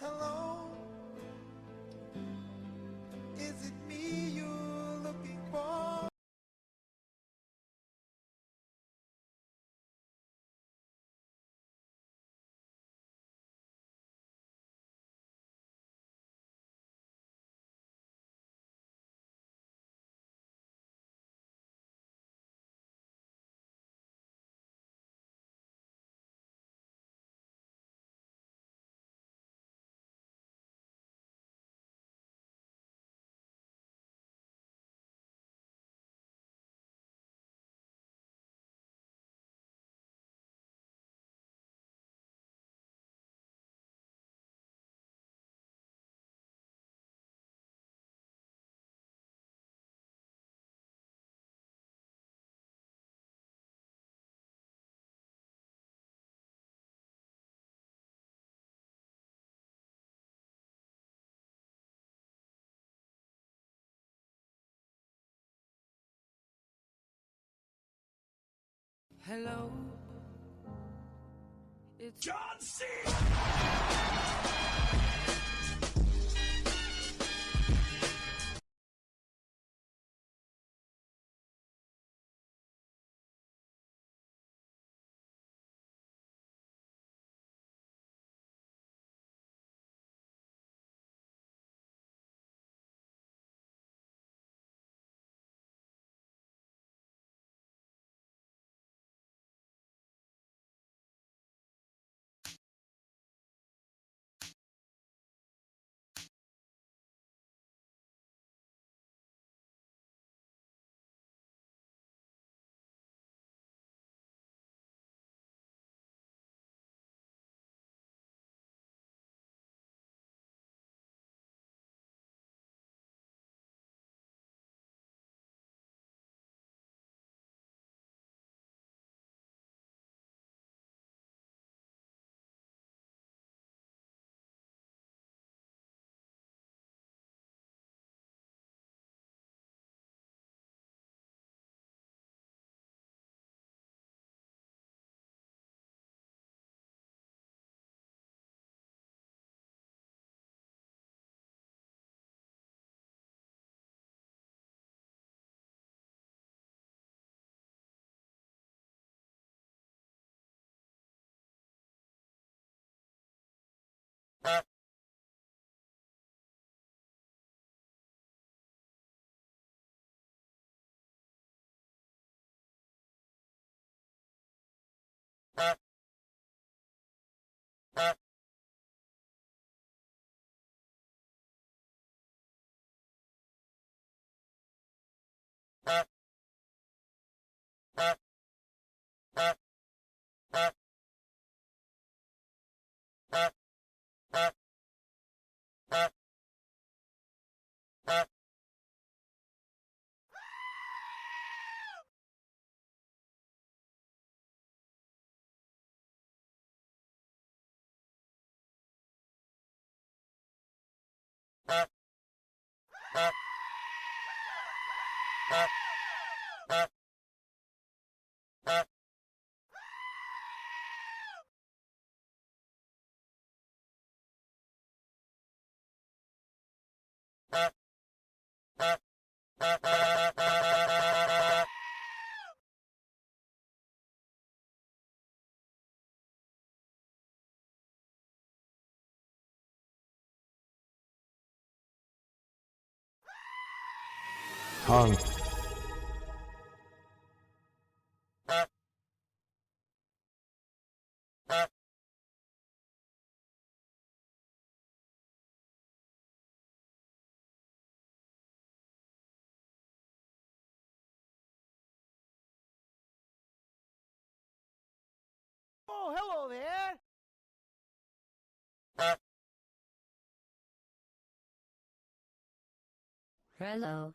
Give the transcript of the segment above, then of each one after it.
Hello, is it me you're looking for? Hello, it's John C. Hung. Oh, hello there. Hello.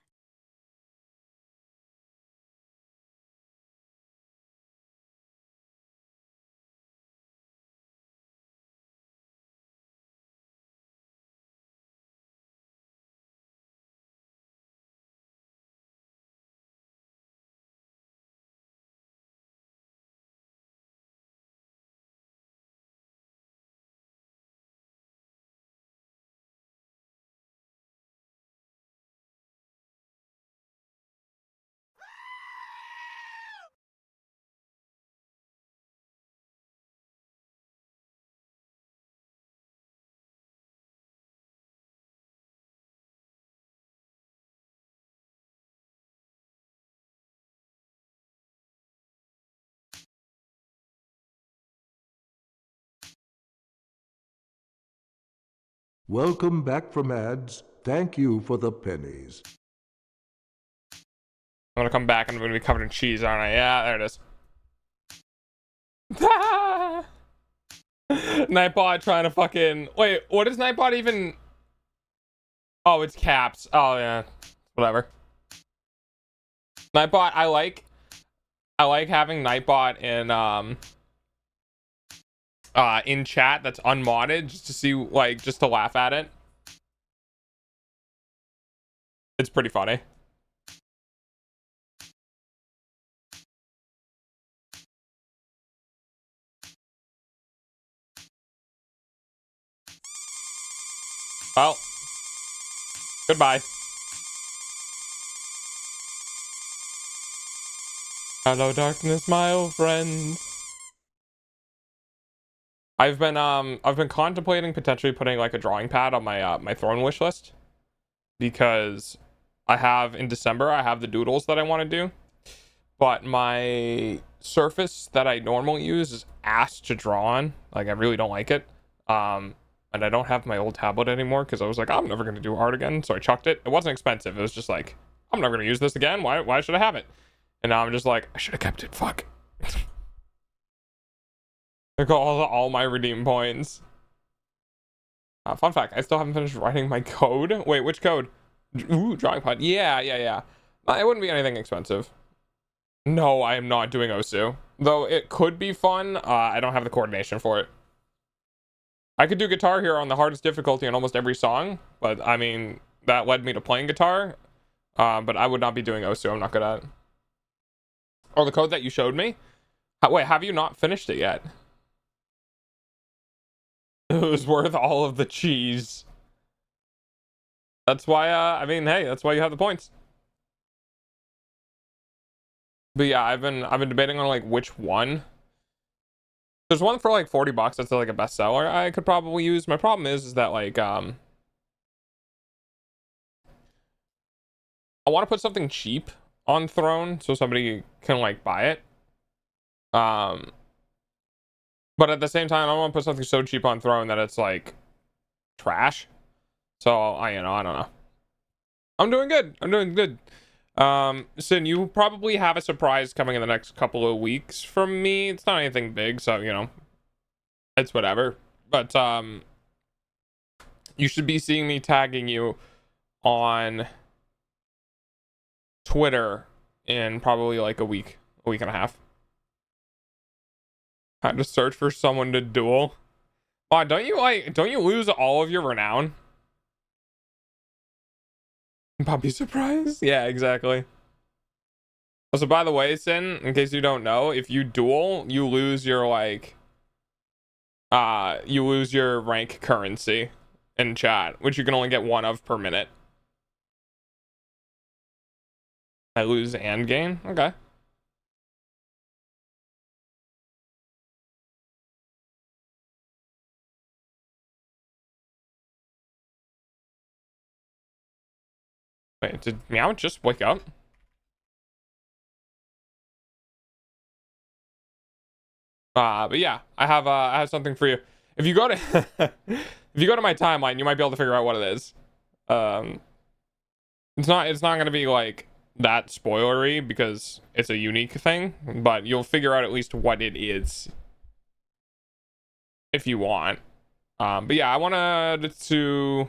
Welcome back from ads. Thank you for the pennies. I'm gonna come back and I'm gonna be covered in cheese, aren't I? Yeah, there it is. Nightbot trying to fucking wait. What is Nightbot even? Oh, it's caps. Oh yeah, whatever. Nightbot, I like having Nightbot in chat that's unmodded just to see, like, just to laugh at it. It's pretty funny. Well, goodbye. Hello, darkness, my old friend. I've been contemplating potentially putting like a drawing pad on my my throne wish list, because I have in December I have the doodles that I want to do, but my surface that I normally use is ass to draw on. Like, I really don't like it. And I don't have my old tablet anymore because I was like, I'm never gonna do art again, so I chucked it. It wasn't expensive. It was just like, I'm never gonna use this again. Why should I have it? And now I'm just like, I should have kept it. Fuck. I got all my redeem points. Fun fact, I still haven't finished writing my code. Wait, which code? Ooh, drawing pad. Yeah. It wouldn't be anything expensive. No, I am not doing Osu. Though it could be fun. I don't have the coordination for it. I could do Guitar Hero on the hardest difficulty on almost every song, but I mean, that led me to playing guitar. But I would not be doing Osu. I'm not good at it. Oh, the code that you showed me? Wait, have you not finished it yet? It was worth all of the cheese. That's why, I mean, hey, that's why you have the points. But yeah, I've been debating on like which one. There's one for like $40 that's like a bestseller I could probably use. My problem is that like I want to put something cheap on Throne so somebody can like buy it. But at the same time, I don't want to put something so cheap on Throne that it's like trash. So I don't know. I'm doing good. Sin, you probably have a surprise coming in the next couple of weeks from me. It's not anything big, so you know, it's whatever. But you should be seeing me tagging you on Twitter in probably like a week and a half. I had to search for someone to duel. Oh, don't you lose all of your renown? Puppy surprise? Yeah, exactly. So by the way, Sin, in case you don't know, if you duel, you lose your like you lose your rank currency in chat, which you can only get one of per minute. I lose and gain? Okay. Wait, did Meow just wake up? But yeah, I have something for you. If you go to if you go to my timeline, you might be able to figure out what it is. It's not gonna be like that spoilery because it's a unique thing, but you'll figure out at least what it is if you want. But yeah, I wanted to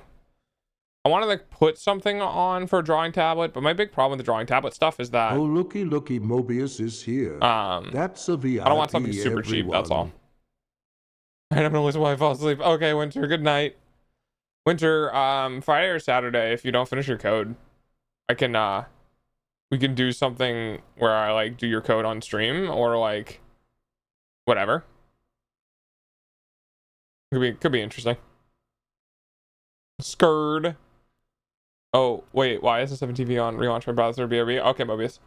like put something on for a drawing tablet, but my big problem with the drawing tablet stuff is that Oh, looky, Mobius is here. That's a VIP. I don't want something super cheap, that's all. I don't know why I fall asleep. Okay, Winter, good night. Winter, Friday or Saturday, if you don't finish your code, I can we can do something where I like do your code on stream or like whatever. Could be interesting. Skird. Oh, wait, why is the 7 TV on? Relaunch my browser, BRB. Okay, Mobius.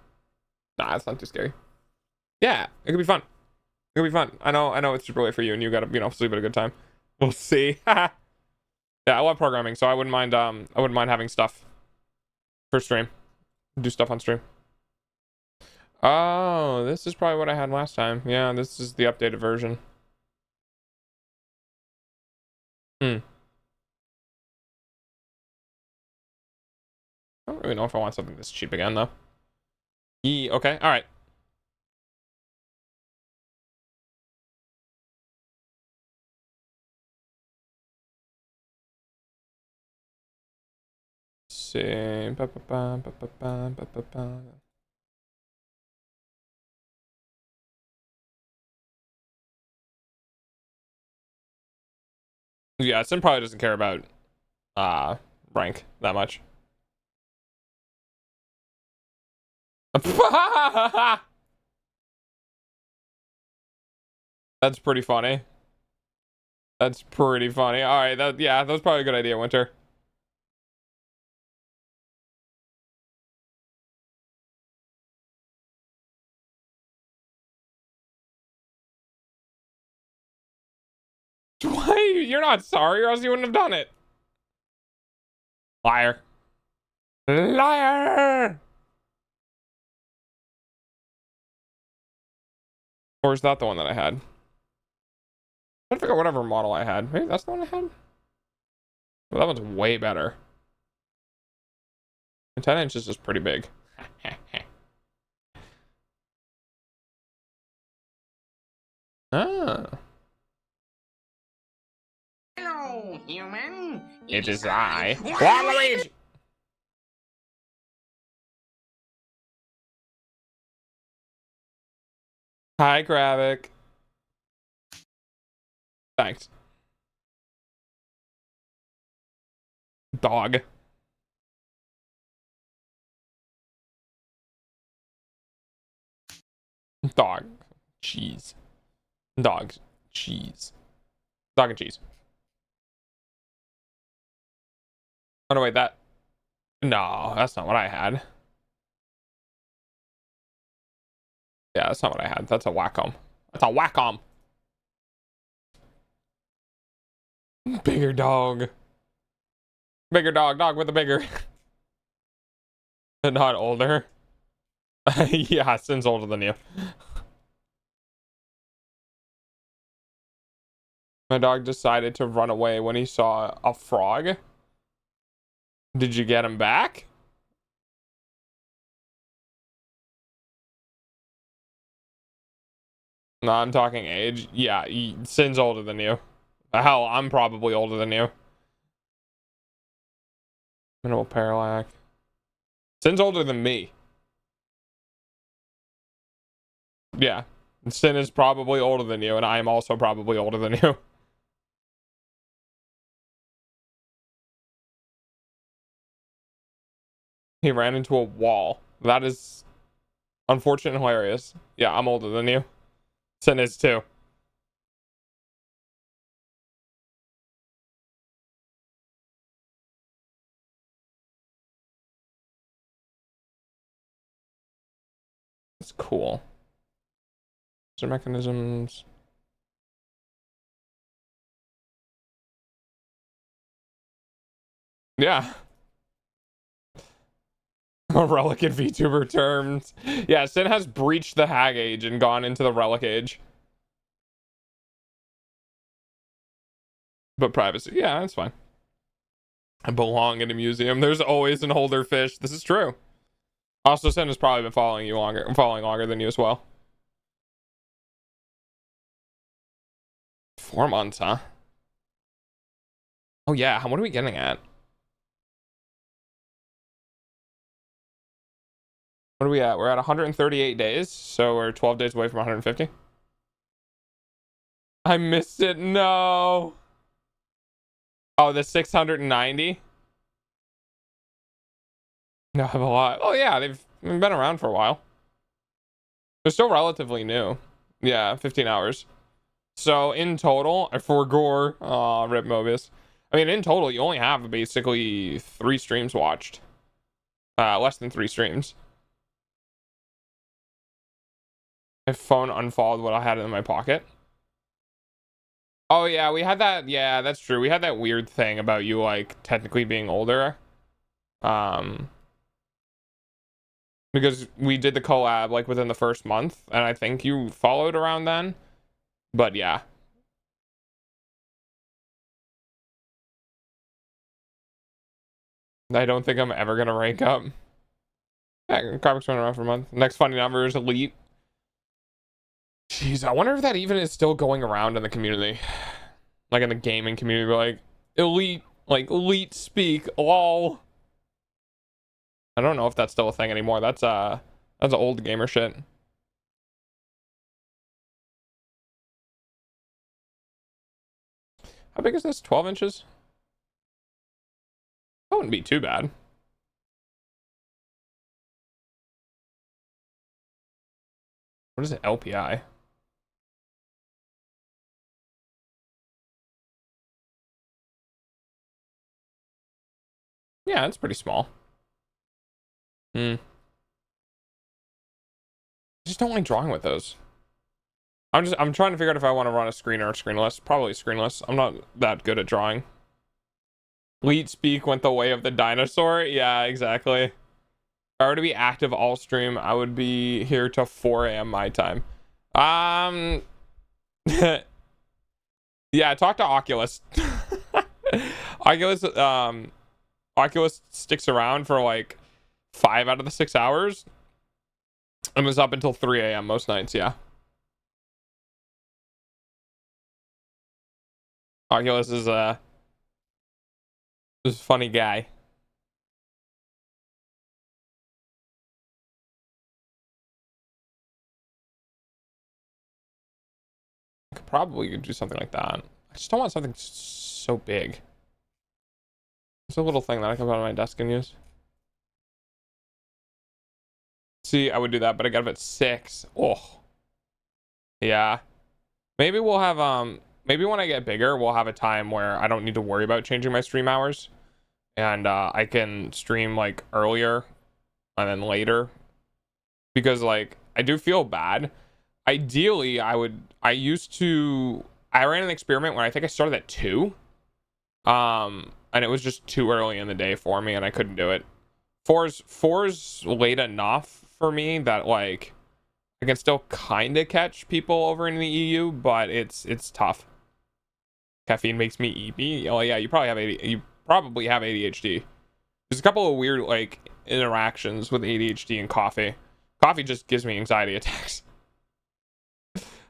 Nah, it's not too scary. Yeah, it could be fun. It could be fun. I know it's super late for you and you gotta, you know, sleep at a good time. We'll see. Yeah, I love programming, so I wouldn't mind having stuff for stream. Do stuff on stream. Oh, this is probably what I had last time. Yeah, this is the updated version. I don't really know if I want something this cheap again, though. Okay, all right. See. Yeah, Sin probably doesn't care about rank that much. That's pretty funny. That's pretty funny. All right, that was probably a good idea, Winter. Why? You're not sorry, or else you wouldn't have done it. Liar. Liar. Or is that the one that I had? I'm trying to figure out whatever model I had. Maybe that's the one I had? Well, that one's way better. And 10 inches is pretty big. Ah. Hello, human. It is I, Waluigi. Hi, Gravik. Thanks. Dog. Dog. Cheese. Dog. Cheese. Dog and cheese. Oh, no, wait, that... No, that's not what I had. Yeah, that's not what I had. That's a Wacom. That's a Wacom. Bigger dog. Bigger dog. Dog with a bigger. Not older. Yeah, Sin's older than you. My dog decided to run away when he saw a frog. Did you get him back? No, I'm talking age. Yeah, Sin's older than you. Hell, I'm probably older than you. Minimal parallax. Sin's older than me. Yeah. Sin is probably older than you, and I am also probably older than you. He ran into a wall. That is unfortunate and hilarious. Yeah, I'm older than you. Sin is too. It's cool. Mechanisms. Yeah. A relic in VTuber terms. Yeah, Sin has breached the hag age and gone into the relic age. But privacy. Yeah, that's fine. I belong in a museum. There's always an older fish. This is true. Also, Sin has probably been following longer than you as well. 4 months, huh? Oh yeah, what are we getting at? What are we at? We're at 138 days, so we're 12 days away from 150. I missed it. No. Oh, the 690. No, I have a lot. Oh yeah, they've been around for a while. They're still relatively new. Yeah, 15 hours. So in total, for Gore, rip Mobius. I mean, in total, you only have basically 3 streams watched. Less than 3 streams. My phone unfollowed what I had in my pocket. Oh yeah, we had that. Yeah, that's true. We had that weird thing about you like technically being older. Because we did the collab like within the first month, and I think you followed around then. But yeah. I don't think I'm ever gonna rank up. Yeah, Carbox been around for a month. Next funny number is Elite. Jeez, I wonder if that even is still going around in the community. Like in the gaming community, like Elite, like Elite speak, lol. I don't know if that's still a thing anymore. That's old gamer shit. How big is this? 12 inches? That wouldn't be too bad. What is it? LPI? Yeah, it's pretty small. I just don't like drawing with those. I'm trying to figure out if I want to run a screen or a screenless. Probably screenless. I'm not that good at drawing. Leet speak went the way of the dinosaur. Yeah, exactly. If I were to be active all stream, I would be here till 4 a.m. my time. Yeah, talk to Oculus. Oculus sticks around for like 5 out of the 6 hours and was up until 3 a.m. most nights. Yeah, Oculus is a funny guy. I could probably do something like that. I just don't want something so big. It's a little thing that I can put on my desk and use. See, I would do that, but I got up at 6. Oh, yeah. Maybe we'll have maybe when I get bigger, we'll have a time where I don't need to worry about changing my stream hours, and I can stream like earlier and then later, because like I do feel bad. Ideally, I ran an experiment where I think I started at 2, and it was just too early in the day for me, and I couldn't do it. 4's late enough for me that like I can still kind of catch people over in the EU, but it's tough. Caffeine makes me eepy. Oh yeah, you probably have ADHD. There's a couple of weird like interactions with ADHD and coffee. Coffee just gives me anxiety attacks,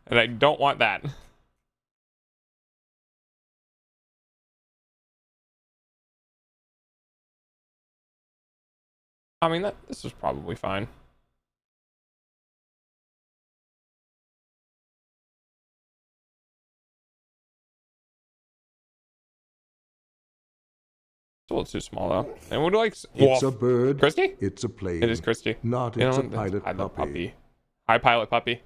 and I don't want that. I mean, this was probably fine. It's a little too small though. And would like It's a bird. Christy? It's a plane. It is Christy. Not You it's know, a pilot I love puppy. Hi, pilot puppy.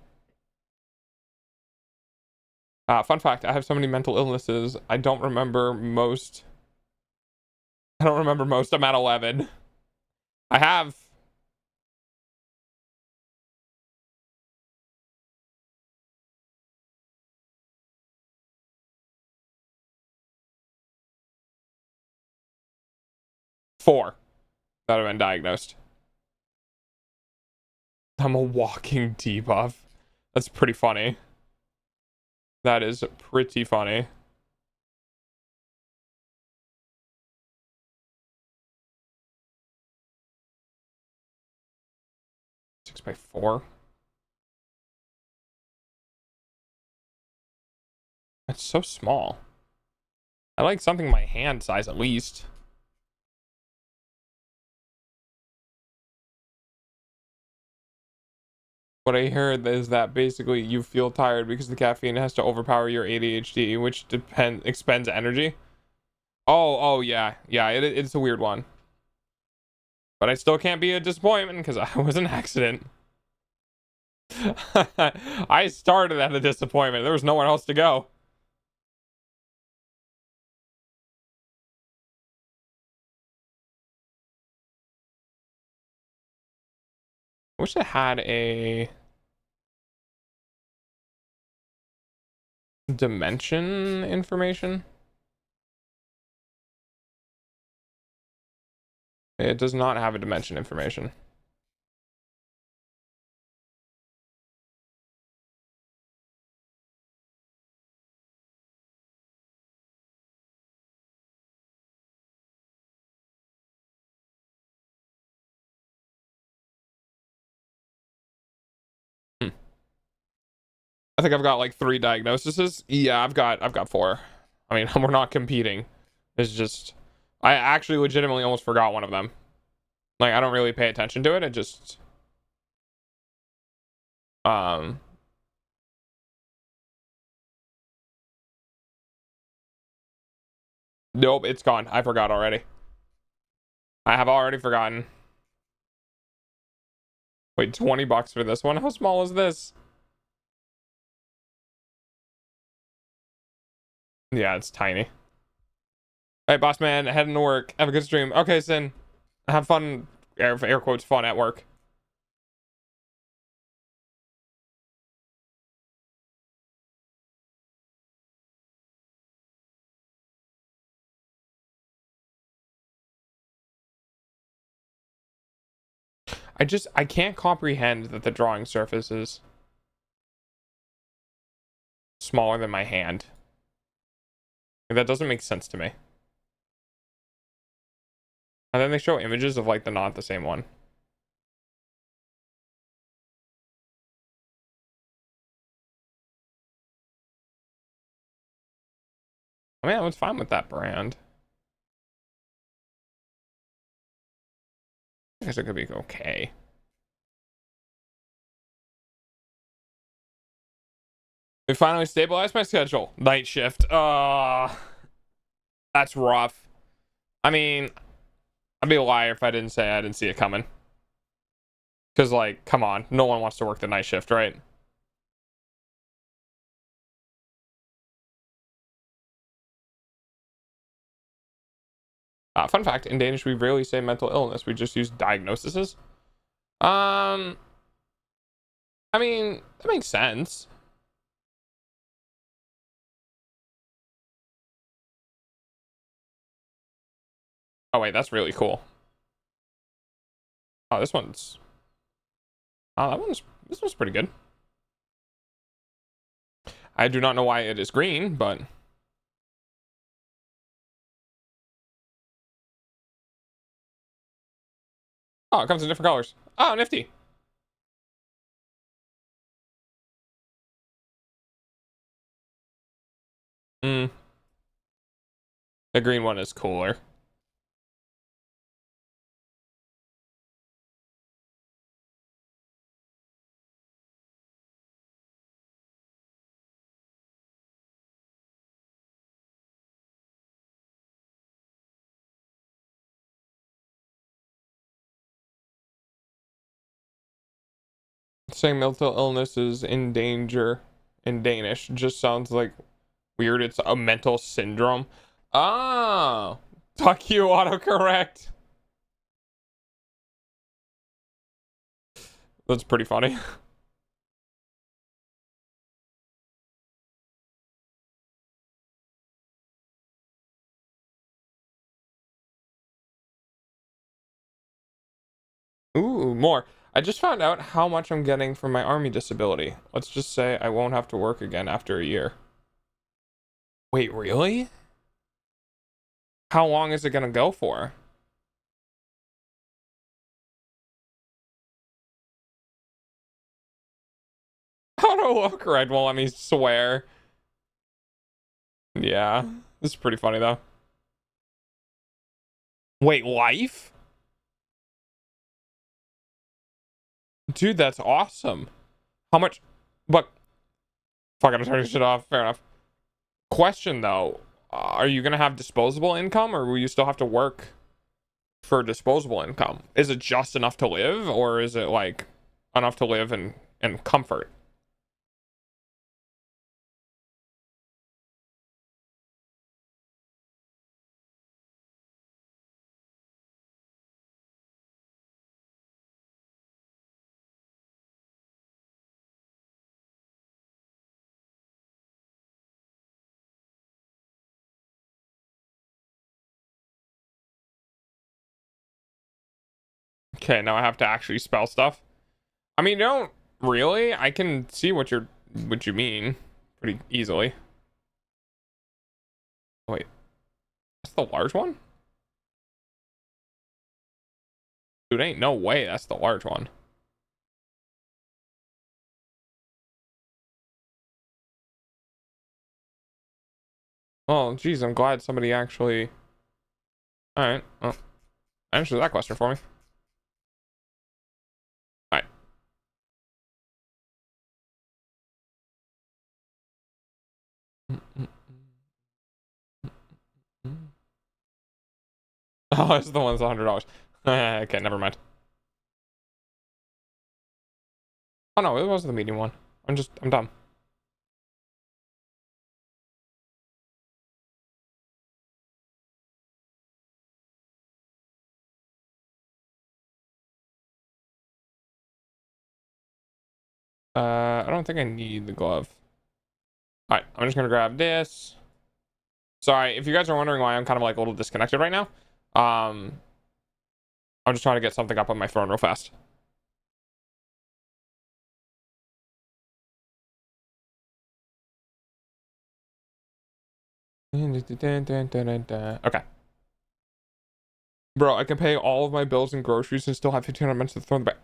Fun fact: I have so many mental illnesses. I don't remember most. I'm at 11. I have. Four that have been diagnosed. I'm a walking debuff. That's pretty funny. That is pretty funny. Six by 4. That's so small. I like something my hand size at least. What I heard is that basically you feel tired because the caffeine has to overpower your ADHD, which expends energy. Oh yeah, it's a weird one. But I still can't be a disappointment because I was an accident. I started at a disappointment. There was nowhere else to go. I wish it had a dimension information. It does not have a dimension information. I think I've got like 3 diagnoses. Yeah, I've got 4. I mean, we're not competing. It's just I actually legitimately almost forgot one of them. Like I don't really pay attention to it. It just nope, it's gone. I forgot already. I have already forgotten. Wait, $20 for this one? How small is this? Yeah, it's tiny. All right, boss man, heading to work. Have a good stream. Okay, Sin. Have fun, air quotes, fun at work. I can't comprehend that the drawing surface is smaller than my hand. That doesn't make sense to me. And then they show images of like the not the same one. I mean, I was fine with that brand. I guess it could be okay. We finally stabilized my schedule. Night shift. That's rough. I mean, I'd be a liar if I didn't say I didn't see it coming. Because, like, come on. No one wants to work the night shift, right? Fun fact, in Danish, we rarely say mental illness. We just use diagnoses. I mean, that makes sense. Oh, wait, that's really cool. Oh, this one's... Oh, this one's pretty good. I do not know why it is green, but... Oh, it comes in different colors. Oh, nifty. The green one is cooler. Saying mental illness is in danger in Danish just sounds like weird. It's a mental syndrome. Ah, fuck you, autocorrect. That's pretty funny. Ooh, more. I just found out how much I'm getting from my army disability. Let's just say I won't have to work again after a year. Wait, really? How long is it gonna go for? Autocorrect won't let me swear. Yeah, this is pretty funny though. Wait, life? Dude, that's awesome. How much? But fuck, I'm turning shit off. Fair enough. Question though, are you gonna have disposable income, or will you still have to work for disposable income? Is it just enough to live, or is it like enough to live in comfort? Okay, now I have to actually spell stuff. I mean, don't really. I can see what you mean pretty easily. Wait, that's the large one? Dude, ain't no way that's the large one. Oh, geez, I'm glad somebody actually. All right. Well, answer that question for me. All right. Oh, it's the one that's $100. Okay, never mind. Oh no, it was the medium one. I'm dumb. I don't think I need the glove. All right, I'm just gonna grab this. Sorry, if you guys are wondering why I'm kind of like a little disconnected right now. I'm just trying to get something up on my phone real fast. Okay. Bro, I can pay all of my bills and groceries and still have 1,500 minutes to throw in the back.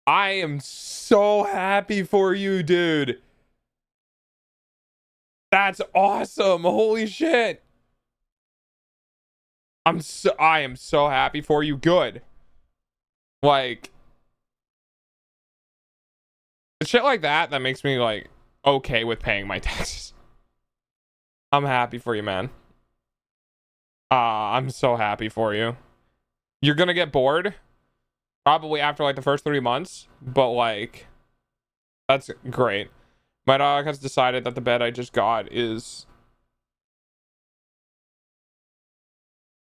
I am so happy for you, dude. That's awesome. Holy shit. I am so happy for you. Good. Like shit like that makes me like okay with paying my taxes. I'm happy for you, man. I'm so happy for you. You're gonna get bored probably after like the first 3 months, but like that's great. My dog has decided that the bed I just got is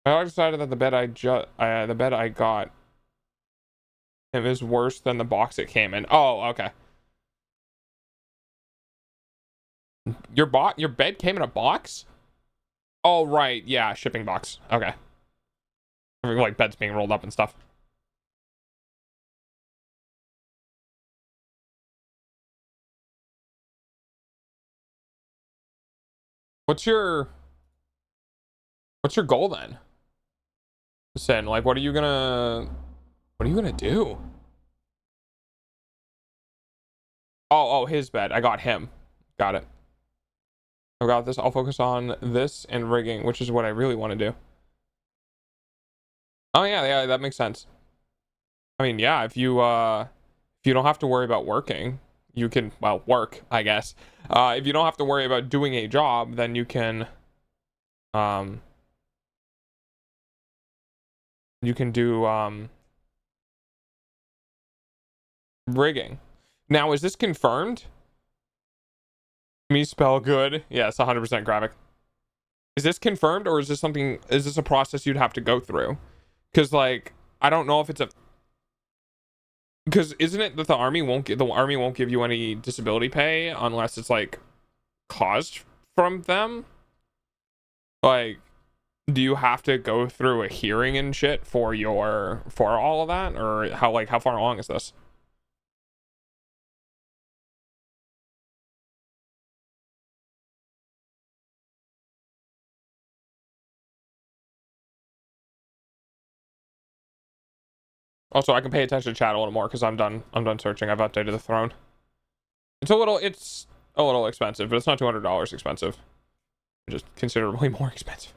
my dog decided that the bed I got him is worse than the box it came in. Oh, okay. Your bed came in a box? Oh, right. Yeah, shipping box. Okay. Like beds being rolled up and stuff. What's your goal then? Sen, like what are you gonna do? Oh, his bed. I got him. Got it. I got this. I'll focus on this and rigging, which is what I really want to do. Oh yeah, that makes sense. I mean, yeah, if you don't have to worry about working, you can work, I guess. If you don't have to worry about doing a job, then you can do rigging. Now, is this confirmed? Me spell good. Yes, 100% graphic. Is this confirmed, or is this a process you'd have to go through? Because like I don't know if it's a, because isn't it that the army won't give you any disability pay unless it's like caused from them? Like, do you have to go through a hearing and shit for all of that, or how far along is this? Also, I can pay attention to chat a little more because I'm done searching. I've updated the throne. It's a little expensive, but it's not $200 expensive. It's just considerably more expensive.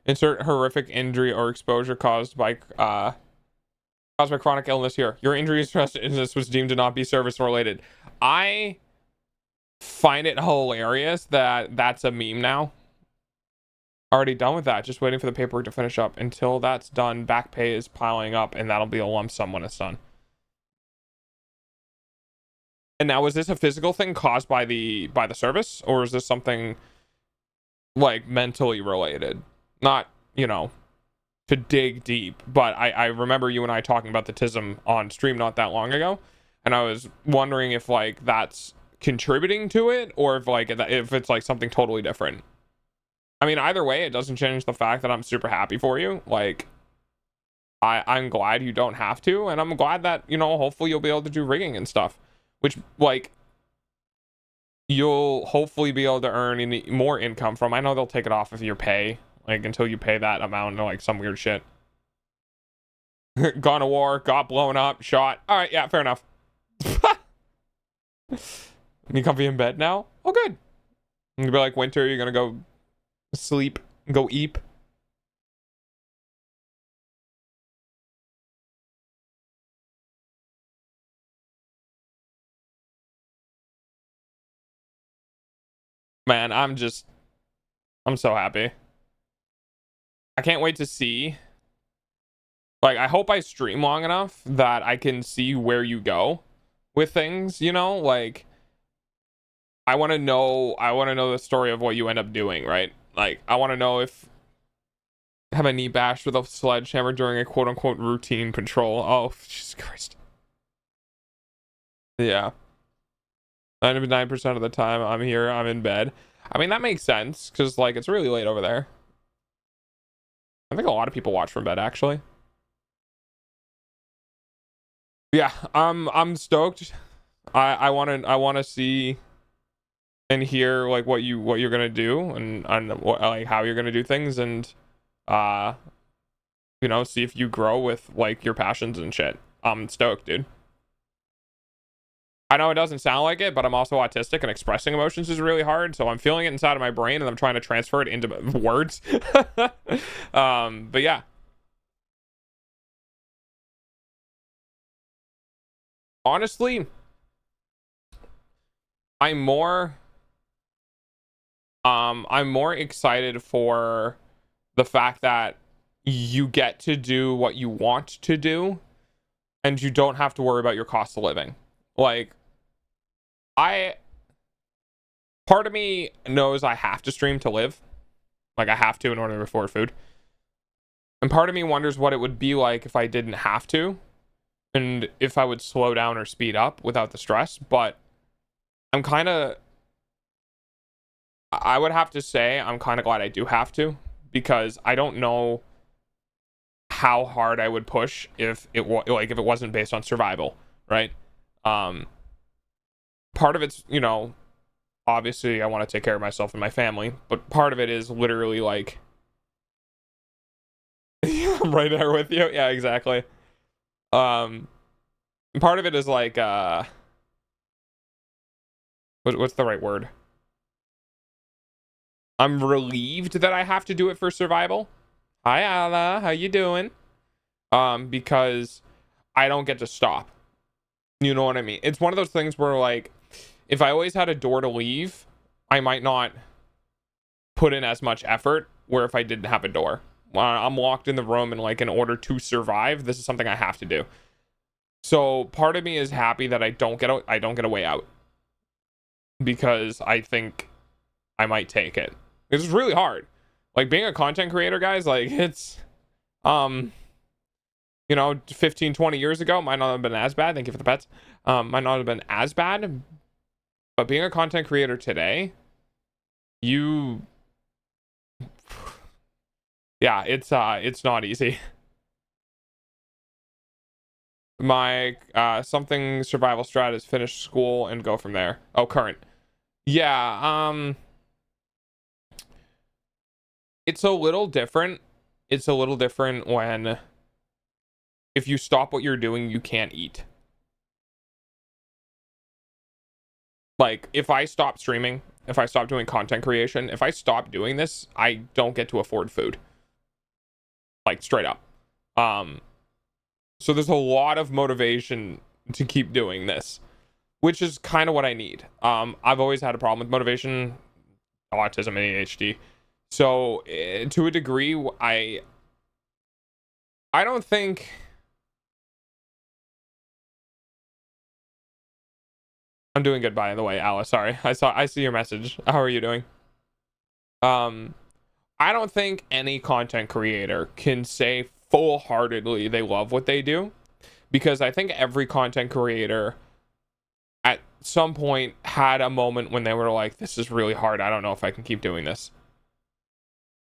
Insert horrific injury or exposure caused by chronic illness here. Your injury or stress illness was deemed to not be service related. I find it hilarious that that's a meme now. Already done with that. Just waiting for the paperwork to finish up. Until that's done, back pay is piling up, and that'll be a lump sum when it's done. And now, is this a physical thing caused by the service, or is this something like mentally related? Not, to dig deep, but I remember you and I talking about the TISM on stream not that long ago, and I was wondering if like that's contributing to it, or if it's like something totally different. I mean, either way, it doesn't change the fact that I'm super happy for you. Like, I'm glad you don't have to, and I'm glad that, you know, hopefully you'll be able to do rigging and stuff, which, like, you'll hopefully be able to earn any more income from. I know they'll take it off of your pay, like, until you pay that amount or like some weird shit. Gone to war, got blown up, shot. All right, yeah, fair enough. You comfy in bed now? Oh, good. You'll be like, winter, you're gonna go sleep, go eep. Man, I'm so happy. I can't wait to see. Like, I hope I stream long enough that I can see where you go with things, you know? Like, I want to know the story of what you end up doing, right? Like, I want to know if have a knee bashed with a sledgehammer during a quote unquote routine patrol. Oh, Jesus Christ. Yeah. 99% of the time I'm here, I'm in bed. I mean, that makes sense because, like, it's really late over there. I think a lot of people watch from bed, actually. Yeah, I'm stoked. I want to see and hear like what you're gonna do and what, like how you're gonna do things, and you know, see if you grow with like your passions and shit. I'm stoked, dude. I know it doesn't sound like it, but I'm also autistic, and expressing emotions is really hard. So I'm feeling it inside of my brain, and I'm trying to transfer it into words. But yeah. Honestly, I'm more excited for the fact that you get to do what you want to do, and you don't have to worry about your cost of living. Like, part of me knows I have to stream to live. Like, I have to in order to afford food. And part of me wonders what it would be like if I didn't have to, and if I would slow down or speed up without the stress. But I would have to say I'm kind of glad I do have to, because I don't know how hard I would push if it wasn't based on survival, right? Part of it's, you know, obviously I want to take care of myself and my family, but part of it is literally like I'm right there with you. Yeah, exactly. Part of it is like what's the right word? I'm relieved that I have to do it for survival. Hi Allah, how you doing? Because I don't get to stop. You know what I mean? It's one of those things where, like, if I always had a door to leave, I might not put in as much effort, where if I didn't have a door. I'm locked in the room, and like, in order to survive, this is something I have to do. So part of me is happy that I don't get a way out, because I think I might take it. It's really hard. Like, being a content creator, guys, like, it's you know, 15, 20 years ago, might not have been as bad. Thank you for the pets. Might not have been as bad. But being a content creator today, yeah, it's not easy. My something survival strat is finish school and go from there. Oh, current. Yeah, it's a little different. It's a little different when if you stop what you're doing, you can't eat. Like, if I stop streaming, if I stop doing content creation, if I stop doing this, I don't get to afford food. Like, straight up. So there's a lot of motivation to keep doing this, which is kind of what I need. I've always had a problem with motivation, autism, and ADHD. So to a degree, I don't think I'm doing good, by the way, Alice. Sorry. I see your message. How are you doing? I don't think any content creator can say full-heartedly they love what they do, because I think every content creator at some point had a moment when they were like, this is really hard. I don't know if I can keep doing this.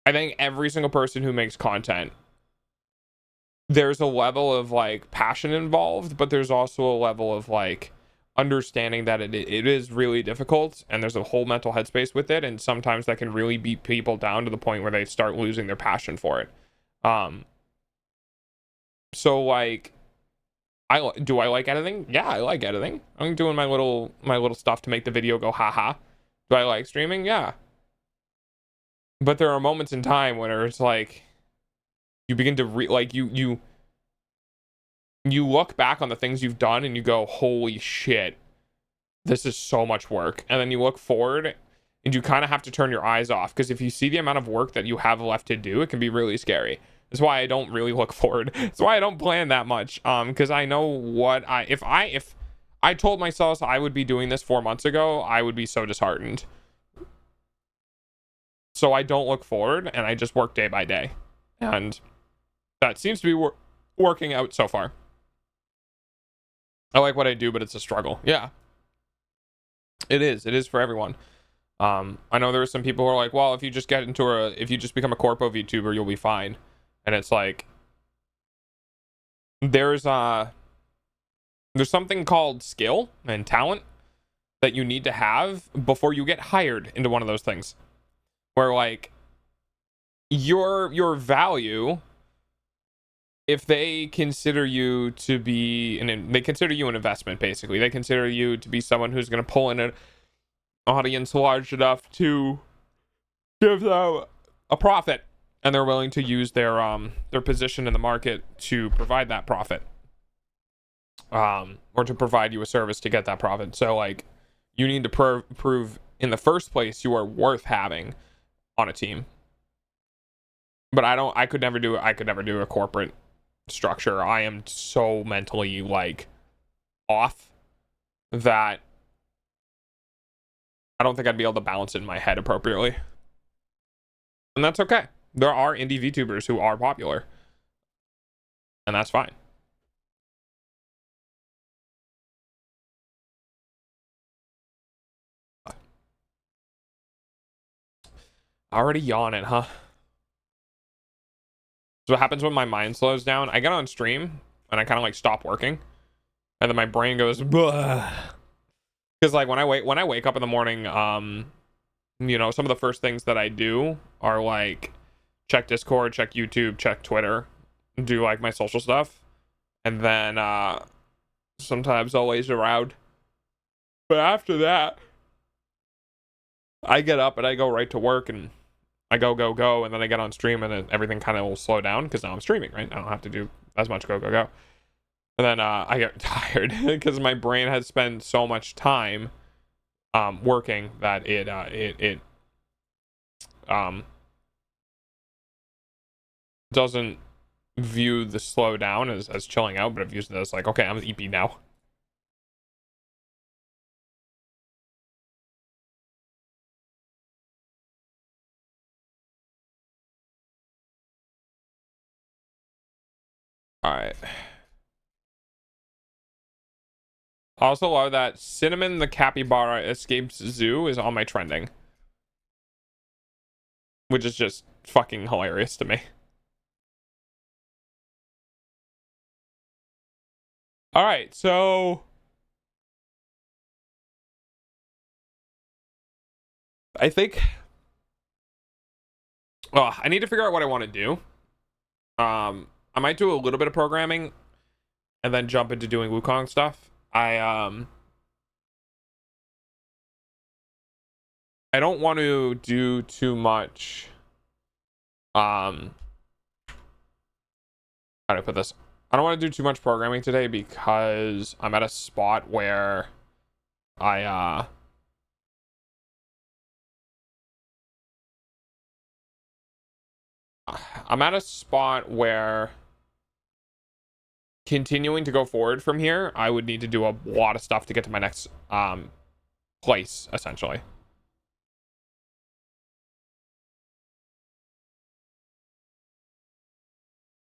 I think every single person who makes content there's a level of like passion involved, but there's also a level of like understanding that it is really difficult, and there's a whole mental headspace with it, and sometimes that can really beat people down to the point where they start losing their passion for it. So like, do I like editing? Yeah, I like editing. I'm doing my little stuff to make the video go haha. Do I like streaming? Yeah. But there are moments in time where it's like you begin to you look back on the things you've done and you go, holy shit, this is so much work. And then you look forward and you kind of have to turn your eyes off, because if you see the amount of work that you have left to do, it can be really scary. That's why I don't really look forward. That's why I don't plan that much. Because I know what if I told myself I would be doing this 4 months ago, I would be so disheartened. So I don't look forward, and I just work day by day. And that seems to be working out so far. I like what I do, but it's a struggle. Yeah. It is. It is for everyone. I know there are some people who are like, well, if you just become a corpo VTuber, you'll be fine. And it's like, there's something called skill and talent that you need to have before you get hired into one of those things. Where like your value, if they consider you to be they consider you an investment, basically. They consider you to be someone who's going to pull in an audience large enough to give them a profit, and they're willing to use their position in the market to provide that profit, or to provide you a service to get that profit. So like, you need to prove in the first place you are worth having on a team. But I could never do a corporate structure. I am so mentally like off that I don't think I'd be able to balance it in my head appropriately. And that's okay. There are indie VTubers who are popular, and that's fine. Already yawning, huh? So what happens when my mind slows down? I get on stream and I kind of like stop working, and then my brain goes, because like when I wake up in the morning, you know, some of the first things that I do are like check Discord, check YouTube, check Twitter, do like my social stuff, and then sometimes I'll laze around. But after that, I get up and I go right to work, and I go, and then I get on stream, and then everything kind of will slow down because now I'm streaming, right? I don't have to do as much go. And then I get tired because my brain has spent so much time working that it doesn't view the slow down as chilling out, but it views it as like, okay, I'm an EP now. All right. I also love that Cinnamon the Capybara Escapes Zoo is on my trending, which is just fucking hilarious to me. All right, so I think I need to figure out what I want to do. I might do a little bit of programming and then jump into doing Wukong stuff. I don't want to do too much. How do I put this? I don't want to do too much programming today because I'm at a spot where I'm at a spot where continuing to go forward from here, I would need to do a lot of stuff to get to my next place, essentially.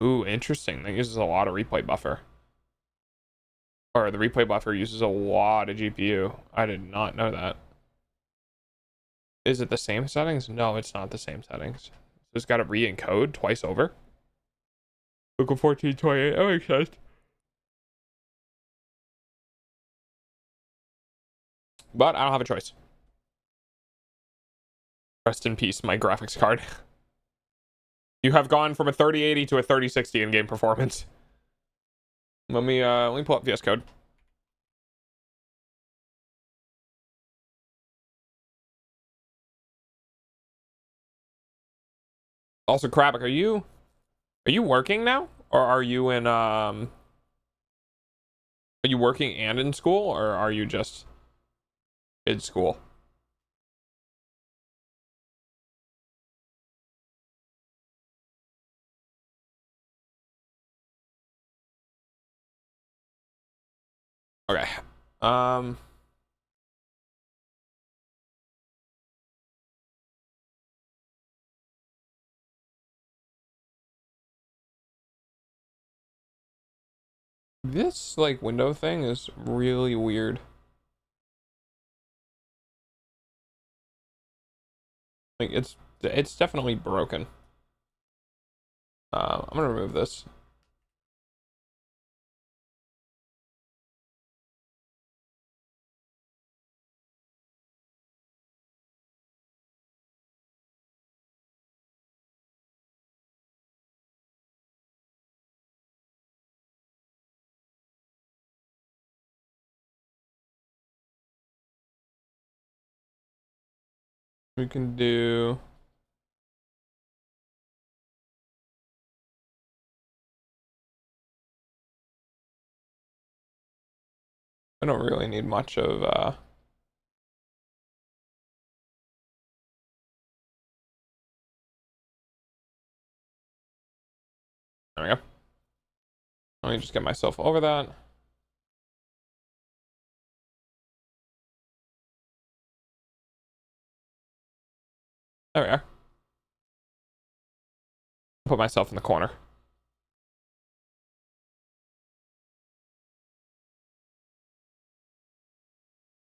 Ooh, interesting. That uses a lot of replay buffer. Or the replay buffer uses a lot of GPU. I did not know that. Is it the same settings? No, it's not the same settings. Just got to re-encode twice over. Local 1428. That makes sense. But I don't have a choice. Rest in peace, my graphics card. You have gone from a 3080 to a 3060 in game performance. Let me pull up VS Code. Also, Krabik, are you working now? Or are you in are you working and in school, or are you just in school? Okay. This like window thing is really weird. Like it's definitely broken. I'm gonna remove this. We can do I don't really need much of there we go. Let me just get myself over that. There we are. Put myself in the corner.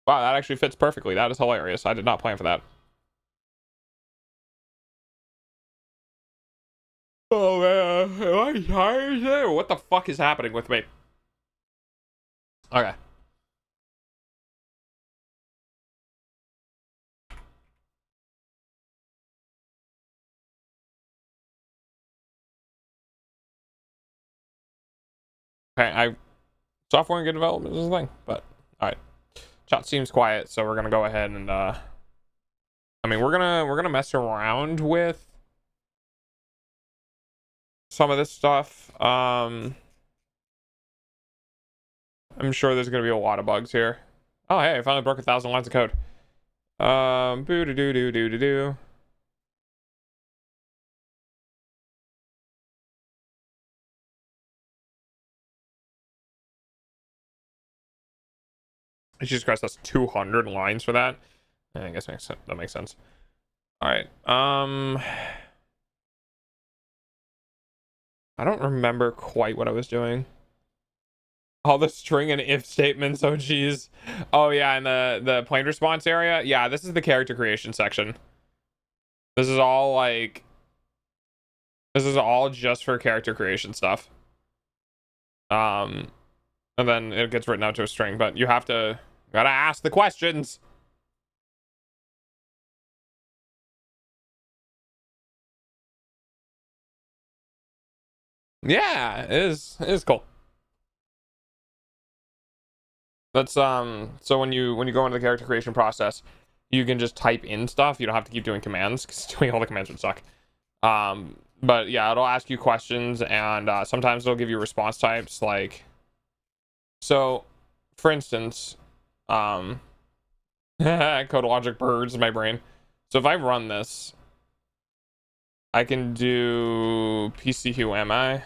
Wow, that actually fits perfectly. That is hilarious. I did not plan for that. Oh man, am I tired today? What the fuck is happening with me? Okay. Okay, software and good development is a thing, but all right. Chat seems quiet, so we're gonna go ahead and I mean we're gonna mess around with some of this stuff. I'm sure there's gonna be a lot of bugs here. Oh hey, I finally broke 1,000 lines of code. Boo doo doo doo doo doo doo. Jesus Christ, that's 200 lines for that. I guess that makes sense. All right. I don't remember quite what I was doing. All the string and if statements. Oh geez. Oh yeah, and the plain response area. Yeah, this is the character creation section. This is all like. This is all just for character creation stuff. And then it gets written out to a string, but you gotta ask the questions. Yeah, it is cool. That's so when you go into the character creation process, you can just type in stuff. You don't have to keep doing commands because doing all the commands would suck. But yeah, it'll ask you questions, and sometimes it'll give you response types. Like, so for instance, code logic birds my brain. So if I run this, I can do PC who am I,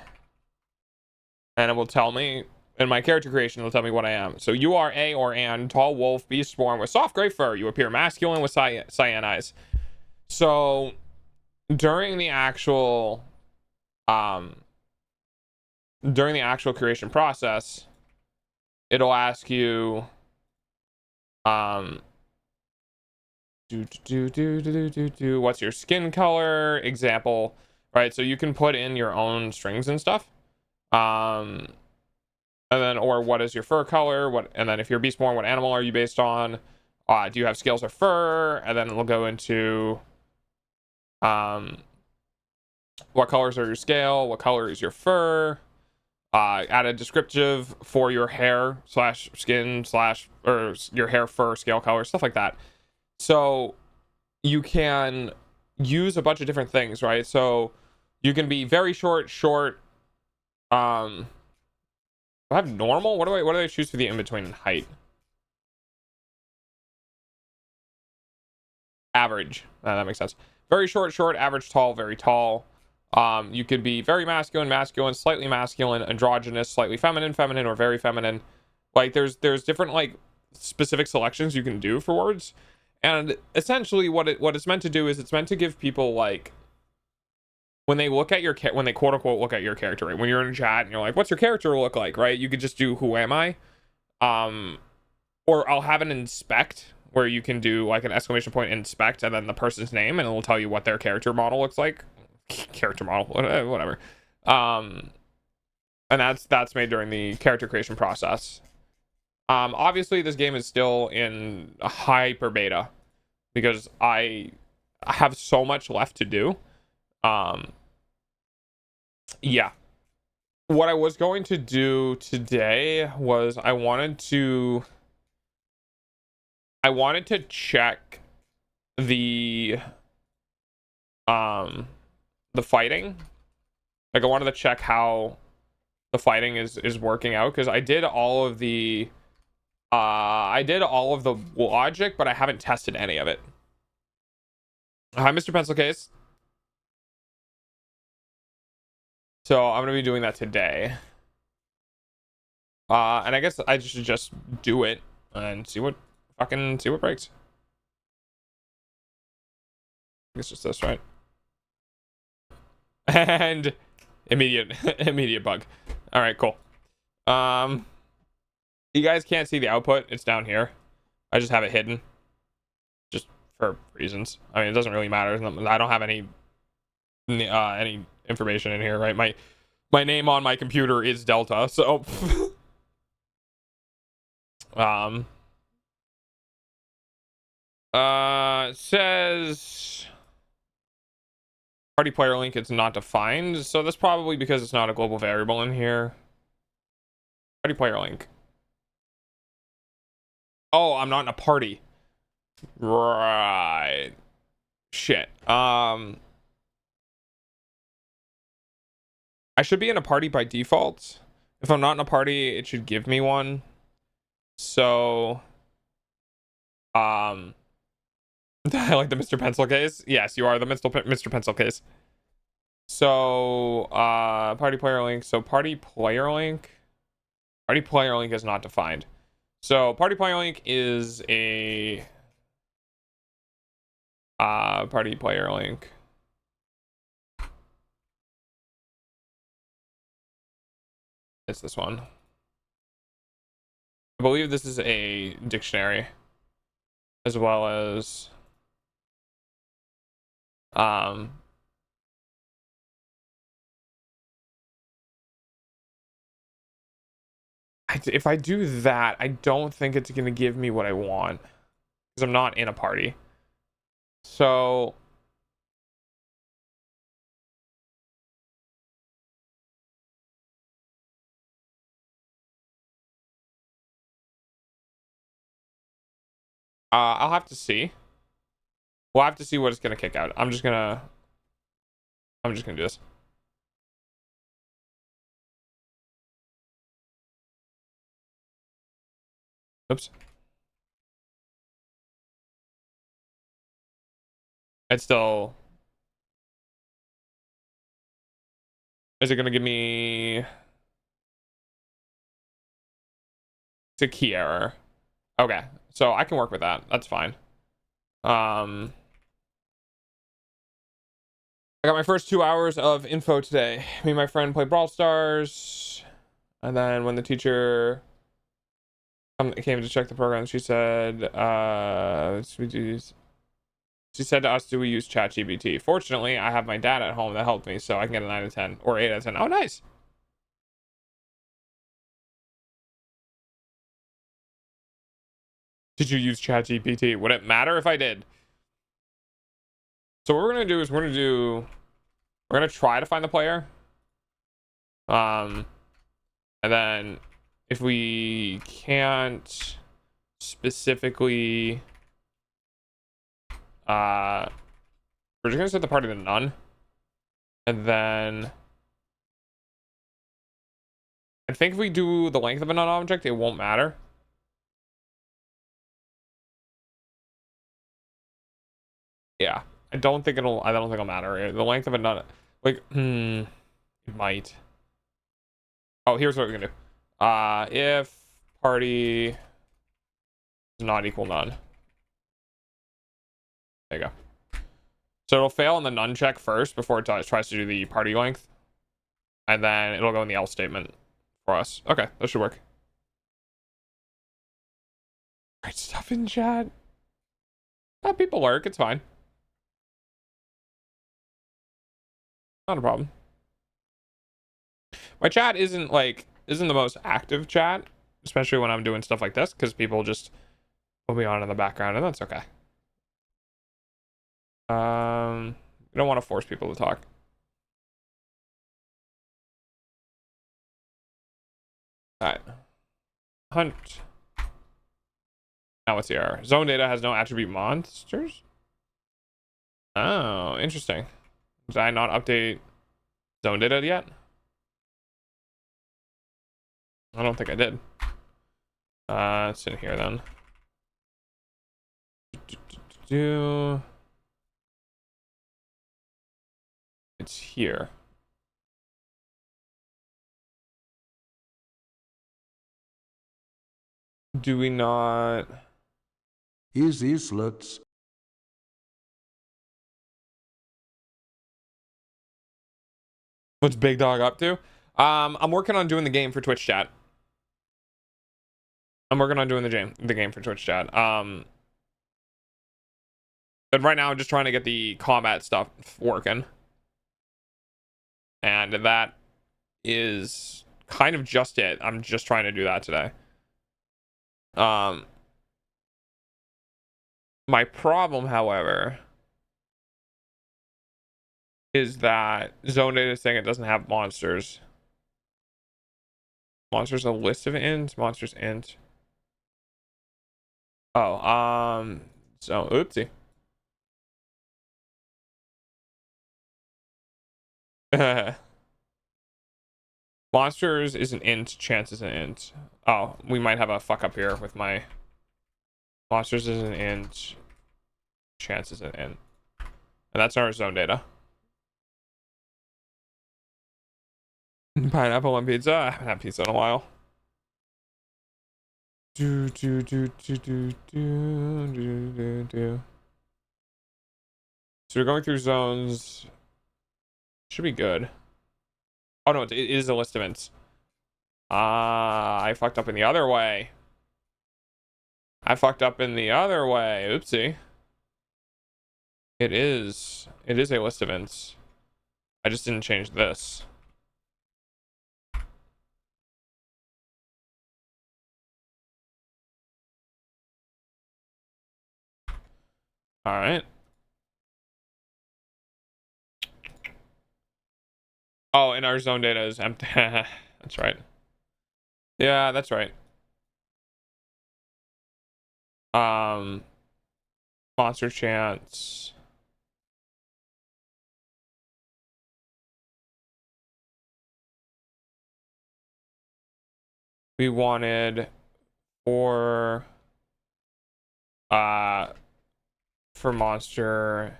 and it will tell me in my character creation. It'll tell me what I am. So you are a or an tall wolf, beast born with soft gray fur. You appear masculine with cyan eyes. So during the actual creation process, it'll ask you what's your skin color, example, right? So you can put in your own strings and stuff. And then, or what is your fur color? And then if you're Beastborn, what animal are you based on? Do you have scales or fur? And then it'll go into what colors are your scale? What color is your fur? Add a descriptive for your hair slash skin slash or your hair, fur, scale color, stuff like that. So you can use a bunch of different things, right? So you can be very short. I have normal. What do I choose for the in between and height? Average. That makes sense. Very short, average, tall, very tall. You could be very masculine, slightly masculine, androgynous, slightly feminine, or very feminine. Like there's different like specific selections you can do for words. And essentially what it's meant to do is it's meant to give people like when they look at when they quote unquote look at your character, right? When you're in chat and you're like, what's your character look like, right? You could just do who am I? Or I'll have an inspect where you can do like an exclamation point inspect and then the person's name and it will tell you what their character model looks like. Character model, whatever. And that's made during the character creation process. Obviously this game is still in a hyper beta because I have so much left to do. Yeah, what I was going to do today was I wanted to check the fighting. Like I wanted to check how the fighting is working out because I did all of the logic, but I haven't tested any of it. Hi, Mr. Pencil Case. So I'm gonna be doing that today. And I guess I should just do it and see what breaks. I guess just this, right? And immediate bug. All right, cool. You guys can't see the output. It's down here. I just have it hidden, just for reasons. I mean, it doesn't really matter. I don't have any information in here, right? My name on my computer is Delta, so it says party player link is not defined, so that's probably because it's not a global variable in here. Party player link. Oh, I'm not in a party. Right. Shit. I should be in a party by default. If I'm not in a party, it should give me one. So, I like the Mr. Pencil Case. Yes, you are the Mr. Pencil Case. So, party player link. So, party player link is not defined. So, party player link is a party player link. It's this one. I believe this is a dictionary, as well as if I do that, I don't think it's gonna give me what I want because I'm not in a party. So I'll have to see. We'll have to see what it's gonna kick out. I'm just gonna do this. Oops. It's still. Is it gonna give me? It's a key error. Okay, so I can work with that. That's fine. I got my first 2 hours of info today. Me and my friend played Brawl Stars, and then when the teacher came to check the program, she said, she said to us, do we use ChatGPT? Fortunately, I have my dad at home that helped me, so I can get a 9 out of 10 or 8 out of 10. Oh, nice. Did you use ChatGPT? Would it matter if I did? So what we're gonna do is we're gonna try to find the player. And then if we can't specifically, we're just gonna set the party to none, and then I think if we do the length of a none object, it won't matter. Yeah, I don't think it'll matter. The length of a none, like, it might. Oh, here's what we're gonna do. If party does not equal none. There you go. So it'll fail on the none check first before it tries to do the party length. And then it'll go in the else statement for us. Okay, that should work. Write stuff in chat. People lurk, it's fine. Not a problem. My chat isn't the most active chat, especially when I'm doing stuff like this, because people just put me on in the background, and that's okay. We don't want to force people to talk. Alright. Hunt. Now what's the error? Zone data has no attribute monsters? Oh, interesting. Did I not update zone data yet? I don't think I did. It's in here then. It's here. Do we not? Easy slits. What's Big Dog up to? I'm working on doing the game for Twitch chat. I'm working on doing the game for Twitch chat. But right now I'm just trying to get the combat stuff working. And that is kind of just it. I'm just trying to do that today. My problem, however, is that zone data is saying it doesn't have monsters. Monsters a list of ints, monsters int. Oh, so oopsie. Monsters is an int, chance is an int. Oh, we might have a fuck up here with my monsters is an int, chance is an int. And that's our zone data. Pineapple on pizza? I haven't had pizza in a while. So we're going through zones. Should be good. Oh no, it is a list of ints. I fucked up in the other way. Oopsie. It is a list of ints. I just didn't change this. All right. Oh, and our zone data is empty. That's right. Yeah, that's right. Monster chance. We wanted for monster.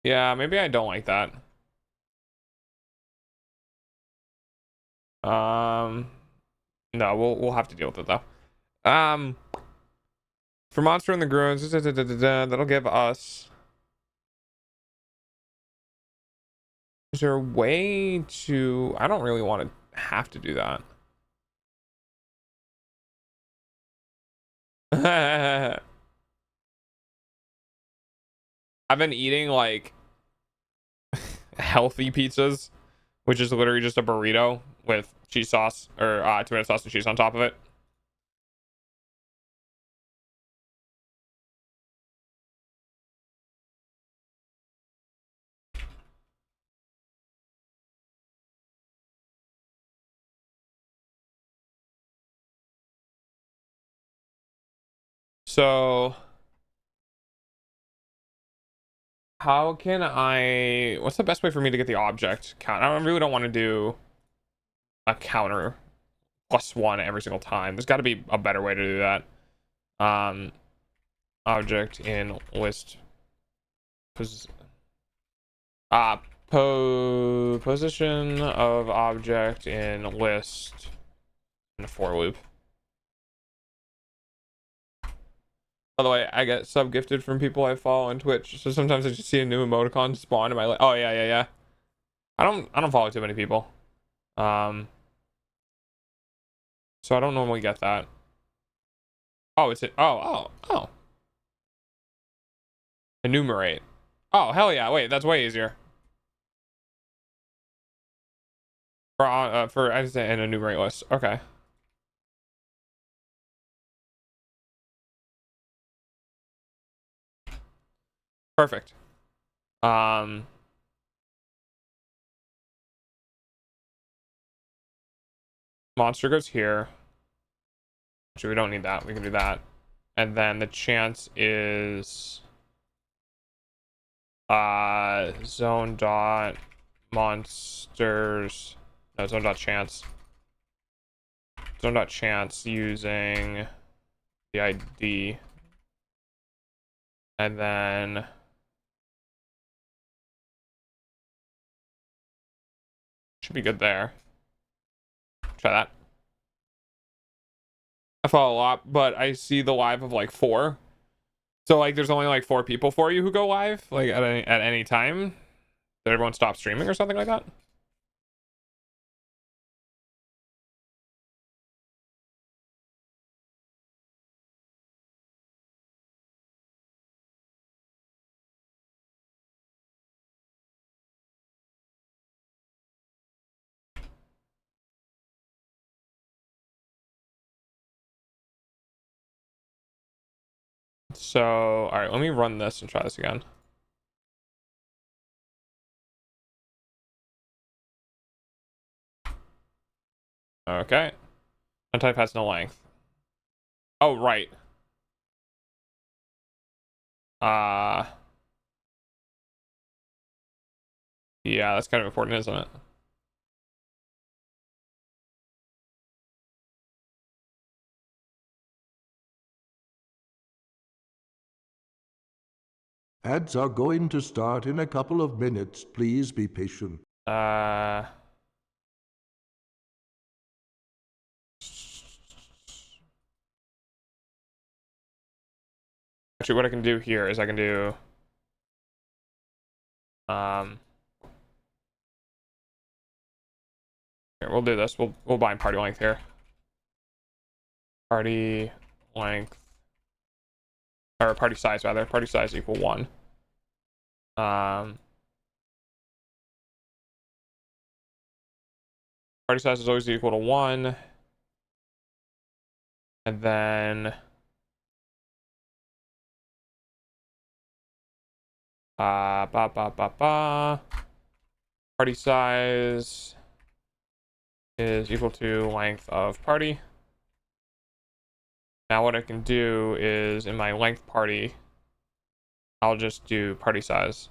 Yeah, maybe I don't like that. No, we'll have to deal with it though. For monster in the groans, that'll give us. Is there a way to? I don't really want to have to do that. I've been eating like healthy pizzas which is literally just a burrito with cheese sauce or tomato sauce and cheese on top of it. So how can what's the best way for me to get the object count? I really don't want to do a counter +1 every single time. There's got to be a better way to do that. Object in list position of object in list in a for loop. By the way, I get sub gifted from people I follow on Twitch, so sometimes I just see a new emoticon spawn in my oh yeah. I don't follow too many people. So I don't normally get that. Oh, it's it. Oh. Enumerate. Oh, hell yeah. Wait, that's way easier. For I just say an enumerate list. Okay. Perfect. Monster goes here. Actually, we don't need that. We can do that. And then the chance is zone dot monsters. No, zone dot chance. Zone dot chance using the ID. And then should be good there. Try that. I follow a lot, but I see the live of like 4. So like there's only like 4 people for you who go live like at any time. Did everyone stop streaming or something like that? So, all right, let me run this and try this again. Okay. Untype has no length. Oh, right. Yeah, that's kind of important, isn't it? Ads are going to start in a couple of minutes. Please be patient. Actually, what I can do here is I can do here, we'll do this. We'll bind party length here. Party length or party size rather. Party size equal 1. Party size is always equal to 1. And then party size is equal to length of party. Now what I can do is in my length party, I'll just do party size.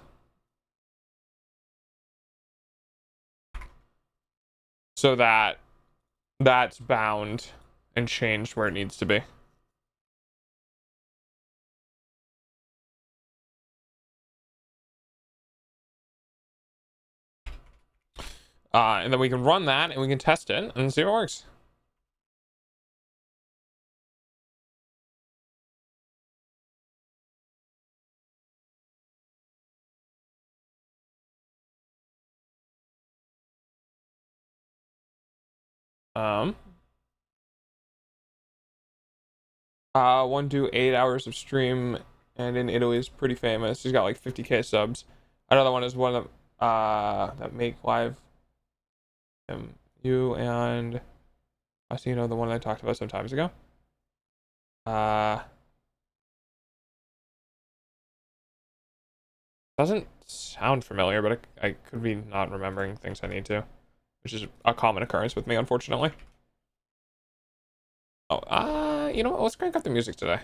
So that that's bound and changed where it needs to be. And then we can run that and we can test it and see if it works. ONE DOW 8 hours of stream and in Italy is pretty famous. He's got like 50k subs. Another one is one of that make live You and you know the one I talked about some times ago. Doesn't sound familiar, but I could be not remembering things I need to, which is a common occurrence with me, unfortunately. Oh, you know what? Let's crank up the music today.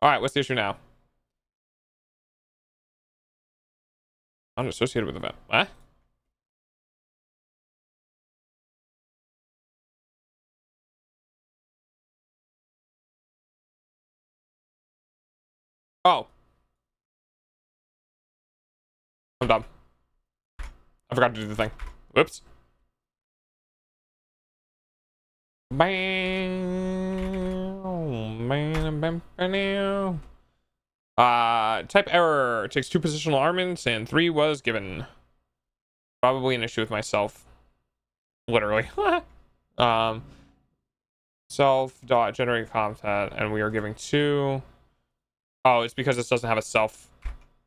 All right, what's the issue now? Not associated with event. What? Oh. I'm dumb. I forgot to do the thing. Whoops. Type error. It takes 2 positional armaments and 3 was given. Probably an issue with myself. Literally. Self dot generate content, and we are giving 2. Oh, it's because this doesn't have a self,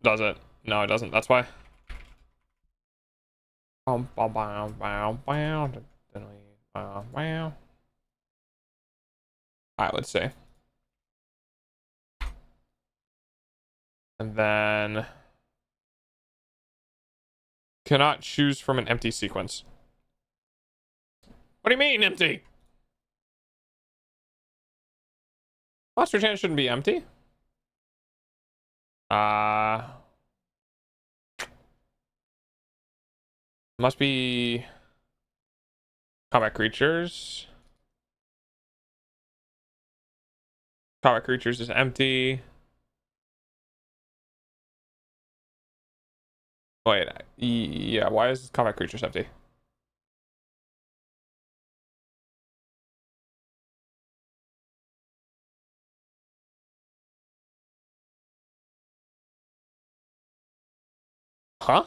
does it? No, it doesn't. That's why. All right, let's see. And then cannot choose from an empty sequence. What do you mean empty? Monster chance shouldn't be empty. Must be combat creatures. Combat creatures is empty. Wait, yeah, why is combat creatures empty? Huh?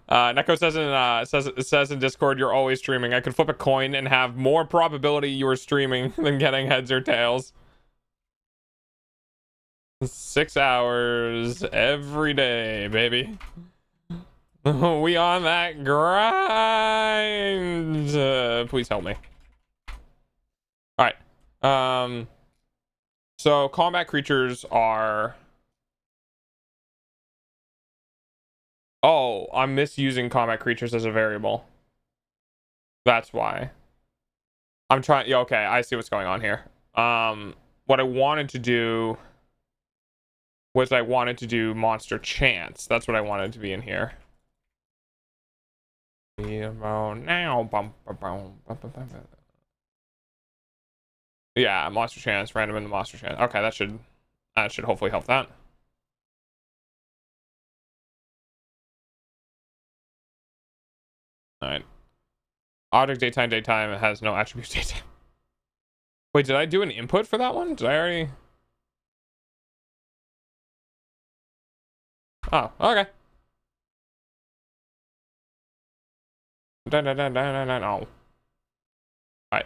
Neko says in Discord, you're always streaming. I could flip a coin and have more probability you are streaming than getting heads or tails. 6 hours every day, baby. We on that grind. Please help me. All right. So combat creatures are. Oh, I'm misusing combat creatures as a variable. That's why. I'm trying. Yeah, okay, I see what's going on here. What I wanted to do was I wanted to do monster chance. That's what I wanted to be in here. Yeah, monster chance, random in the monster chance. Okay, that should hopefully help that. All right. Object daytime has no attribute daytime. Wait, did I do an input for that one? Did I already? Oh, okay. No. All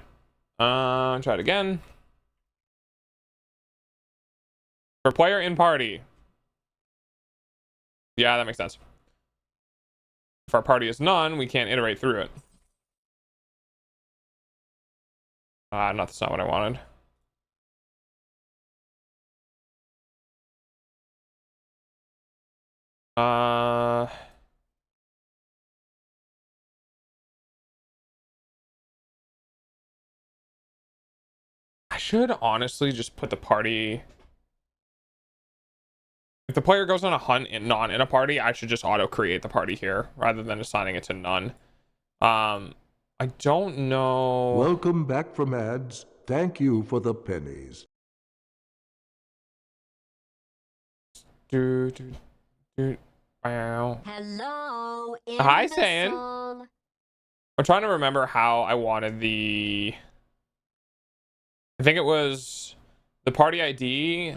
right. Try it again. For player in party. Yeah, that makes sense. If our party is none, we can't iterate through it. That's not what I wanted. I should honestly just put the party. If the player goes on a hunt in a party, I should just auto create the party here rather than assigning it to none. I don't know. Welcome back from ads. Thank you for the pennies. Wow. Hello. Hi, San. I'm trying to remember how I wanted the I think it was the party ID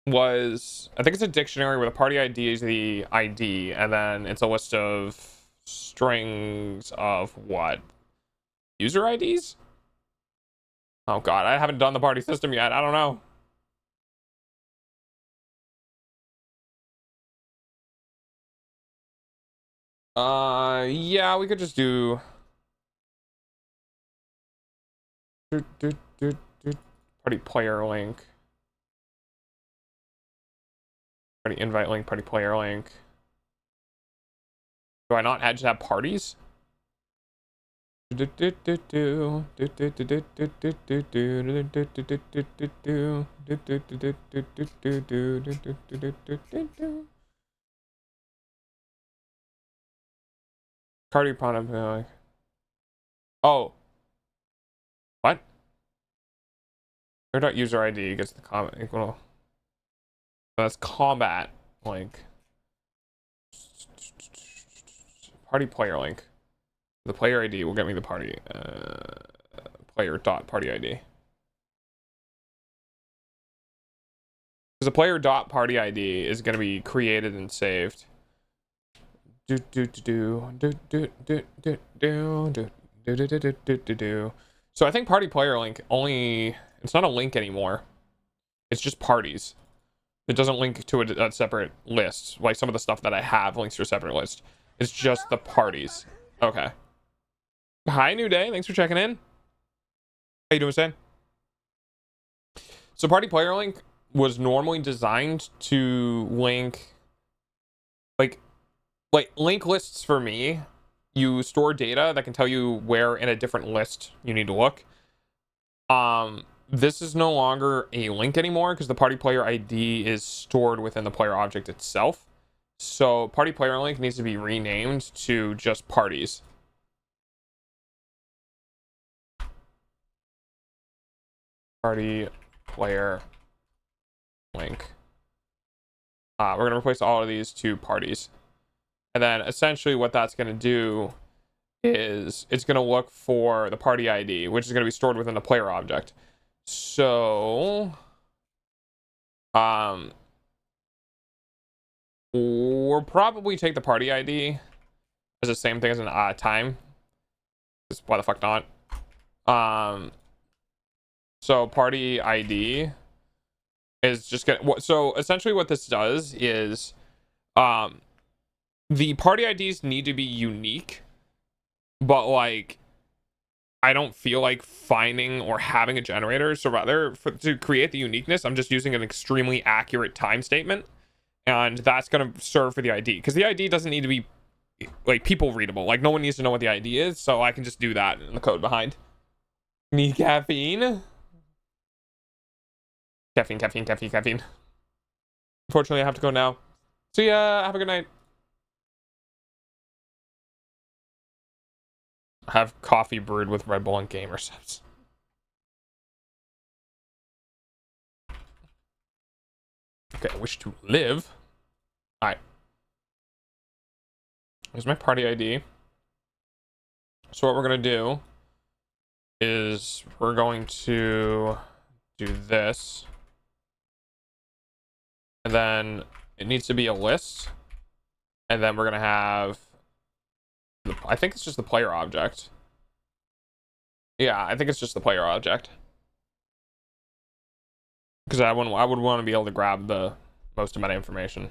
was, I think it's a dictionary where the party ID is the ID, and then it's a list of strings of what? User IDs? Oh god, I haven't done the party system yet. I don't know. Yeah, we could just do party player link. Party invite link, party player link. Do I not just have parties? Party product. Oh. What? User ID gets the comment equal. That's combat link. Party player link. The player ID will get me the party. Player dot party ID. Because the player dot party ID is going to be created and saved. So I think party player link only, it's not a link anymore. It's just parties. It doesn't link to a separate list. Like some of the stuff that I have links to a separate list. It's just the parties. Okay. Hi, New Day. Thanks for checking in. How you doing, Stan? So party player link was normally designed to link like link lists for me. You store data that can tell you where in a different list you need to look. This is no longer a link anymore because the party player ID is stored within the player object itself. So party player link needs to be renamed to just parties. Party player link. We're going to replace all of these to parties. And then essentially what that's going to do is it's going to look for the party ID, which is going to be stored within the player object. So, we'll probably take the party ID as the same thing as an time. Just why the fuck not? So party ID is just gonna, so essentially what this does is, the party IDs need to be unique, but like, I don't feel like finding or having a generator. So rather to create the uniqueness, I'm just using an extremely accurate time statement. And that's going to serve for the ID. Because the ID doesn't need to be like people readable. Like no one needs to know what the ID is. So I can just do that in the code behind. Need caffeine? Caffeine. Unfortunately, I have to go now. See ya. Have a good night. Have coffee brewed with Red Bull and gamer subs. Okay, I wish to live. Alright. Here's my party ID. So what we're going to do is we're going to do this. And then it needs to be a list. And then we're going to have, I think it's just the player object. Yeah, I think it's just the player object. Because I would want to be able to grab the most amount of information.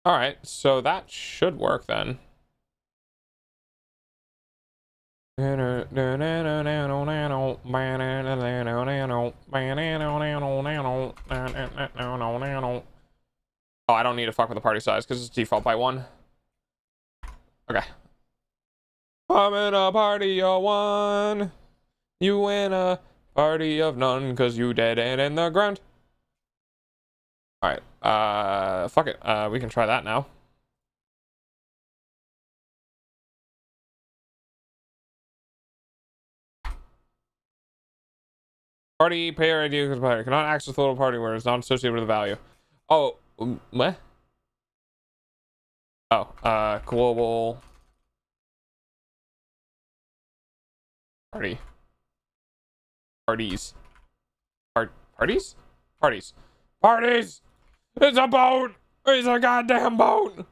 Alright, so that should work then. Oh, I don't need to fuck with the party size because it's default by 1. Okay. I'm in a party of 1. You in a party of none because you dead and in the ground. Alright. Fuck it. We can try that now. Party payer ID because player cannot access the total party where it's not associated with a value. Oh, what? Oh, global Party. Parties. Parties? Parties. Parties! It's a boat! It's a goddamn boat!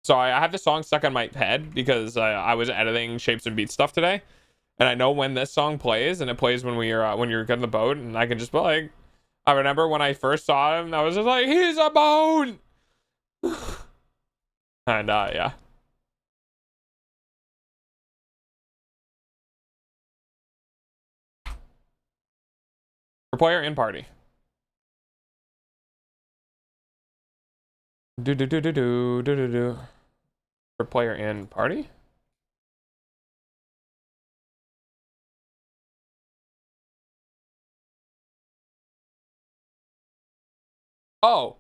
So I have the song stuck on my head because I was editing Shapes and Beats stuff today. And I know when this song plays, and it plays when you're getting the boat, and I can just be like, I remember when I first saw him, I was just like, he's a boat! And yeah. For player in party. Do. For player in party? Oh.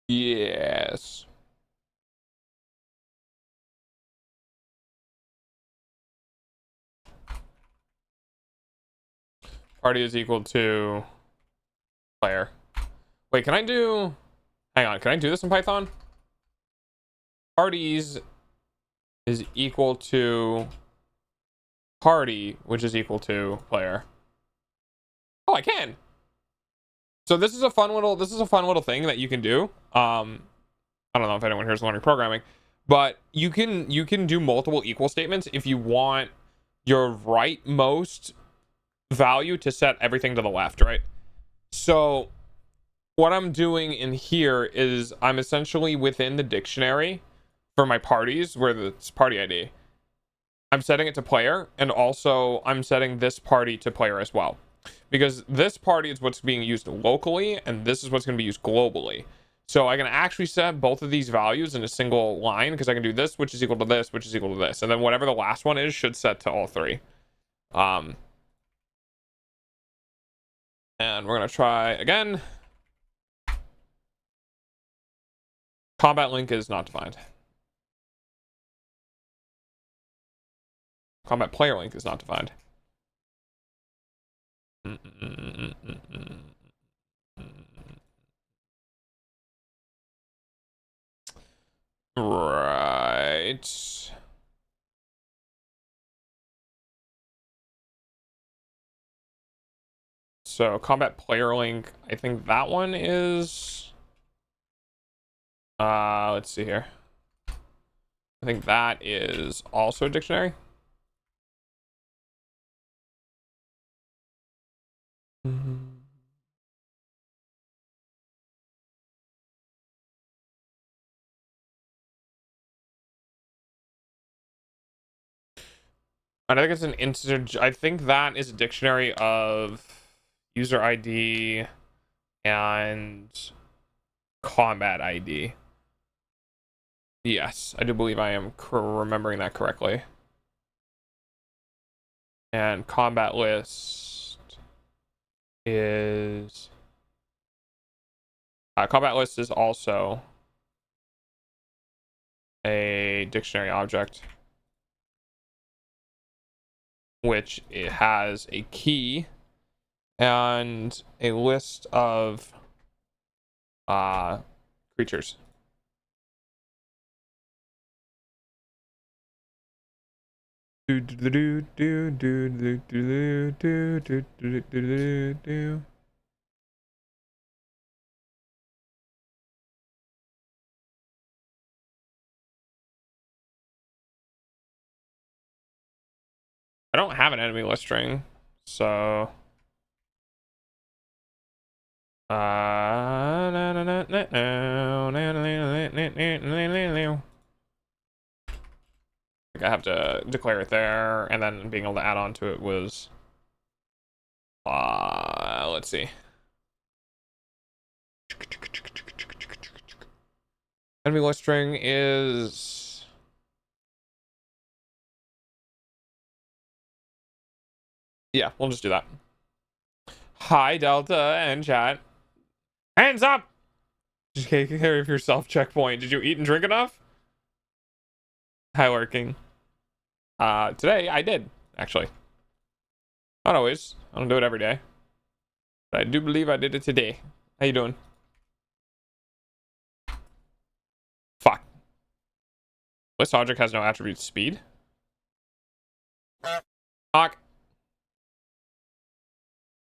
Yes. Party is equal to player. Wait, can I do... Hang on, can I do this in Python? Parties is equal to party, which is equal to player. Oh, I can. So this is a fun little thing that you can do. I don't know if anyone here is learning programming, but you can do multiple equal statements if you want your rightmost value to set everything to the left, right? So what I'm doing in here is I'm essentially within the dictionary for my parties where it's party ID. I'm setting it to player, and also I'm setting this party to player as well, because this party is what's being used locally and this is what's going to be used globally. So I can actually set both of these values in a single line, because I can do this, which is equal to this, which is equal to this, and then whatever the last one is should set to all three. And we're going to try again. Combat link is not defined. Combat player link is not defined. Right. So combat player link, I think that one is let's see here. I think that is also a dictionary. I think it's an integer. I think that is a dictionary of user ID and combat ID. Yes, I do believe I am remembering that correctly. And combat list is also a dictionary object, which it has a key and a list of creatures. I don't have an enemy list string, so I have to declare it there, and then being able to add on to it was let's see. Enemy list string is yeah, we'll just do that. Hi Delta and chat. Hands up! Just take care of yourself, checkpoint. Did you eat and drink enough? Hi, working. Today I did, actually. Not always. I don't do it every day. But I do believe I did it today. How you doing? Fuck. List object has no attribute speed. Fuck.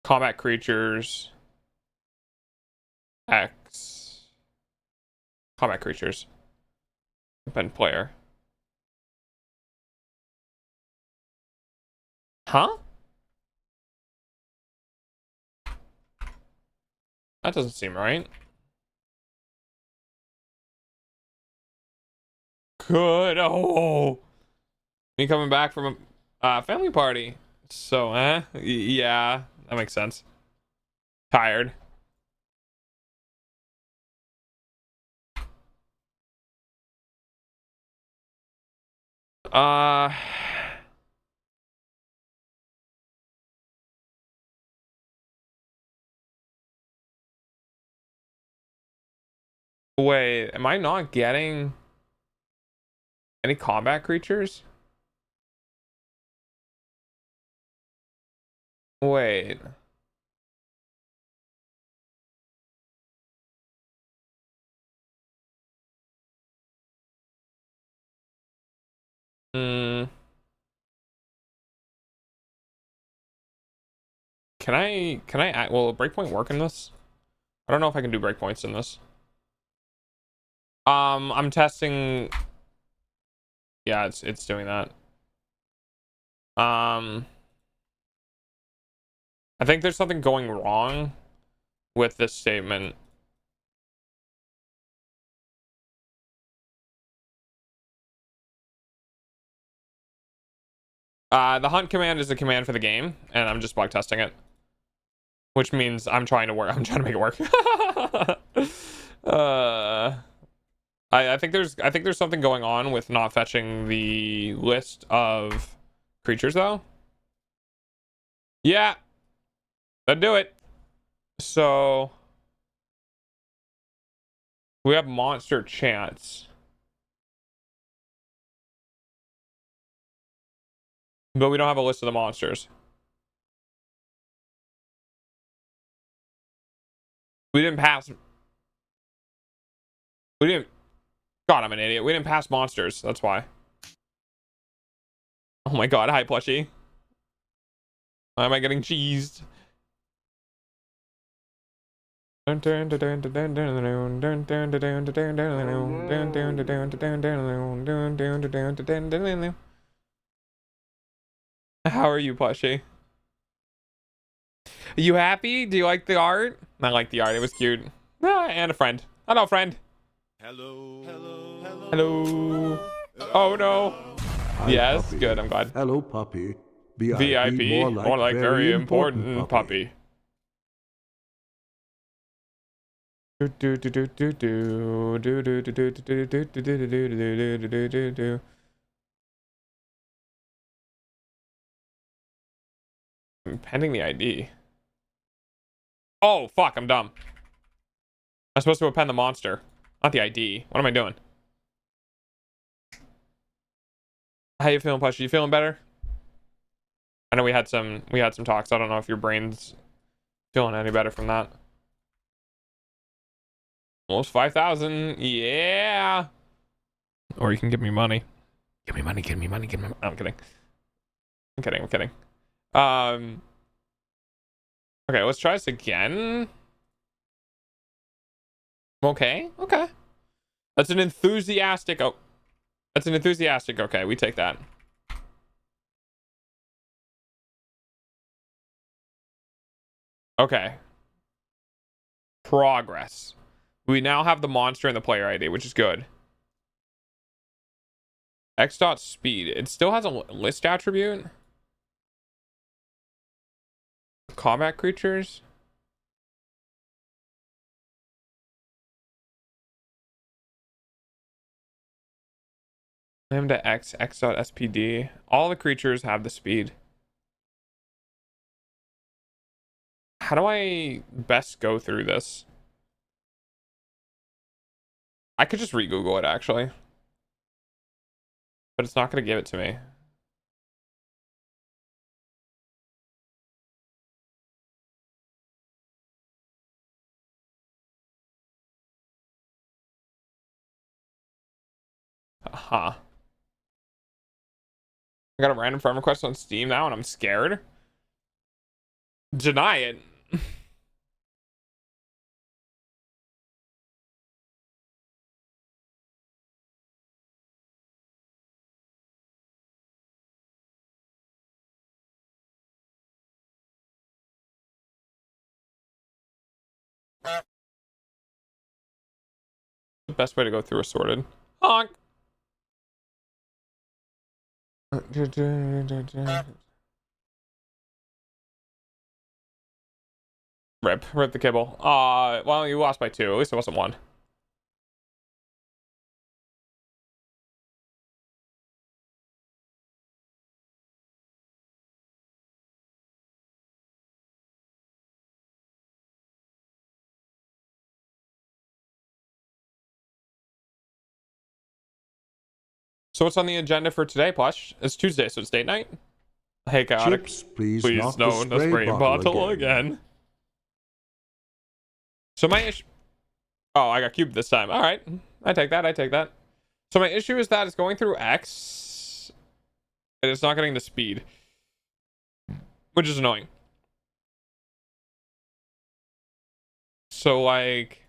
Combat creatures. X. Combat creatures. Open player. Huh? That doesn't seem right. Good. Oh. Me coming back from a family party. So, yeah, that makes sense. Tired. Uh, wait, am I not getting any combat creatures? Wait. Hmm. Will a breakpoint work in this? I don't know if I can do breakpoints in this. I'm testing. Yeah, it's doing that. I think there's something going wrong with this statement. The hunt command is a command for the game, and I'm just bug testing it, which means I'm trying to make it work. I think there's something going on with not fetching the list of creatures though. Yeah, that'd do it. So we have monster chance, but we don't have a list of the monsters. We didn't pass. We didn't. God, I'm an idiot. We didn't pass monsters. That's why. Oh my god. Hi, plushie. Why am I getting cheesed? How are you, plushie? Are you happy? Do you like the art? I like the art. It was cute. Ah, and a friend. Hello, friend. Hello. Hello. Hello. Hello. Oh no. Hi, Yes, puppy. good. I'm glad. Hello, puppy. VIP, VIP, more like very important puppy. Pending the ID. Oh fuck, I'm dumb. I'm supposed to append the monster, not the ID. What am I doing? How you feeling, Plush? You feeling better? I know we had some talks. I don't know if your brain's feeling any better from that. Almost 5,000. Yeah. Or you can give me money. Give me money. Give me money. Give me money. I'm kidding. I'm kidding. I'm kidding. Okay, let's try this again. Okay. Okay. That's an enthusiastic. Oh, that's an enthusiastic. Okay, we take that. Okay. Progress. We now have the monster and the player ID, which is good. X dot speed. It still has a list attribute. Combat creatures. M to X dot SPD. All the creatures have the speed. How do I best go through this? I could just re-Google it actually, but it's not going to give it to me. Aha. I got a random friend request on Steam now and I'm scared. Deny it. The best way to go through a sorted. Honk. Rip the kibble. Well, you lost by 2. At least it wasn't 1. So what's on the agenda for today, Plush? It's Tuesday, so it's date night. Hey, chaotic. Chips, please, Please, not no, the spray bottle again. So my issue... Oh, I got cubed this time. All right. I take that. So my issue is that it's going through X, and it's not getting the speed, which is annoying. So, like...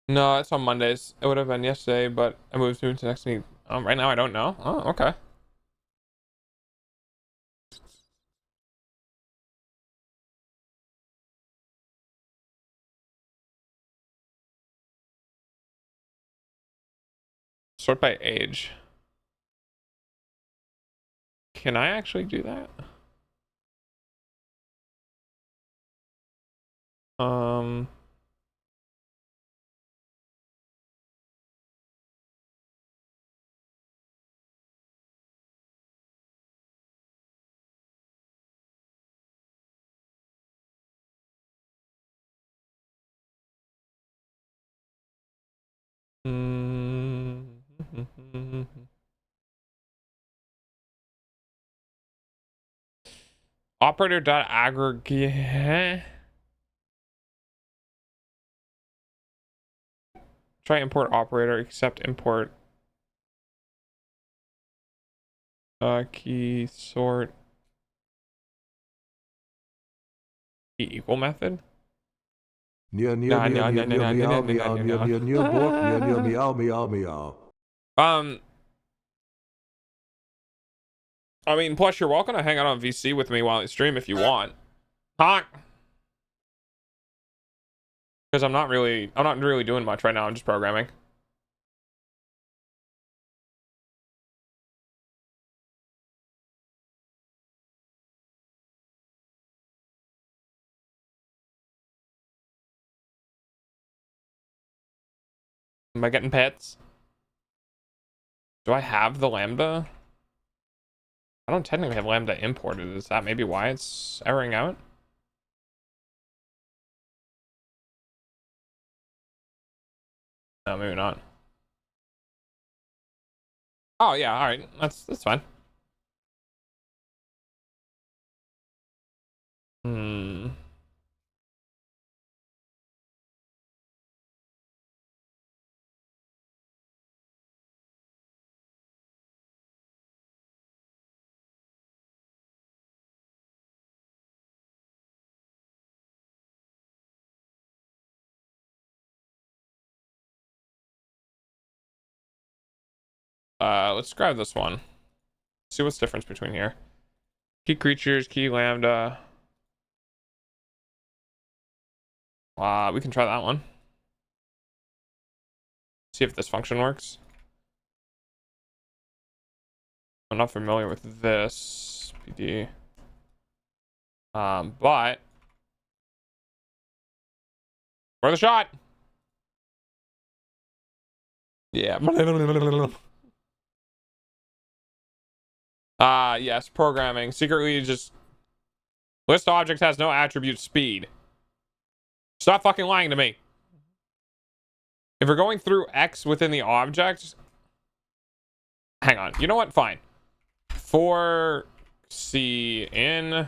No, it's on Mondays. It would have been yesterday, but I moved to next week. Right now I don't know. Oh, okay. Sort by age. Can I actually do that? Operator dot aggregate. Try import operator, accept import. Key sort. Key equal method. I mean, plus you're welcome to hang out on VC with me while I stream if you want. Honk. Because I'm not really doing much right now. I'm just programming. Am I getting pets? Do I have the Lambda? I don't technically have Lambda imported. Is that maybe why it's erroring out? No, maybe not. Oh yeah, all right. That's fine. Let's grab this one. See what's the difference between here. Key creatures, key Lambda. We can try that one. See if this function works. I'm not familiar with this PD. But for the shot. Yeah. Yes, programming. Secretly just list object has no attribute speed. Stop fucking lying to me. If we're going through X within the object, hang on. You know what? Fine. for C in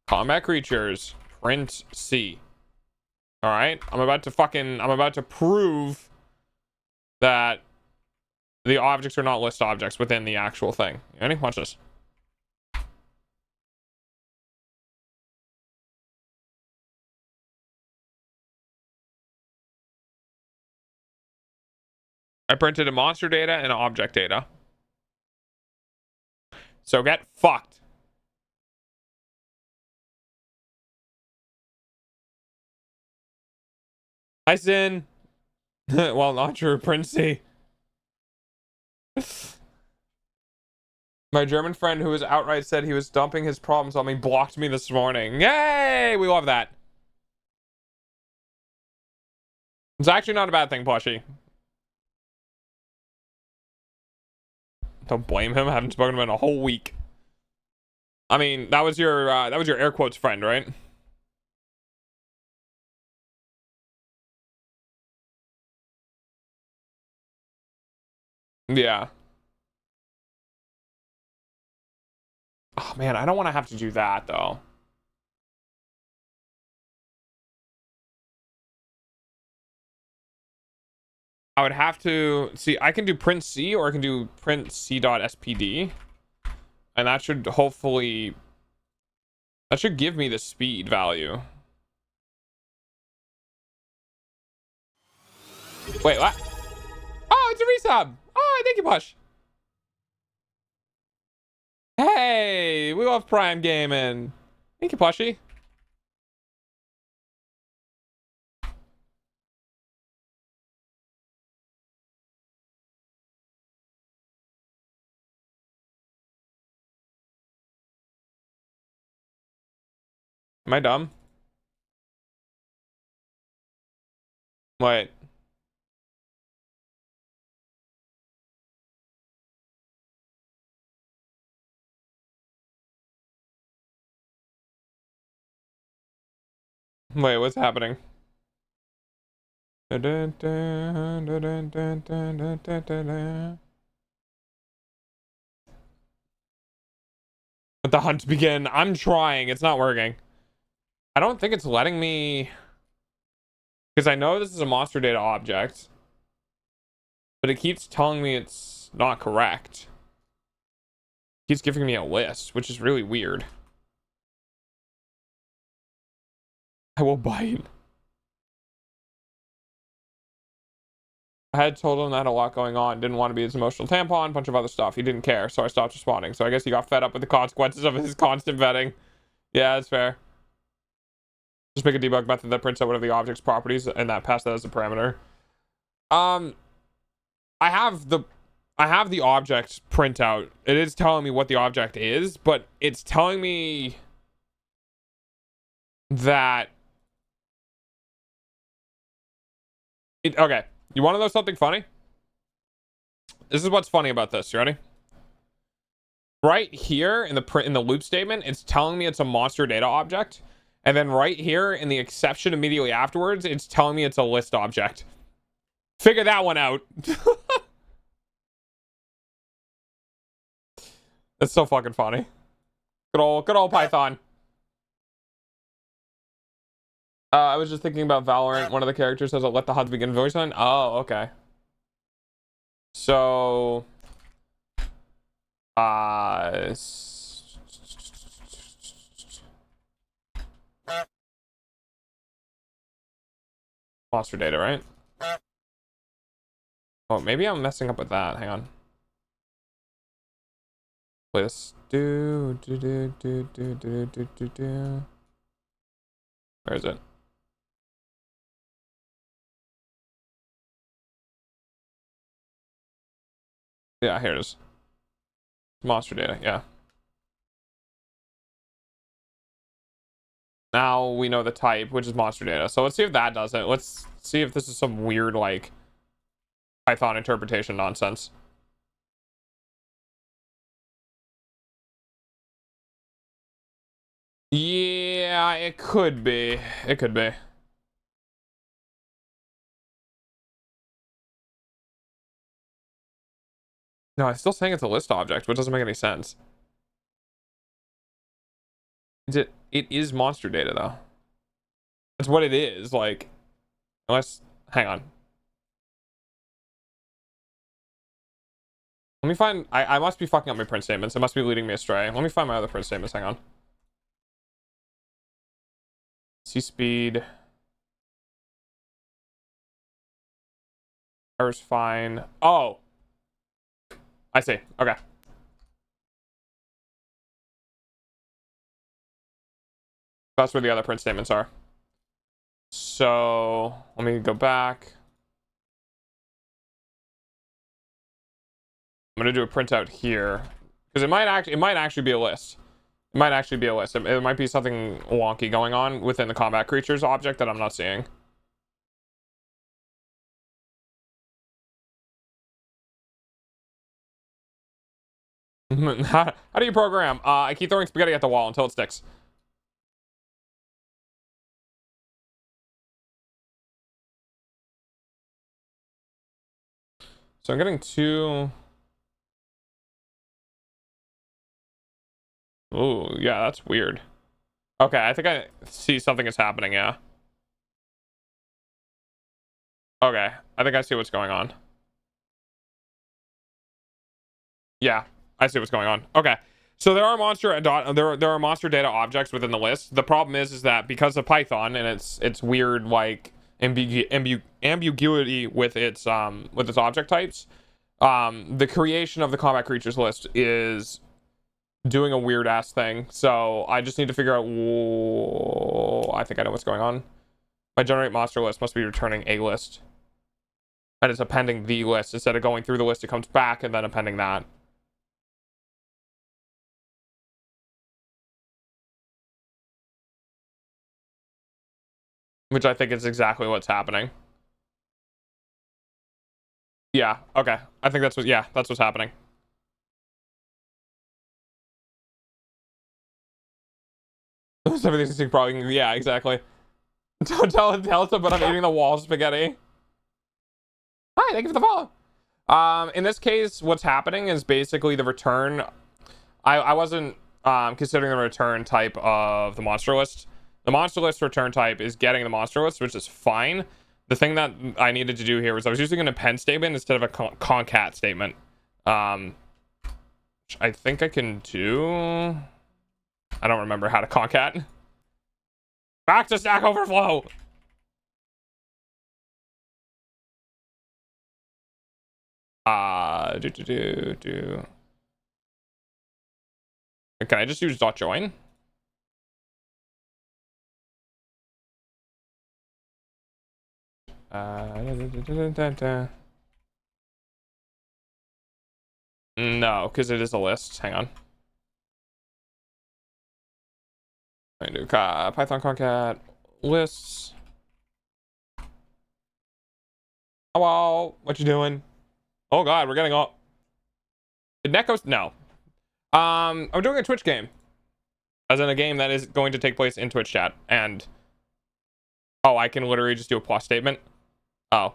combat creatures, print C. All right, I'm about to prove that the objects are not list objects within the actual thing. You ready? Watch this. I printed a monster data and an object data. So get fucked. Hi, Sin. Well, not true, Princey. My German friend who was outright said he was dumping his problems on me blocked me this morning. Yay! We love that. It's actually not a bad thing, Plushy. Don't blame him. I haven't spoken to him in a whole week. I mean, that was your air quotes friend, right? Yeah. Oh man, I don't want to have to do that though. I would have to see. I can do print C or I can do print C.spd, and that should hopefully give me the speed value. Wait, what? Oh, it's a resub. Oh, thank you, Push. Hey, we love Prime Gaming. Thank you, Plushy. Am I dumb? Wait. Wait, what's happening? Let the hunt begin. I'm trying. It's not working. I don't think it's letting me, because I know this is a monster data object, but it keeps telling me it's not correct. It keeps giving me a list, which is really weird. I will bite. I had told him that I had a lot going on, didn't want to be his emotional tampon, a bunch of other stuff. He didn't care, so I stopped responding. So I guess he got fed up with the consequences of his constant vetting. Yeah, that's fair. Just make a debug method that prints out one of the object's properties and that pass that as a parameter. I have the object printout. It is telling me what the object is, but it's telling me that okay. You want to know something funny? This is what's funny about this. You ready? Right here in the loop statement, it's telling me it's a monster data object. And then right here in the exception immediately afterwards, it's telling me it's a list object. Figure that one out. That's so fucking funny. Good old Python. I was just thinking about Valorant. One of the characters says, "Let the HUD begin" voice on. Oh, okay. So, monster data, right? Oh, maybe I'm messing up with that. Hang on. List. Where is it? Yeah, here it is. Monster data, yeah. Now we know the type, which is monster data. So let's see if that does it. Let's see if this is some weird, like, Python interpretation nonsense. Yeah, it could be. It could be. No, I'm still saying it's a list object, which doesn't make any sense. It is monster data though. That's what it is. Like, unless, hang on. Let me find, I must be fucking up my print statements. It must be leading me astray. Let me find my other print statements. Hang on. C speed. Error's fine. Oh. I see. Okay. That's where the other print statements are. So let me go back. I'm gonna do a printout here because it might actually be a list. It might actually be a list. It might be something wonky going on within the combat creatures object that I'm not seeing. How do you program? I keep throwing spaghetti at the wall until it sticks. So I'm getting two. Oh, yeah, that's weird. Okay, I think I see something is happening, yeah. Okay, I think I see what's going on. Yeah, I see what's going on. Okay. So there are monster data objects within the list. The problem is that because of Python and its weird like ambiguity with its object types, the creation of the combat creatures list is doing a weird ass thing. So I just need to figure out. Whoa, I think I know what's going on. My generate monster list must be returning a list, and it's appending the list instead of going through the list. It comes back and then appending that. Which I think is exactly what's happening. Yeah, okay. I think that's that's what's happening. Everything's probably, yeah, exactly. Don't tell Delta, but I'm eating the wall spaghetti. Hi, thank you for the follow. In this case, what's happening is basically the return. I wasn't considering the return type of the monster list. The monster list return type is getting the monster list, which is fine. The thing that I needed to do here was I was using an append statement instead of a concat statement. Which I think I can do. I don't remember how to concat. Back to Stack Overflow. Can I just use .join? No, because it is a list. Hang on. I do Python concat lists. Hello, what you doing? Oh god, we're getting all. Did Neko's? No. I'm doing a Twitch game, as in a game that is going to take place in Twitch chat, and oh, I can literally just do a plus statement. Oh.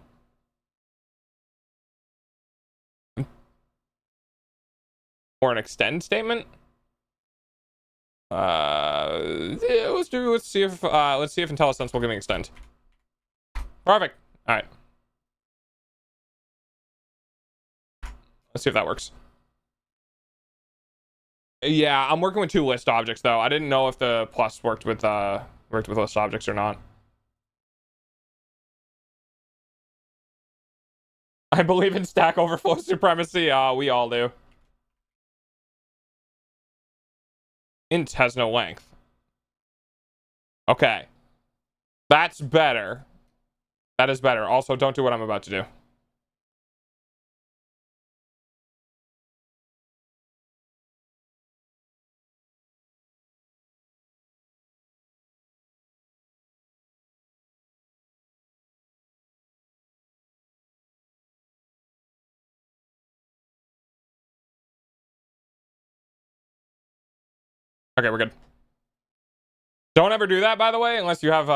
Or an extend statement. Yeah, let's see if IntelliSense will give me extend. Perfect. All right. Let's see if that works. Yeah, I'm working with two list objects though. I didn't know if the plus worked with list objects or not. I believe in Stack Overflow supremacy. We all do. Int has no length. Okay. That's better. That is better. Also, don't do what I'm about to do. Okay, we're good. Don't ever do that, by the way, unless you have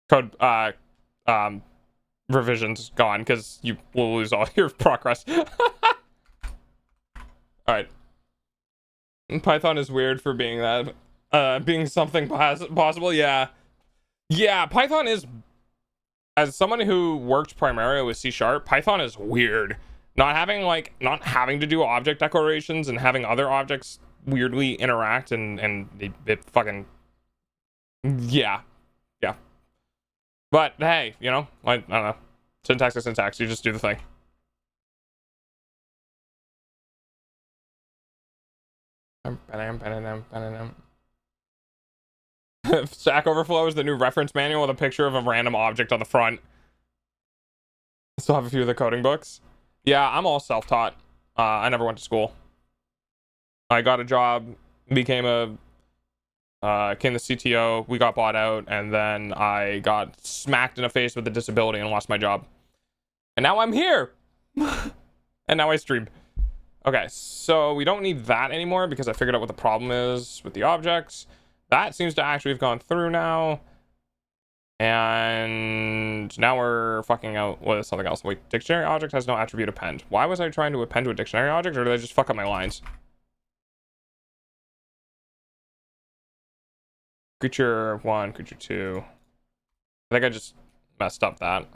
code revisions gone, because you will lose all your progress. All right. Python is weird for being that. Being something possible. Yeah. Yeah, Python is, as someone who worked primarily with C#, Python is weird. Not having to do object declarations and having other objects weirdly interact and it fucking, yeah. Yeah. But hey, you know, I don't know. Syntax is syntax. You just do the thing. Stack Overflow is the new reference manual with a picture of a random object on the front. Still have a few of the coding books. Yeah, I'm all self-taught. I never went to school. I got a job, became the CTO, we got bought out, and then I got smacked in the face with a disability and lost my job. And now I'm here! And now I stream. Okay, so we don't need that anymore because I figured out what the problem is with the objects. That seems to actually have gone through now. And now we're fucking out with something else. Wait, dictionary object has no attribute append. Why was I trying to append to a dictionary object, or did I just fuck up my lines? Creature 1, creature 2. I think I just messed up that.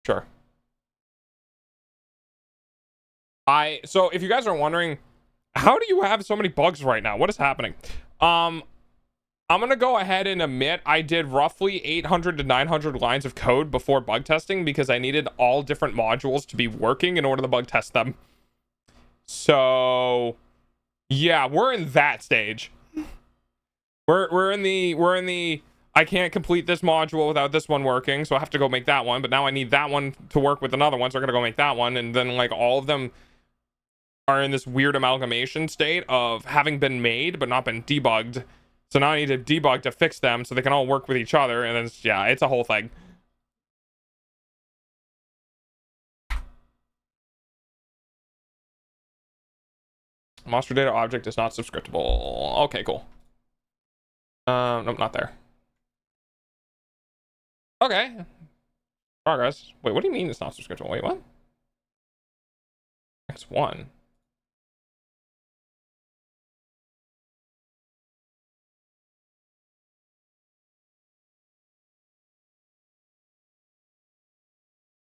Sure. So if you guys are wondering, how do you have so many bugs right now? What is happening? I'm gonna go ahead and admit I did roughly 800 to 900 lines of code before bug testing because I needed all different modules to be working in order to bug test them. So yeah, we're in that stage. We're in the I can't complete this module without this one working, so I have to go make that one, but now I need that one to work with another one, so I'm gonna go make that one, and then like all of them are in this weird amalgamation state of having been made but not been debugged. So now I need to debug to fix them so they can all work with each other, and then yeah, it's a whole thing. Monster data object is not subscriptable. Okay, cool. Nope, not there. Okay. Progress. Wait, what do you mean it's not subscriptable? Wait, what? X1.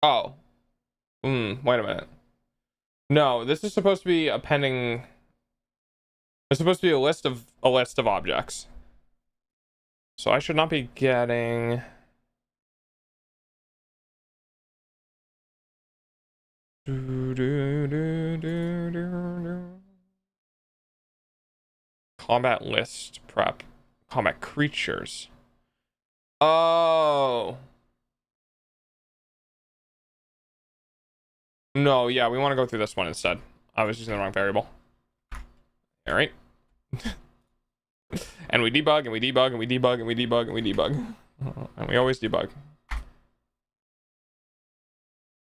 Oh. Wait a minute. No, this is supposed to be appending. It's supposed to be a list of objects. So I should not be getting. Combat list prep. Combat creatures. Oh. No, yeah, we want to go through this one instead. I was using the wrong variable. All right. And we debug, and we debug, and we debug, and we debug, and we debug. And we always debug.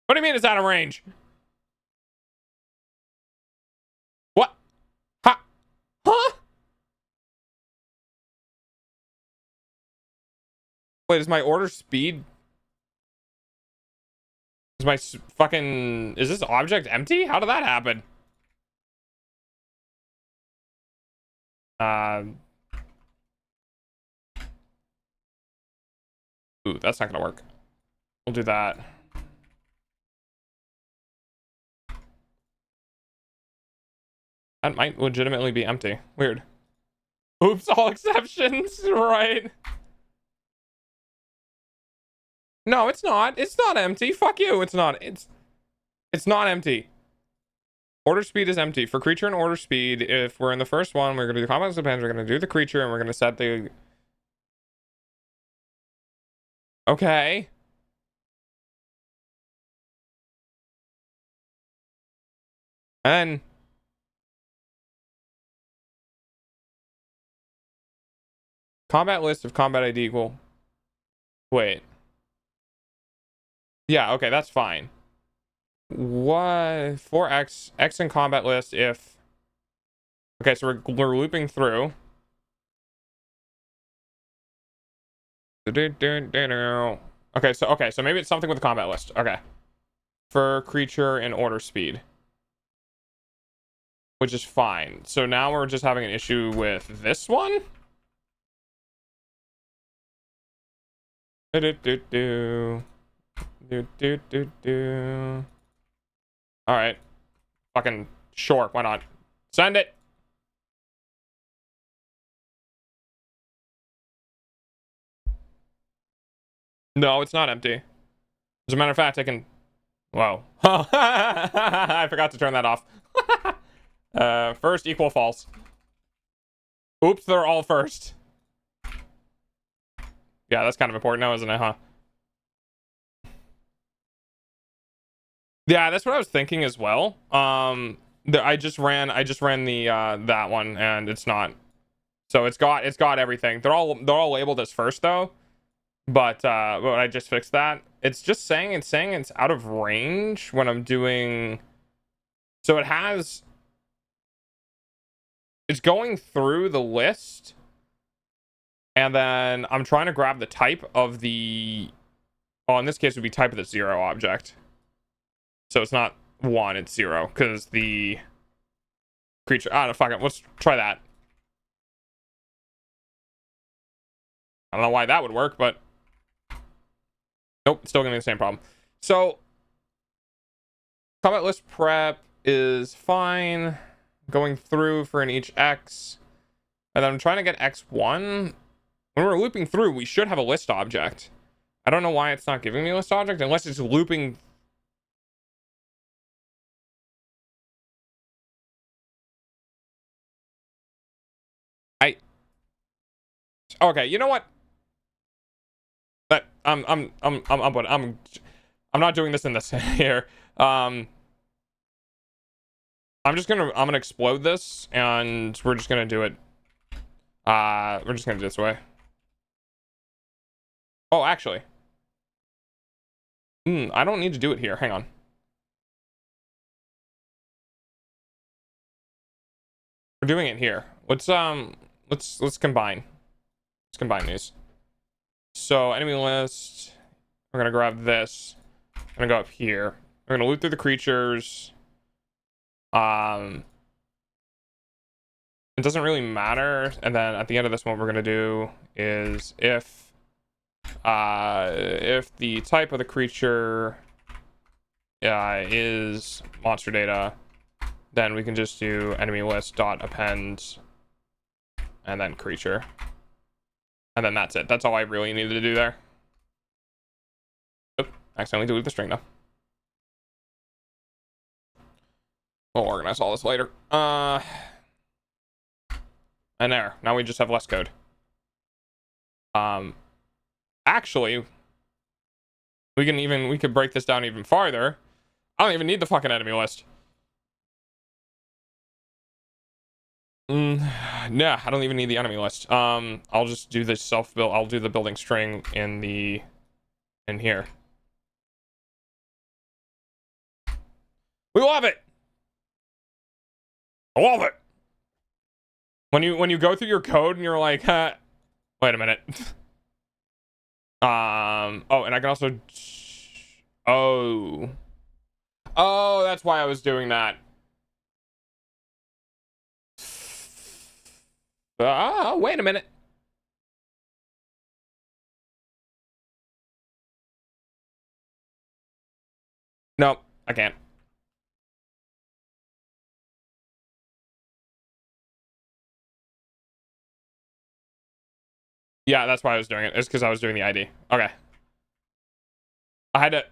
What do you mean it's out of range? What? Ha? Huh? Wait, is my order speed? Is my fucking... Is this object empty? How did that happen? Ooh, that's not gonna work. We'll do that. That might legitimately be empty. Weird. Oops, all exceptions, right? No, it's not. It's not empty. Fuck you. It's not. It's not empty. Order speed is empty. For creature and order speed, if we're in the first one, we're gonna do combat depends, we're gonna do the creature, and we're gonna set the... Okay. And combat list of combat ID equal. Wait. Yeah, okay, that's fine. What for X in combat list if... Okay, so we're looping through. Okay, so maybe it's something with the combat list. Okay. for creature and order speed, which is fine. So now we're just having an issue with this one. All right, fucking sure, why not? Send it. No, it's not empty. As a matter of fact, I can. Whoa. Oh, I forgot to turn that off. First equal false. Oops, they're all first. Yeah, that's kind of important now, isn't it, huh? Yeah, that's what I was thinking as well. I just ran the that one, and it's not. So it's got everything. They're all labeled as first though. But when I just fixed that, it's just saying it's out of range when I'm doing. So it's going through the list, and then I'm trying to grab the type of the. Oh, in this case, it would be type of the 0 object. So it's not 1, it's 0, because the creature. I don't know, fuck it. Let's try that. I don't know why that would work, but nope, still gonna be the same problem. So combat list prep is fine. Going through for an each X, and then I'm trying to get X1. When we're looping through, we should have a list object. I don't know why it's not giving me a list object unless it's looping. Okay, you know what? That I'm not doing this in this here. I'm gonna explode this, and we're just gonna do it. We're just gonna do it this way. Oh, actually, I don't need to do it here. Hang on. We're doing it here. Let's combine. Let's combine these. So enemy list. We're gonna grab this. I'm gonna go up here. We're gonna loot through the creatures. It doesn't really matter. And then at the end of this, what we're gonna do is if the type of the creature is monster data, then we can just do enemy list dot append and then creature, and then that's it. That's all I really needed to do there. Oop, accidentally deleted the string though. We'll organize all this later. And there. Now we just have less code. Actually, we could break this down even farther. I don't even need the fucking enemy list. Nah, I don't even need the enemy list. I'll just do the self-build. I'll do the building string in here. We love it. I love it. When you go through your code and you're like, wait a minute. Oh, and I can also. Oh, that's why I was doing that. Wait a minute. Nope, I can't. Yeah, that's why I was doing it. It's because I was doing the ID. Okay. I had to.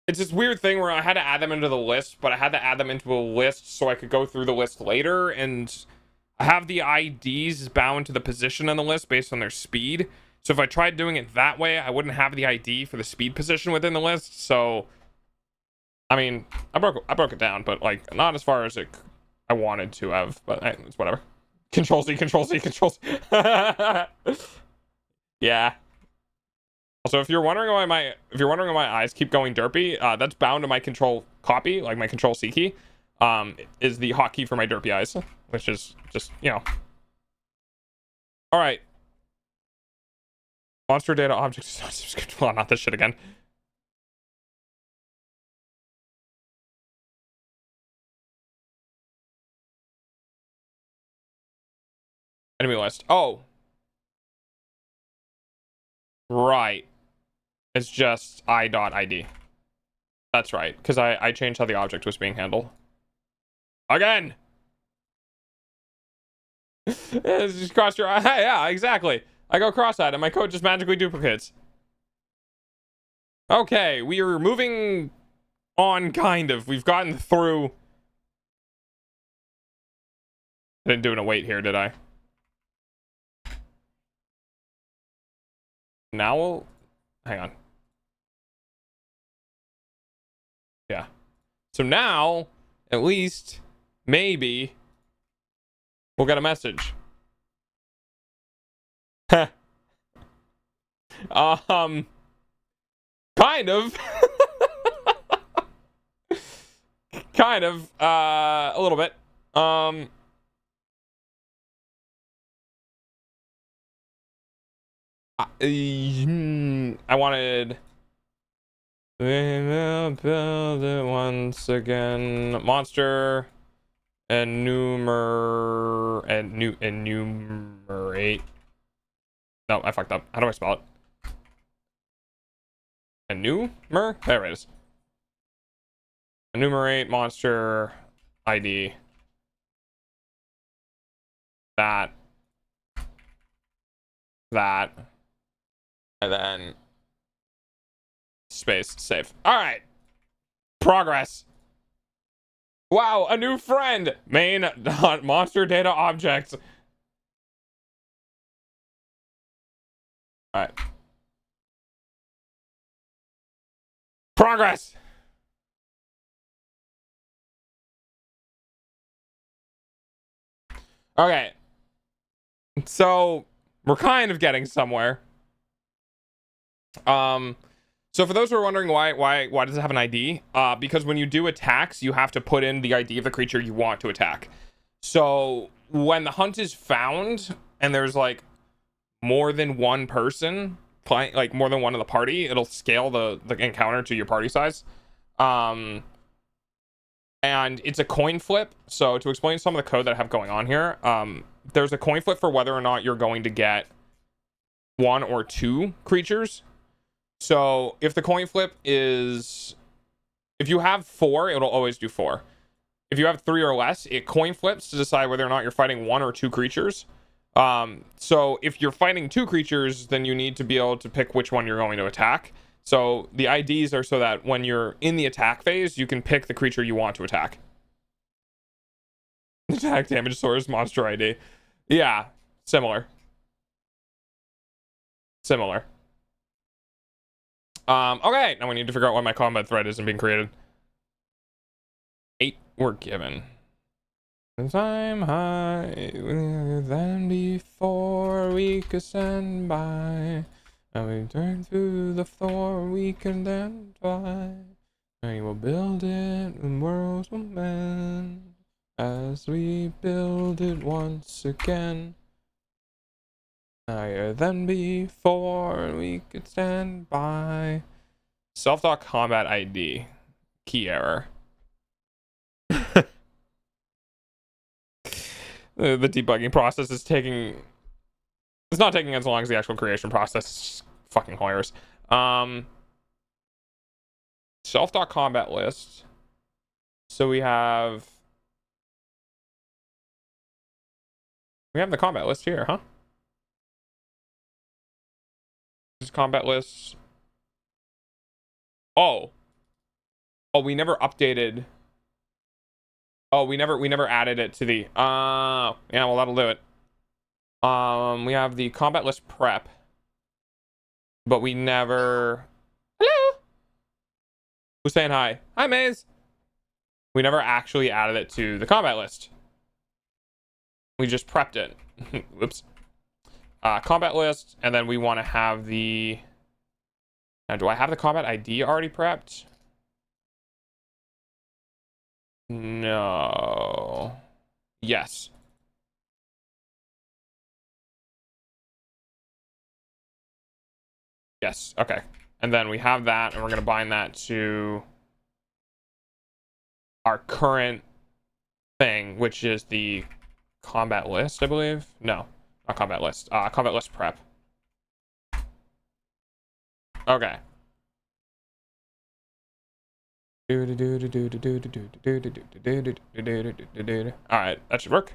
It's this weird thing where I had to add them into the list, but I had to add them into a list so I could go through the list later, and I have the IDs bound to the position on the list based on their speed. So if I tried doing it that way, I wouldn't have the ID for the speed position within the list. So, I mean, I broke it down, but like not as far as I wanted to have. But it's whatever. Control Z, Control Z, Control Z. Yeah. Also, if you're wondering why my eyes keep going derpy, that's bound to my control copy, like my control C key, is the hotkey for my derpy eyes, which is just, you know. All right. Monster data object is not subscription. Well, not this shit again. Enemy list. Oh. Right. It's just I.ID. That's right. Because I changed how the object was being handled. Again! It's just cross your eye. Yeah, exactly. I go cross-eyed and my code just magically duplicates. Okay, we are moving on, kind of. We've gotten through. I didn't do an await here, did I? Now we'll... Hang on. Yeah. So now, at least, maybe, we'll get a message. Kind of. Kind of. A little bit. I wanted... We will build it once again. Monster enumerate. No, I fucked up. How do I spell it? There it is. Enumerate monster ID. That. And then space save. All right. Progress. Wow, a new friend. Main monster data objects. All right. Progress. Okay. So we're kind of getting somewhere. So for those who are wondering why does it have an ID? Because when you do attacks, you have to put in the ID of the creature you want to attack. So when the hunt is found and there's like more than one person playing, like more than one of the party, it'll scale the encounter to your party size. And it's a coin flip. So to explain some of the code that I have going on here, there's a coin flip for whether or not you're going to get 1 or 2 creatures. So if the coin flip is, if you have 4, it'll always do 4. If you have 3 or less, it coin flips to decide whether or not you're fighting 1 or 2 creatures. So if you're fighting 2 creatures, then you need to be able to pick which one you're going to attack. So the IDs are so that when you're in the attack phase, you can pick the creature you want to attack. Attack damage source monster ID. Yeah, similar. Okay, now we need to figure out why my combat thread isn't being created. 8 were given. I'm high than before we could stand by. And we turn through the floor we can then fly. And we will build it and worlds will mend as we build it once again. Higher than before we could stand by. Self.combat ID. Key error. The debugging process is taking... It's not taking as long as the actual creation process. It's fucking hilarious. Self.combat list. So we have the combat list here, huh? This combat list. Oh, we never updated. Oh, we never added it to the yeah, well, that'll do it. We have the combat list prep, but we never... Hello, who's saying hi? Hi, Maze. We never actually added it to the combat list. We just prepped it. Whoops. Combat list, and then we want to have the... Now, do I have the combat ID already prepped? No. Yes. Yes, okay. And then we have that, and we're going to bind that to our current thing, which is the combat list, I believe. No. combat list. Combat list prep. Okay. Alright, that should work.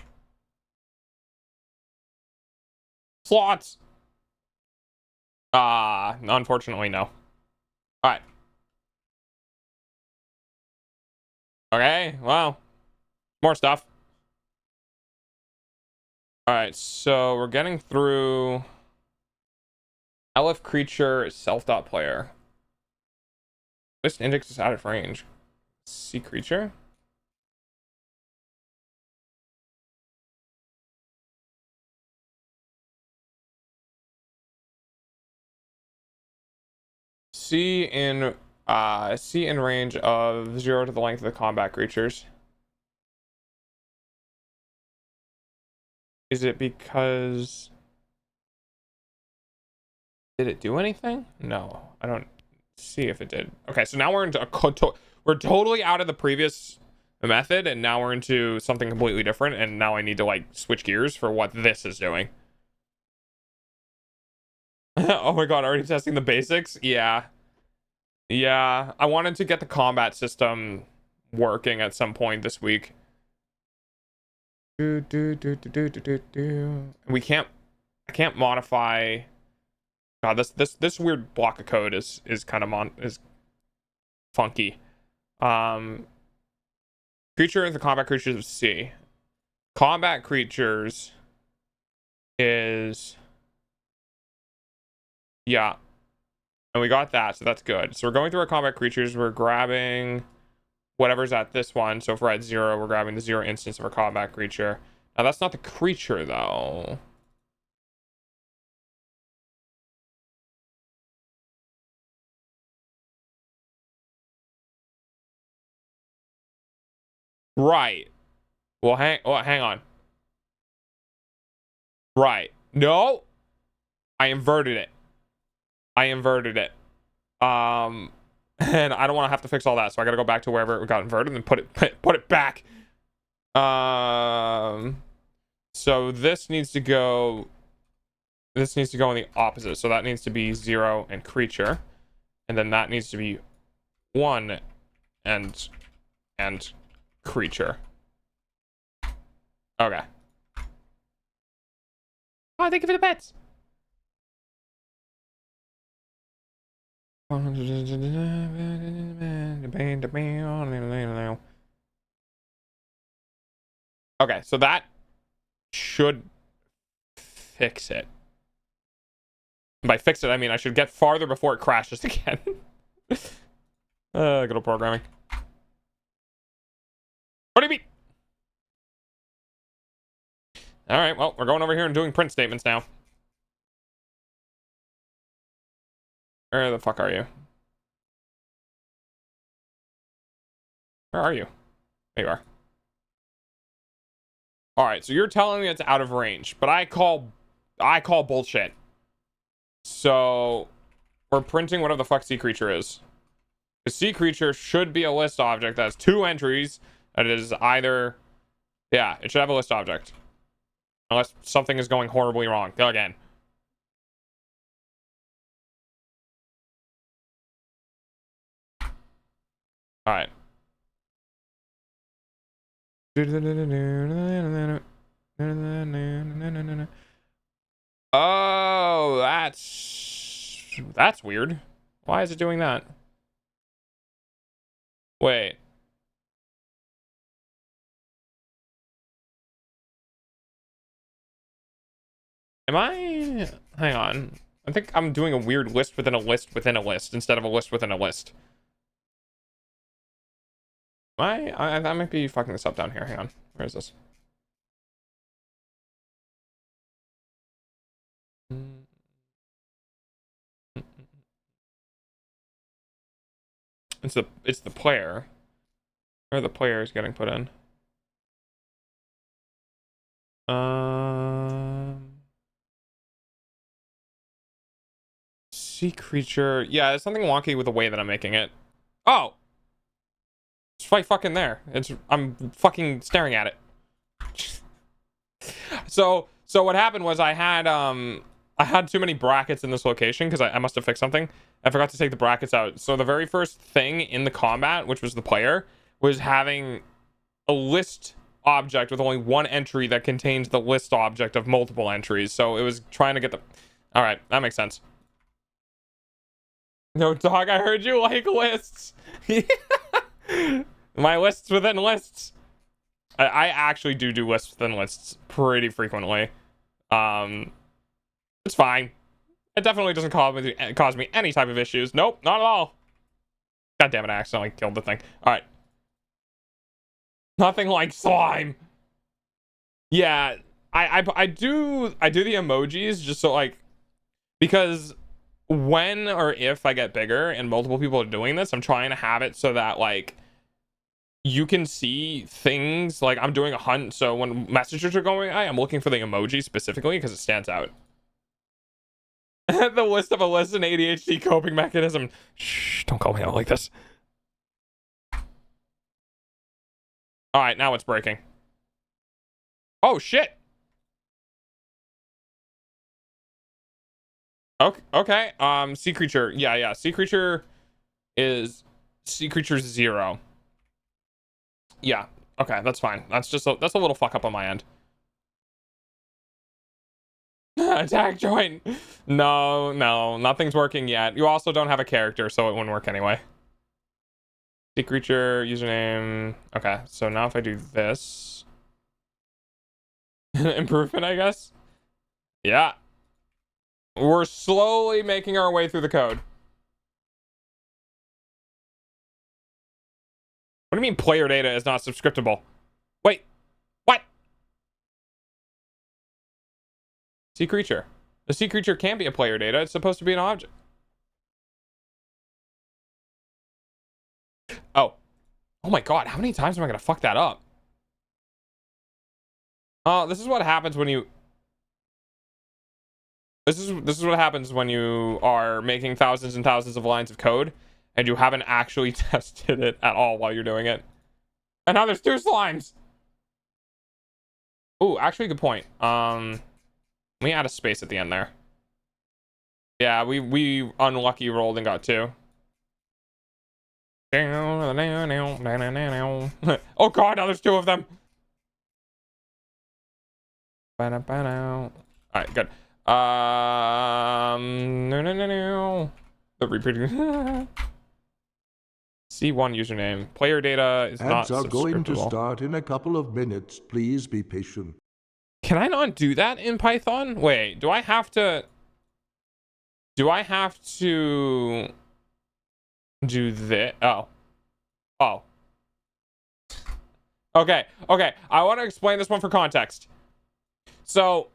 Slots! Unfortunately, no. Alright. Okay, well. More stuff. Alright, so we're getting through LF creature self.player. List index is out of range. See creature. See in range of 0 to the length of the combat creatures. Is it because did it do anything? No, I don't see if it did. Okay, so now we're into we're totally out of the previous method, and now we're into something completely different, and now I need to like switch gears for what this is doing. Oh my god, already testing the basics? Yeah. Yeah, I wanted to get the combat system working at some point this week. I can't modify. God, this weird block of code is kind of is funky. Creature the combat creatures of C. Combat creatures is yeah. And we got that, so that's good. So we're going through our combat creatures. We're grabbing whatever's at this one. So if we're at 0, we're grabbing the 0 instance of our combat creature. Now that's not the creature though. Right. Well, hang on. Right. No. I inverted it. And I don't want to have to fix all that, so I got to go back to wherever it got inverted and put it back. So this needs to go in the opposite. So that needs to be 0 and creature, and then that needs to be 1 and creature. Okay. Oh, thank you for the pets. Okay, so that should fix it. By fix it, I mean I should get farther before it crashes again. Good old programming. What do you mean? Alright, well, we're going over here and doing print statements now. Where the fuck are you? Where are you? There you are. Alright, so you're telling me it's out of range, but I call bullshit. So we're printing whatever the fuck sea creature is. The sea creature should be a list object that has 2 entries. That is either, yeah, it should have a list object. Unless something is going horribly wrong. Go again. Alright. Oh, that's weird. Why is it doing that? Wait. Am I? Hang on. I think I'm doing a weird list within a list within a list instead of a list within a list. I might be fucking this up down here. Hang on. Where is this? It's the player. Where the player is getting put in. Sea creature. Yeah, it's something wonky with the way that I'm making it. Oh! It's right fucking there. I'm fucking staring at it. So So what happened was I had too many brackets in this location because I must have fixed something. I forgot to take the brackets out. So the very first thing in the combat, which was the player, was having a list object with only one entry that contains the list object of multiple entries. So it was trying to get the... All right, that makes sense. No, dog, I heard you like lists. My lists within lists. I actually do lists within lists pretty frequently. It's fine. It definitely doesn't cause me any type of issues. Nope, not at all. God damn it, I accidentally killed the thing. All right. Nothing like slime. Yeah, I do the emojis just so like, because when or if I get bigger and multiple people are doing this, I'm trying to have it so that like you can see things. Like I'm doing a hunt, so when messages are going, I'm looking for the emoji specifically because it stands out. The list of a list and ADHD coping mechanism. Shh, don't call me out like this. All right, now it's breaking. Oh shit. Okay. Sea creature. Yeah. Sea creature is sea creature 0. Yeah. Okay, that's fine. That's a little fuck up on my end. Attack joint. No, nothing's working yet. You also don't have a character, so it wouldn't work anyway. Sea creature username. Okay, so now if I do this, improvement, I guess. Yeah. We're slowly making our way through the code. What do you mean player data is not subscriptable? Wait, what? Sea creature. The sea creature can't be a player data. It's supposed to be an object. Oh. Oh my god, how many times am I gonna fuck that up? Oh, this is what happens when you... This is what happens when you are making thousands and thousands of lines of code and you haven't actually tested it at all while you're doing it. And now there's 2 slimes. Ooh, actually good point. Let me add a space at the end there. Yeah, we unlucky rolled and got 2. Oh god, now there's 2 of them. Alright, good. No. The reproduce. C1 username. Player data is not Ads are going to subscriptable. start in a couple of minutes. Please be patient. Can I not do that in Python? Wait, do I have to do this? Oh. Okay. I want to explain this one for context. So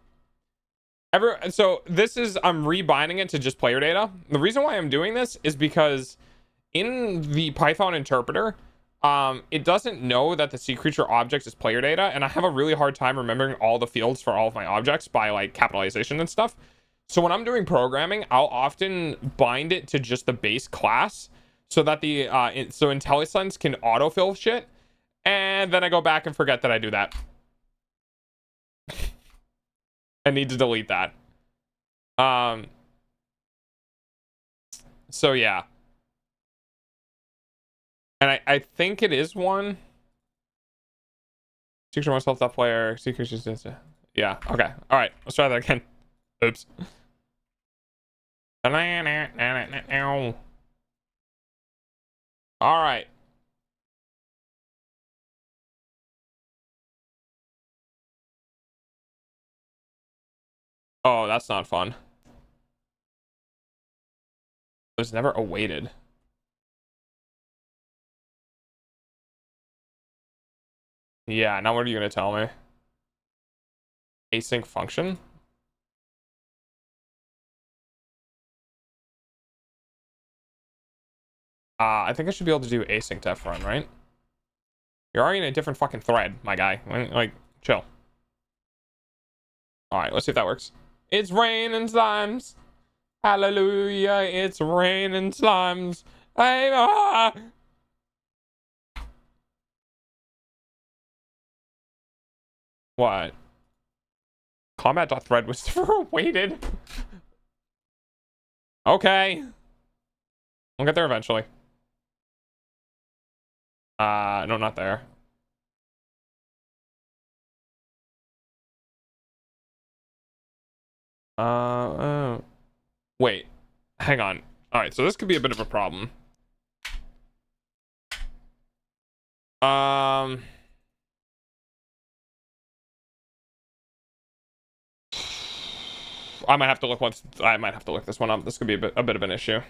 this is, I'm rebinding it to just player data. The reason why I'm doing this is because in the Python interpreter, it doesn't know that the sea creature object is player data, and I have a really hard time remembering all the fields for all of my objects by like capitalization and stuff. So when I'm doing programming, I'll often bind it to just the base class so that the so IntelliSense can autofill shit, and then I go back and forget that I do that. I need to delete that. So yeah. And I think it is 1. Secret myself that player. Secret just yeah. Okay. All right. Let's try that again. Oops. All right. Oh, that's not fun. It was never awaited. Yeah, now what are you gonna tell me? Async function? I think I should be able to do async def run, right? You're already in a different fucking thread, my guy. Like, chill. All right, let's see if that works. It's raining slimes. Hallelujah, it's raining slimes. Hey, What? Combat.thread was never awaited. Okay. We'll get there eventually. No, not there. Wait. Hang on. All right, so this could be a bit of a problem. I might have to look this one up. This could be a bit of an issue.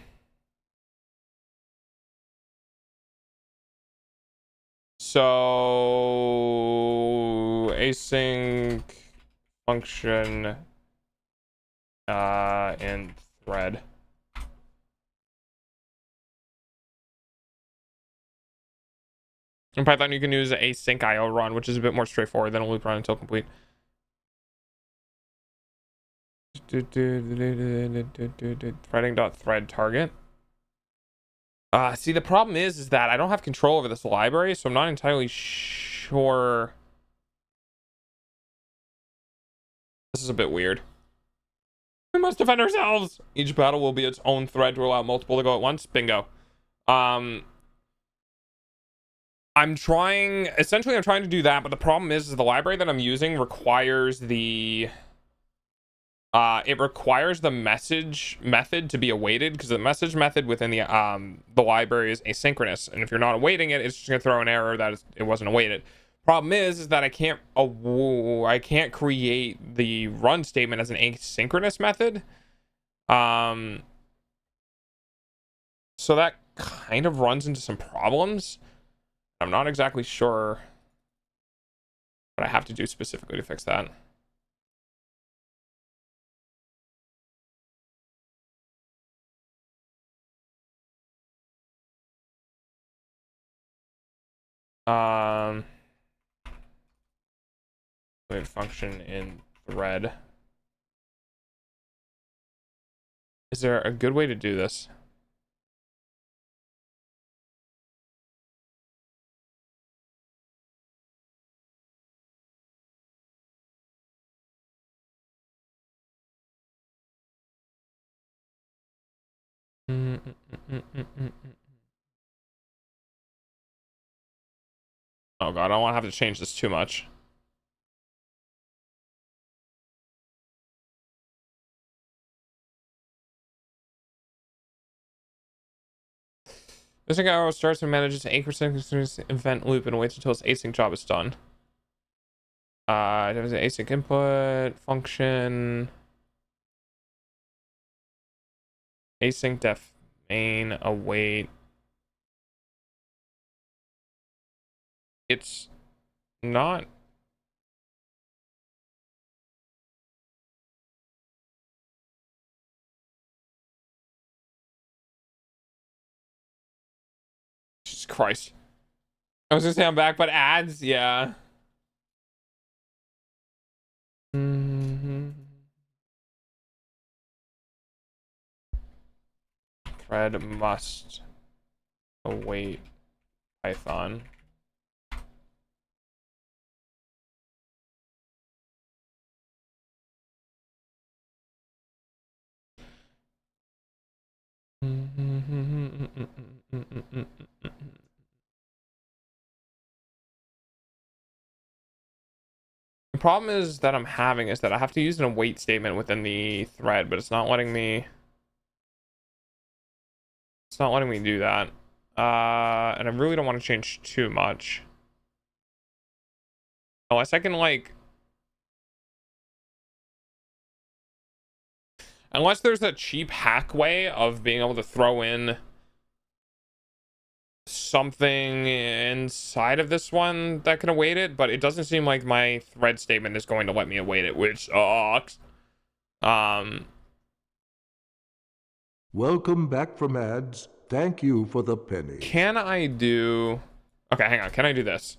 So async function in thread. In Python, you can use async IO run, which is a bit more straightforward than a loop run until complete. Threading.thread target. See, the problem is that I don't have control over this library, so I'm not entirely sure. This is a bit weird. We must defend ourselves. Each battle will be its own thread to allow multiple to go at once. Bingo. I'm trying to do that, but the problem is the library that I'm using requires the message method to be awaited, because the message method within the library is asynchronous, and if you're not awaiting it, it's just gonna throw an error that it wasn't awaited. Problem is that I can't create the run statement as an asynchronous method. So that kind of runs into some problems. I'm not exactly sure what I have to do specifically to fix that. Wait, function in thread. Is there a good way to do this? Oh god, I don't want to have to change this too much. This arrow starts and manages to anchor synchronous event loop and waits until its async job is done. There was an async input function. Async def main await. It's not. Jesus Christ. I was gonna say I'm back, but ads, yeah. Thread must await Python. The problem is that I'm having is that I have to use an await statement within the thread, but it's not letting me. It's not letting me do that. And I really don't want to change too much. Unless I can like. Unless there's a cheap hack way of being able to throw in something inside of this one that can await it, but it doesn't seem like my thread statement is going to let me await it, which sucks. Welcome back from ads. Thank you for the penny. Can I do... Okay, hang on. Can I do this?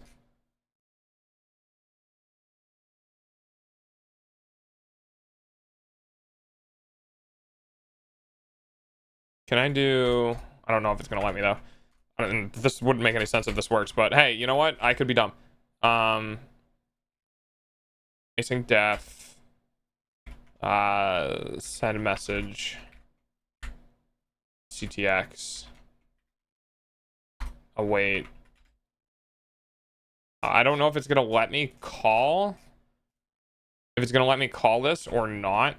Can I do... I don't know if it's going to let me, though. This wouldn't make any sense if this works, but hey, you know what? I could be dumb. Async def Send message. CTX. Await. I don't know if it's gonna let me call. If it's gonna let me call this or not.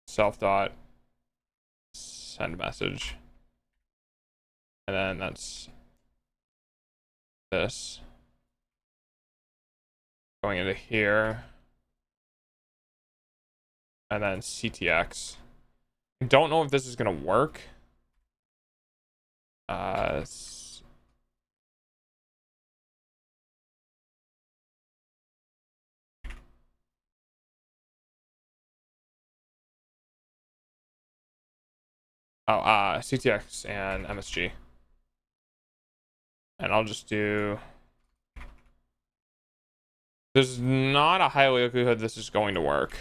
Self dot send message. And then that's this. Going into here. And then CTX. I don't know if this is gonna work. CTX and MSG. And I'll just do... There's not a high likelihood this is going to work.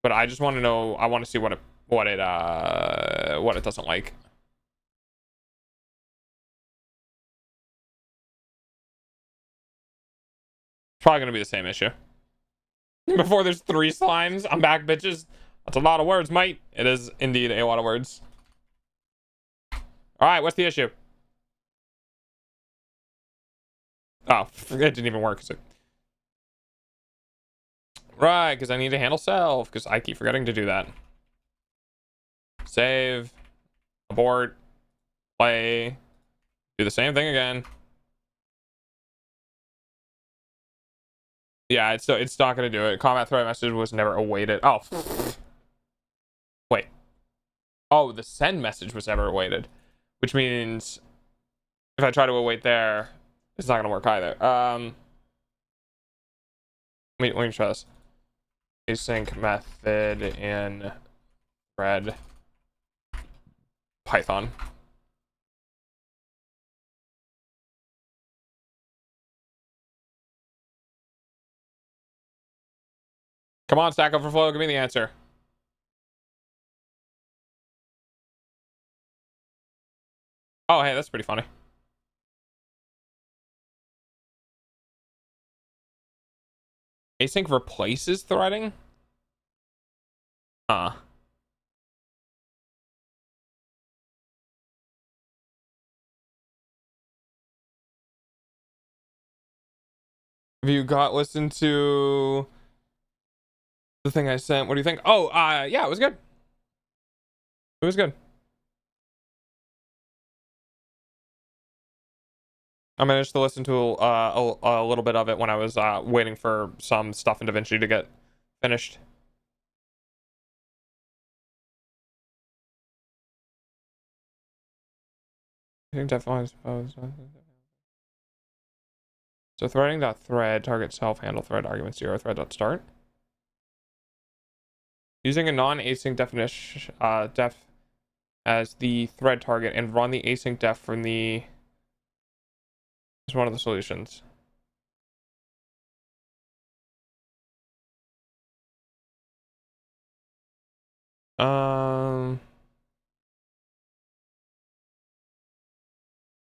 But I just want to know, I want to see what it doesn't like. Probably gonna be the same issue. Before there's 3 slimes, I'm back, bitches. That's a lot of words, mate. It is indeed a lot of words. All right, what's the issue? Oh, it didn't even work. Right, because I need to handle self, because I keep forgetting to do that. Save, abort, play, do the same thing again. Yeah, it's not gonna do it. Combat threat message was never awaited. Oh, wait. Oh, the send message was never awaited, which means if I try to await there, it's not gonna work either. Let me try this. Async method in thread Python. Come on, Stack Overflow, give me the answer. Oh, hey, that's pretty funny. Async replaces threading? Huh. Have you listened to the thing I sent? What do you think? Oh, yeah, it was good. It was good. I managed to listen to a little bit of it when I was waiting for some stuff in DaVinci to get finished. I think definitely suppose. So threading.thread target self handle thread argument 0 thread.start. Using a non-async definition def as the thread target and run the async def from the is one of the solutions.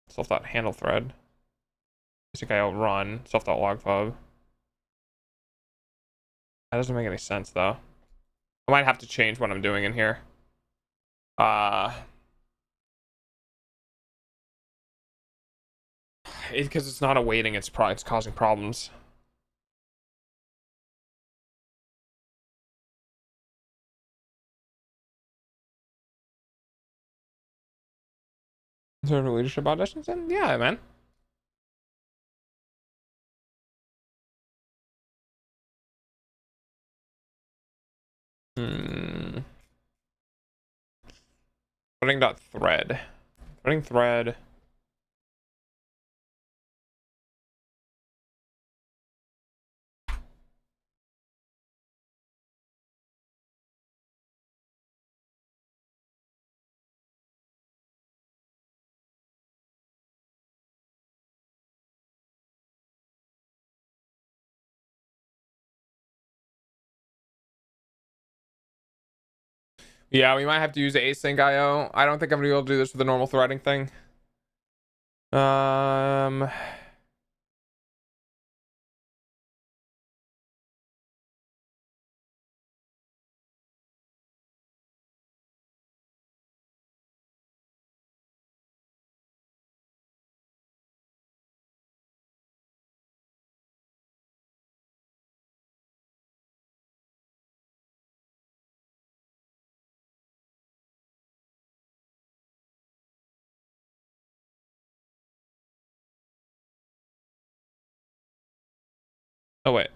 Self.handle thread. Async IO run self.log pub. That doesn't make any sense though. I might have to change what I'm doing in here. Because it's not awaiting, it's causing problems. Is there leadership auditions in? Yeah, man. Threading.thread. Threading thread. Yeah, we might have to use async IO. I don't think I'm gonna be able to do this with the normal threading thing. Um. Oh wait.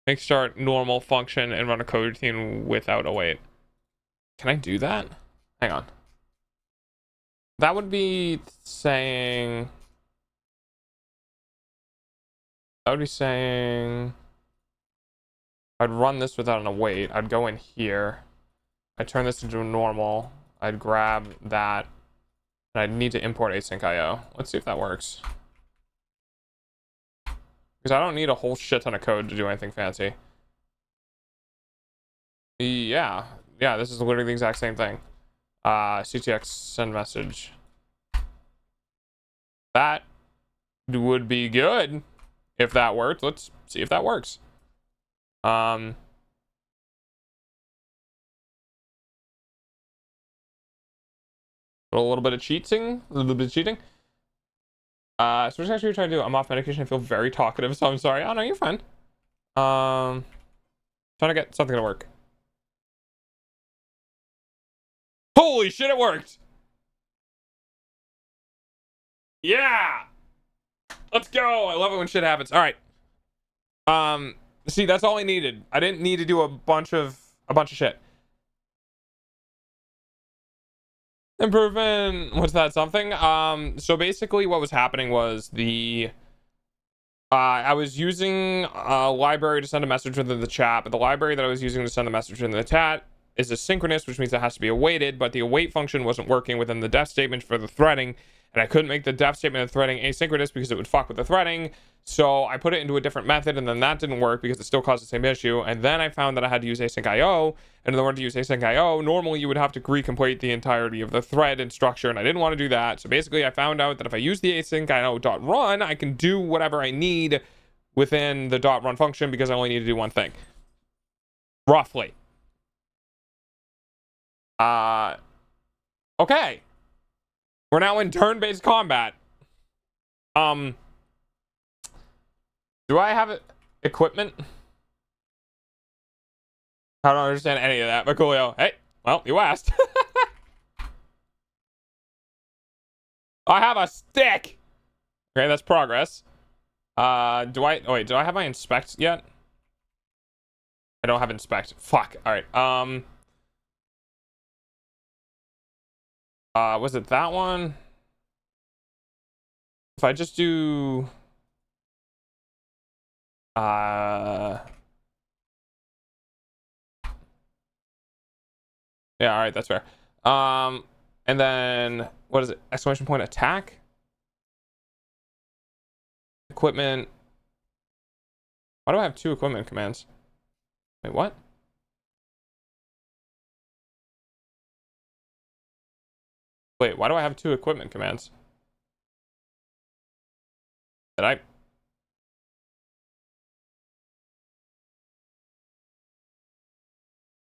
Make start normal function and run a code routine without await. Can I do that? Hang on. That would be saying. That would be saying. I'd run this without an await. I'd go in here. I'd turn this into a normal. I'd grab that. And I'd need to import async IO. Let's see if that works. Because I don't need a whole shit ton of code to do anything fancy. Yeah. Yeah, this is literally the exact same thing. CTX send message. That would be good if that worked. Let's see if that works. A little bit of cheating. A little bit of cheating. So what's actually trying to do? I'm off medication. I feel very talkative, so I'm sorry. Oh no, you're fine. Trying to get something to work. Holy shit, it worked! Yeah! Let's go! I love it when shit happens. Alright. See, that's all I needed. I didn't need to do a bunch of shit. Improvement, what's that something? So basically what was happening was I was using a library to send a message within the chat, but the library that I was using to send the message in the chat is asynchronous, which means it has to be awaited, but the await function wasn't working within the def statement for the threading, and I couldn't make the def statement of threading asynchronous because it would fuck with the threading. So I put it into a different method, and then that didn't work because it still caused the same issue. And then I found that I had to use async IO, and in order to use async IO, normally you would have to recomplete the entirety of the thread and structure, and I didn't want to do that. So basically I found out that if I use the async IO.run, I can do whatever I need within the .run function because I only need to do one thing. Roughly. Okay. We're now in turn-based combat. Do I have equipment? I don't understand any of that, but coolio. Hey, well, you asked. I have a stick. Okay, that's progress. Do I have my inspect yet? I don't have inspect. Fuck. All right. Was it that one? If I just do yeah, all right, that's fair. And then what is it? Exclamation point attack? Equipment. Why do I have two equipment commands? Wait, what? Wait, why do I have two equipment commands? Did I?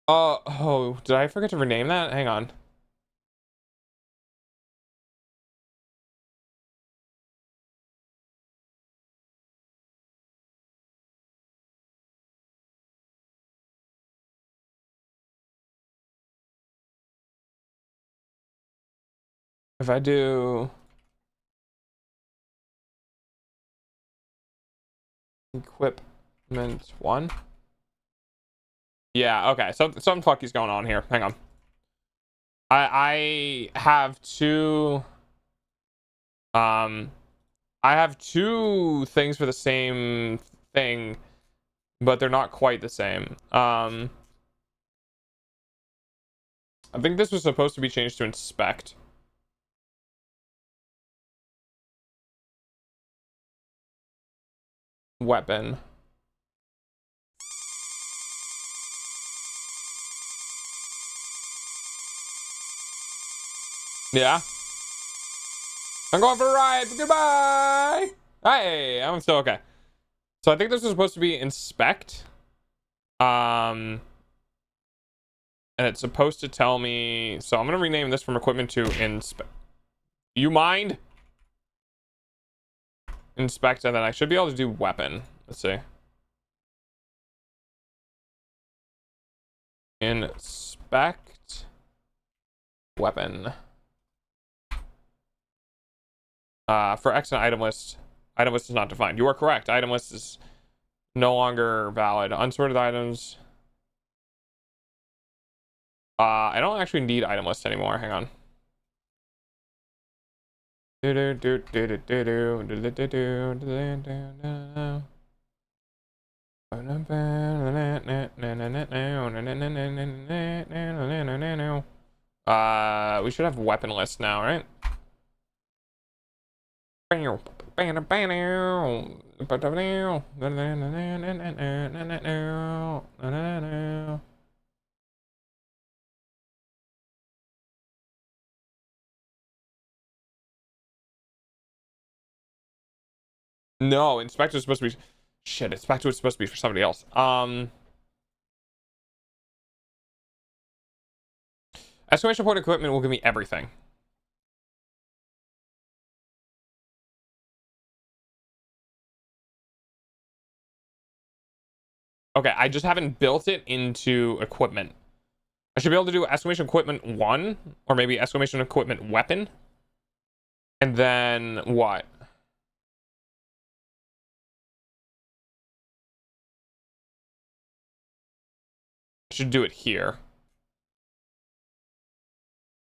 Oh, did I forget to rename that? Hang on. If I do equipment one. Yeah, okay. So some fucky's going on here. Hang on. I have two I have two things for the same thing, but they're not quite the same. I think this was supposed to be changed to inspect. Weapon. Yeah. I'm going for a ride. Goodbye. Hey, I'm still okay. So I think this is supposed to be inspect. And it's supposed to tell me. So I'm gonna rename this from equipment to inspect. You mind? Inspect, and then I should be able to do weapon. Let's see. Inspect weapon. For X and item list. Item list is not defined. You are correct. Item list is no longer valid. Unsorted items. I don't actually need item list anymore. Hang on. We should have weapon list now, right? No, inspector's supposed to be shit. Inspector was supposed to be for somebody else. Exclamation point equipment will give me everything. Okay, I just haven't built it into equipment. I should be able to do exclamation equipment 1, or maybe exclamation equipment weapon. And then what? I should do it here.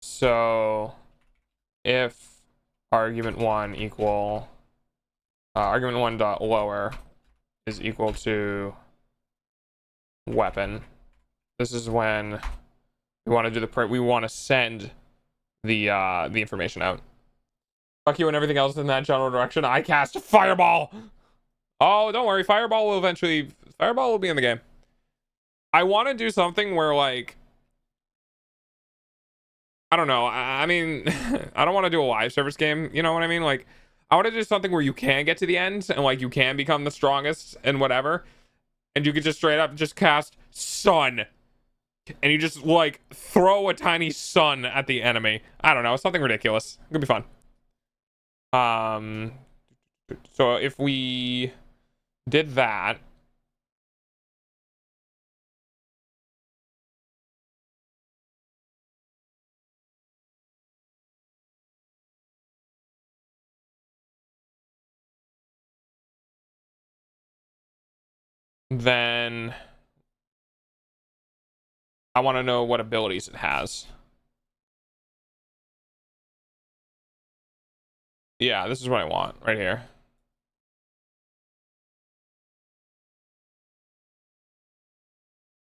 So if argument 1 equal argument 1 dot lower is equal to weapon, this is when we want to do the print. We want to send the information out. Fuck you and everything else in that general direction. I cast fireball. Oh, don't worry, fireball will be in the game. I want to do something where, like, I don't know. I mean, I don't want to do a live service game. You know what I mean? Like, I want to do something where you can get to the end and, like, you can become the strongest and whatever. And you could just straight up just cast sun. And you just, like, throw a tiny sun at the enemy. I don't know. Something ridiculous. It could be fun. So if we did that. Then I want to know what abilities it has. Yeah, this is what I want right here.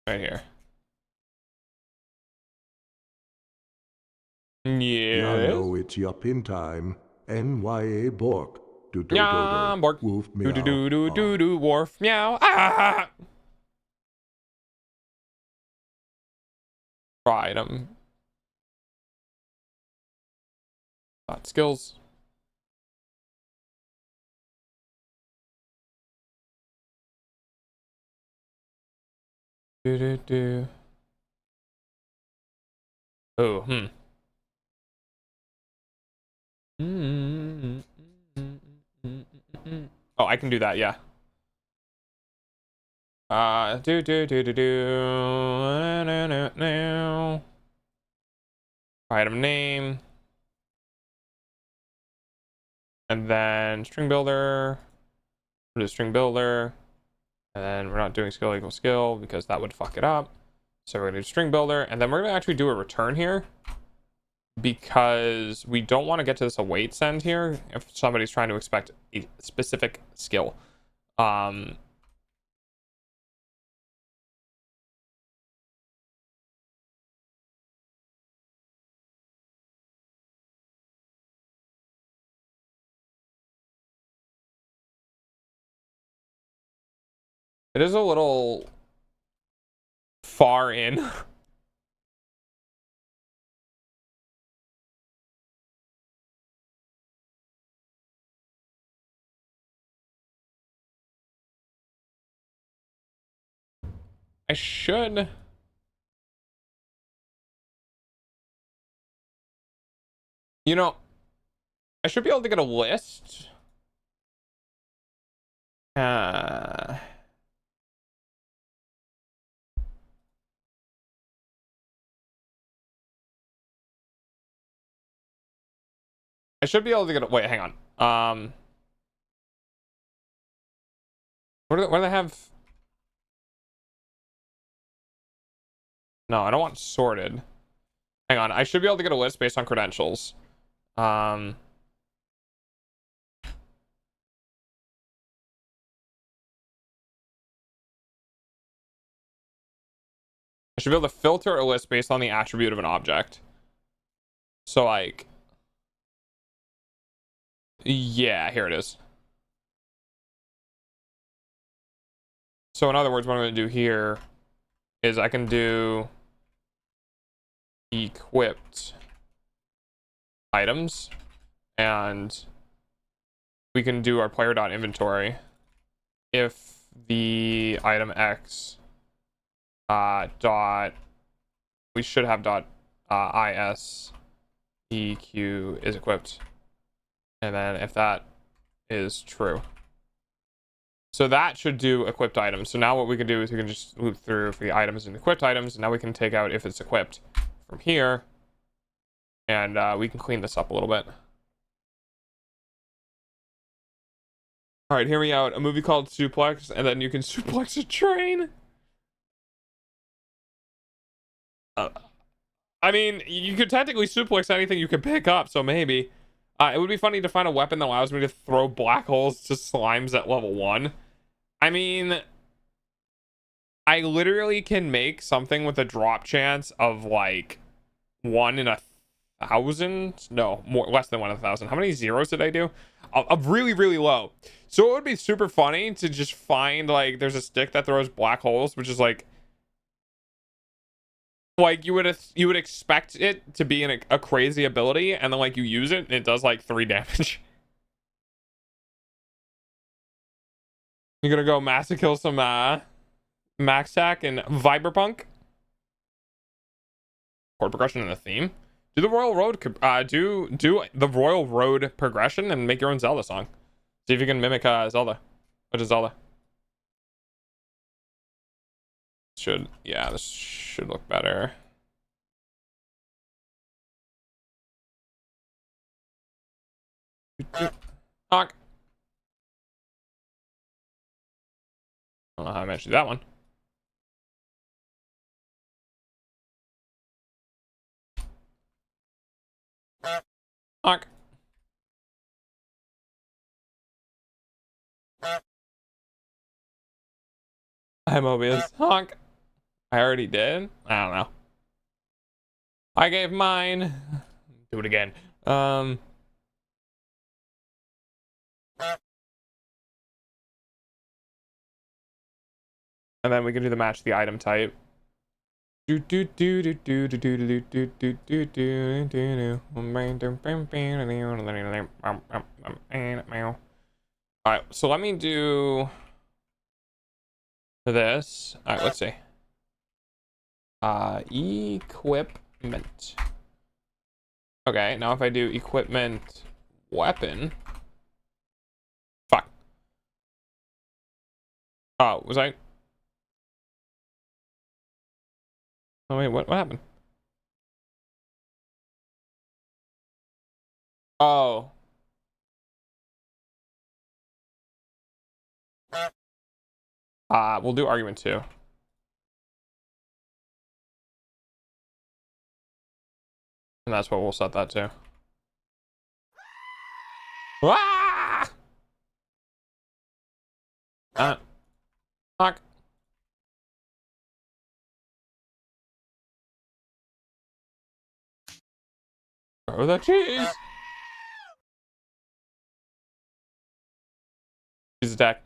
Right here. Yeah, Yes. no, it's yupping time. NYA Bork. Do do do Yeah, do. Bork. Woof Do do meow. do do do do. Wharf meow. Ah. Item. Skills. Do do do. Oh, Oh, I can do that, yeah. Do do do do do. No. Item name. And then string builder. We'll do string builder. And then we're not doing skill equals skill because that would fuck it up. So we're gonna do string builder, and then we're gonna actually do a return here because we don't want to get to this await send here if somebody's trying to expect a specific skill. It is a little far in. I should. You know, I should be able to get a list. I should be able to get a, wait, hang on. What do they have? No, I don't want sorted. Hang on, I should be able to get a list based on credentials. I should be able to filter a list based on the attribute of an object. So like, yeah, here it is. So in other words, what I'm going to do here is I can do equipped items, and we can do our player.inventory if the item X dot, we should have dot is eq is equipped, and then if that is true, so that should do equipped items. So now what we can do is we can just loop through for the items and equipped items, and now we can take out if it's equipped from here, and we can clean this up a little bit. All right, hear me out. A movie called Suplex, and then you can suplex a train. I mean, you could technically suplex anything you could pick up, so maybe. It would be funny to find a weapon that allows me to throw black holes to slimes at level 1. I mean, I literally can make something with a drop chance of like 1 in 1,000. No, more, less than 1 in 1,000. How many zeros did I do? Really, really low. So it would be super funny to just find like there's a stick that throws black holes, which is like you would expect it to be in a crazy ability, and then like you use it and it does like 3 damage. You're gonna go massive kill some max attack and Viberpunk. Chord progression and a theme. Do the Royal Road do the Royal Road progression and make your own Zelda song. See if you can mimic Zelda. What is Zelda? Yeah, this should look better. Honk. I don't know how I managed to do that one. Honk. Hi, Mobius. Honk. I already did? I don't know. I gave mine. Do it again. And then we can do the match the item type. All right, so let me do this. All right, let's see. Equipment. Okay, now if I do equipment weapon. Fuck. Oh, was I? Oh wait, what happened? Oh. We'll do argument 2. And that's what we'll set that to. Ah! Fuck. Throw the cheese. Cheese attack.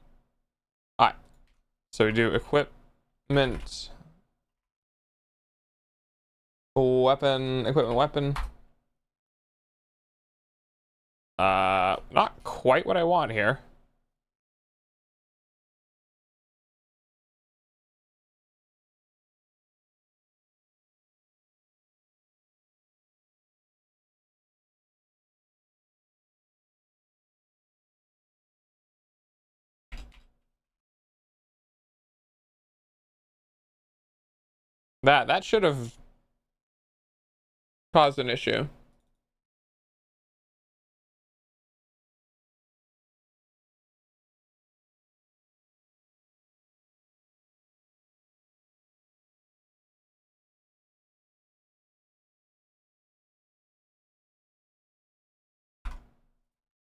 Alright. So we do equipment. Weapon. Equipment weapon. Not quite what I want here. That should have caused an issue.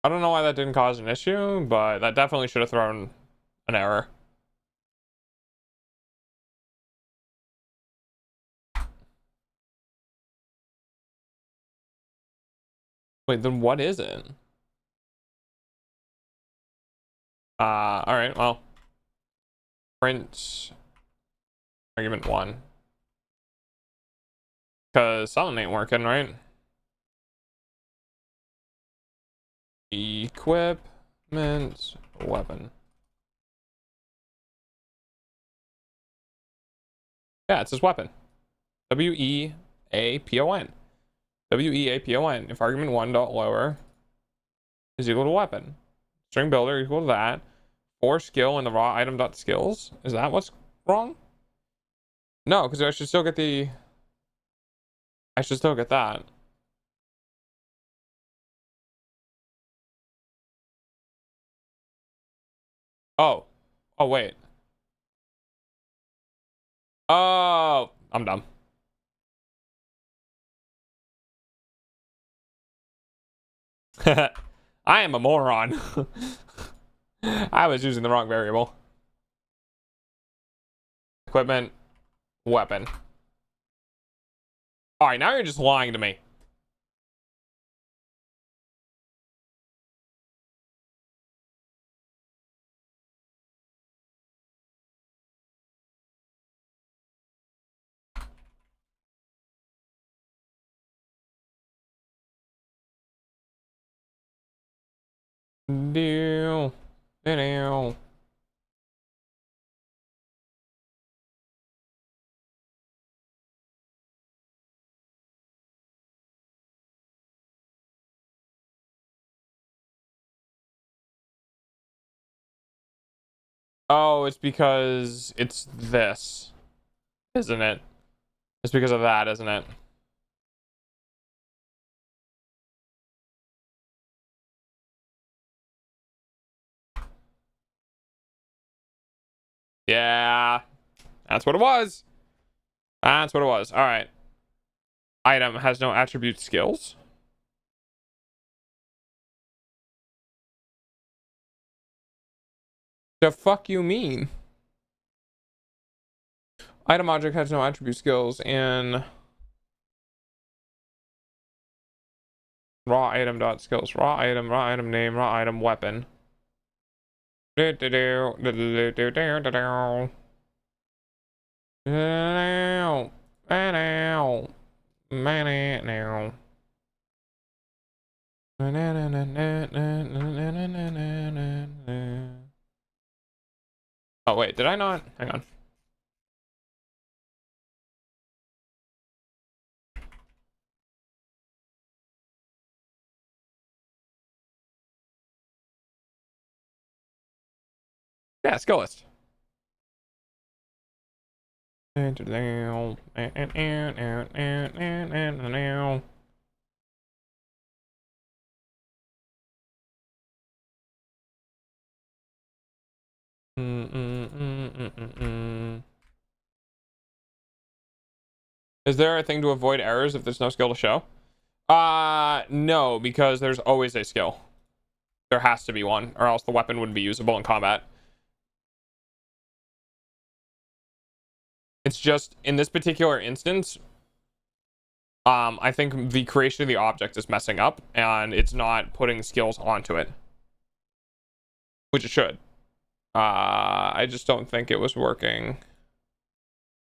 I don't know why that didn't cause an issue, but that definitely should have thrown an error. Wait, then what is it? All right, well, print argument 1. Because something ain't working, right? Equipment weapon. Yeah, it says weapon. W-E-A-P-O-N. W-E-A-P-O-N. If argument 1 dot lower is equal to weapon. String builder equal to that. For skill in the raw item dot skills. Is that what's wrong? No, because I should still get the... I should still get that. Oh. Oh, wait. Oh. I'm dumb. I am a moron. I was using the wrong variable. Equipment. Weapon. Alright, now you're just lying to me. Deal. Deal. Oh, it's because it's this, isn't it? It's because of that, isn't it? Yeah, that's what it was. That's what it was. All right. Item has no attribute skills. The fuck you mean? Item object has no attribute skills in raw item dot skills. Raw item name, raw item weapon. Oh wait, did I not? Hang on. Yeah, skill list. Is there a thing to avoid errors if there's no skill to show? No, because there's always a skill. There has to be one, or else the weapon wouldn't be usable in combat. It's just, in this particular instance, I think the creation of the object is messing up, and it's not putting skills onto it. Which it should. I just don't think it was working.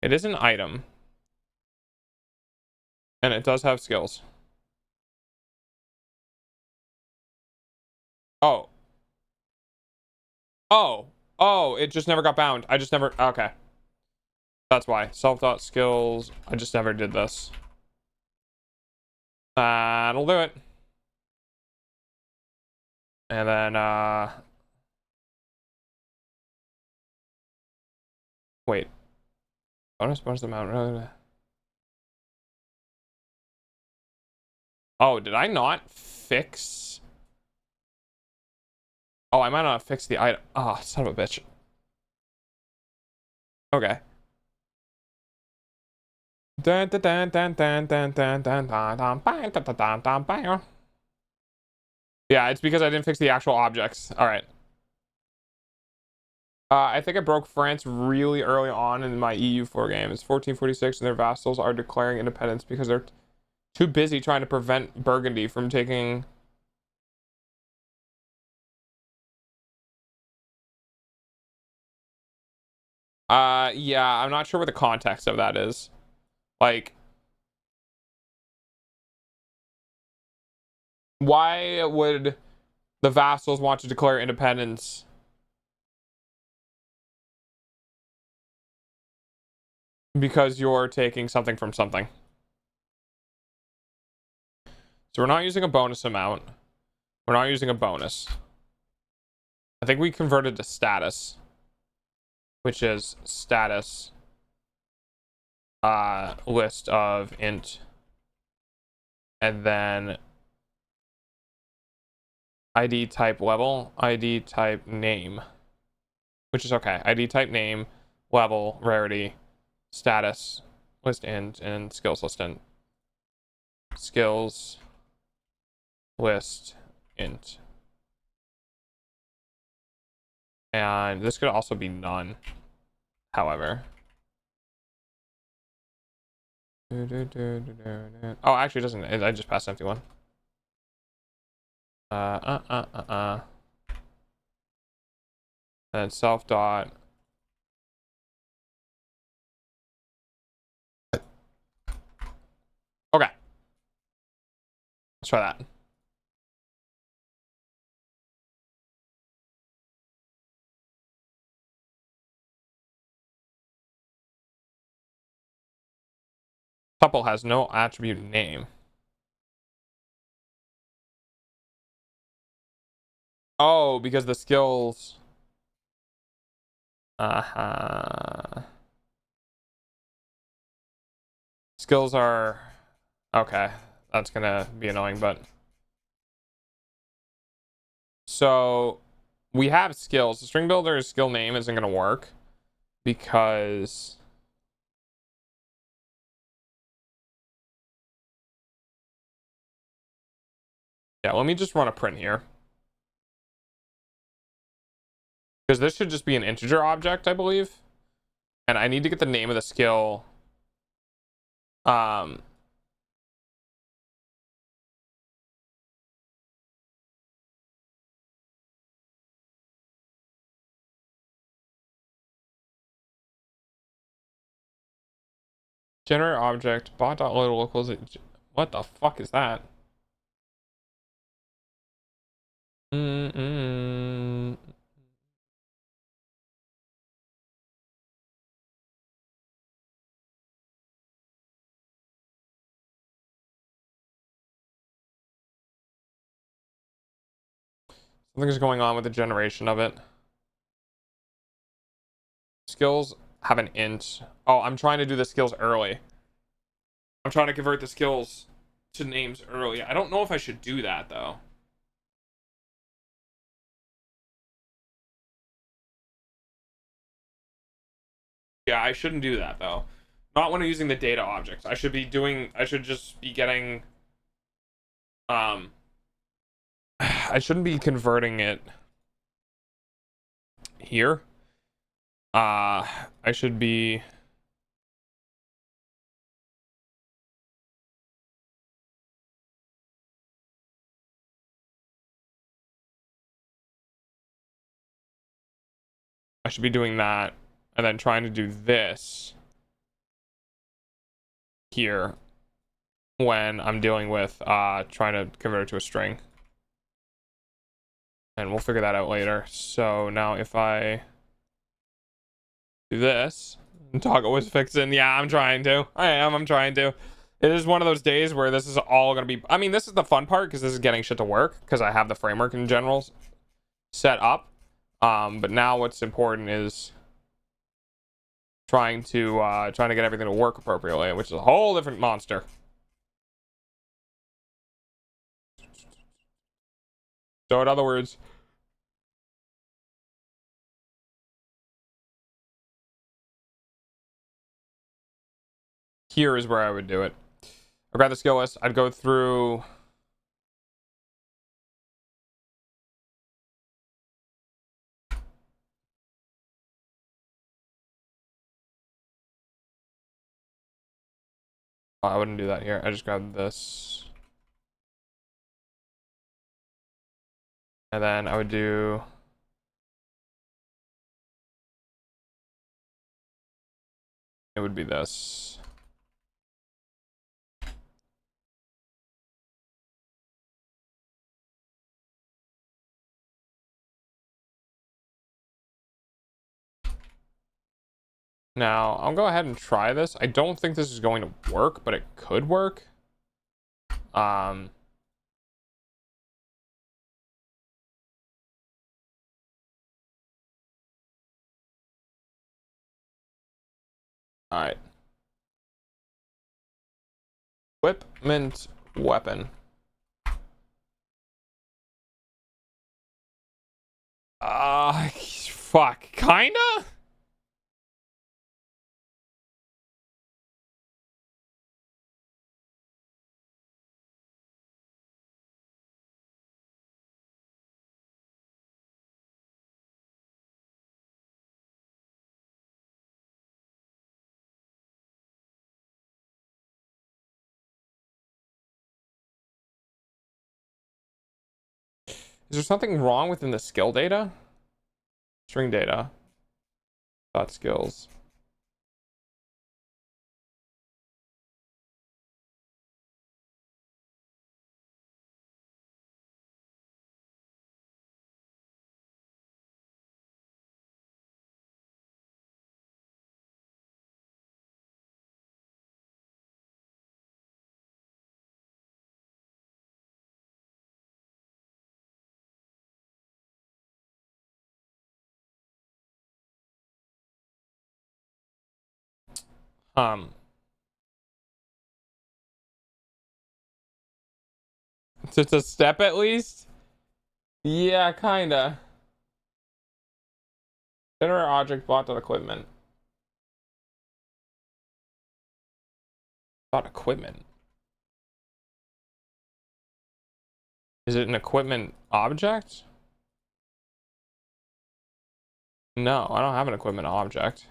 It is an item. And it does have skills. Oh. Oh. Oh, it just never got bound. I just never... Okay. That's why. Self.skills. I just never did this. That'll do it. And then, wait. bonus amount. Oh, did I not fix? Oh, I might not have fixed the item. Oh, son of a bitch. Okay. Yeah, it's because I didn't fix the actual objects. All right. I think I broke France really early on in my EU4 game. It's 1446, and their vassals are declaring independence because they're too busy trying to prevent Burgundy from taking. Yeah, I'm not sure what the context of that is. Like, why would the vassals want to declare independence? Because you're taking something from something. So we're not using a bonus amount. We're not using a bonus. I think we converted to status, which is status list of int, and then ID type level, ID type name, which is okay. ID type name, level, rarity, status, list int, and skills list int. Skills list int. And this could also be none, however. Oh, actually it doesn't. I just passed empty one. And self dot. Okay. Let's try that. Tuple has no attribute name. Oh, because the skills. Skills are okay. That's gonna be annoying, but so we have skills. The string builder's skill name isn't gonna work because yeah, let me just run a print here. Because this should just be an integer object, I believe. And I need to get the name of the skill. Generate object, bot.load. What the fuck is that? Something's going on with the generation of it. Skills have an int. Oh, I'm trying to do the skills early. I'm trying to convert the skills to names early. I don't know if I should do that, though. Yeah, I shouldn't do that, though. Not when I'm using the data objects. I should just be getting, I shouldn't be converting it here. I should be doing that and then trying to do this here when I'm dealing with trying to convert it to a string. And we'll figure that out later. So now if I do this, toggle was fixing. Yeah, I'm trying to. I'm trying to. It is one of those days where this is all going to be... I mean, this is the fun part because this is getting shit to work because I have the framework in general set up. But now what's important is trying to get everything to work appropriately, which is a whole different monster. So in other words, here is where I would do it. I'd grab the skill list. I'd go through. Oh, I wouldn't do that here. I just grab this. And then I would do. It would be this. Now, I'll go ahead and try this. I don't think this is going to work, but it could work. All right. Equipment weapon. Fuck. Kinda? Is there something wrong within the skill data? String data. Dot skills. Just a step at least? Yeah, kinda. Generate object bought on equipment. Bought equipment. Is it an equipment object? No, I don't have an equipment object.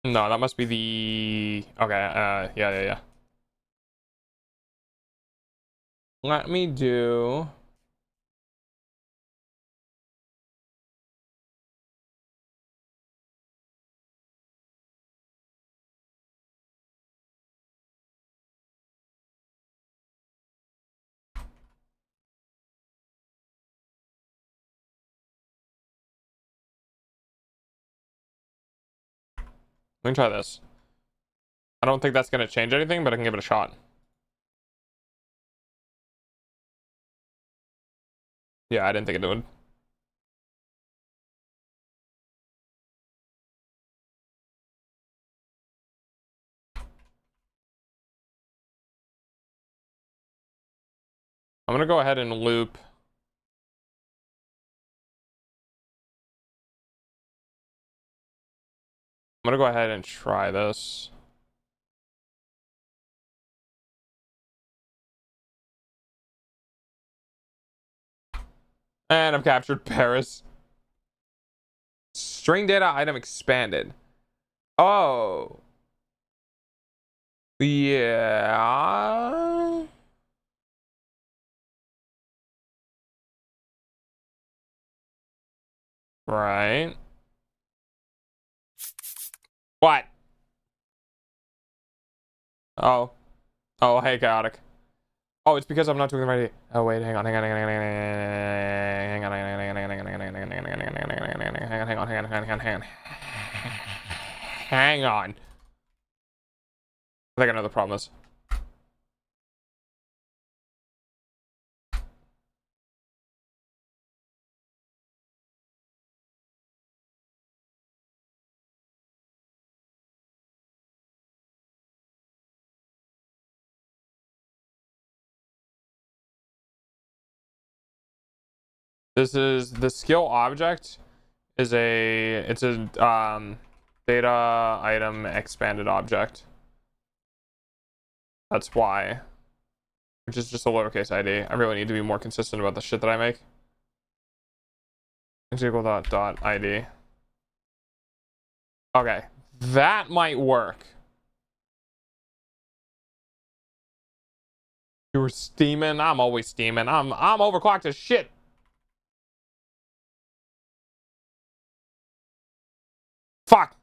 No, that must be the... Okay, yeah. Let me do... Let me try this. I don't think that's going to change anything, but I can give it a shot. Yeah, I didn't think it would. I'm going to go ahead and loop. I'm going to go ahead and try this. And I've captured Paris. String data item expanded. Oh. Yeah. Right. What? Oh. Oh, hey, chaotic. Oh, it's because I'm not doing the right. Oh, wait, hang on. Hang on. I think I know the problem is. This is the skill object is it's a data item expanded object. That's why. Which is just a lowercase id. I really need to be more consistent about the shit that I make. Is equal dot id. Okay, that might work. You were steaming. I'm always steaming. I'm overclocked as shit. Fuck.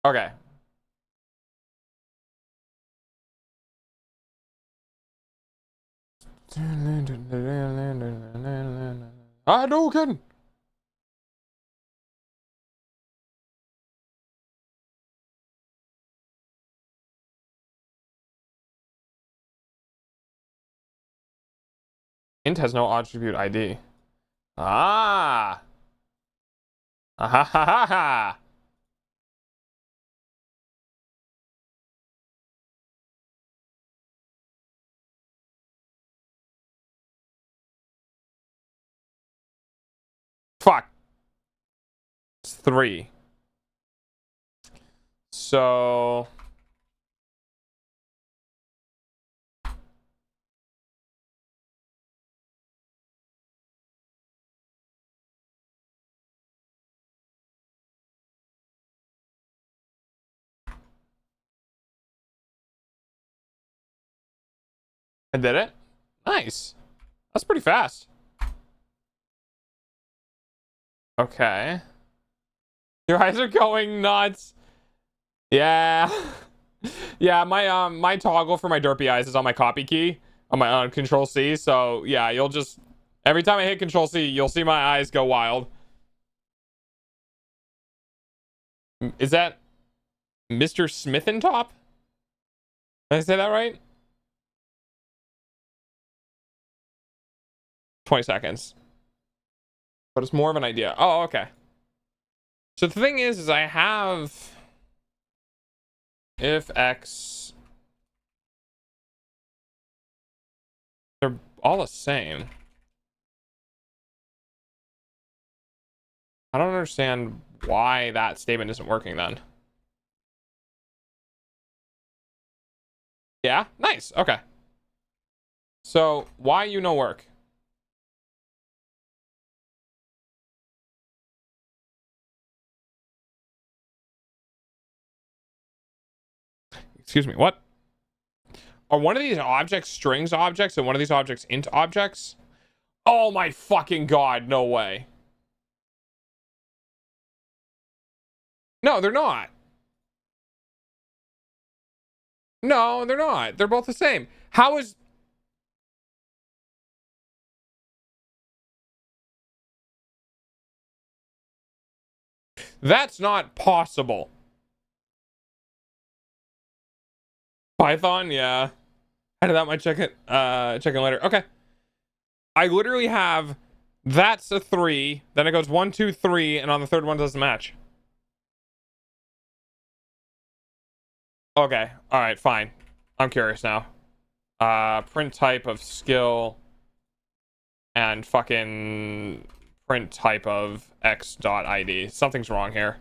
Okay. Hadouken! Int has no attribute ID. Ah! Ah ha ha ha ha! Fuck. It's 3. So... I did it. Nice. That's pretty fast. Okay. Your eyes are going nuts. Yeah. Yeah, my toggle for my derpy eyes is on my copy key on my control C. So yeah, you'll just every time I hit control C, you'll see my eyes go wild. Is that Mr. Smithentop? Did I say that right? 20 seconds. But it's more of an idea. Oh, okay. So the thing is I have if X, they're all the same. I don't understand why that statement isn't working then. Yeah, nice. Okay. So why you no work? Excuse me, what? Are one of these objects strings objects and one of these objects int objects? Oh my fucking god, no way. No, they're not. No, they're not. They're both the same. How is... That's not possible. Python, yeah. I did that might check it check it later. Okay. I literally have that's a 3, then it goes 1, 2, 3, and on the third one it doesn't match. Okay. Alright, fine. I'm curious now. Print type of skill and fucking print type of x.id. Something's wrong here.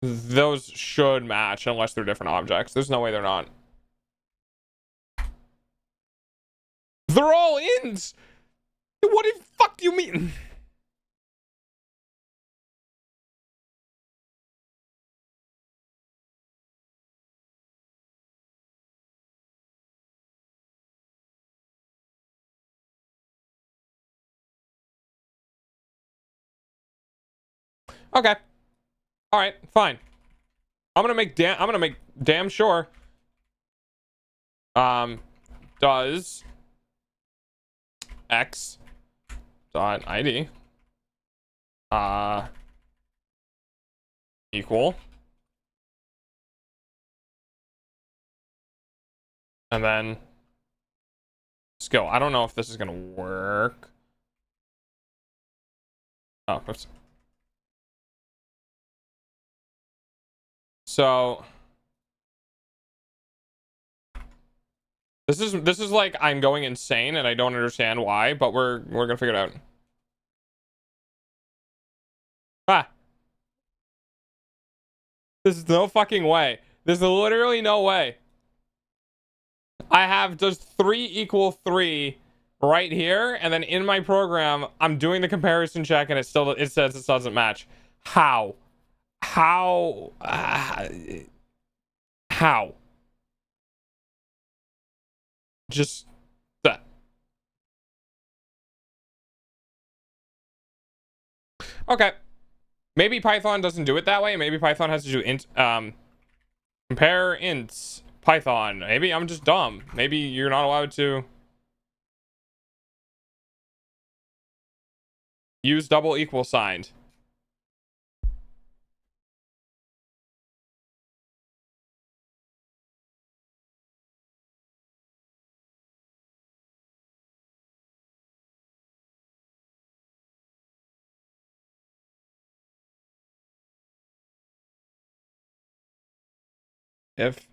Those should match unless they're different objects. There's no way they're not. They're all ints! What the fuck do you mean? Okay. Alright, fine. I'm gonna make damn sure. Does x dot id equal, and then skill. I don't know if this is gonna work. Oh, oops. So this is like I'm going insane and I don't understand why, but we're gonna figure it out. Ah, there's no fucking way. There's literally no way. I have just 3 equal 3 right here, and then in my program I'm doing the comparison check and it says it doesn't match. How? How? Just that. Okay. Maybe Python doesn't do it that way. Maybe Python has to do compare ints Python. Maybe I'm just dumb. Maybe you're not allowed to use double equal signed. If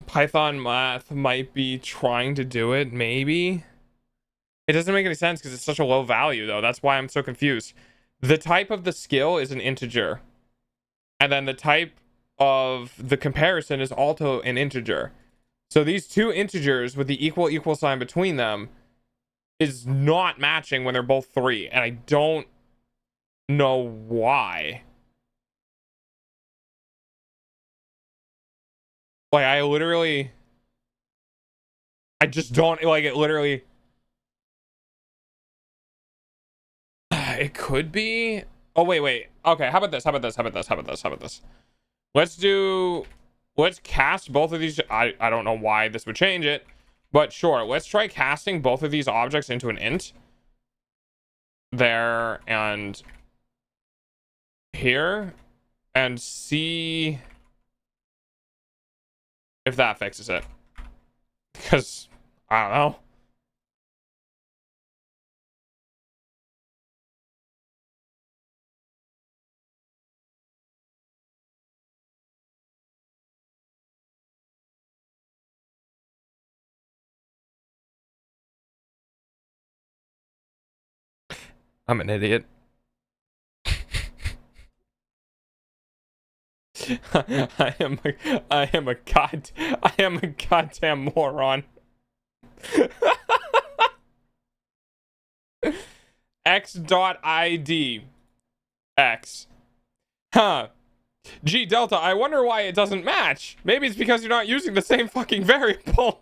Python math might be trying to do it, maybe. It doesn't make any sense because it's such a low value, though. That's why I'm so confused. The type of the skill is an integer. And then the type of the comparison is also an integer. So these two integers with the equal sign between them is not matching when they're both 3. And I don't know why. Like, I just don't, like, it literally... It could be... Oh, wait. Okay, how about this? Let's cast both of these. I don't know why this would change it, but sure, let's try casting both of these objects into an int. There and here, and see if that fixes it. Because, I don't know. I'm an idiot. I am a goddamn moron. X.id X. Huh. Gee, Delta, I wonder why it doesn't match. Maybe it's because you're not using the same fucking variable.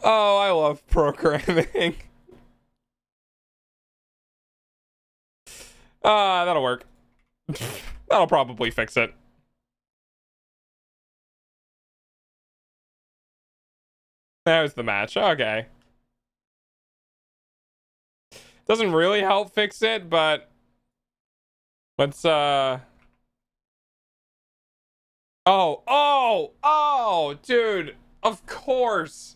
Oh, I love programming. That'll work. That'll probably fix it. There's the match. Okay. Doesn't really help fix it, but let's Oh, dude. Of course.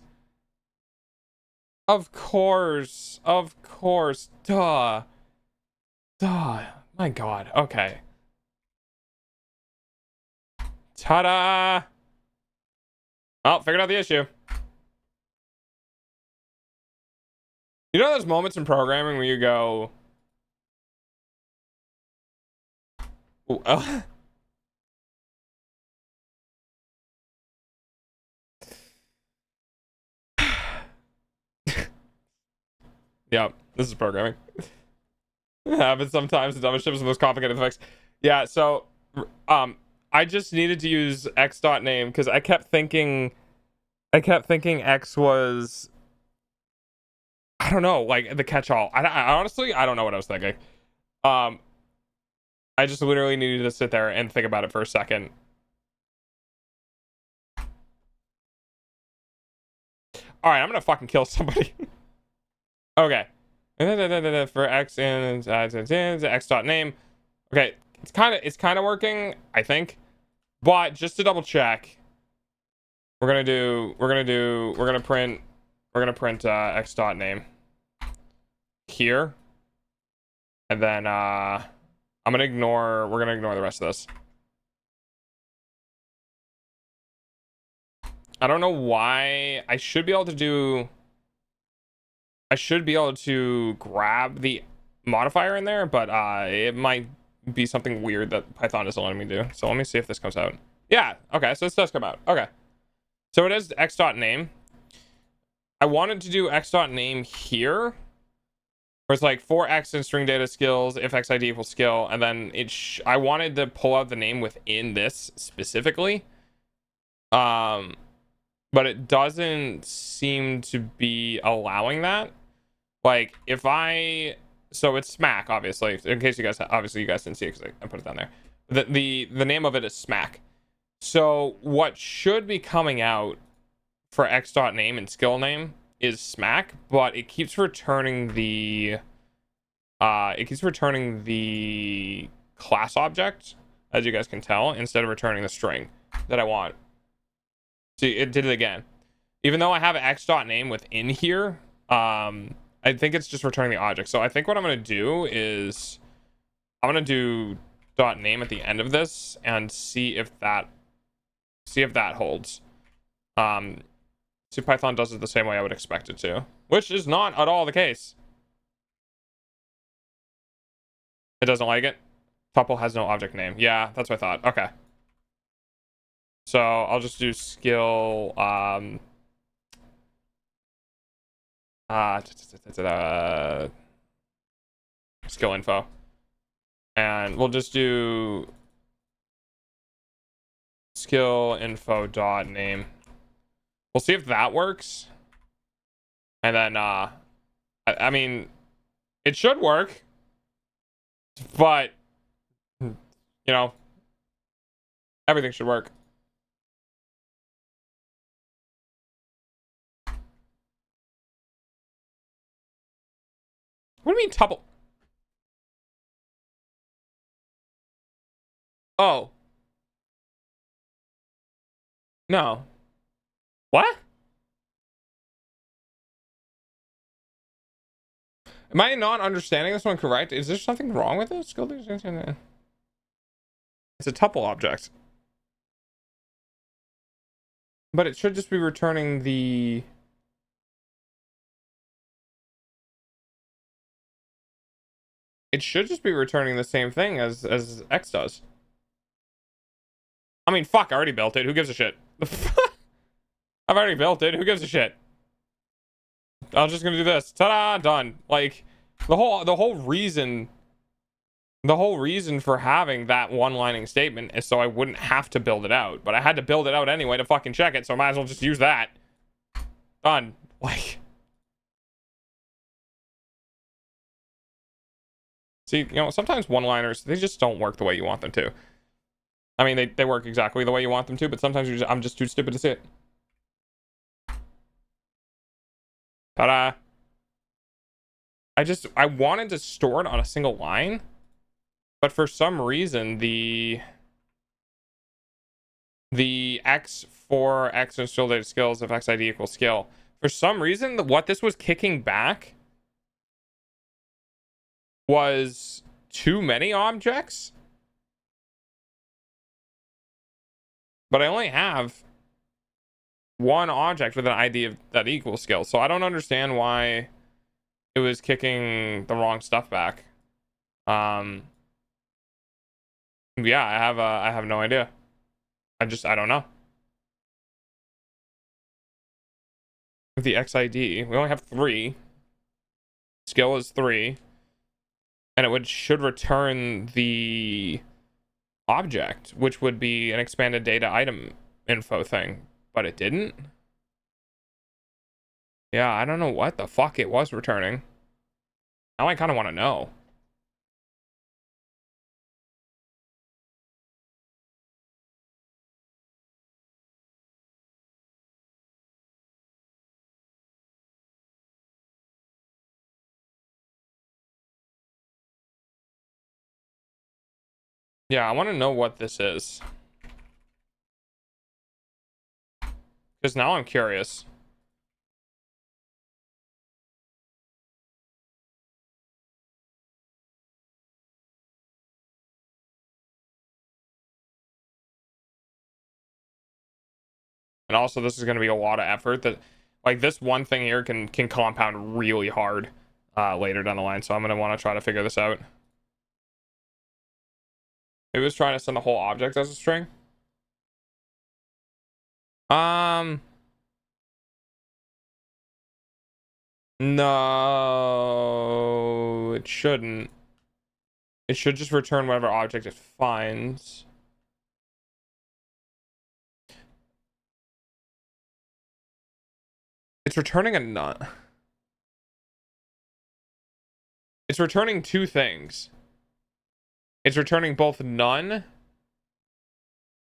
Duh. My God. Okay. Ta-da! Oh, figured out the issue. You know those moments in programming where you go... Yep, this is programming. It happens sometimes. The dumbest shit is the most complicated to fix. Yeah, so I just needed to use x.name because I kept thinking x was, I don't know, like the catch-all. I honestly, I don't know what I was thinking. I just literally needed to sit there and think about it for a second. All right, I'm gonna fucking kill somebody. Okay. For x and x.name. Okay, it's kind of working, I think. But just to double check, we're gonna print x.name here, and then we're gonna ignore the rest of this. I don't know why. I should be able to grab the modifier in there, but it might be something weird that Python isn't letting me do. So let me see if this comes out. Yeah, okay, so this does come out. Okay. So it is x.name. I wanted to do x.name here, where it's like for x and string data skills, if xid equals skill, and then I wanted to pull out the name within this specifically. But it doesn't seem to be allowing that. Like if so it's smack, obviously, in case you guys didn't see it because I put it down there. The name of it is smack. So what should be coming out for x.name and skill name is smack, but it keeps returning the class object, as you guys can tell, instead of returning the string that I want. See, it did it again. Even though I have x.name within here, I think it's just returning the object. So I think what I'm going to do is I'm going to do .name at the end of this and see if that holds. See, Python does it the same way I would expect it to, which is not at all the case. It doesn't like it. Tuple has no object name. Yeah, that's what I thought. Okay. So I'll just do skill skill info, and we'll just do skill info dot name. We'll see if that works, and then I mean it should work, but you know, everything should work. What do you mean tuple? Oh. No. What? Am I not understanding this one correct? Is there something wrong with it? It's a tuple object. But it should just be returning the... It should just be returning the same thing as X does. I mean, fuck, I already built it. Who gives a shit? I've already built it. Who gives a shit? I'm just gonna do this. Ta-da! Done. Like, the whole reason for having that one-lining statement is so I wouldn't have to build it out. But I had to build it out anyway to fucking check it, so I might as well just use that. Done. Like... See, you know, sometimes one-liners, they just don't work the way you want them to. I mean, they work exactly the way you want them to, but sometimes I'm just too stupid to see it. Ta-da! I wanted to store it on a single line, but for some reason, the X for X and still data skills if xid equals skill, for some reason, what this was kicking back was too many objects, but I only have one object with an ID that equals skill, so I don't understand why it was kicking the wrong stuff back. Yeah, I have no idea. I don't know. With the XID, we only have 3. skill is 3, and it should return the object, which would be an expanded data item info thing, but it didn't. Yeah, I don't know what the fuck it was returning. Now I kind of want to know. Yeah, I want to know what this is. Because now I'm curious. And also, this is going to be a lot of effort. That, like, this one thing here can compound really hard later down the line. So I'm going to want to try to figure this out. It was trying to send the whole object as a string. No, it shouldn't. It should just return whatever object it finds. It's returning a none. It's returning 2 things. It's returning both none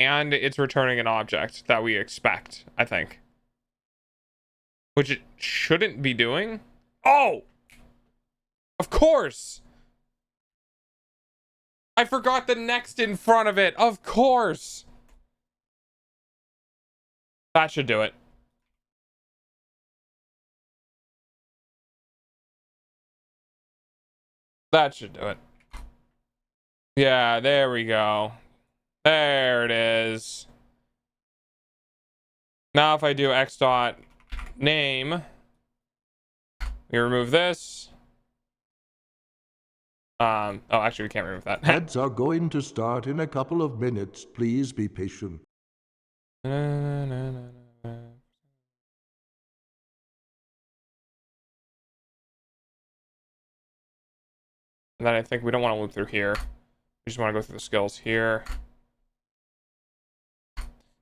and it's returning an object that we expect, I think. Which it shouldn't be doing. Oh! Of course! I forgot the next in front of it. Of course! That should do it. That should do it. Yeah, there we go. There it is. Now if I do x dot name, we remove this. Oh, actually, we can't remove that. Ads are going to start in a couple of minutes. Please be patient. And then I think we don't want to loop through here. We just want to go through the skills here.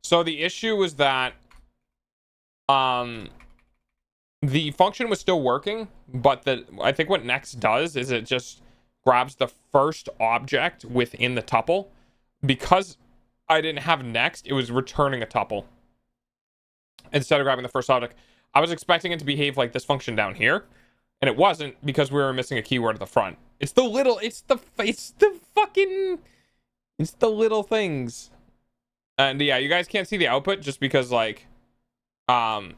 So the issue was that the function was still working, but I think what next does is it just grabs the first object within the tuple. Because I didn't have next, it was returning a tuple instead of grabbing the first object. I was expecting it to behave like this function down here, and it wasn't because we were missing a keyword at the front. It's the little things. And yeah, you guys can't see the output just because like I'm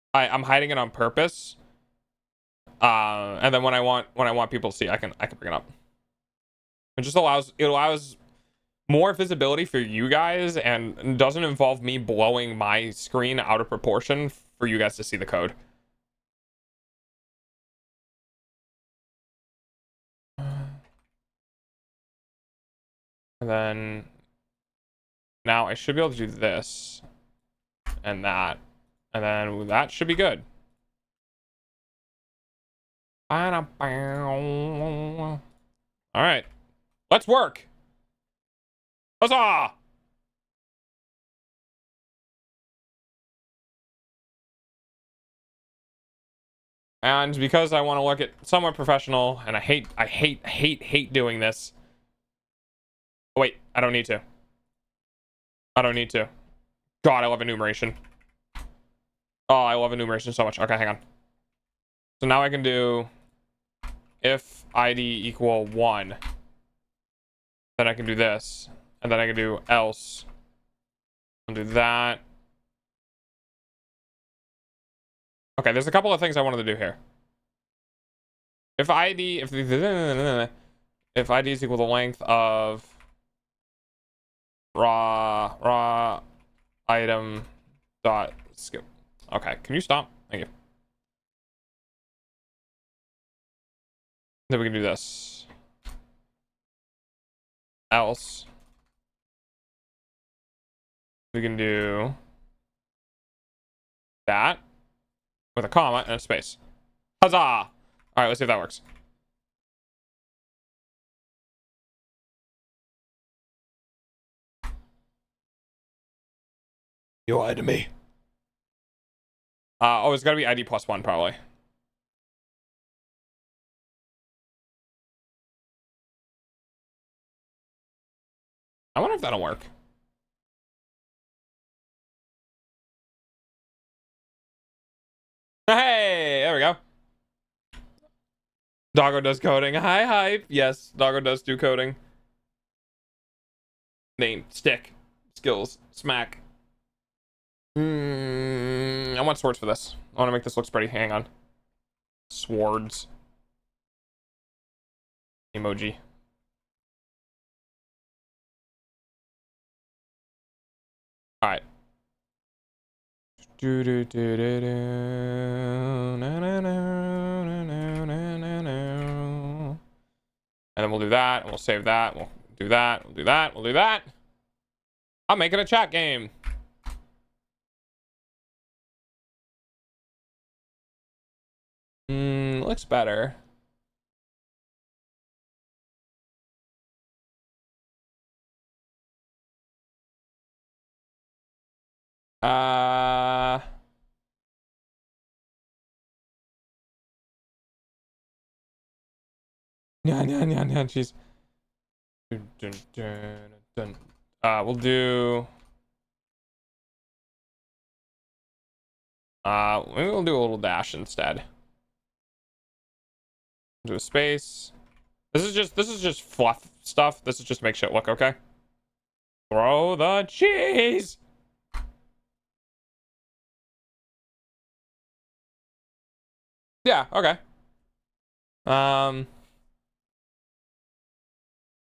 hiding it on purpose. And then when I want people to see, I can bring it up. It allows more visibility for you guys and doesn't involve me blowing my screen out of proportion for you guys to see the code. And then now I should be able to do this and that, and then that should be good. All right, let's work. Huzzah! And because I want to look at somewhat professional, and I hate doing this. Oh, wait, I don't need to. God, I love enumeration. Oh, I love enumeration so much. Okay, hang on. So now I can do if ID equal 1. Then I can do this. And then I can do else. I'll do that. Okay, there's a couple of things I wanted to do here. If ID is equal to length of raw item dot skip. Okay, can you stop? Thank you. Then we can do this. Else. We can do that with a comma and a space. Huzzah! All All right, let's see if that works. You lied to me. Oh, it's gotta be ID +1 probably. I wonder if that'll work. Hey, there we go. Doggo does coding. Hi, hype. Yes, Doggo does do coding. Name, stick, skills, smack. I want swords for this. I want to make this look pretty. Hang on. Swords. Emoji. All right. And then we'll do that, and we'll save that. We'll do that. We'll do that. We'll do that. I'm making a chat game. Looks better. Yeah, jeez. We'll do. Maybe we'll do a little dash instead. Do a space. This is just fluff stuff. This is just make shit look okay. Throw the cheese. Yeah, okay.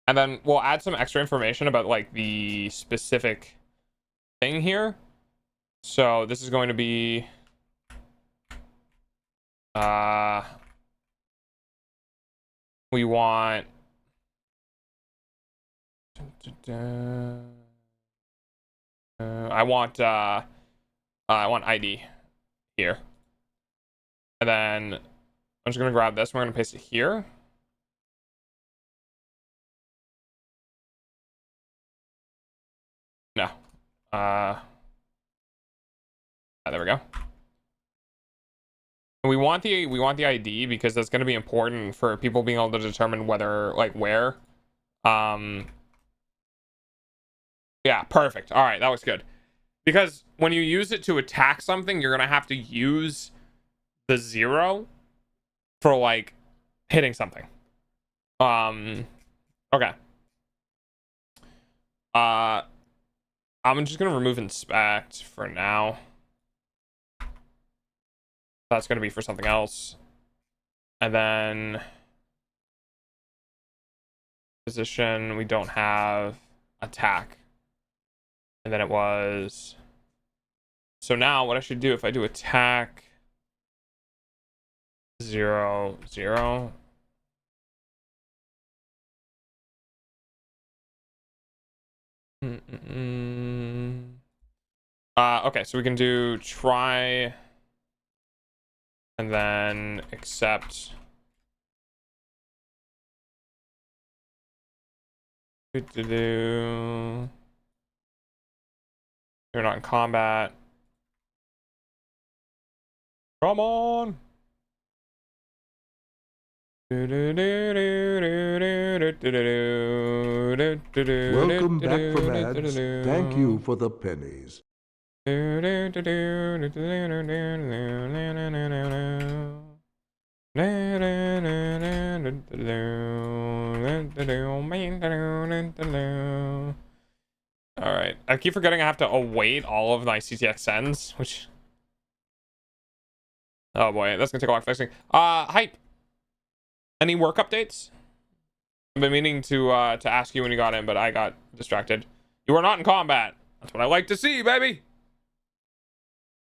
And then we'll add some extra information about like the specific thing here. So this is going to be we want I want ID here. And then I'm just gonna grab this. We're gonna paste it here. No. There we go. And we want the ID because that's going to be important for people being able to determine whether like where. Yeah, perfect. All right, that was good. Because when you use it to attack something, you're going to have to use the 0 for like hitting something. Okay. I'm just going to remove inspect for now. That's going to be for something else. And then position, we don't have attack. And then it was. So now what I should do if I do attack 0, 0. Okay, so we can do try and then accept. You're not in combat. Come on. Welcome back from ads. Thank you for the pennies. All right, I keep forgetting I have to await all of my CTX sends, which, oh boy, that's gonna take a while fixing. Hype, any work updates? I've been meaning to ask you when you got in, but I got distracted. You are not in combat. That's what I like to see, baby.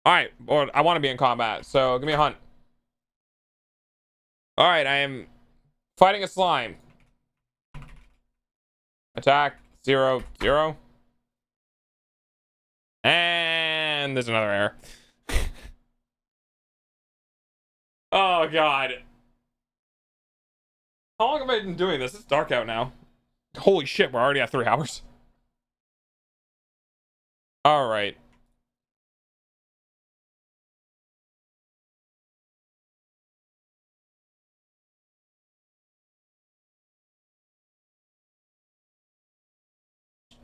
All right, or I want to be in combat, so give me a hunt. All right, I am fighting a slime. Attack 0, 0. And there's another error. Oh god. How long have I been doing this? It's dark out now. Holy shit, we're already at 3 hours. All right.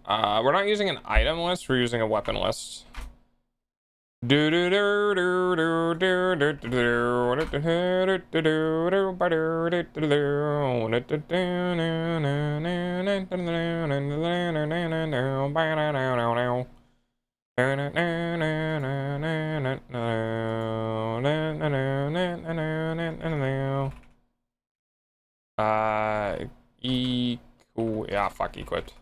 We're not using an item list, we're using a weapon list. Yeah, fuck, equipped.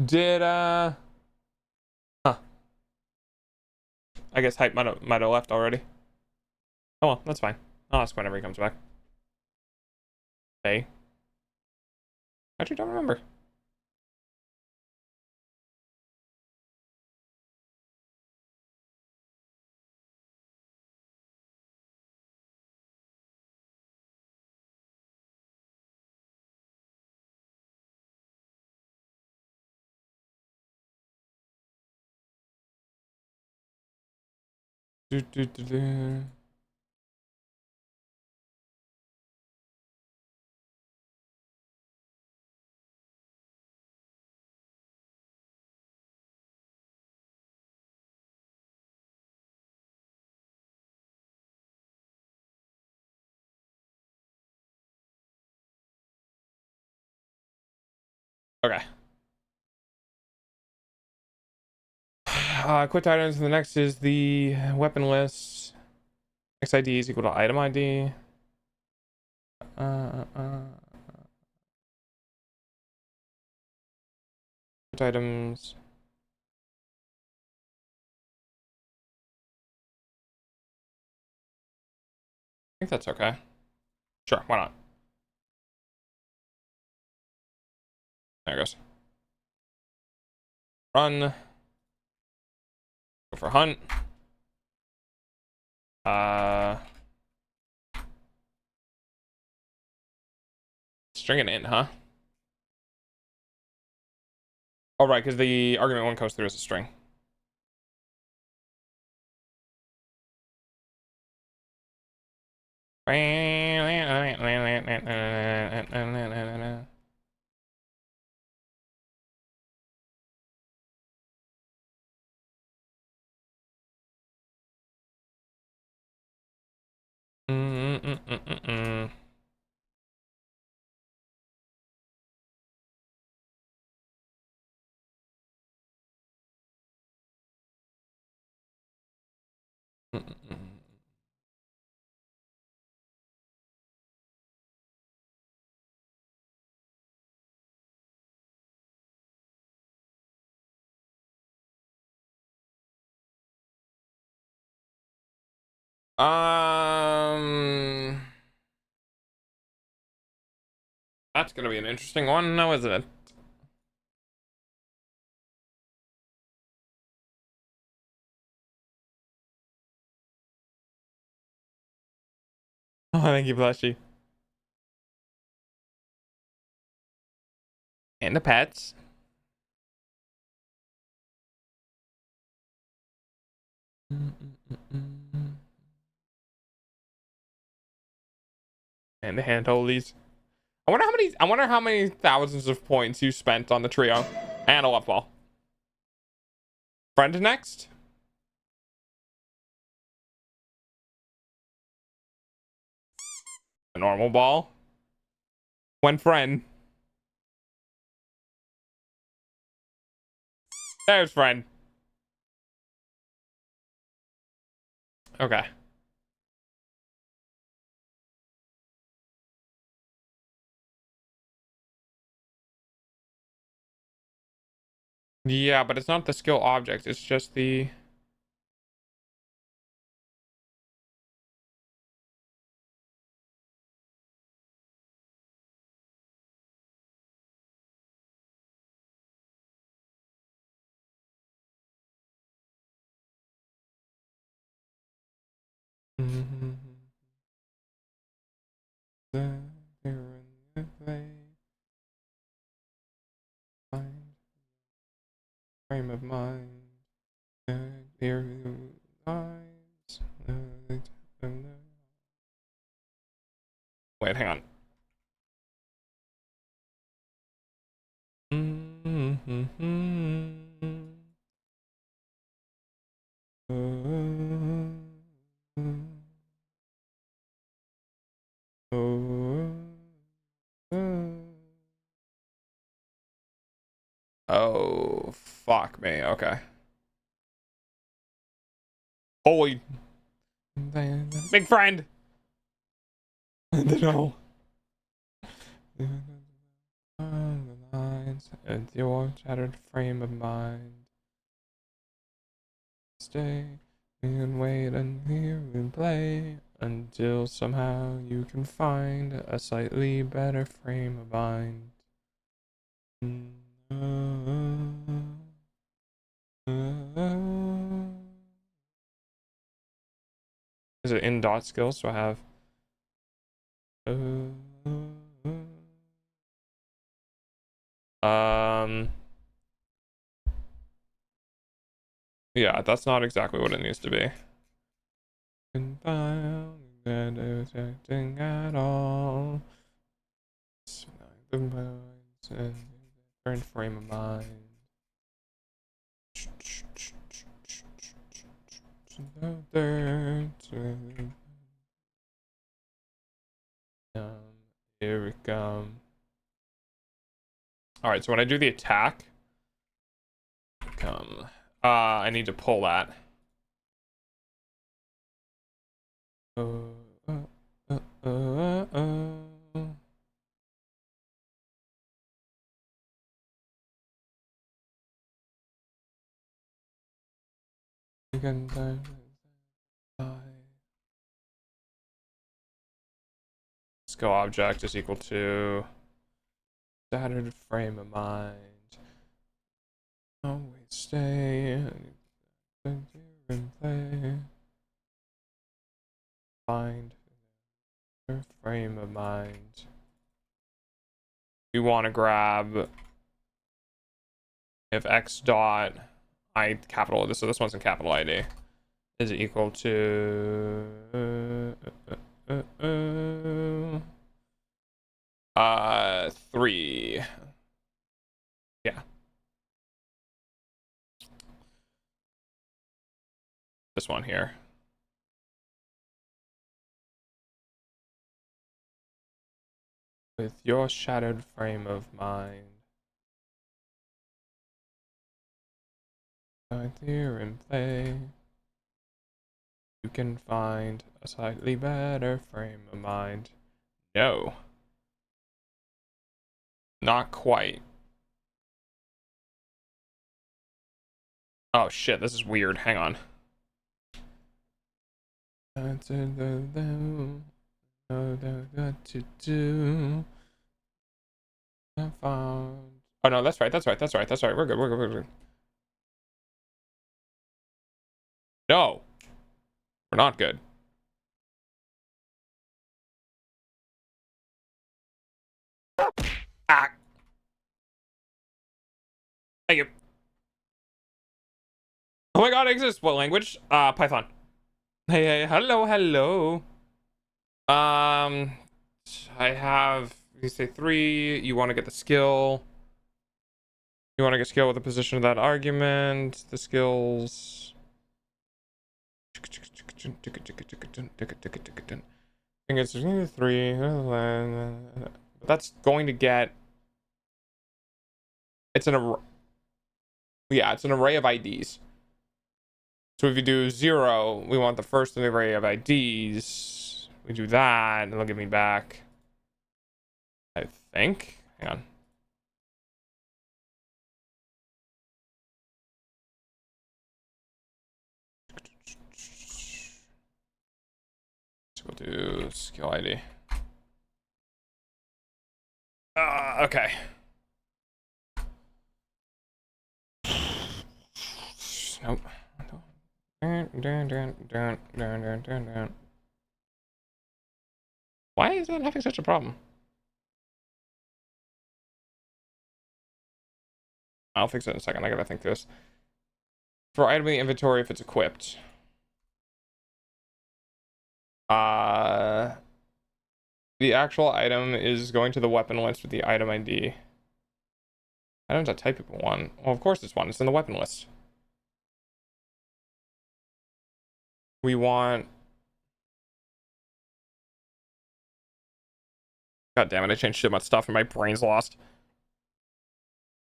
Did huh. I guess hype might have left already. Oh well, that's fine. I'll ask whenever he comes back. Hey. Actually don't remember. Okay. Quick items. The next is the weapon list. XID is equal to item ID. Quick items. I think that's okay. Sure, why not? There it goes. Run. Go for hunt. String it in, huh? Oh, right, because the argument one comes through as a string. That's gonna be an interesting one, now isn't it? Oh, thank you, Blushy. And the pets. And the handholdies. I wonder how many thousands of points you spent on the trio and a left ball. Friend next. A normal ball. When friend. There's friend. Okay. Yeah, but it's not the skill object. It's just the... Frame of mind. Wait, hang on. Oh, fuck me. Okay. Holy. Big friend. No. And your shattered frame of mind. Stay and wait and hear and play until somehow you can find a slightly better frame of mind. Is it in dot skills? So I have yeah, that's not exactly what it needs to be. At all. The minds and current frame of mind. Here we come. All right, so when I do the attack, I need to pull that. Skill object is equal to shattered frame of mind. Always stay and play. Find your frame of mind. You want to grab if x dot I capital this, so this one's in capital ID, is equal to 3. Yeah. This one here. With your shattered frame of mind. Right here and play. You can find a slightly better frame of mind. No. Not quite. Oh shit, this is weird. Hang on. I found. Oh no, that's right. That's right. That's right. That's right. We're good. We're good. We're good. No, we're not good. Ah. Thank you. Oh my god, it exists. What language? Python. Hey, hey, hello, hello. I have, you say 3, you want to get the skill. You want to get skill with the position of that argument, the skills. I think it's 3. That's going to get, it's an array. Yeah, it's an array of IDs. So if you do 0, we want the first of the array of IDs. We do that, and it'll give me back, I think. Hang on. We'll do skill ID. Okay. Nope. Why is that having such a problem? I'll fix it in a second. I gotta think this. For item in the inventory, if it's equipped. The actual item is going to the weapon list with the item ID. Items that type people want. Well, of course it's one. It's in the weapon list. We want... God damn it, I changed shit much stuff and my brain's lost.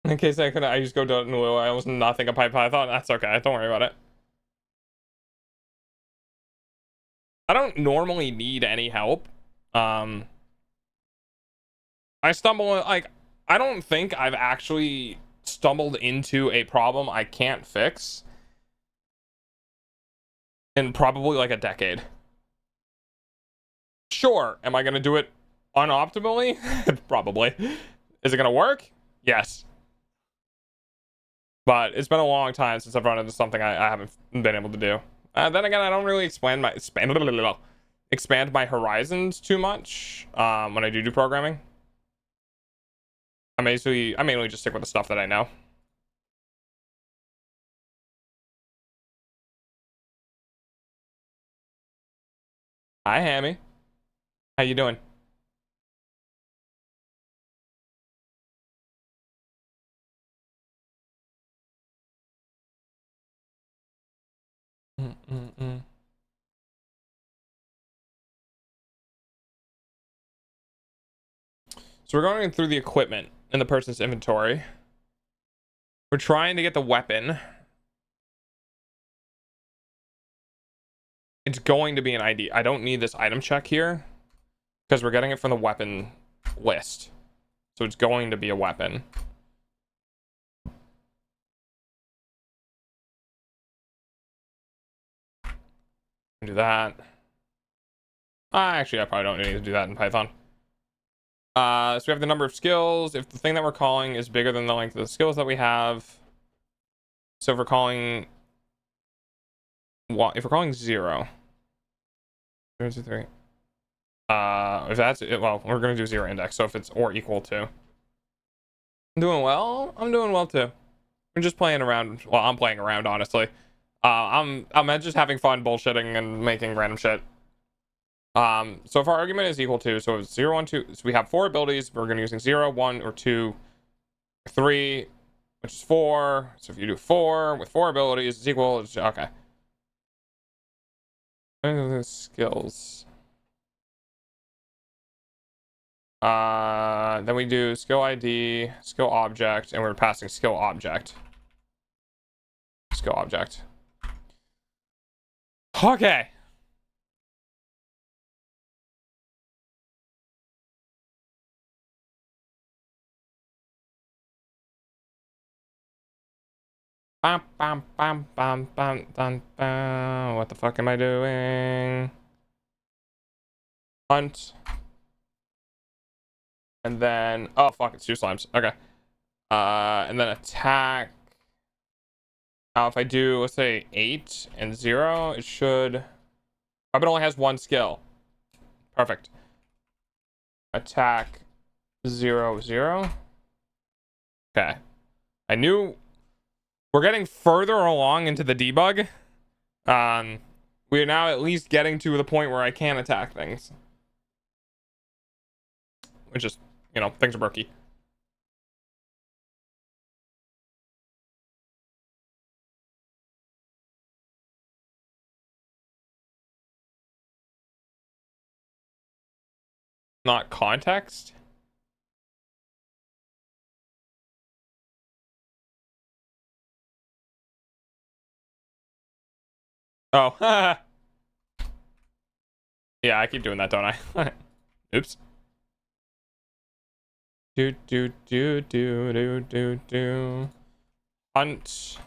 In case I just go to no, I was nothing a pipe Python. That's okay, don't worry about it. I don't normally need any help. I stumble, like, I don't think I've actually stumbled into a problem I can't fix in probably like a decade. Sure, am I gonna do it unoptimally? Probably. Is it gonna work? Yes. But it's been a long time since I've run into something I haven't been able to do. Then again, I don't really expand my horizons too much when I do programming. I mainly just stick with the stuff that I know. Hi, Hammy. How you doing? So we're going through the equipment in the person's inventory. We're trying to get the weapon. It's going to be an ID. I don't need this item check here because we're getting it from the weapon list. So it's going to be a weapon. Do that. Actually, I probably don't need to do that in Python. So we have the number of skills. If the thing that we're calling is bigger than the length of the skills that we have. So if we're calling 0, 0, 2, 3. If that's it, well, we're gonna do 0 index. So if it's or equal to. I'm doing well. I'm doing well too. We're just playing around. Well, I'm playing around, honestly. I'm just having fun bullshitting and making random shit. So if our argument is equal to, so it's 0, 1, 2, so we have 4 abilities. We're gonna using 0, 1, or 2, 3, which is 4. So if you do 4 with 4 abilities, it's equal. Okay. Skills. Then we do skill ID, skill object, and we're passing skill object. Skill object. Okay. Bam, bam, bam, bam, bam, bam, bam. What the fuck am I doing? Hunt. And then, oh fuck, it's 2 slimes. Okay. And then attack. Now if I do, let's say 8 and 0, it should. Weapon only has 1 skill. Perfect. Attack 0, 0. Okay. I knew we're getting further along into the debug. We're now at least getting to the point where I can attack things. Which is, you know, things are murky. Not context. Oh, yeah, I keep doing that, don't I? Oops. Do do do do do do do. Hunt.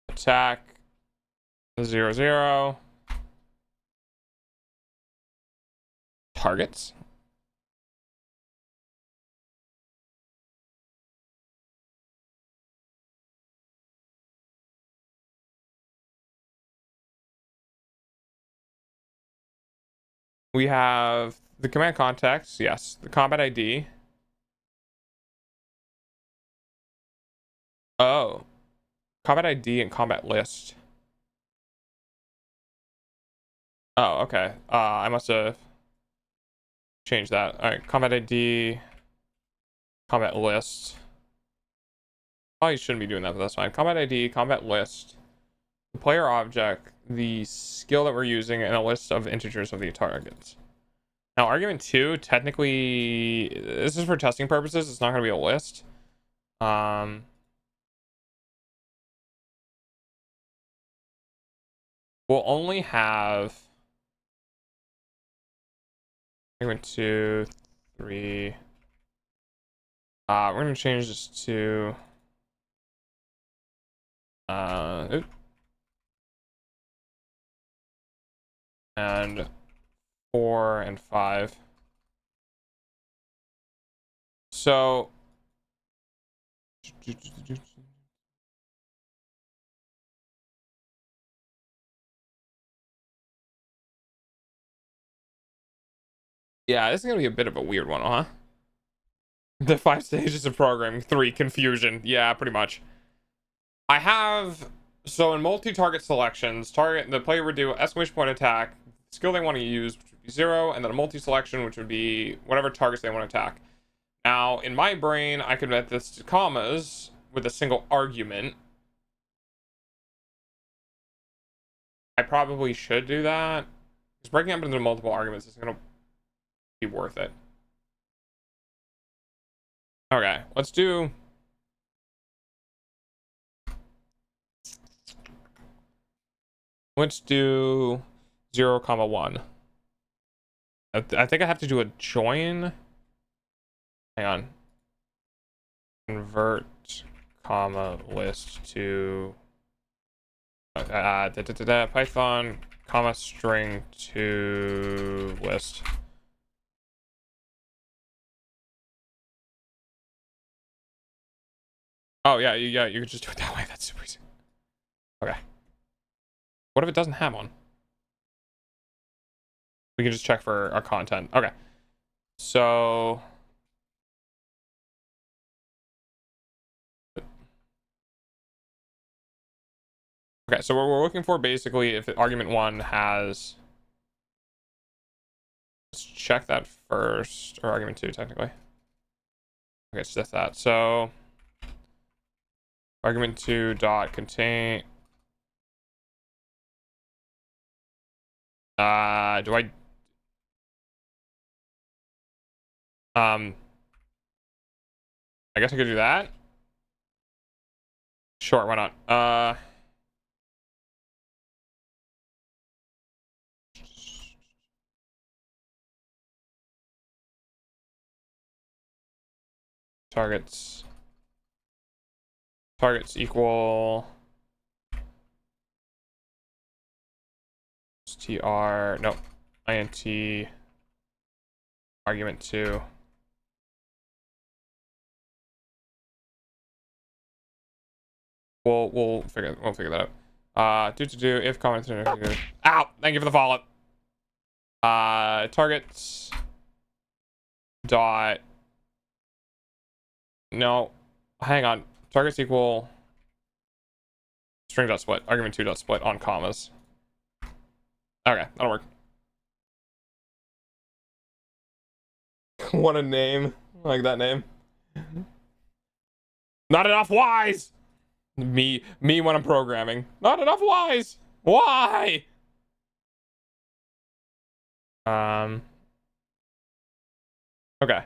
Attack. 0, 0. targets. We have the command context, yes, the combat ID. Oh, combat ID and combat list. Oh, okay. I must have changed that. All right, combat ID, combat list. Oh, you shouldn't be doing that, but that's fine. Combat ID, combat list, the player object, the skill that we're using, and a list of integers of the targets. Now, argument 2, technically, this is for testing purposes. It's not going to be a list. We'll only have argument 2, 3. We're going to change this to and 4 and 5. So yeah, this is gonna be a bit of a weird one, huh? The 5 stages of programming. 3, confusion. Yeah, pretty much. I have, so in multi-target selections, the player would do exclamation point attack, skill they want to use, which would be 0, and then a multi-selection, which would be whatever targets they want to attack. Now, in my brain, I could set this to commas with a single argument. I probably should do that, because breaking up into multiple arguments is going to be worth it. Okay, let's do... Let's do 0, 1. I think I have to do a join. Hang on. Convert comma list to Python comma string to list. Oh yeah, you could just do it that way. That's super easy. Okay. What if it doesn't have one? We can just check for our content. Okay. So okay, so what we're looking for basically, if argument 1 has, let's check that first, or argument 2 technically. Okay, so that's that. So argument 2 dot contain do I I guess I could do that. Sure, why not? Targets equal str, no, int argument 2. We'll figure that out. Do if comment. Ow! Thank you for the follow-up. Targets dot, no, hang on, targets equal string dot split, argument 2 dot split on commas. Okay, that'll work. What a name. I like that name. Not enough wise. Me when I'm programming. Not enough wise. Why? Okay.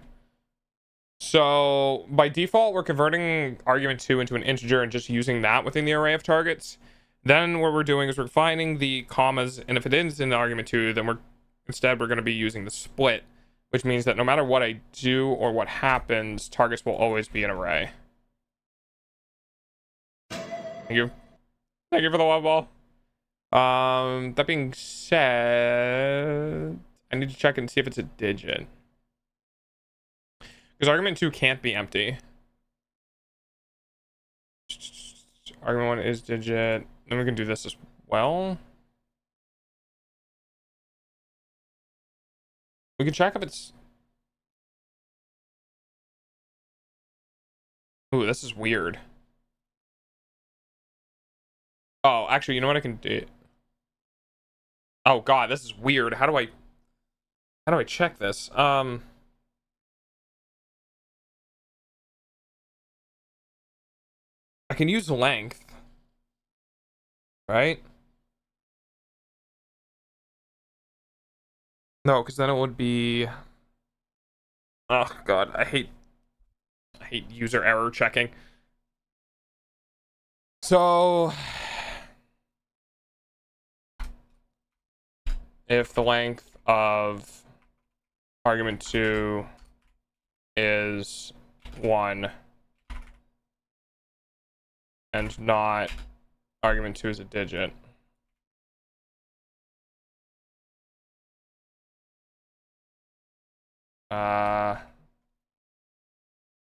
So by default, we're converting argument 2 into an integer and just using that within the array of targets. Then what we're doing is we're finding the commas, and if it is in the argument 2, then we're going to be using the split, which means that no matter what I do or what happens, targets will always be an array. Thank you. Thank you for the love ball. That being said, I need to check and see if it's a digit. Because argument 2 can't be empty. Argument 1 is digit. Then we can do this as well. We can check if it's... Ooh, this is weird. Oh, actually, you know what I can do? Oh god, this is weird. How do I check this? I can use length, right? No, because then it would be... Oh god, I hate user error checking. So if the length of argument 2 is 1 and not argument 2 is a digit,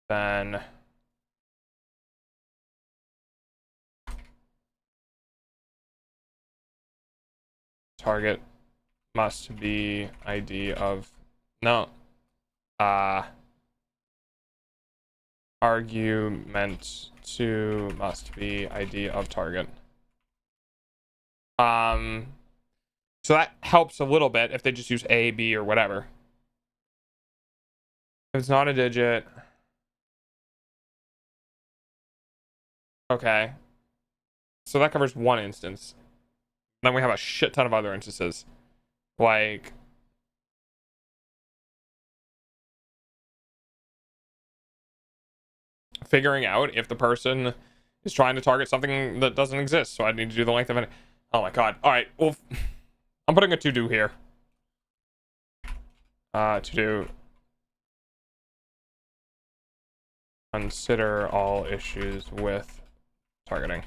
then target must be ID of no argument 2 must be ID of target. So that helps a little bit if they just use A, B, or whatever. If it's not a digit, okay, so that covers one instance. Then we have a shit ton of other instances, like figuring out if the person is trying to target something that doesn't exist. So I need to do the length of it. Oh my god. All right. Well, I'm putting a to do here. To do. Consider all issues with targeting.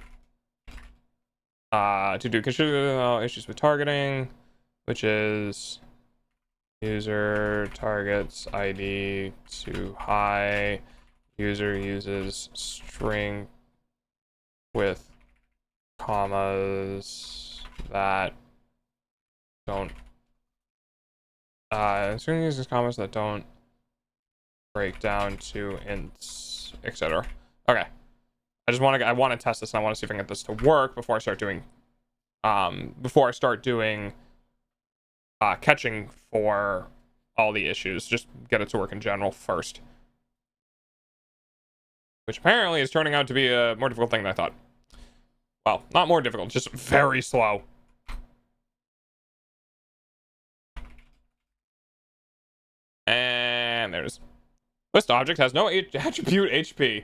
To do consider all issues with targeting, which is user targets ID too high. User uses string with commas that don't string uses commas that don't break down to ints, etc. Okay, I want to test this, and I want to see if I can get this to work before I start doing catching for all the issues. Just get it to work in general first, which apparently is turning out to be a more difficult thing than I thought. Well, not more difficult, just very slow. And there's list object has no attribute HP.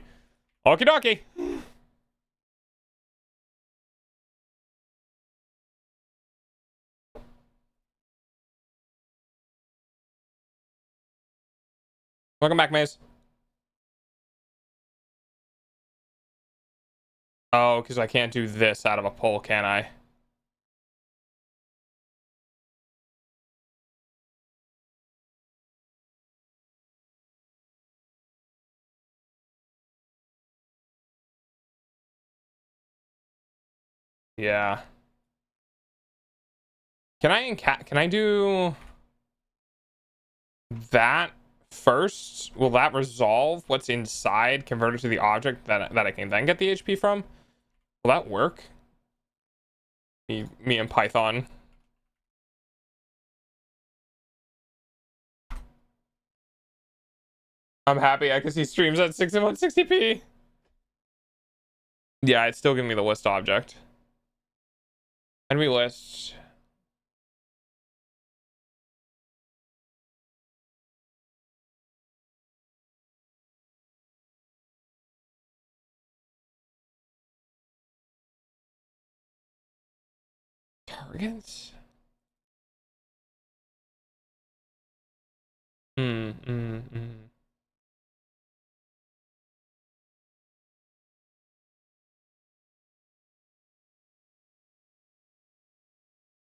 Okie dokie. Welcome back, Maze. Oh, because I can't do this out of a poll, can I? Yeah. Can I do that first? Will that resolve what's inside converted to the object that I can then get the HP from? Will that work? Me and Python. I'm happy I can see streams at 6160p. Yeah, it's still giving me the list object. Enemy list. Targets?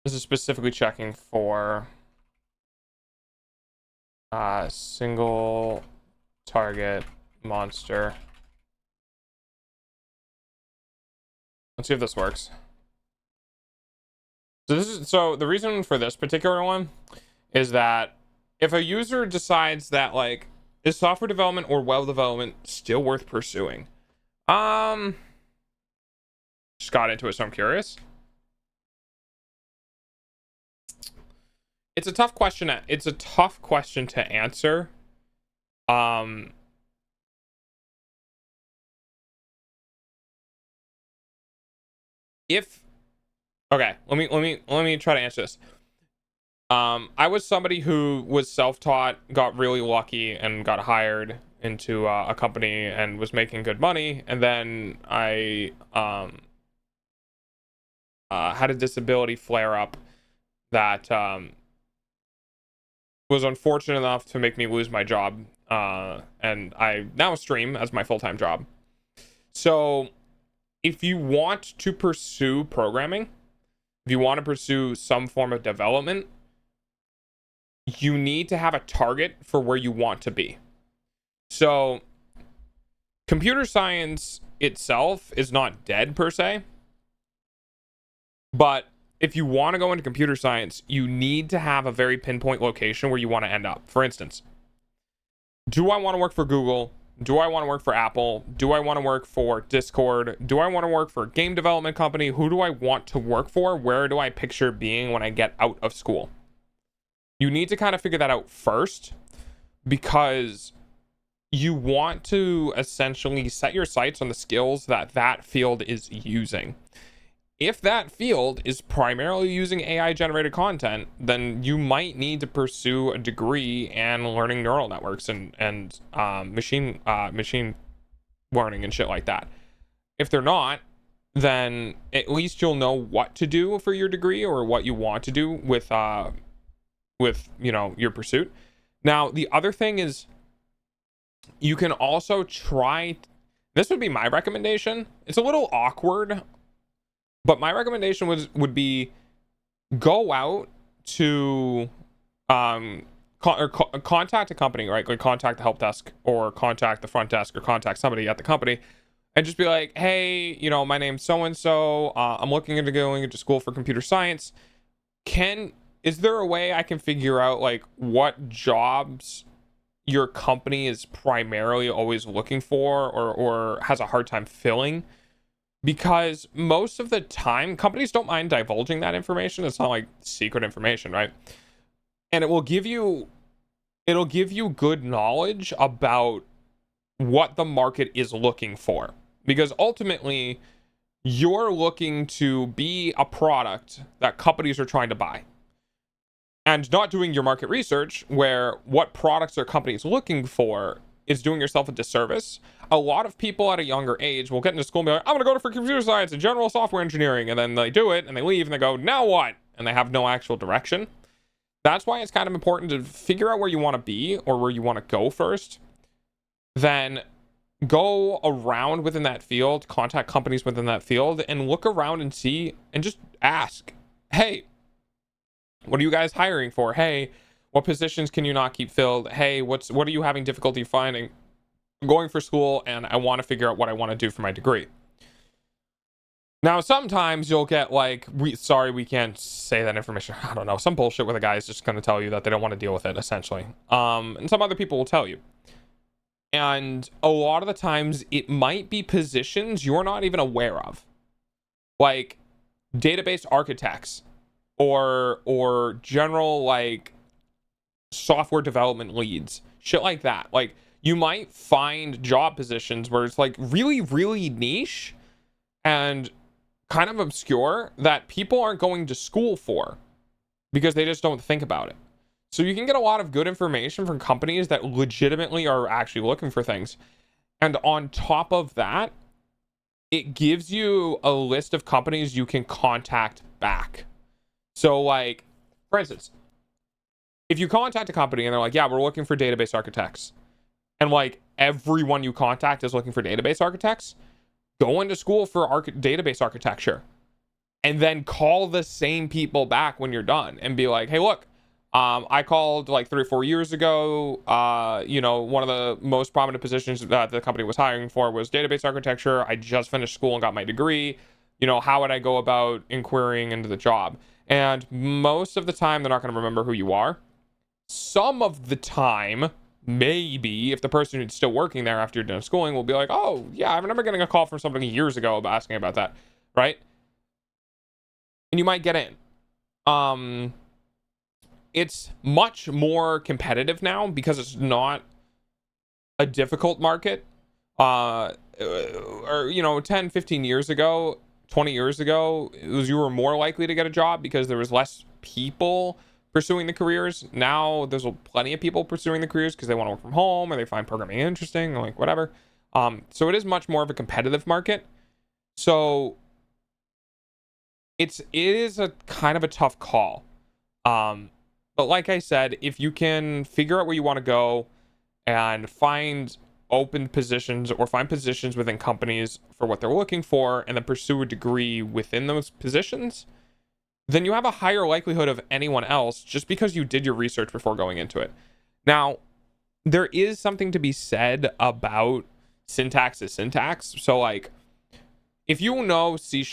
This is specifically checking for Single target monster. Let's see if this works. So the reason for this particular one is that if a user decides that, like, is software development or web development still worth pursuing? Just got into it, so I'm curious. It's a tough question. It's a tough question to answer. Okay, let me try to answer this. I was somebody who was self-taught, got really lucky, and got hired into a company and was making good money, and then I had a disability flare-up that was unfortunate enough to make me lose my job, and I now stream as my full-time job. So if you want to pursue programming, if you want to pursue some form of development, you need to have a target for where you want to be. So computer science itself is not dead per se, but if you want to go into computer science, you need to have a very pinpoint location where you want to end up. For instance, do I want to work for Google? Do I want to work for Apple? Do I want to work for Discord? Do I want to work for a game development company? Who do I want to work for? Where do I picture being when I get out of school? You need to kind of figure that out first, because you want to essentially set your sights on the skills that that field is using. If that field is primarily using AI generated content, then you might need to pursue a degree in learning neural networks and machine learning and shit like that. If they're not, then at least you'll know what to do for your degree, or what you want to do with you know, your pursuit. Now, the other thing is, you can also try, this would be my recommendation. It's a little awkward, but my recommendation would be go out to contact a company, right? Like contact the help desk, or contact the front desk, or contact somebody at the company, and just be like, hey, you know, my name's so and so. I'm looking into going into school for computer science. Is there a way I can figure out like what jobs your company is primarily always looking for, or has a hard time filling? Because most of the time companies don't mind divulging that information. It's not like secret information, right? And it'll give you good knowledge about what the market is looking for, because ultimately you're looking to be a product that companies are trying to buy, and not doing your market research, where what products are companies looking for, is doing yourself a disservice. A lot of people at a younger age will get into school and be like, I'm gonna go for computer science and general software engineering, and then they do it and they leave and they go, now what? And they have no actual direction. That's why it's kind of important to figure out where you want to be, or where you want to go first. Then go around within that field, contact companies within that field, and look around and see, and just ask, hey, what are you guys hiring for? Hey, what positions can you not keep filled? Hey, what are you having difficulty finding? I'm going for school and I want to figure out what I want to do for my degree. Now, sometimes you'll get like, sorry, we can't say that information. I don't know, some bullshit where the guy is just going to tell you that they don't want to deal with it, essentially. And some other people will tell you. And a lot of the times it might be positions you're not even aware of. Like database architects, or general like software development leads, shit like that. Like you might find job positions where it's like really, really niche and kind of obscure that people aren't going to school for, because they just don't think about it. So you can get a lot of good information from companies that legitimately are actually looking for things. And on top of that, it gives you a list of companies you can contact back. So like, for instance, if you contact a company and they're like, yeah, we're looking for database architects, and like everyone you contact is looking for database architects, go into school for database architecture, and then call the same people back when you're done and be like, hey, look, I called like 3 or 4 years ago. One of the most prominent positions that the company was hiring for was database architecture. I just finished school and got my degree. How would I go about inquiring into the job? And most of the time, they're not going to remember who you are. Some of the time, maybe if the person who's still working there after you're done schooling will be like, oh yeah, I remember getting a call from somebody years ago about asking about that, right? And you might get in. It's much more competitive now because it's not a difficult market. 10, 15 years ago, 20 years ago, you were more likely to get a job because there was less people pursuing the careers. Now there's plenty of people pursuing the careers because they want to work from home or they find programming interesting or like whatever. So it is much more of a competitive market. So it is a kind of a tough call. But like I said, if you can figure out where you want to go and find open positions or find positions within companies for what they're looking for and then pursue a degree within those positions, then you have a higher likelihood of anyone else just because you did your research before going into it. Now, there is something to be said about syntax is syntax. So like, if you know C#,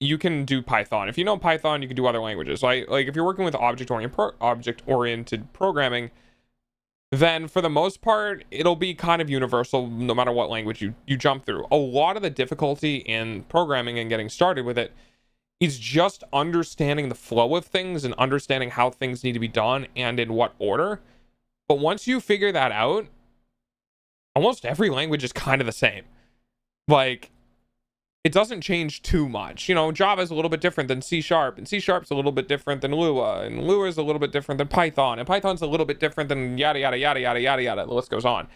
you can do Python. If you know Python, you can do other languages. Like if you're working with object-oriented programming, then for the most part, it'll be kind of universal no matter what language you jump through. A lot of the difficulty in programming and getting started with it is just understanding the flow of things and understanding how things need to be done and in what order. But once you figure that out, almost every language is kind of the same. Like, it doesn't change too much. Java is a little bit different than C#, and C# is a little bit different than Lua, and Lua is a little bit different than Python, and Python's a little bit different than yada, yada, yada, yada, yada, yada. The list goes on.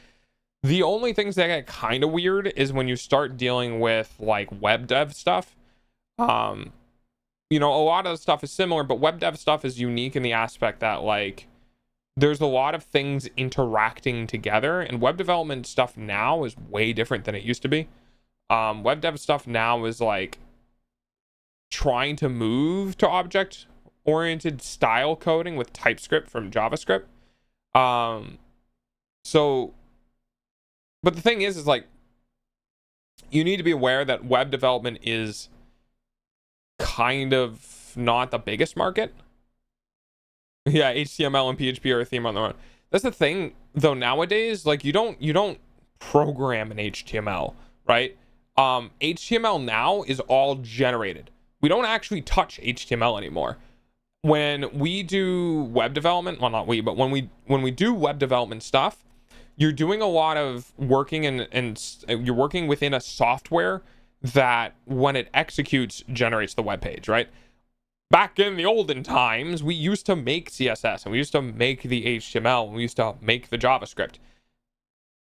The only things that get kind of weird is when you start dealing with, like, web dev stuff. A lot of the stuff is similar, but web dev stuff is unique in the aspect that, like, there's a lot of things interacting together, and web development stuff now is way different than it used to be. Web dev stuff now is like trying to move to object-oriented style coding with TypeScript from JavaScript. But the thing is like, you need to be aware that web development is kind of not the biggest market. Yeah, HTML and PHP are a theme on their own. That's the thing, though. Nowadays, like you don't program in HTML, right? HTML now is all generated. We don't actually touch HTML anymore. When we do web development, well, not we, but when we do web development stuff, you're doing a lot of working and you're working within a software that when it executes generates the web page, right? Back in the olden times, we used to make CSS and we used to make the HTML and we used to make the JavaScript.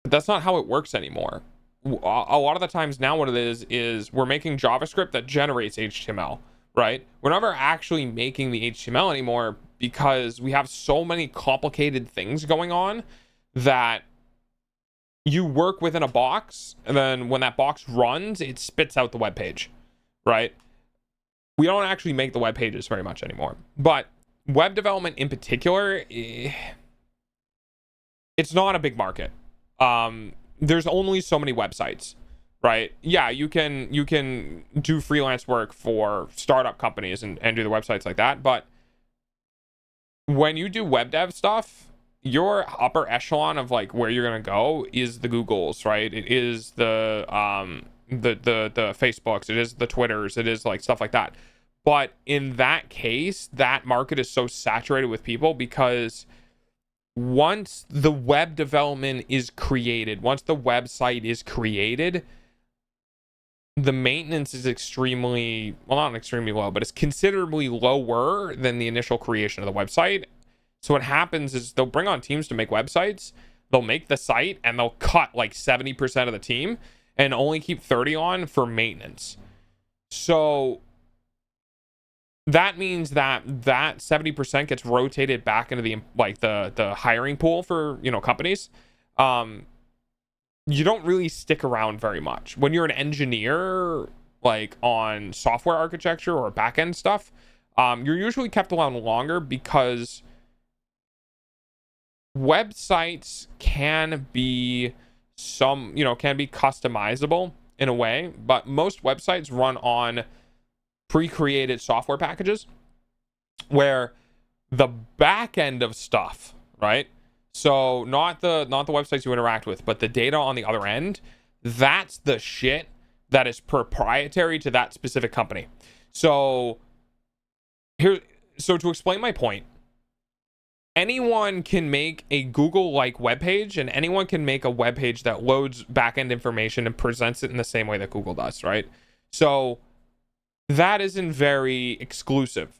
But that's not how it works anymore. A lot of the times now what it is we're making JavaScript that generates HTML, right? We're never actually making the HTML anymore because we have so many complicated things going on that you work within a box, and then when that box runs, it spits out the web page, right? We don't actually make the web pages very much anymore. But web development in particular, it's not a big market. There's only so many websites, right? Yeah, you can do freelance work for startup companies and do the websites like that, but when you do web dev stuff, your upper echelon of like where you're gonna go is the Googles, right? It is the Facebooks, it is the Twitters, it is like stuff like that. But in that case, that market is so saturated with people because once the web development is created, once the website is created, the maintenance is extremely, well, not extremely low, but it's considerably lower than the initial creation of the website. So what happens is they'll bring on teams to make websites, they'll make the site, and they'll cut like 70% of the team and only keep 30 on for maintenance. So that means that 70% gets rotated back into the hiring pool for, companies. You don't really stick around very much. When you're an engineer, like on software architecture or back-end stuff, You're usually kept around longer because websites can be can be customizable in a way, but most websites run on pre-created software packages where the back end of stuff, right? So not the websites you interact with, but the data on the other end, that's the shit that is proprietary to that specific company. So to explain my point, anyone can make a Google-like web page, and anyone can make a web page that loads back-end information and presents it in the same way that Google does, right? So that isn't very exclusive.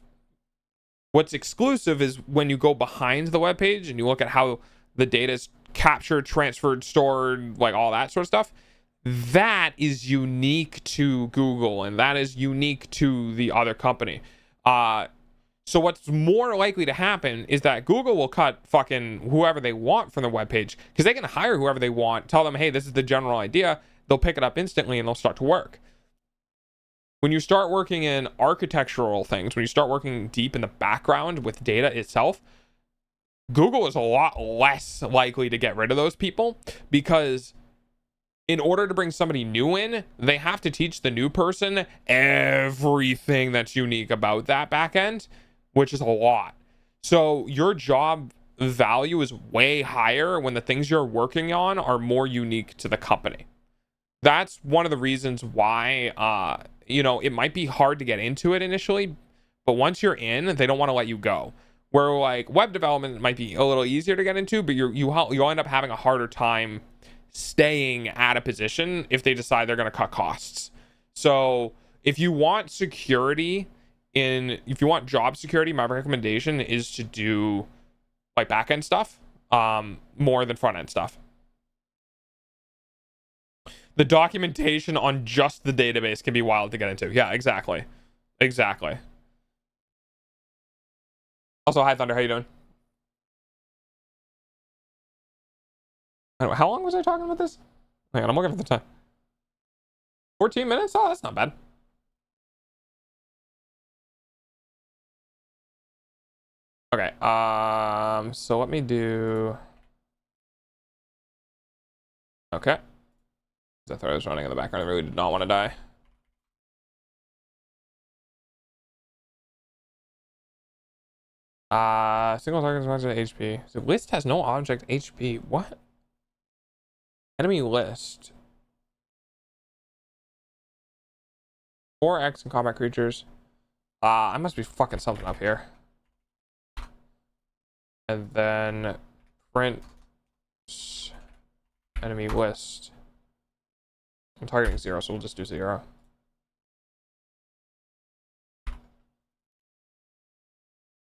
What's exclusive is when you go behind the web page and you look at how the data is captured, transferred, stored, like all that sort of stuff. That is unique to Google, and that is unique to the other company. So what's more likely to happen is that Google will cut fucking whoever they want from the webpage, because they can hire whoever they want, tell them, hey, this is the general idea. They'll pick it up instantly and they'll start to work. When you start working in architectural things, when you start working deep in the background with data itself, Google is a lot less likely to get rid of those people, because in order to bring somebody new in, they have to teach the new person everything that's unique about that backend, which is a lot. So your job value is way higher when the things you're working on are more unique to the company. That's one of the reasons why, it might be hard to get into it initially, but once you're in, they don't want to let you go. Where like web development might be a little easier to get into, but you'll end up having a harder time staying at a position if they decide they're going to cut costs. So if you want job security, my recommendation is to do like back-end stuff more than front-end stuff. The documentation on just the database can be wild to get into. Yeah, exactly. Also, hi Thunder, how you doing? How long was I talking about this? Hang on, I'm looking at the time. 14 minutes? Oh, that's not bad. Okay, so let me do... Okay. The thread is running in the background. I really did not want to die. Single target object HP. So list has no object HP. What? Enemy list. 4x in combat creatures. I must be fucking something up here. And then print enemy list. I'm targeting 0, so we'll just do 0.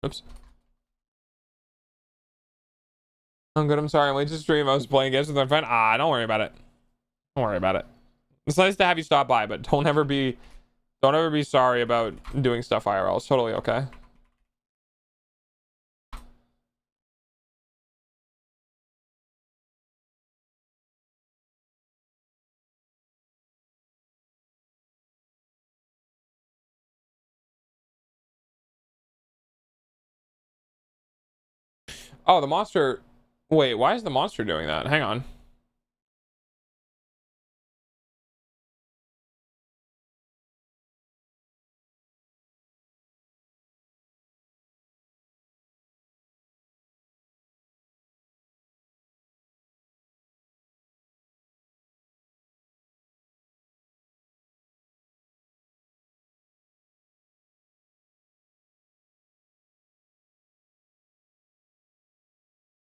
Oops. I'm good. I'm sorry. I'm late to stream. I was playing games with my friend. Don't worry about it. Don't worry about it. It's nice to have you stop by, but don't ever be sorry about doing stuff IRL. It's totally okay. Oh, the monster. Wait, why is the monster doing that? Hang on.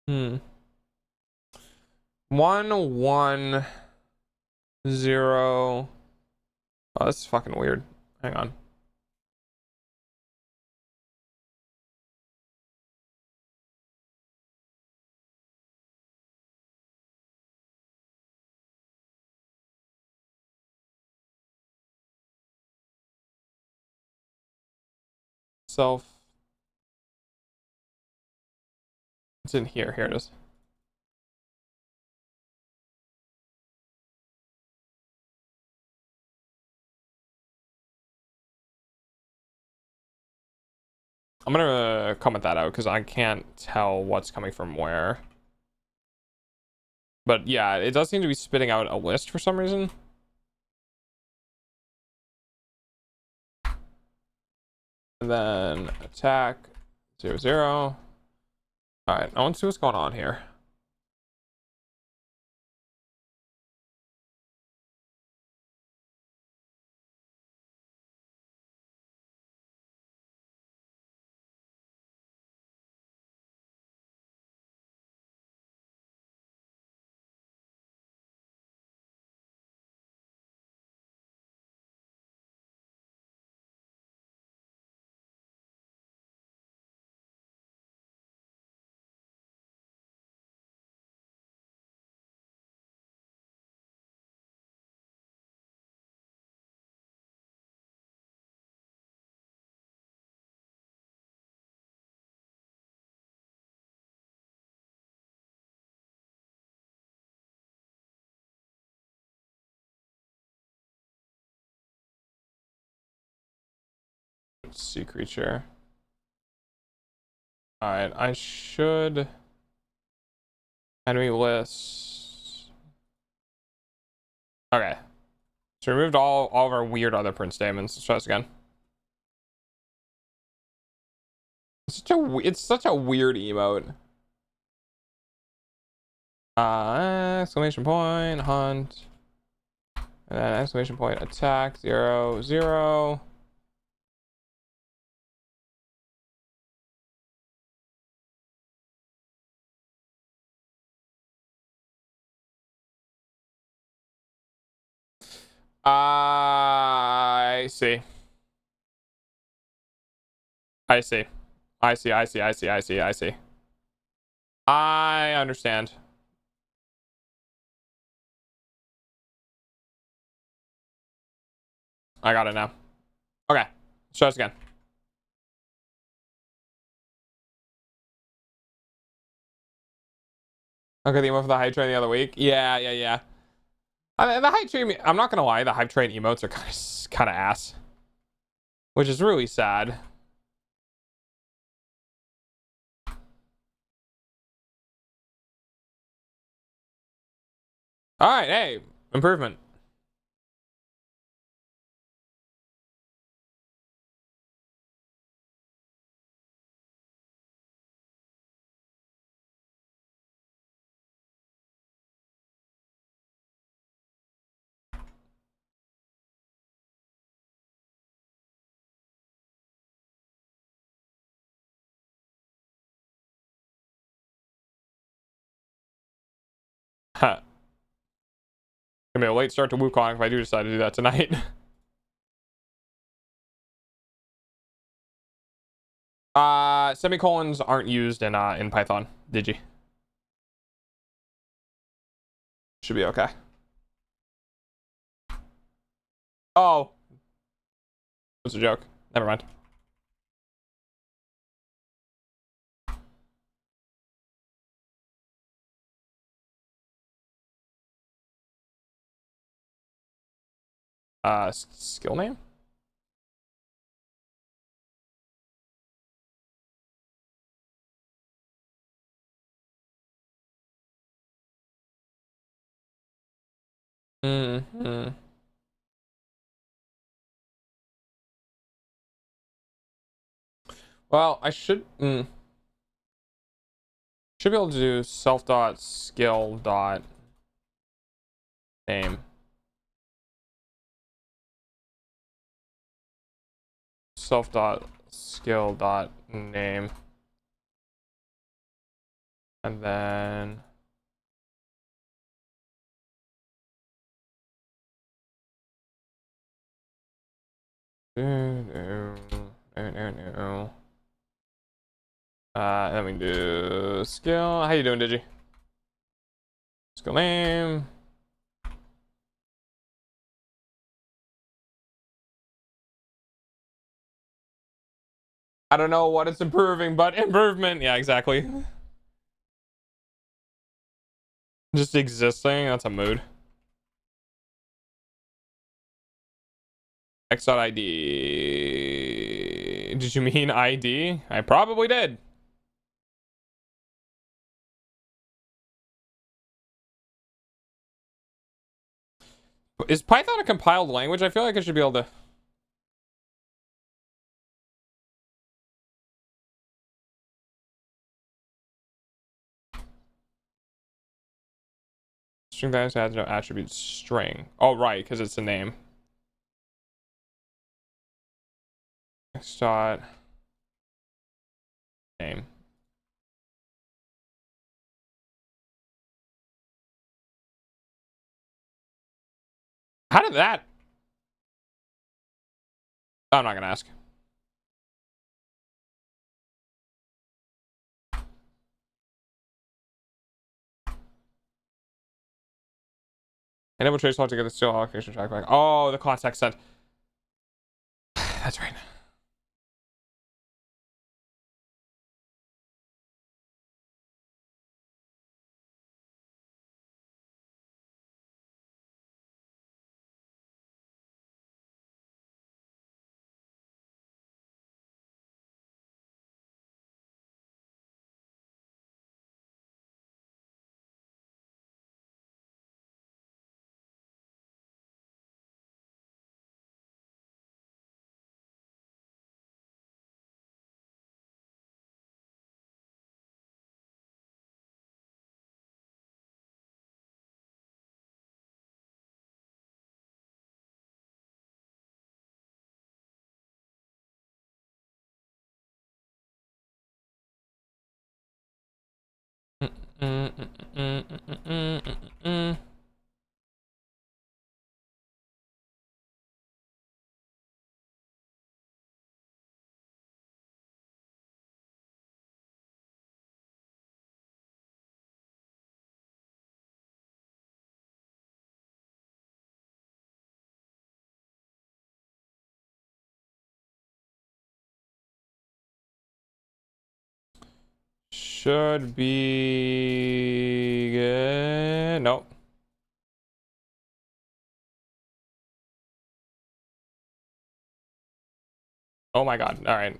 Hmm. 1 1 0. Oh, this is fucking weird. Hang on. Self. It's in here. Here it is. gonna comment that out because I can't tell what's coming from where. But yeah, it does seem to be spitting out a list for some reason. And then attack 0, 0. All right, I want to see what's going on here. Sea creature. All right, I should enemy list. Okay, so removed all of our weird other print statements. Let's try this again. It's such a weird emote. Exclamation point hunt, and then exclamation point attack 0, 0. I see. I see. I see. I see. I see. I see. I see. I understand. I got it now. Okay. Let's try this again. Okay, the emote for the hype train the other week. Yeah, yeah, yeah. I mean, the hype train, I'm not gonna lie, the hype train emotes are kind of ass. Which is really sad. Alright, hey, improvement. Huh. Gonna be a late start to Wukong if I do decide to do that tonight. Semicolons aren't used in Python. Did you? Should be okay. Oh. It's a joke. Never mind. Skill name? Mm-hmm. Well, I should be able to do self dot skill dot name. Self dot skill dot name. And then then we do skill. How you doing, Digi? Skill name. I don't know what it's improving, but improvement. Yeah, exactly. Just existing. That's a mood. X.ID Did you mean ID? I probably did. Is Python a compiled language? I feel like I should be able to. String that has no attribute string. Oh, right, because it's a name. Dot name. How did that? I'm not gonna ask. Enable trace log to get the still allocation track back. Oh, the context set. That's right. Should be good. Nope. Oh my god. All right.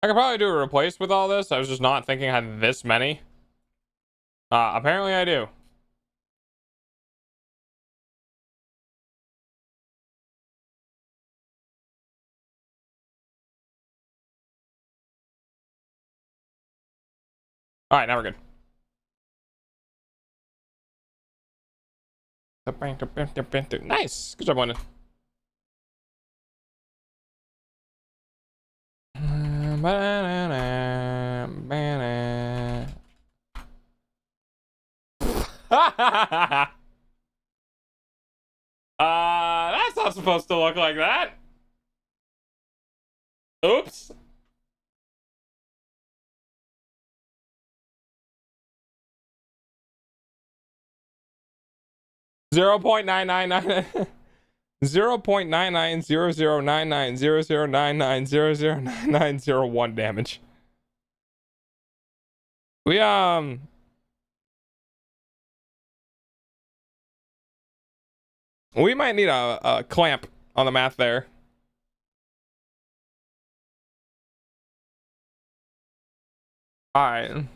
I could probably do a replace with all this. I was just not thinking I had this many. Apparently I do. All right, now we're good. Nice. Good job, Wanda. That's not supposed to look like that. Oops. Zero point nine nine nine 0.9900990099009901 damage. We might need a clamp on the math there. All right.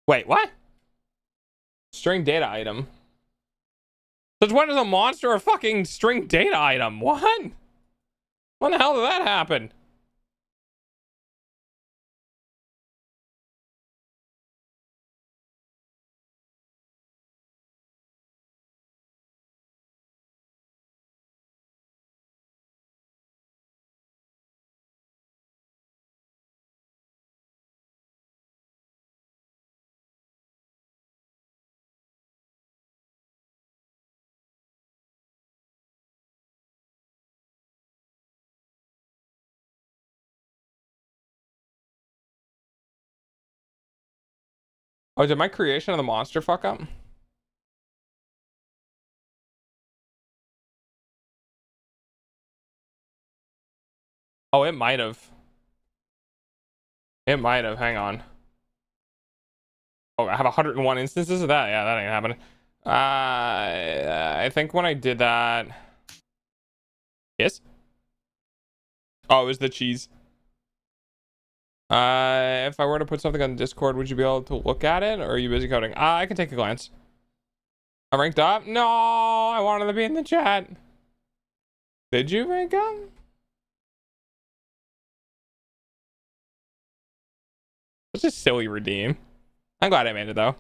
Wait, what? String data item. Since when is a monster a fucking string data item? What? When the hell did that happen? Oh, did my creation of the monster fuck up? Oh, it might have. It might have. Hang on. Oh, I have 101 instances of that. Yeah, that ain't happening. I think when I did that. Yes. Oh, it was the cheese. If I were to put something on Discord, would you be able to look at it, or are you busy coding? I can take a glance. I'm ranked up? No, I wanted to be in the chat. Did you rank up? Such a silly redeem. I'm glad I made it though.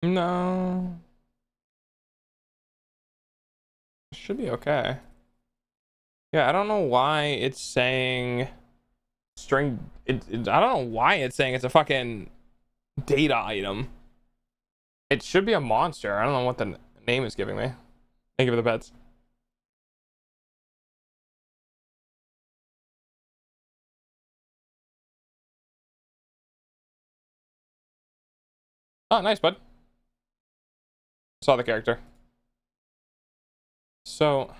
No. Should be okay. Yeah, I don't know why it's saying string. I don't know why it's saying it's a fucking data item. It should be a monster. I don't know what the name is giving me. Thank you for the bets. Oh, nice, bud. Saw the character. So.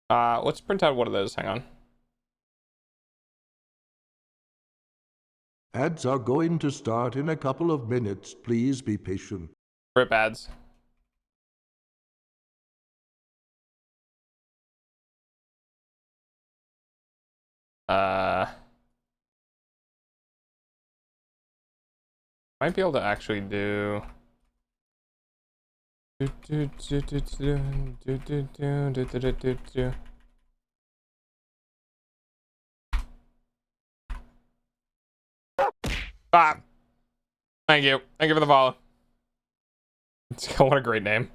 Let's print out one of those. Hang on. Ads are going to start in a couple of minutes. Please be patient. Rip ads. Might be able to actually do. Ah, thank you. Thank you for the follow. What a great name.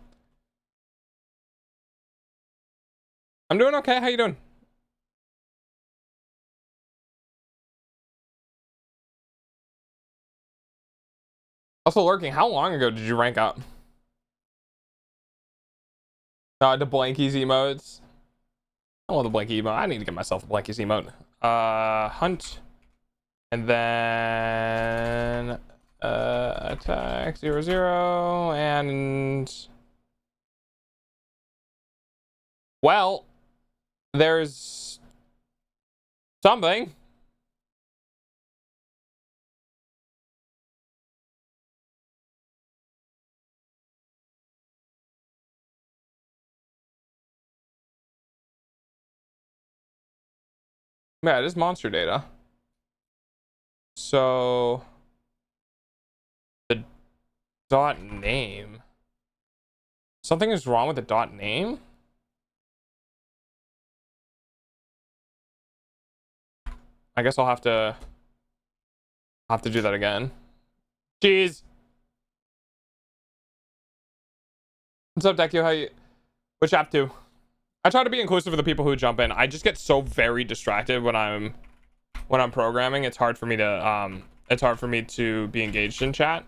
I'm doing okay. How you doing? Also lurking. How long ago did you rank up? The blankies emotes. I want the blankie emote. I need to get myself a blankies emote. Hunt. And then attack 0 and well, there's something. Yeah, it is monster data. So the dot name. Something is wrong with the dot name? I guess I'll have to do that again. Jeez. What's up, Dekio? How you? Which app do? I try to be inclusive of the people who jump in. I just get so very distracted when I'm programming. It's hard for me to be engaged in chat.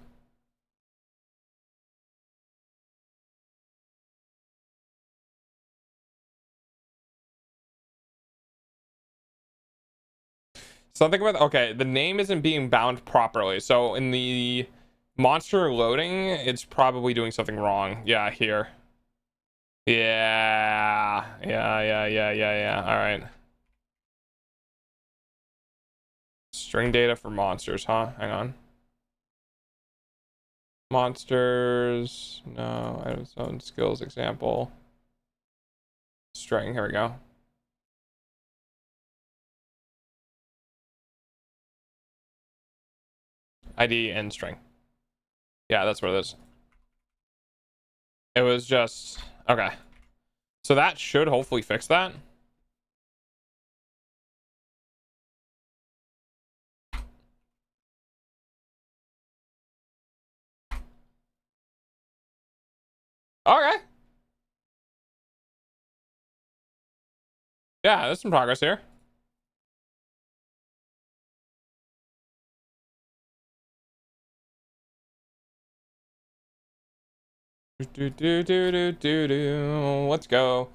Something about, okay, the name isn't being bound properly. So in the monster loading, it's probably doing something wrong. Yeah, here. Yeah. All right. String data for monsters, huh? Hang on. Monsters. No, I have zone skills example. String, here we go. ID and string. Yeah, that's what it is. It was just okay. So that should hopefully fix that. Okay. Yeah, there's some progress here. Let's go.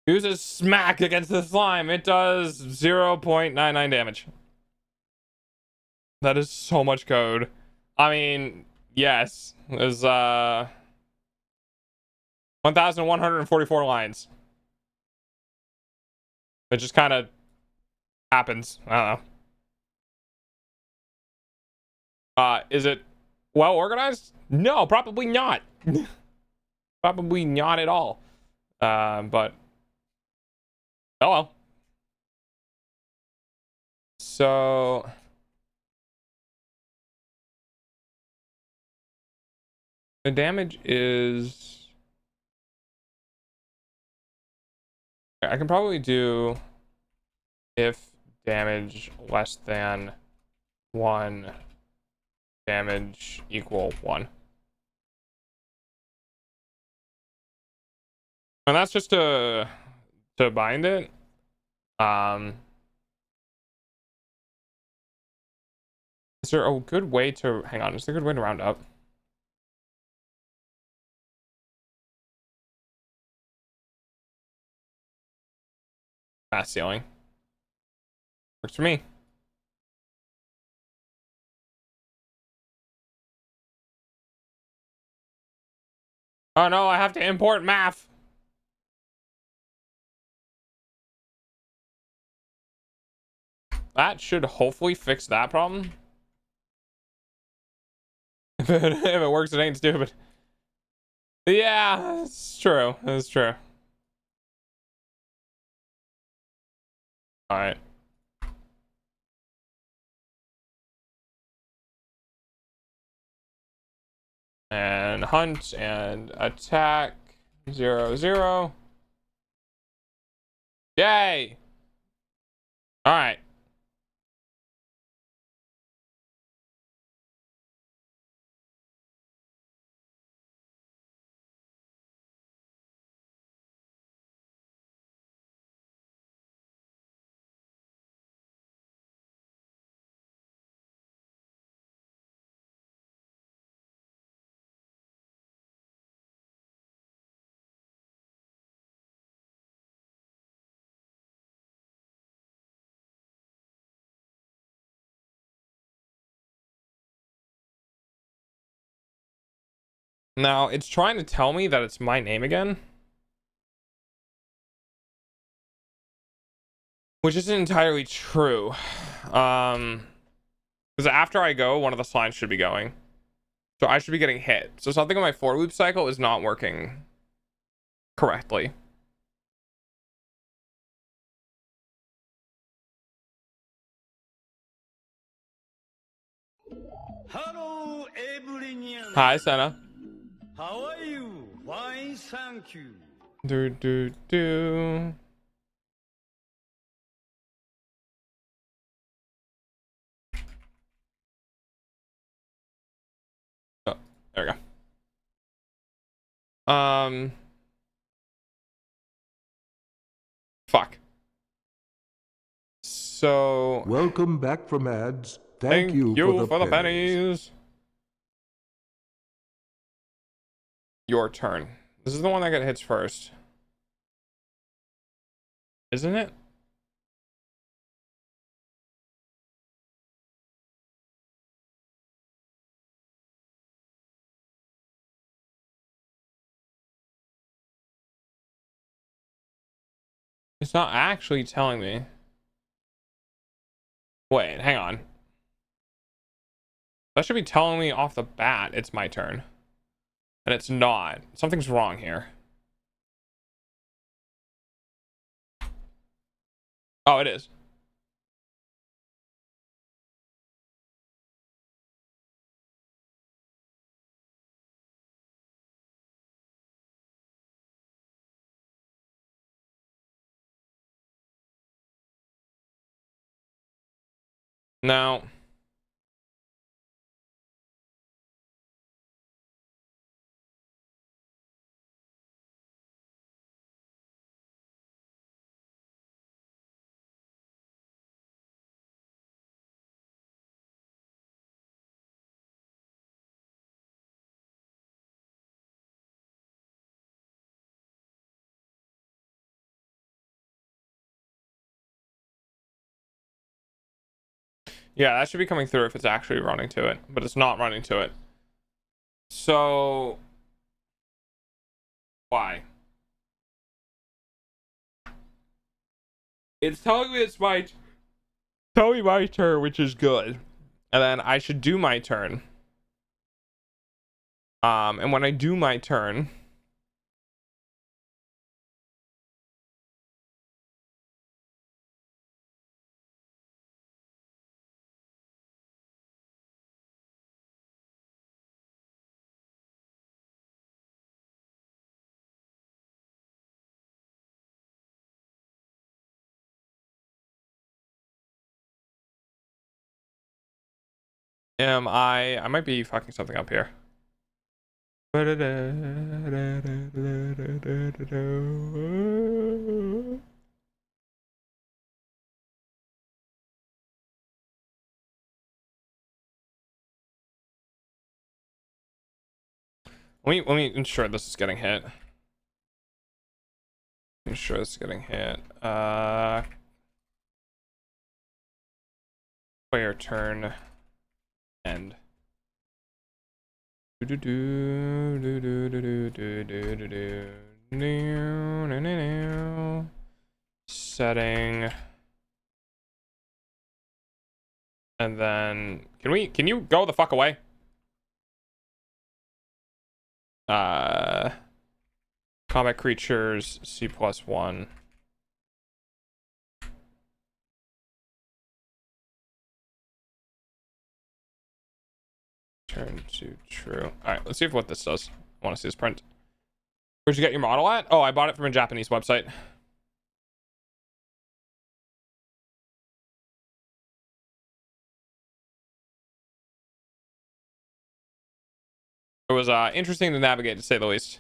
Uses smack against the slime. It does 0.99 damage. That is so much code. I mean, yes. There's 1,144 lines. It just kind of happens. I don't know. Is it well organized? No, probably not. Probably not at all. But oh well. So the damage is, I can probably do if damage less than 1, damage equal 1. And that's just to bind it. Is there a good way to hang on? Is there a good way to round up? Fast ceiling. Works for me. Oh no, I have to import math. That should hopefully fix that problem. If it works, it ain't stupid. Yeah, it's true. It's true. All right. And hunt and attack 0, 0. Yay! All right. Now it's trying to tell me that it's my name again, which isn't entirely true. Because after I go, one of the slimes should be going, so I should be getting hit. So something on my for loop cycle is not working correctly. Hello, everyone. Hi, Senna. How are you? Fine, thank you. Do do do. Oh, there we go. Fuck. So Welcome back from ads. thank you for the pennies. pennies. Your turn. This is the one that gets hits first, isn't it? It's not actually telling me. Wait, hang on. That should be telling me off the bat it's my turn. And it's not. Something's wrong here. Oh, it is. Now, yeah, that should be coming through if it's actually running to it, but it's not running to it. So, why? It's telling me telling me my turn, which is good. And then I should do my turn. And when I do my turn, I might be fucking something up here. Let me ensure this is getting hit. Ensure this is getting hit. Player turn end. Setting. And then can you go the fuck away? Combat creatures C+1. Turn to true. Alright, let's see what this does. I want to see this print. Where'd you get your model at? Oh, I bought it from a Japanese website. It was interesting to navigate, to say the least.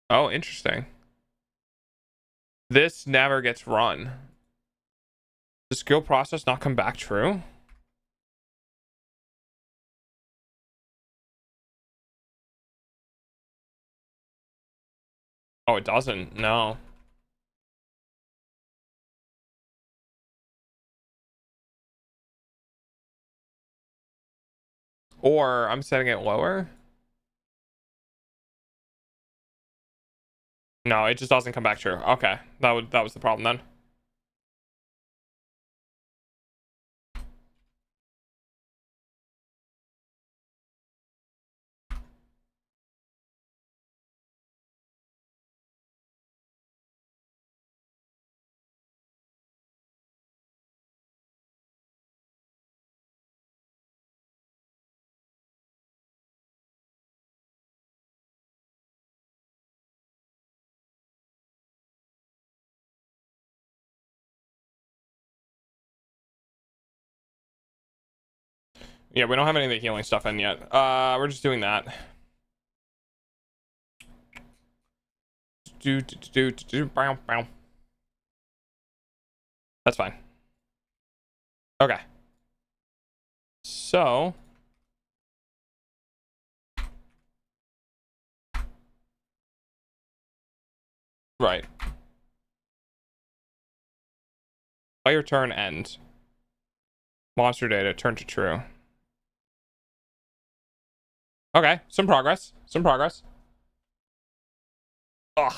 Oh, interesting. This never gets run. The skill process not come back true? Oh, it doesn't. No. Or I'm setting it lower. No, it just doesn't come back true. Okay, that was the problem then. Yeah, we don't have any of the healing stuff in yet. We're just doing that. That's fine. Okay. So. Right. Player turn end. Monster data turn to true. Okay, some progress. Some progress. Ugh.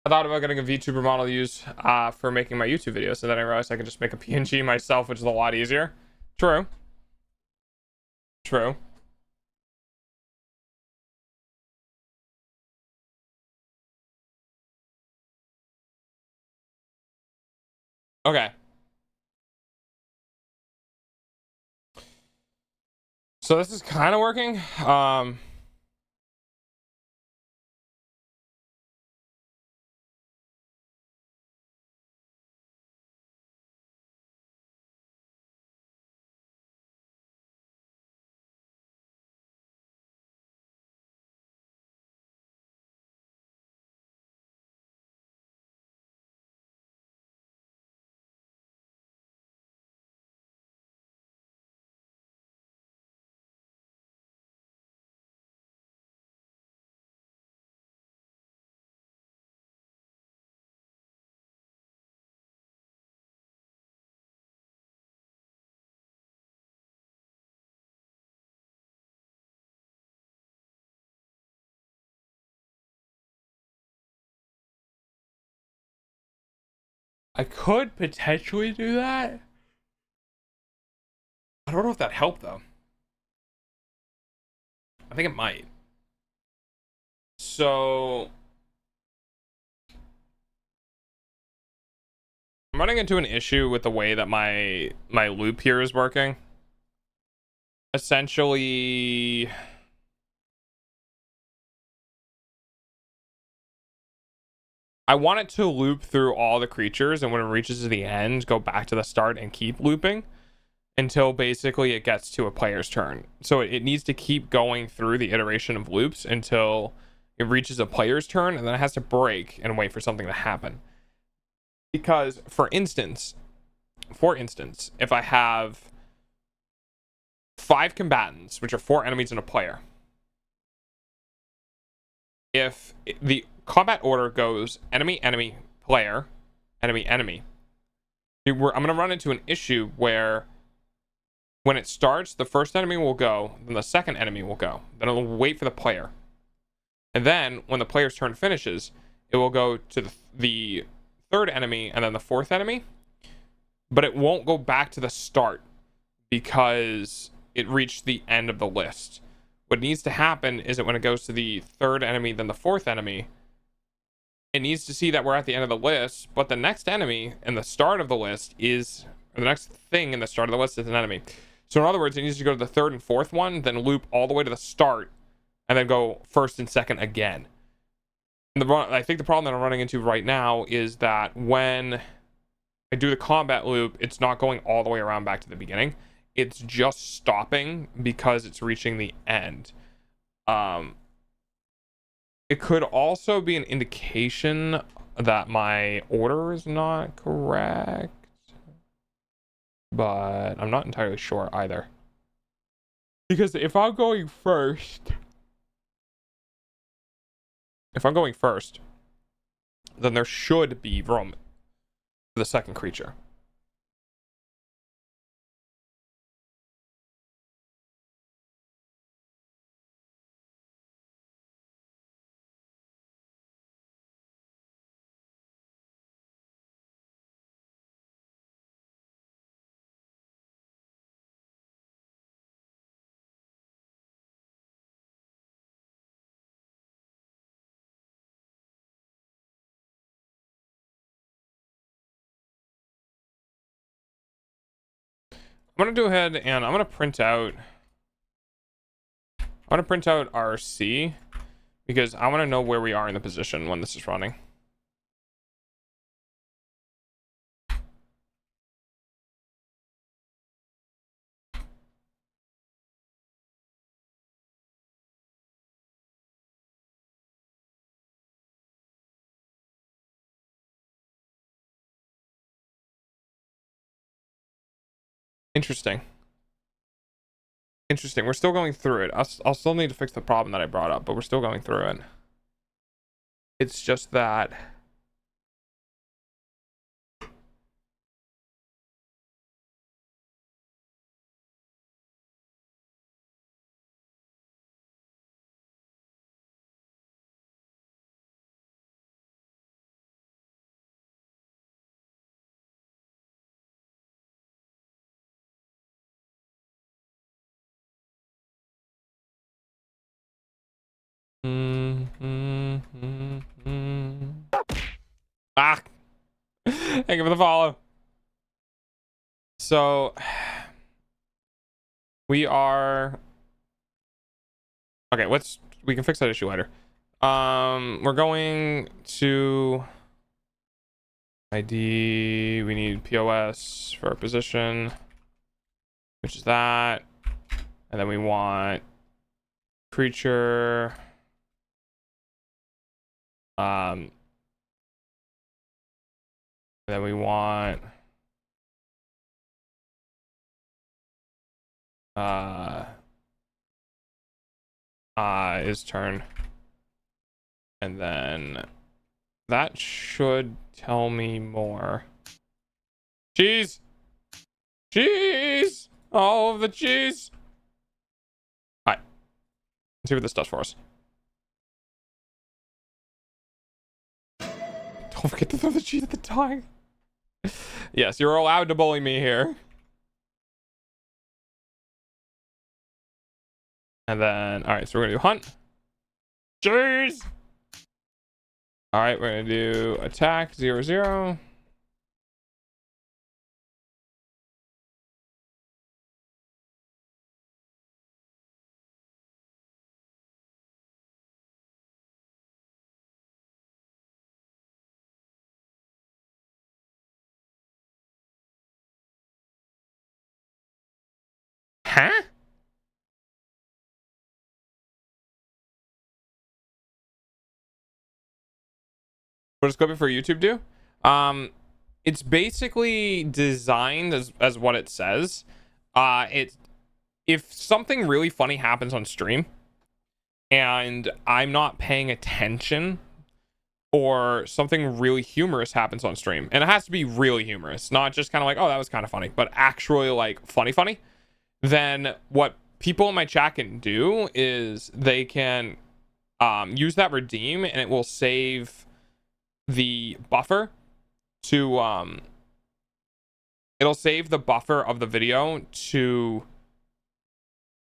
I thought about getting a VTuber model to use for making my YouTube videos, and then I realized I could just make a PNG myself, which is a lot easier. True. True. Okay. So this is kind of working. I could potentially do that. I don't know if that helped though. I think it might. So I'm running into an issue with the way that my loop here is working. Essentially, I want it to loop through all the creatures, and when it reaches the end, go back to the start and keep looping until basically it gets to a player's turn. So it needs to keep going through the iteration of loops until it reaches a player's turn, and then it has to break and wait for something to happen. Because for instance, if I have 5 combatants, which are 4 enemies and a player, if the combat order goes enemy, enemy, player, enemy, enemy, I'm going to run into an issue where when it starts, the first enemy will go, then the second enemy will go, then it'll wait for the player, and then when the player's turn finishes, it will go to the third enemy and then the fourth enemy, but it won't go back to the start because it reached the end of the list. What needs to happen is that when it goes to the third enemy, then the fourth enemy, it needs to see that we're at the end of the list, but the next enemy in the start of the list is, or the next thing in the start of the list is an enemy. So in other words, it needs to go to the third and fourth one, then loop all the way to the start, and then go first and second again. And I think the problem that I'm running into right now is that when I do the combat loop, it's not going all the way around back to the beginning. It's just stopping because it's reaching the end. It could also be an indication that my order is not correct, but I'm not entirely sure either. Because if I'm going first, then there should be room for the second creature. I'm gonna go ahead and I'm gonna print out RC because I want to know where we are in the position when this is running. Interesting. We're still going through it. I'll still need to fix the problem that I brought up, but we're still going through it. It's just that ah, thank you for the follow. So we are Okay, we can fix that issue later. We're going to ID. We need POS for our position, which is that. And then we want creature. And then we want is turn. And then that should tell me more. Cheese! Cheese! All of the cheese! Alright. Let's see what this does for us. Don't forget to throw the cheese at the dog. Yes, you're allowed to bully me here. And then, alright, so we're gonna do hunt. Cheese! Alright, we're gonna do attack 0-0. Huh? What does Scoping for YouTube do? It's basically designed as what it says. If something really funny happens on stream and I'm not paying attention, or something really humorous happens on stream, and it has to be really humorous, not just kind of like, oh, that was kind of funny, but actually like funny, then what people in my chat can do is they can use that redeem, and it will save the buffer to it'll save the buffer of the video to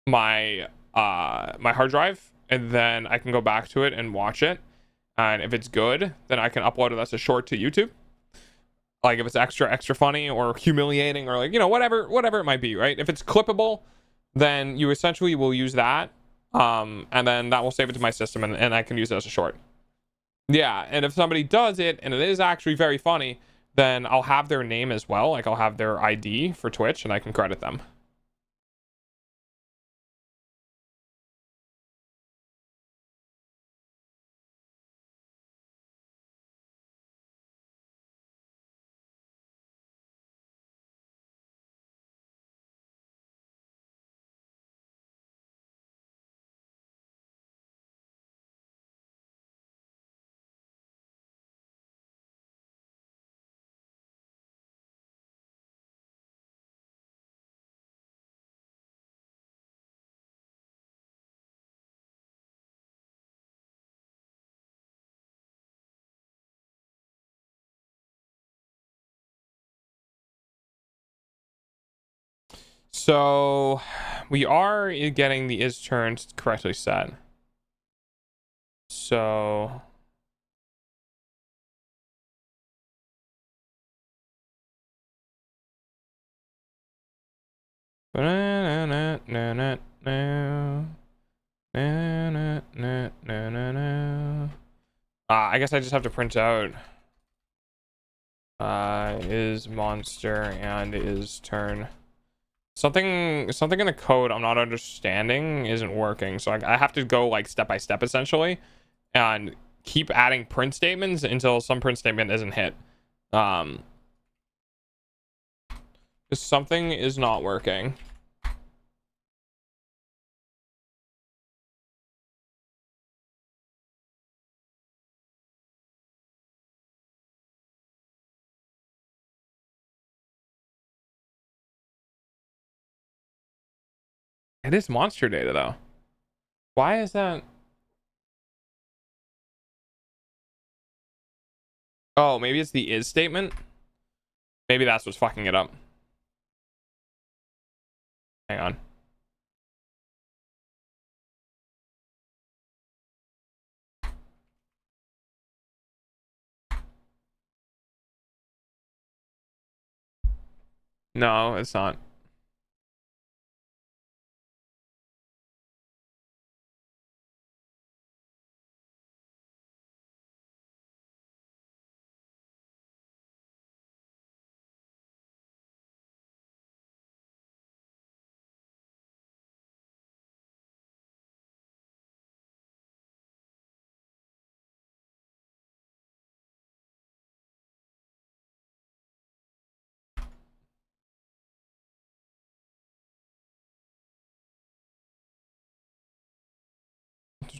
my my hard drive, and then I can go back to it and watch it. And if it's good, then I can upload it as a short to YouTube. Like if it's extra funny or humiliating, or like, you know, whatever it might be, right? If it's clippable, then you essentially will use that, and then that will save it to my system, and I can use it as a short. Yeah, and if somebody does it and it is actually very funny, then I'll have their name as well. Like I'll have their ID for Twitch, and I can credit them. So we are getting the is turned correctly set. So I guess I just have to print out is monster and is turn. Something in the code I'm not understanding isn't working, so I have to go like step by step essentially, and keep adding print statements until some print statement isn't hit. Something is not working. It is monster data though. Why is that? Oh, maybe it's the is statement. Maybe that's what's fucking it up. Hang on. No, it's not.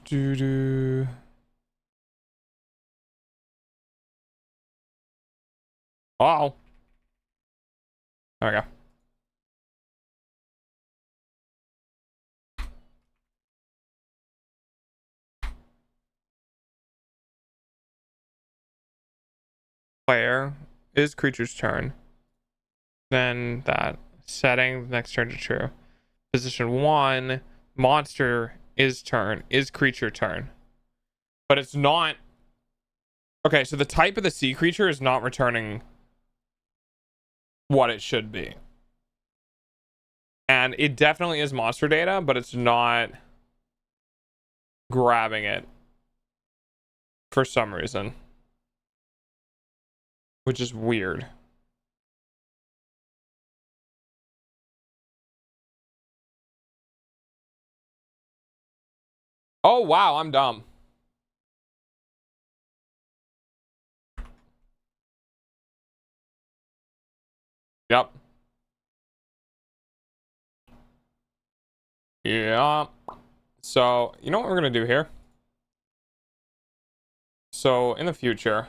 Do do. Oh. There we go. Player is creature's turn. Then that setting next turn to true. Position 1, monster is creature turn. But it's not. Okay, so the type of the sea creature is not returning what it should be. And it definitely is monster data, but it's not grabbing it for some reason. Which is weird. Oh, wow, I'm dumb. Yep. Yeah. So, you know what we're going to do here? So, in the future,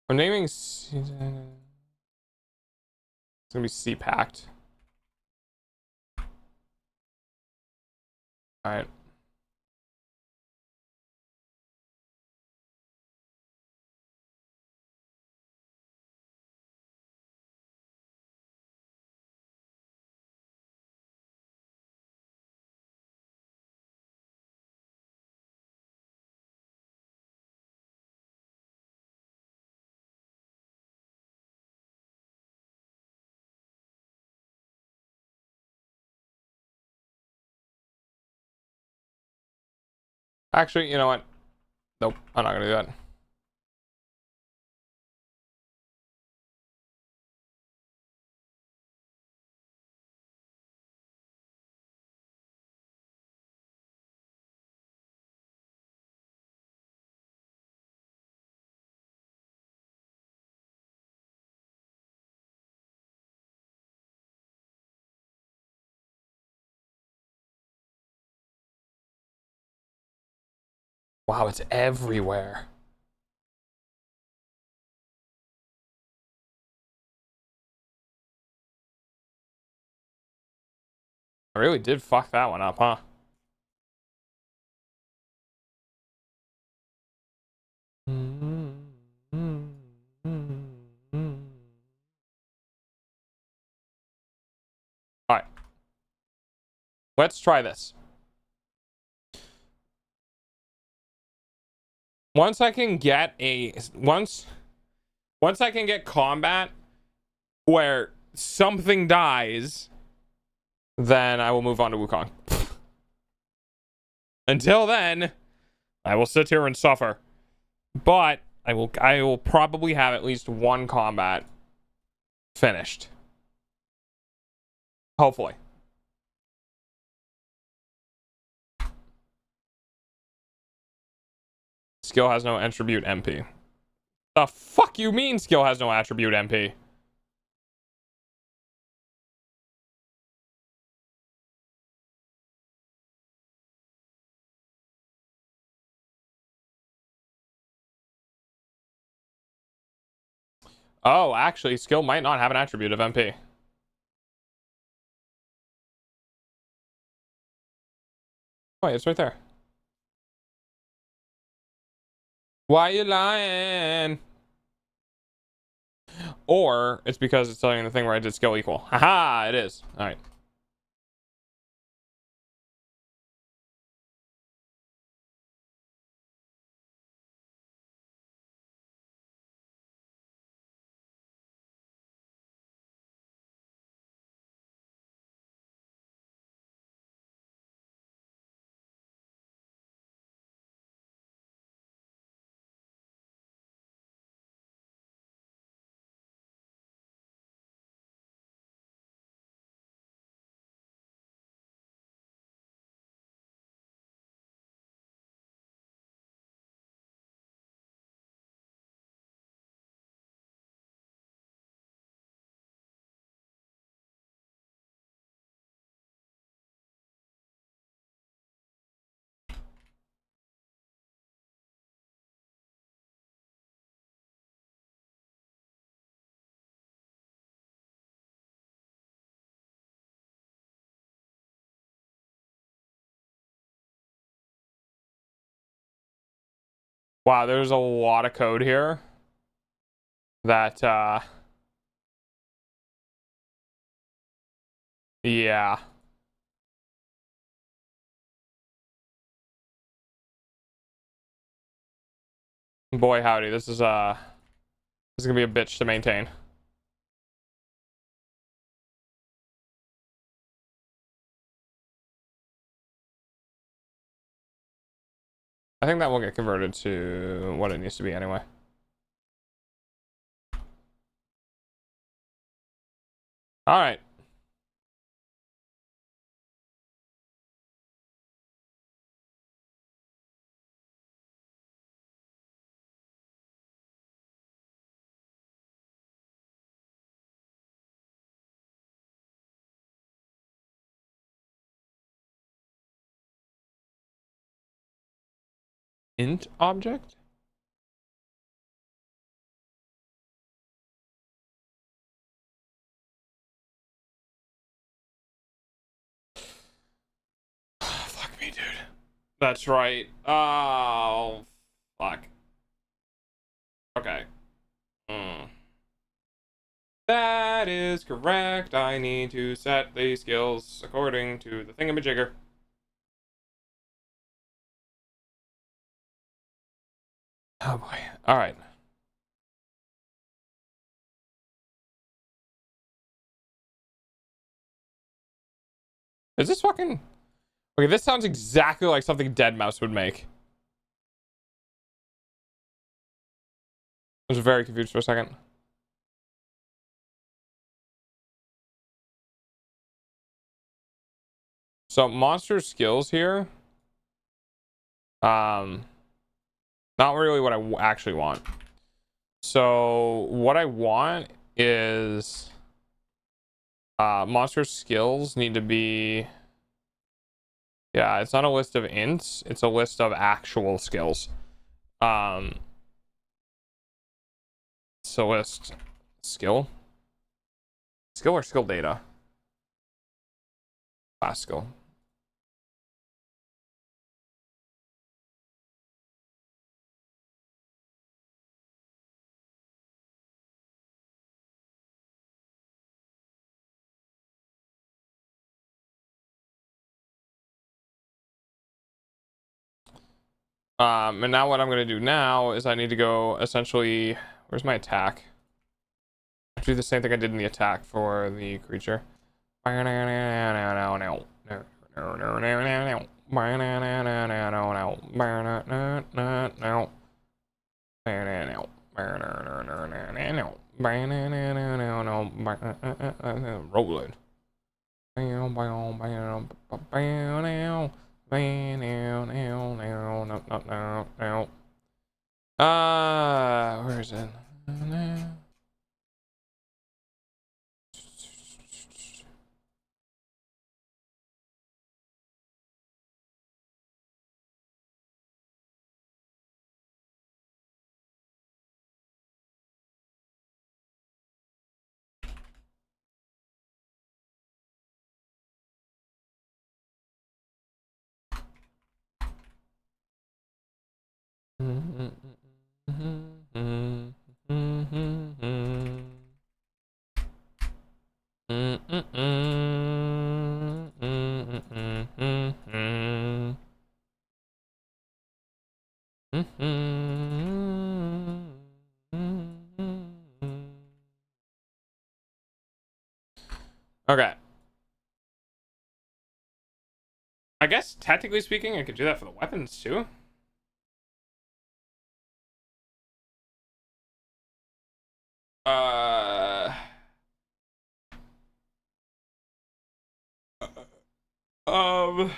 I'm naming it's gonna be C packed. All right. Actually, you know what? Nope, I'm not gonna do that. Wow, it's everywhere. I really did fuck that one up, huh? All right. Let's try this. Once I can get once I can get combat where something dies, then I will move on to Wukong. Until then, I will sit here and suffer. But I will probably have at least one combat finished. Hopefully. Skill has no attribute MP. The fuck you mean skill has no attribute MP? Oh, actually, skill might not have an attribute of MP. Oh, it's right there. Why you lying? Or it's because it's telling the thing where I did skill equal. Haha, it is. All right. Wow, there's a lot of code here that yeah. Boy howdy, this is gonna be a bitch to maintain. I think that will get converted to what it needs to be anyway. All right. Int object? Fuck me, dude. That's right. Oh, fuck. Okay. That is correct. I need to set the skills according to the thingamajigger. Oh boy. All right. Is this fucking... Okay, this sounds exactly like something Deadmau5 would make. I was very confused for a second. So monster skills here. Not really what I actually want. So what I want is monster skills need to be... Yeah, it's not a list of ints, it's a list of actual skills. So list skill or skill data? Class skill. And now what I'm gonna do now is I need to go essentially, where's my attack? Do the same thing I did in the attack for the creature. Rolling. Where is it? Okay. I guess technically speaking, I could do that for the weapons too. Uh, um,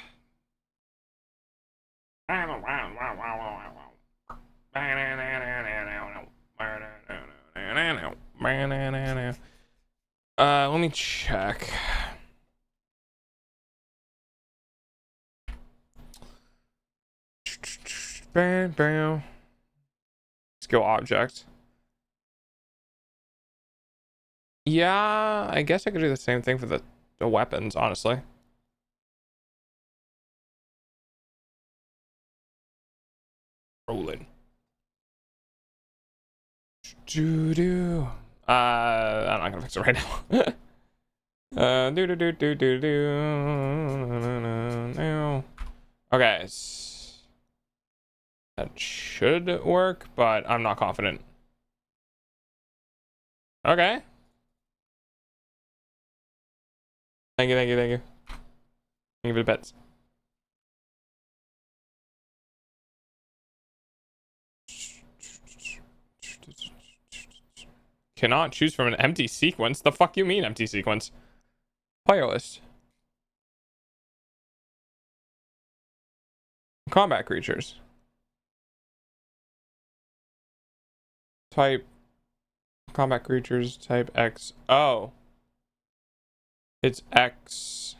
let me check. Skill object. Yeah, I guess I could do the same thing for the weapons, honestly. Rolling. do do. I'm not gonna fix it right now. Do do do do do do. Okay, that should work, but I'm not confident. Okay. Thank you, thank you, thank you. Thank you for the bets. Cannot choose from an empty sequence. The fuck you mean empty sequence? Player list. Combat creatures. Type. Combat creatures. Type X. Oh. It's X.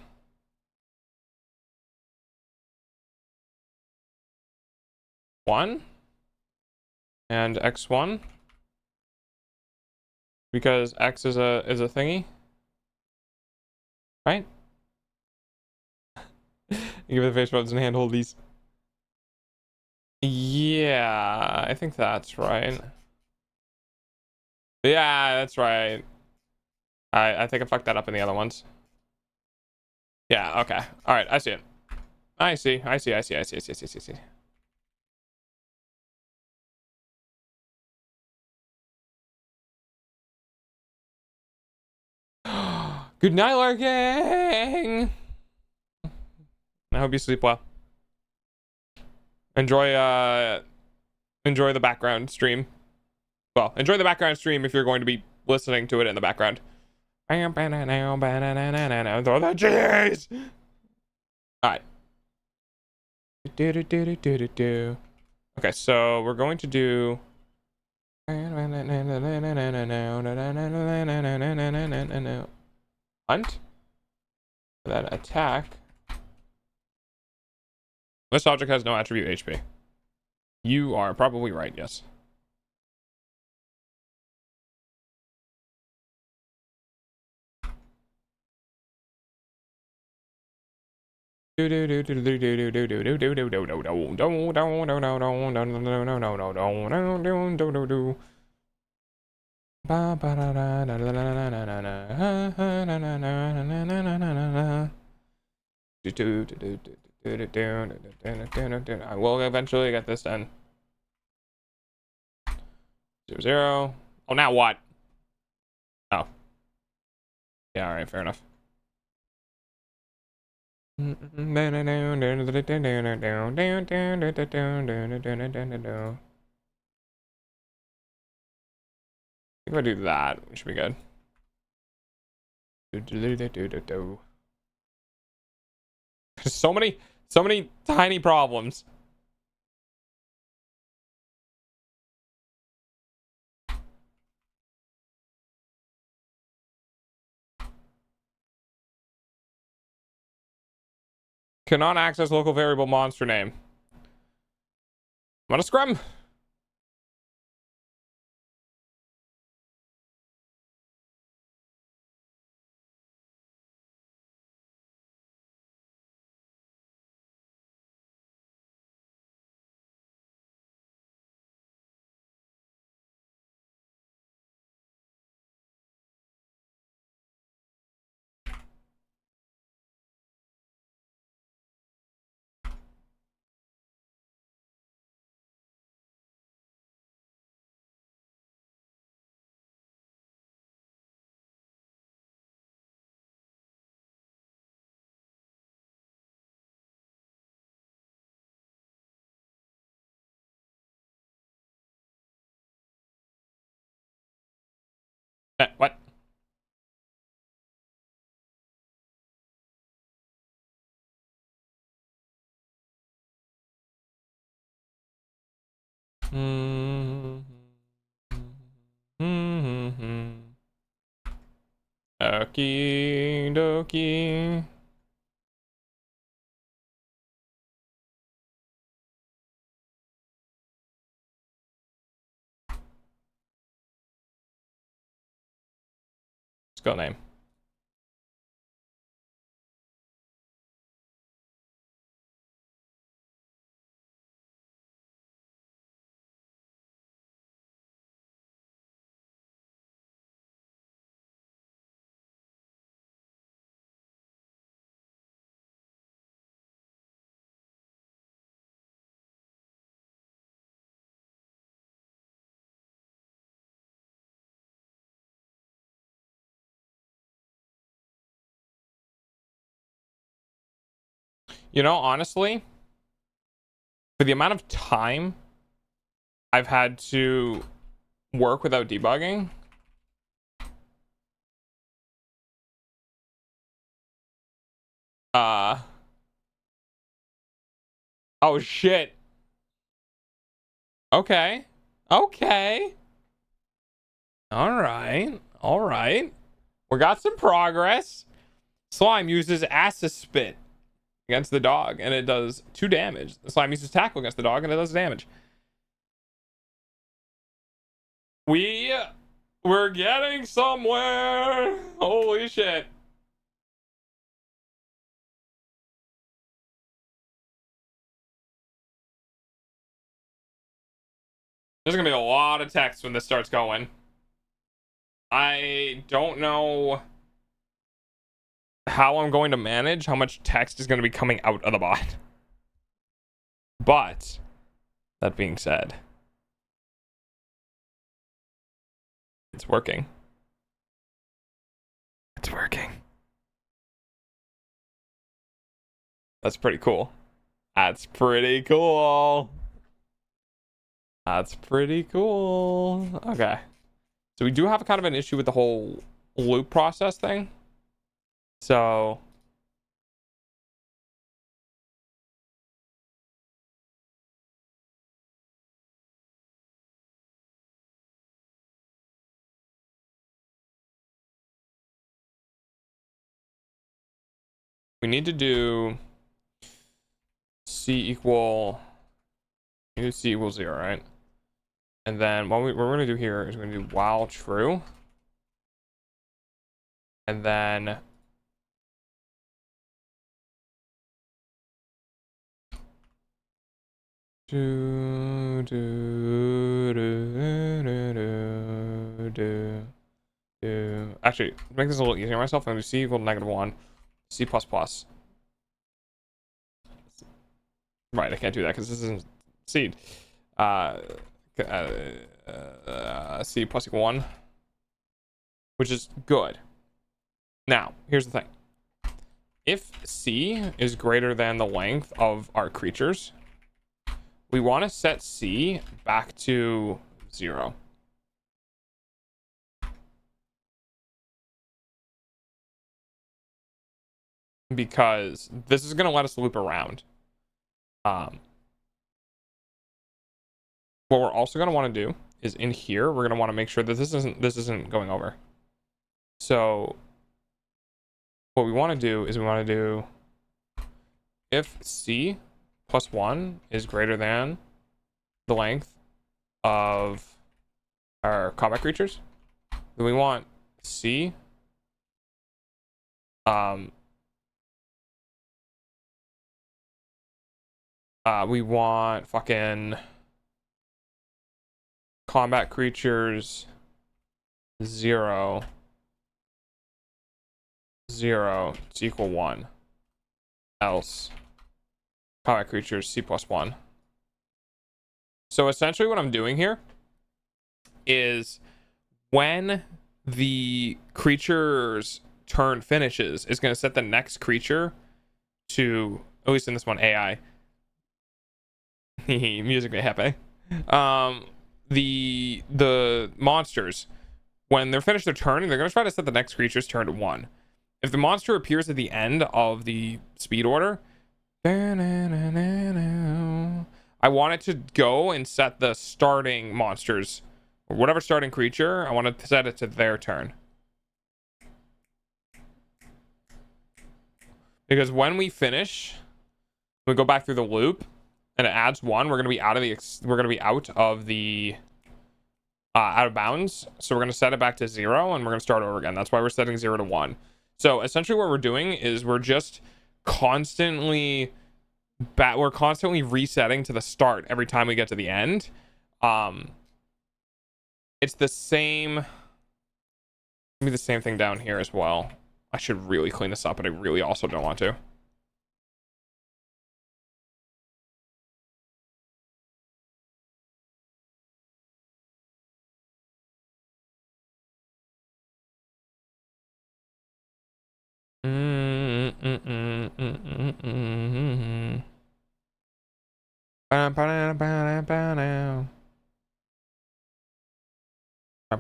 One. And X1. Because X is a thingy. Right? Give it the face buttons and handhold these. Yeah, I think that's right. Yeah, that's right. I think I fucked that up in the other ones. Yeah, okay. Alright, I see it. I see. Good night, Larking! I hope you sleep well. Enjoy the background stream. Well, enjoy the background stream if you're going to be listening to it in the background. Throw the G's! Alright. Okay, so we're going to do hunt. Then attack. This object has no attribute HP. You are probably right, yes. I will eventually get this done. 0, 0. Oh, now what? Oh. Yeah, alright, fair enough. If I do that, we should be good. So many tiny problems. Cannot access local variable monster name. I'm on a scrum. What? Okie dokie. Skill name. You know, honestly, for the amount of time I've had to work without debugging, oh shit. Okay. Okay. All right. All right. We got some progress. Slime uses acid spit against the dog, and it does 2 damage. The slime uses tackle against the dog, and it does damage. We're getting somewhere. Holy shit. There's gonna be a lot of text when this starts going. I don't know how I'm going to manage how much text is going to be coming out of the bot. But that being said, it's working. It's working. That's pretty cool. That's pretty cool. That's pretty cool. Okay. So we do have kind of an issue with the whole loop process thing. So we need to do C equals 0, right? And then what we're going to do here is we're going to do while true. And then actually, to make this a little easier on myself, I'm going to do C equal to -1, C++. Right, I can't do that because this isn't seed. C plus equal 1, which is good. Now, here's the thing. If C is greater than the length of our creatures, we want to set C back to 0. Because this is going to let us loop around. What we're also going to want to do is in here, we're going to want to make sure that this isn't going over. So what we want to do is we want to do if C plus 1 is greater than the length of our combat creatures, then we want C we want fucking combat creatures 0 to equal 1, else combat creatures C plus 1. So essentially what I'm doing here is when the creature's turn finishes, it's going to set the next creature to, at least in this one, AI. Music may happen. The monsters, when they're finished their turn, they're going to try to set the next creature's turn to 1. If the monster appears at the end of the speed order, I want it to go and set the starting monsters, or whatever starting creature, I want to set it to their turn. Because when we finish, we go back through the loop, and it adds 1, we're going to be out of bounds. So we're going to set it back to 0, and we're going to start over again. That's why we're setting 0 to 1. So essentially what we're doing is we're just constantly resetting to the start every time we get to the end. It's the same. Maybe the same thing down here as well. I should really clean this up, but I really also don't want to.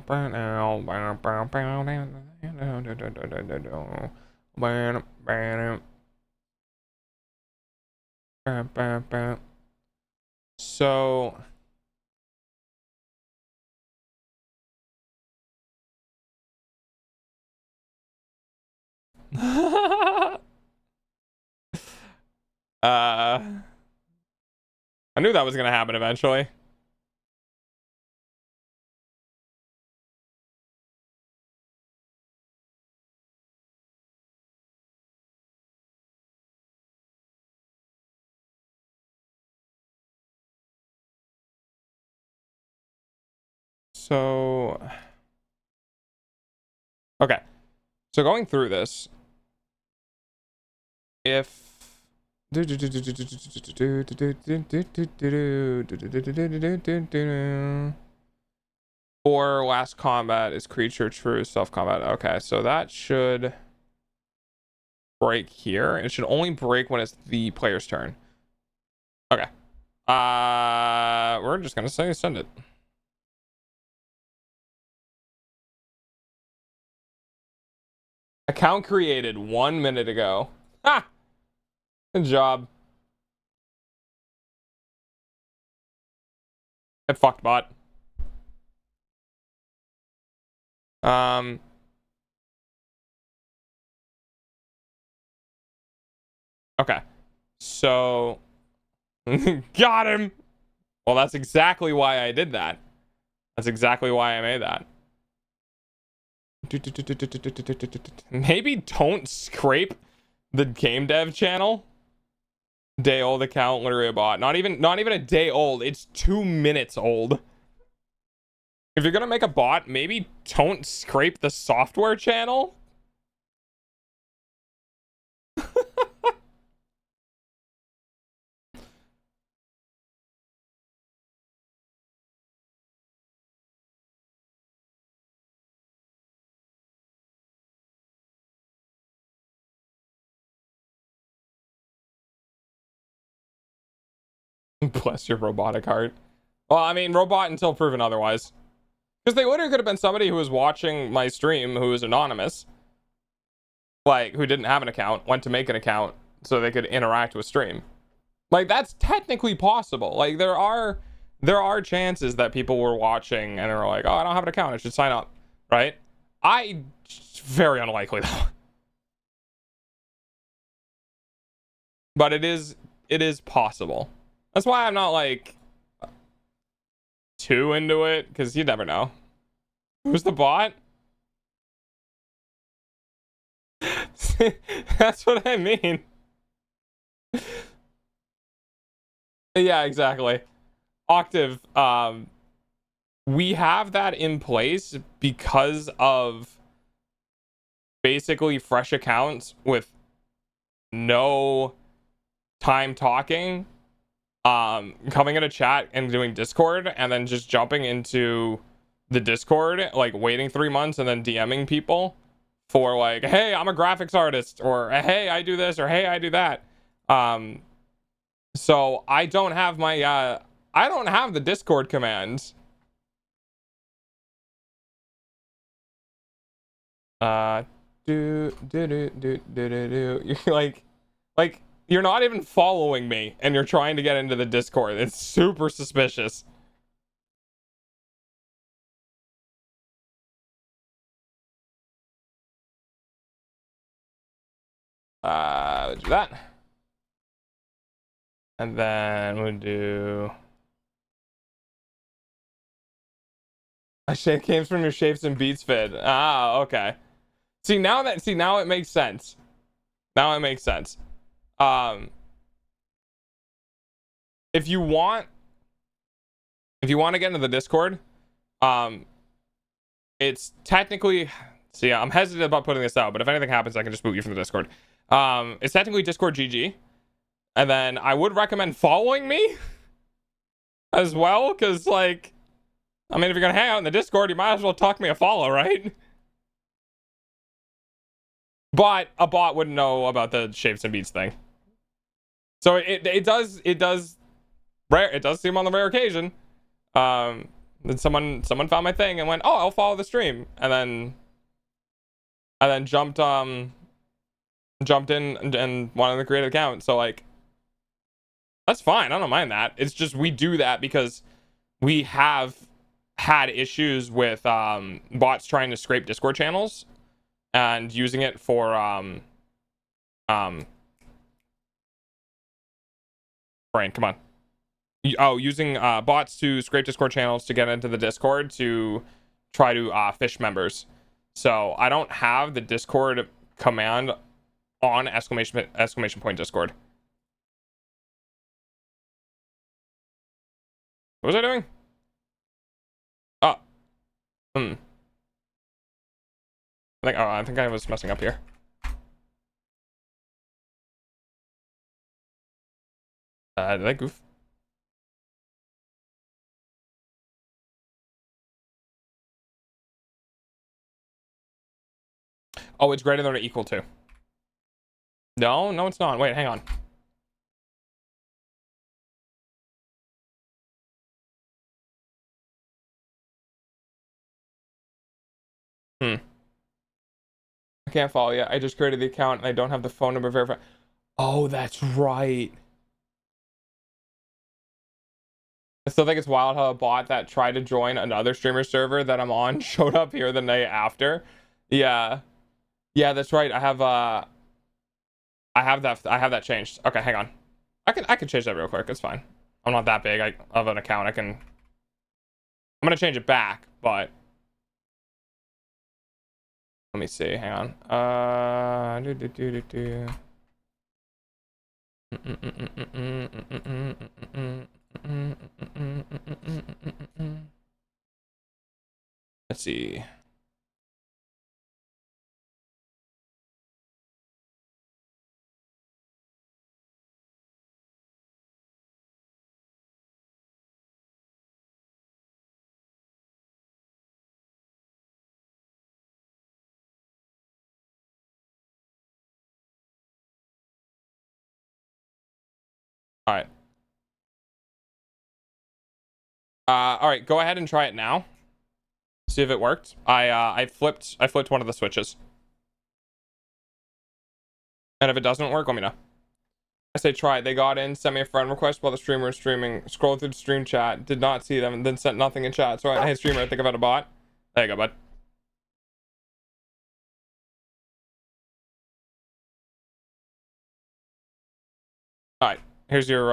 So I knew that was gonna happen eventually. So okay, so going through this, if or last combat is creature true self combat. Okay, so that should break here. It should only break when it's the player's turn. Okay. We're just gonna say send it. Account created 1 minute ago. Ha! Good job. Get fucked, bot. Okay. So got him. Well, that's exactly why I did that. That's exactly why I made that. Maybe don't scrape the game dev channel. Day old account, literally a bot. Not even a day old. It's 2 minutes old. If you're gonna make a bot, maybe don't scrape the software channel. Bless your robotic heart. Well, I mean, robot until proven otherwise. Because they literally could have been somebody who was watching my stream who was anonymous. Like, who didn't have an account, went to make an account so they could interact with stream. Like, that's technically possible. Like, there are chances that people were watching and are like, oh, I don't have an account, I should sign up. Right? Very unlikely, though. But it is possible. That's why I'm not, like, too into it, because you never know. Who's the bot? That's what I mean. Yeah, exactly. Octave, we have that in place because of basically fresh accounts with no time talking, coming in a chat and doing Discord and then just jumping into the Discord, like waiting 3 months and then DMing people for like, hey, I'm a graphics artist, or hey, I do this, or hey, I do that. So I don't have my I don't have the Discord commands. You're like you're not even following me and you're trying to get into the Discord. It's super suspicious. We'll do that. And then we'll do a shape came from your shapes and beats vid. Ah, okay. Now it makes sense. Now it makes sense. If you want to get into the Discord, it's technically, see, I'm hesitant about putting this out, but if anything happens, I can just boot you from the Discord. It's technically Discord GG. And then I would recommend following me as well, because, like, I mean, if you're gonna hang out in the Discord, you might as well tuck me a follow, right? But a bot wouldn't know about the shapes and beats thing. So it does seem on the rare occasion. Then someone found my thing and went, oh, I'll follow the stream, and then jumped in and wanted to create an account. So like, that's fine. I don't mind that. It's just we do that because we have had issues with bots trying to scrape Discord channels and using it for Brain, come on. Using bots to scrape Discord channels to get into the Discord to try to fish members. So I don't have the Discord command on exclamation point Discord. What was I doing? I think I was messing up here. Did I goof? Oh, it's greater than or equal to. No, it's not. Wait, hang on. I can't follow you. I just created the account and I don't have the phone number verified. Oh, that's right. I still think it's wild how a bot that tried to join another streamer server that I'm on showed up here the night after. Yeah, that's right. I have that changed. Okay, hang on. I can change that real quick. It's fine. I'm not that big of an account. I'm gonna change it back, but let me see. Hang on. Let's see. All right. All right, go ahead and try it now. See if it worked. I flipped one of the switches. And if it doesn't work, let me know. I say try it. They got in, sent me a friend request while the streamer was streaming. Scrolled through the stream chat, did not see them, and then sent nothing in chat. So hey streamer, I think I've had a bot. There you go, bud. Alright, here's your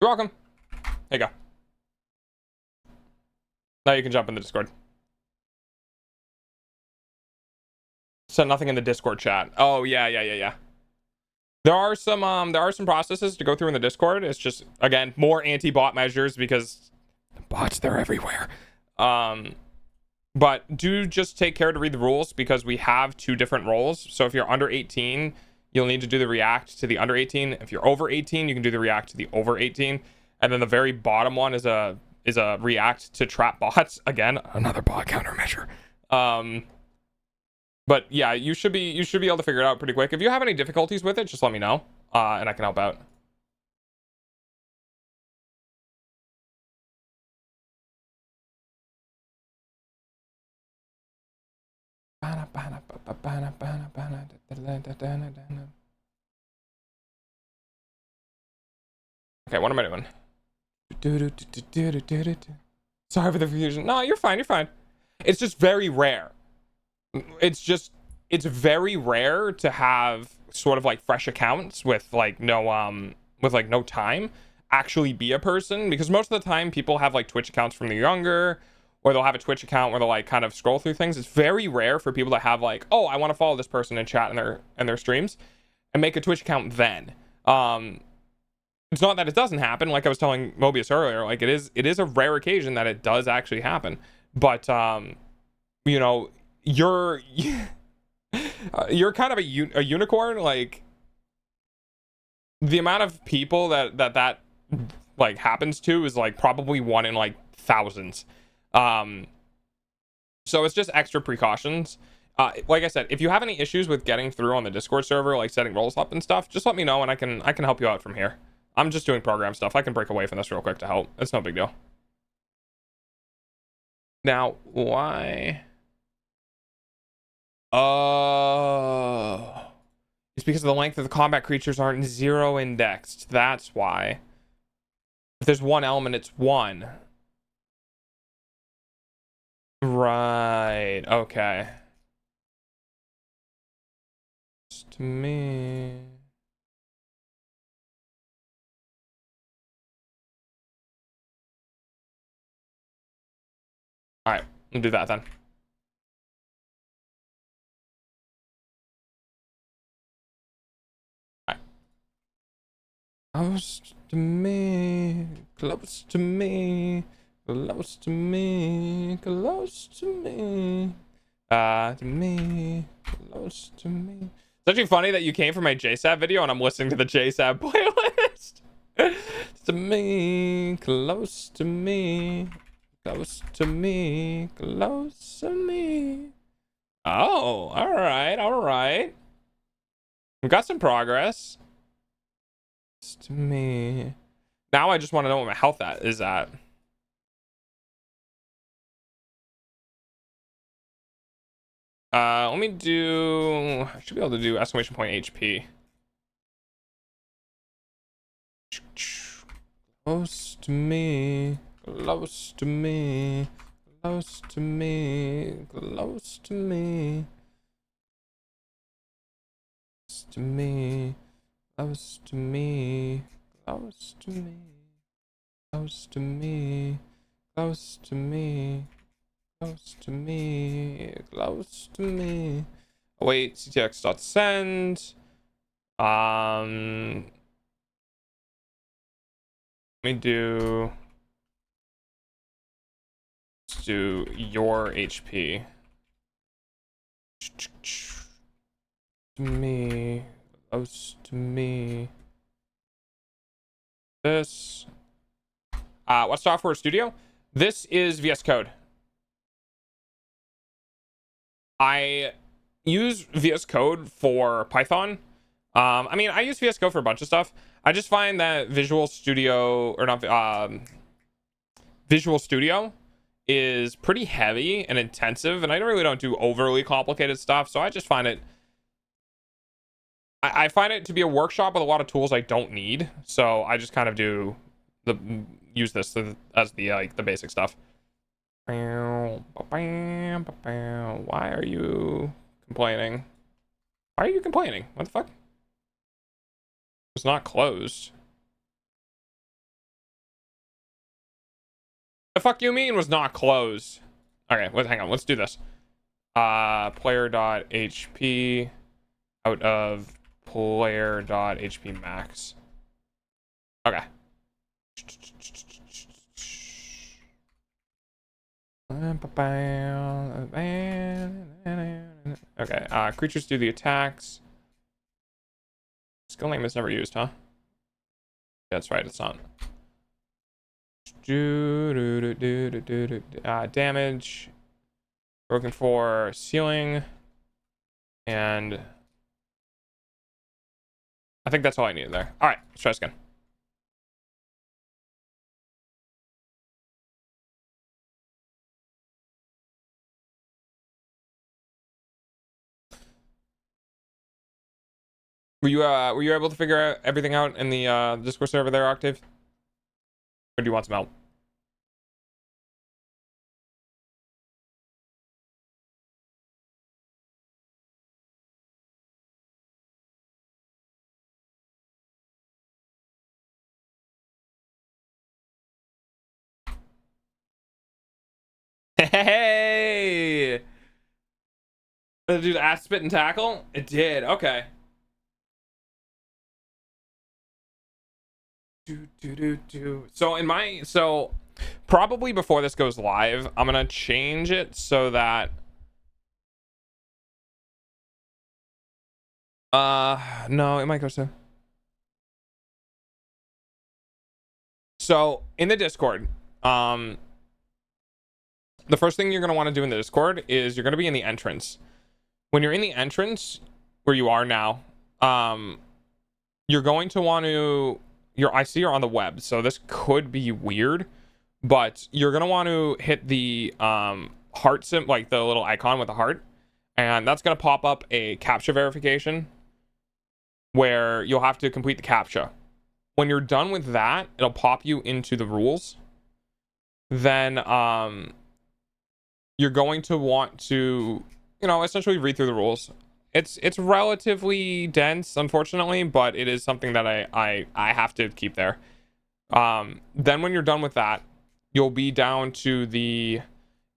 you're welcome. There you go. Now you can jump in the Discord. Sent nothing in the Discord chat. Oh yeah. There are some processes to go through in the Discord. It's just, again, more anti-bot measures because bots, they're everywhere. But do just take care to read the rules because we have 2 different roles. So if you're under 18, you'll need to do the react to the under 18. If you're over 18, you can do the react to the over 18. And then the very bottom one is a react to trap bots. Again, another bot countermeasure. But yeah, you should be able to figure it out pretty quick. If you have any difficulties with it, just let me know, and I can help out. Okay, what am I doing? Sorry for the confusion. No, you're fine. It's just very rare. It's very rare to have sort of like fresh accounts with like no time actually be a person, because most of the time people have like Twitch accounts from the younger, or they'll have a Twitch account where they'll like kind of scroll through things. It's very rare for people to have like, oh, I want to follow this person and chat in their streams and make a Twitch account then. It's not that it doesn't happen, like I was telling Mobius earlier, like it is a rare occasion that it does actually happen, but you know, you're kind of a unicorn. Like the amount of people that like happens to is like probably 1 in like thousands. So it's just extra precautions. Like I said, if you have any issues with getting through on the Discord server, like setting roles up and stuff, just let me know and I can help you out from here. I'm just doing program stuff. I can break away from this real quick to help. It's no big deal. Now, why? Oh. It's because of the length of the combat creatures aren't 0 indexed. That's why. If there's one element, it's 1. Right. Okay. Just to me. All right, we'll do that then. All right. Close to me, close to me, close to me, close to me, to me, close to me. It's actually funny that you came from my JSAB video and I'm listening to the JSAB playlist. To me, close to me. Close to me, close to me. Oh, all right, all right. We've got some progress. Close to me. Now I just want to know what my health is at. Let me do. I should be able to do exclamation point HP. Close to me. Close to me, close to me, close to me, close to me, close to me, close to me, close to me, close to me, close to me, close to me. Oh, wait, ctx.send. Let me do your HP. To me, close to me. This. What software studio? This is VS Code. I use VS Code for Python. I mean, I use VS Code for a bunch of stuff. I just find that Visual Studio is pretty heavy and intensive, and I really don't do overly complicated stuff, so I just find it I find it to be a workshop with a lot of tools I don't need, so I just kind of use this as the like the basic stuff. Why are you complaining? Why are you complaining? What the fuck? It's not closed. The fuck you mean was not closed? Okay, hang on, let's do this. Player.hp out of player.hp max. Okay. Okay, creatures do the attacks. Skill name is never used, huh? That's right, it's not. Damage. We're looking for ceiling. And I think that's all I needed there. Alright, let's try this again. Were you able to figure everything out in the Discord server there, Octave? Or do you want some help? Hey! Dude, ass spit and tackle? It did. Okay. So probably before this goes live, I'm gonna change it so that no, it might go soon. So in the Discord, the first thing you're gonna want to do in the Discord is you're gonna be in the entrance. When you're in the entrance where you are now, you're going to want to I see you're on the web, so this could be weird, but you're gonna want to hit the heart sim, like the little icon with the heart, and that's gonna pop up a CAPTCHA verification where you'll have to complete the CAPTCHA. When you're done with that, it'll pop you into the rules. Then you're going to want to, you know, essentially read through the rules. It's relatively dense, unfortunately, but it is something that I have to keep there. Then when you're done with that, you'll be down to the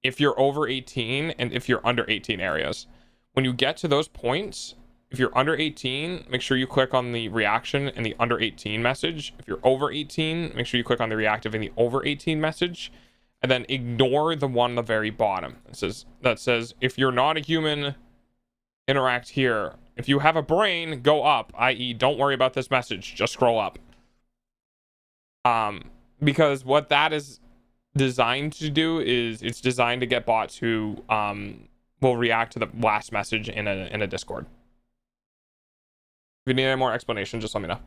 if you're over 18 and if you're under 18 areas. When you get to those points, if you're under 18, make sure you click on the reaction and the under 18 message. If you're over 18, make sure you click on the reactive and the over 18 message, and then ignore the one on the very bottom. That says if you're not a human, interact here. If you have a brain, go up, i.e. don't worry about this message, just scroll up. Because what that is designed to do is it's designed to get bots who will react to the last message in a Discord. If you need any more explanation, just let me know.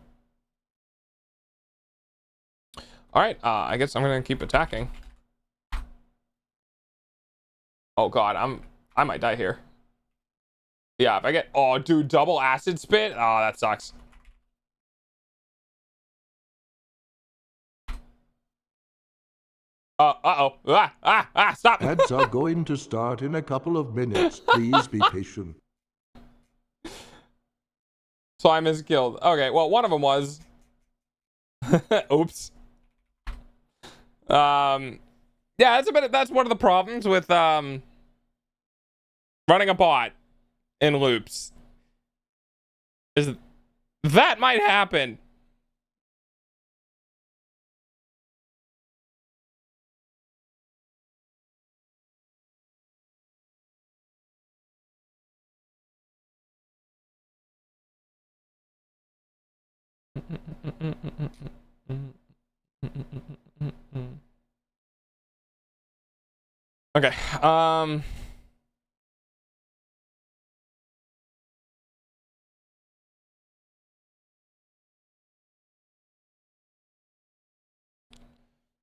All right, I guess I'm gonna keep attacking. Oh god, I might die here. Yeah, if I get, oh dude, double acid spit. Oh, that sucks. Uh-oh. Stop. Ads are going to start in a couple of minutes. Please be patient. Slime is killed. Okay, well, one of them was. Oops. Yeah, that's one of the problems with running a bot in loops. Is that might happen. Okay.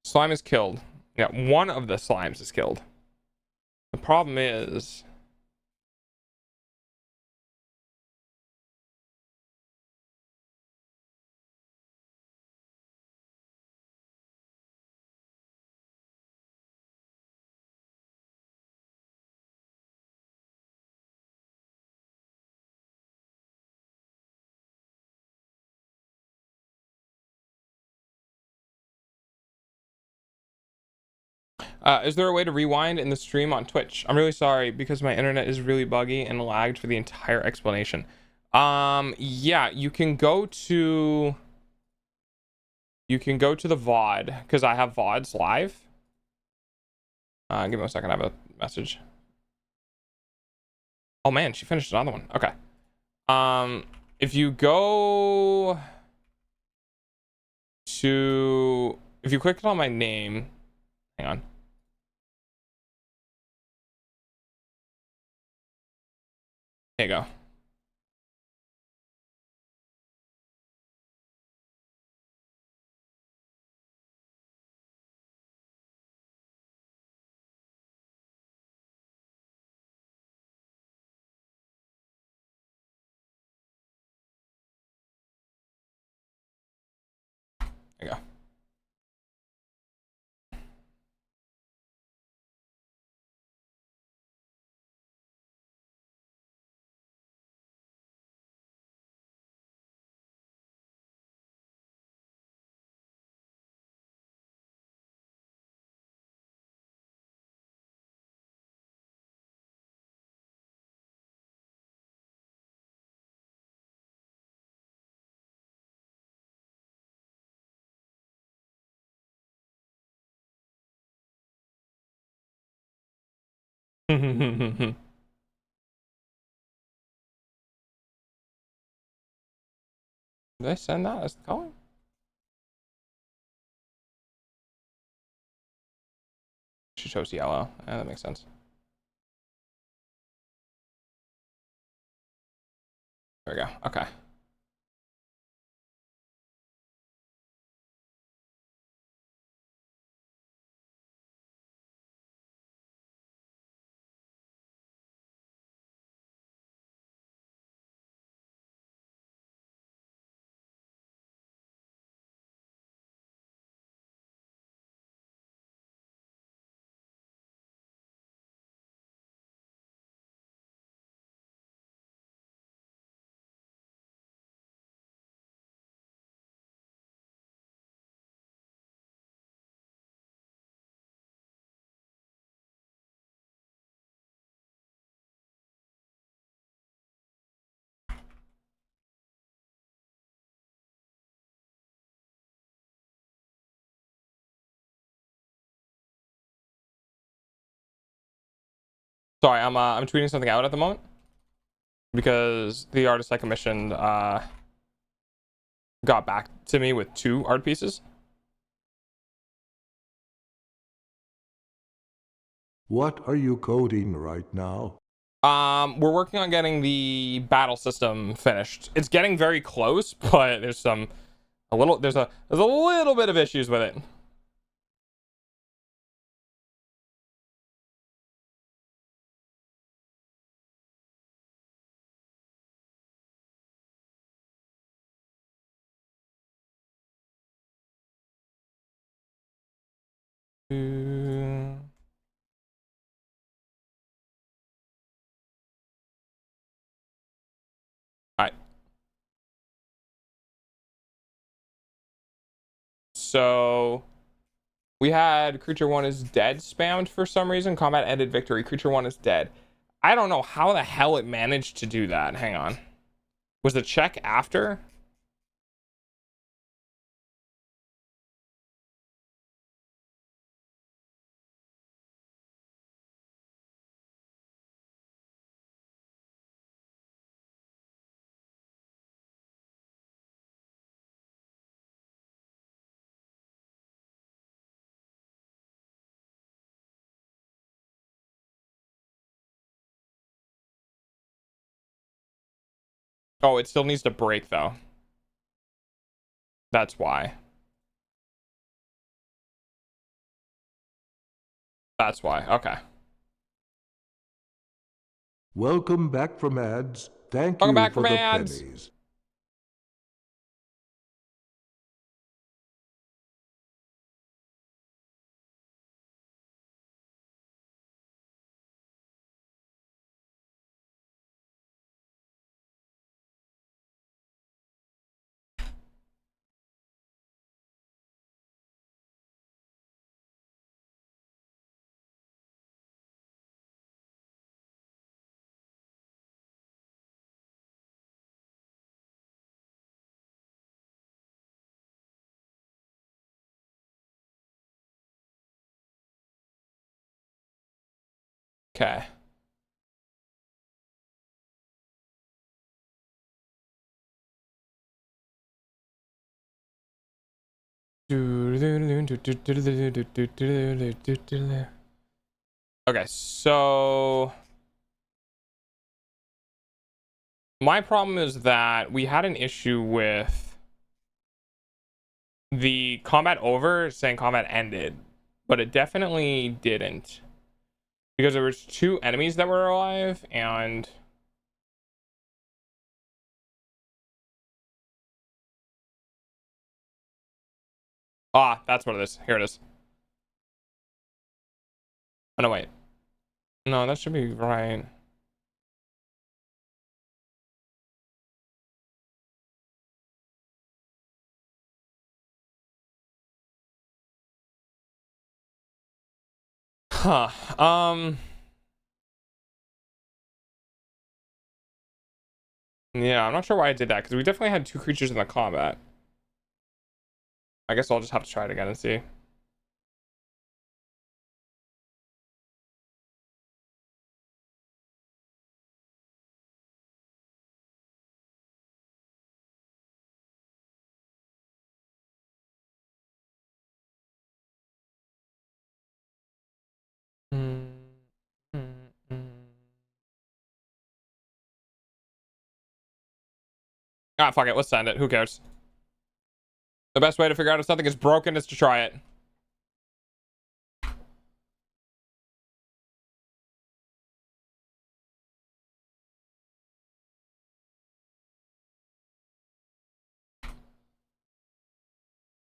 Slime is killed. Yeah, one of the slimes is killed. The problem is is there a way to rewind in the stream on Twitch? I'm really sorry because my internet is really buggy and lagged for the entire explanation. Yeah, you can go to the VOD because I have VODs live. Give me a second, I have a message. Oh man, she finished another one. Okay. If you go to, if you click on my name, hang on. There you go. There you go. Did I send that as the calling? She chose yellow. Yeah, that makes sense. There we go. Okay. Sorry, I'm tweeting something out at the moment because the artist I commissioned got back to me with 2 art pieces. What are you coding right now? We're working on getting the battle system finished. It's getting very close, but there's a little bit of issues with it. All right. So we had creature 1 is dead spammed for some reason. Combat ended, victory. Creature 1 is dead. I don't know how the hell it managed to do that. Hang on. Was the check after? Oh, it still needs to break though. That's why. That's why. Okay. Welcome back from ads. Thank Welcome you back for from the ads. pennies. Okay. Okay, so my problem is that we had an issue with the combat over saying combat ended, but it definitely didn't because there was 2 enemies that were alive and that's what it is. Here it is. Oh no, wait. No, that should be right. Huh. Yeah, I'm not sure why I did that because we definitely had 2 creatures in the combat. I guess I'll just have to try it again and see. Mm, mm, mm. Ah, fuck it. Let's send it. Who cares? The best way to figure out if something is broken is to try it.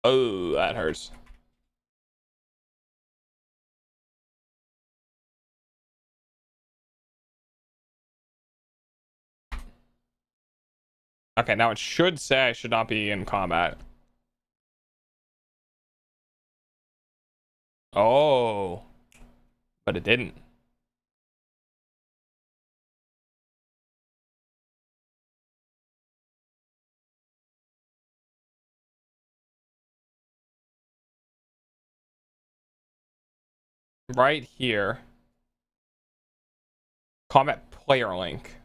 Oh, that hurts. Okay, now it should say I should not be in combat. Oh, but it didn't. Right here. Combat player link.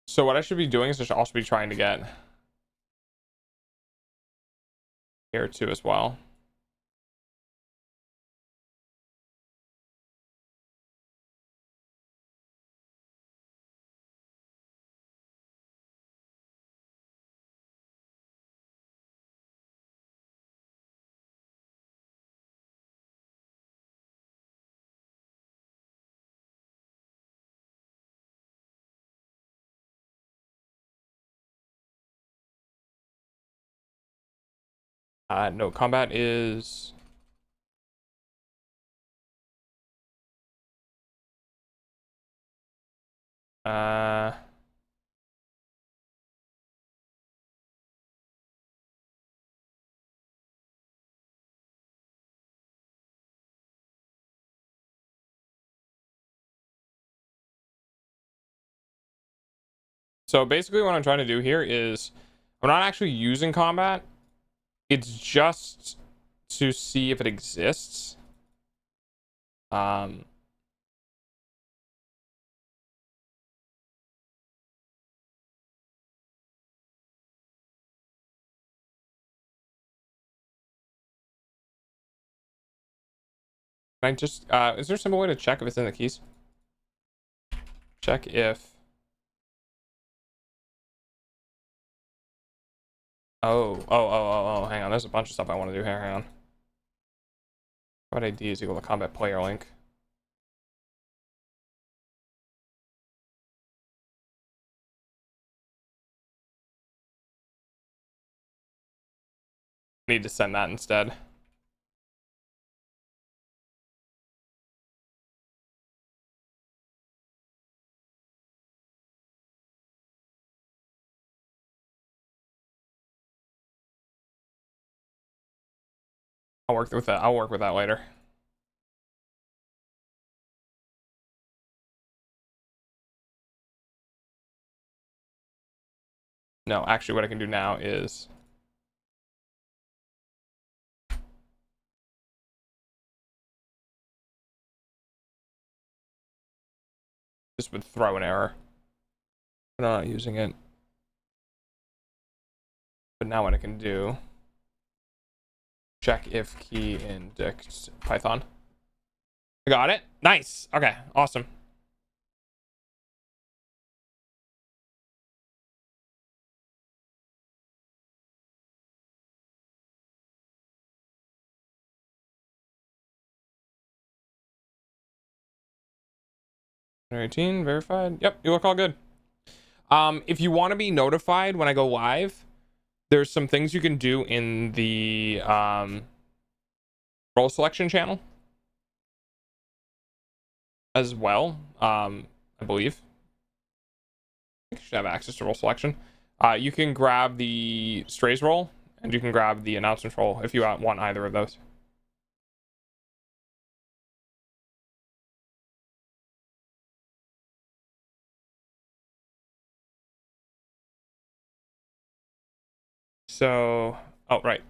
So what I should be doing is I should also be trying to get here too as well. No, combat is uh so basically what I'm trying to do here is I'm not actually using combat. It's just to see if it exists. Um I just is there a simple way to check if it's in the keys? Check if hang on, there's a bunch of stuff I want to do here. Hang on. What ID is equal to combat player link. Need to send that instead. I'll work with that. I'll work with that later. No, actually what I can do now is this would throw an error. I'm not using it. But now what I can do, check if key in dict Python. I got it. Nice. Okay, awesome. '18 verified. Yep, you look all good. If you want to be notified when I go live, there's some things you can do in the role selection channel as well. I believe you should have access to role selection. You can grab the strays role and you can grab the announcements role if you want either of those. So, oh right.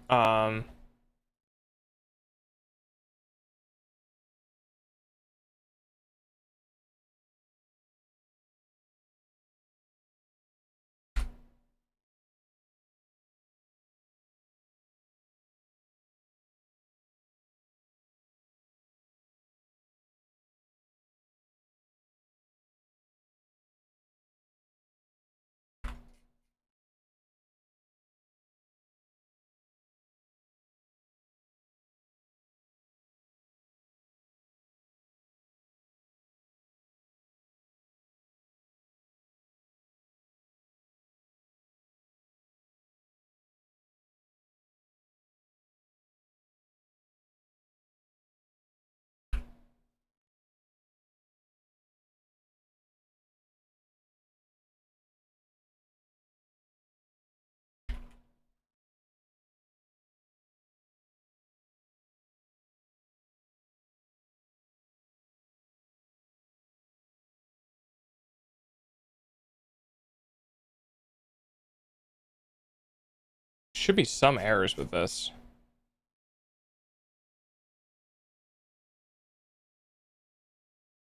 Should be some errors with this.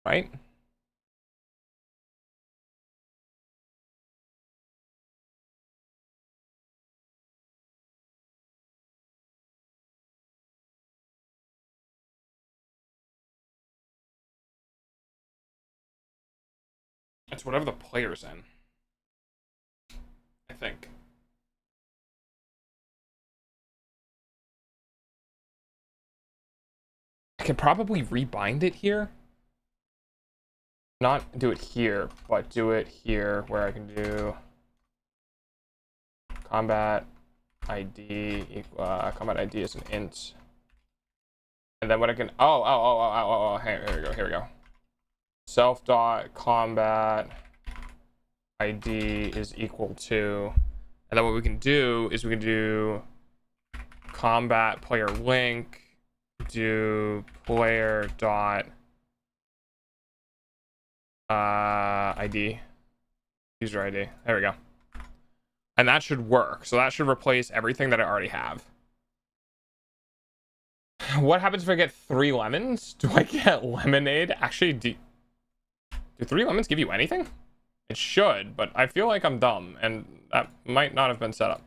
Right? It's whatever the player's in, I think. I could probably rebind it here. Not do it here, but do it here where I can do combat ID combat ID is an int. And then what I can here we go. Self dot combat ID is equal to, and then what we can do is we can do combat player link, do player dot ID, user ID. There we go. And that should work. So that should replace everything that I already have. What happens if I get 3 lemons? Do I get lemonade? Actually, do 3 lemons give you anything? It should, but I feel like I'm dumb, and that might not have been set up.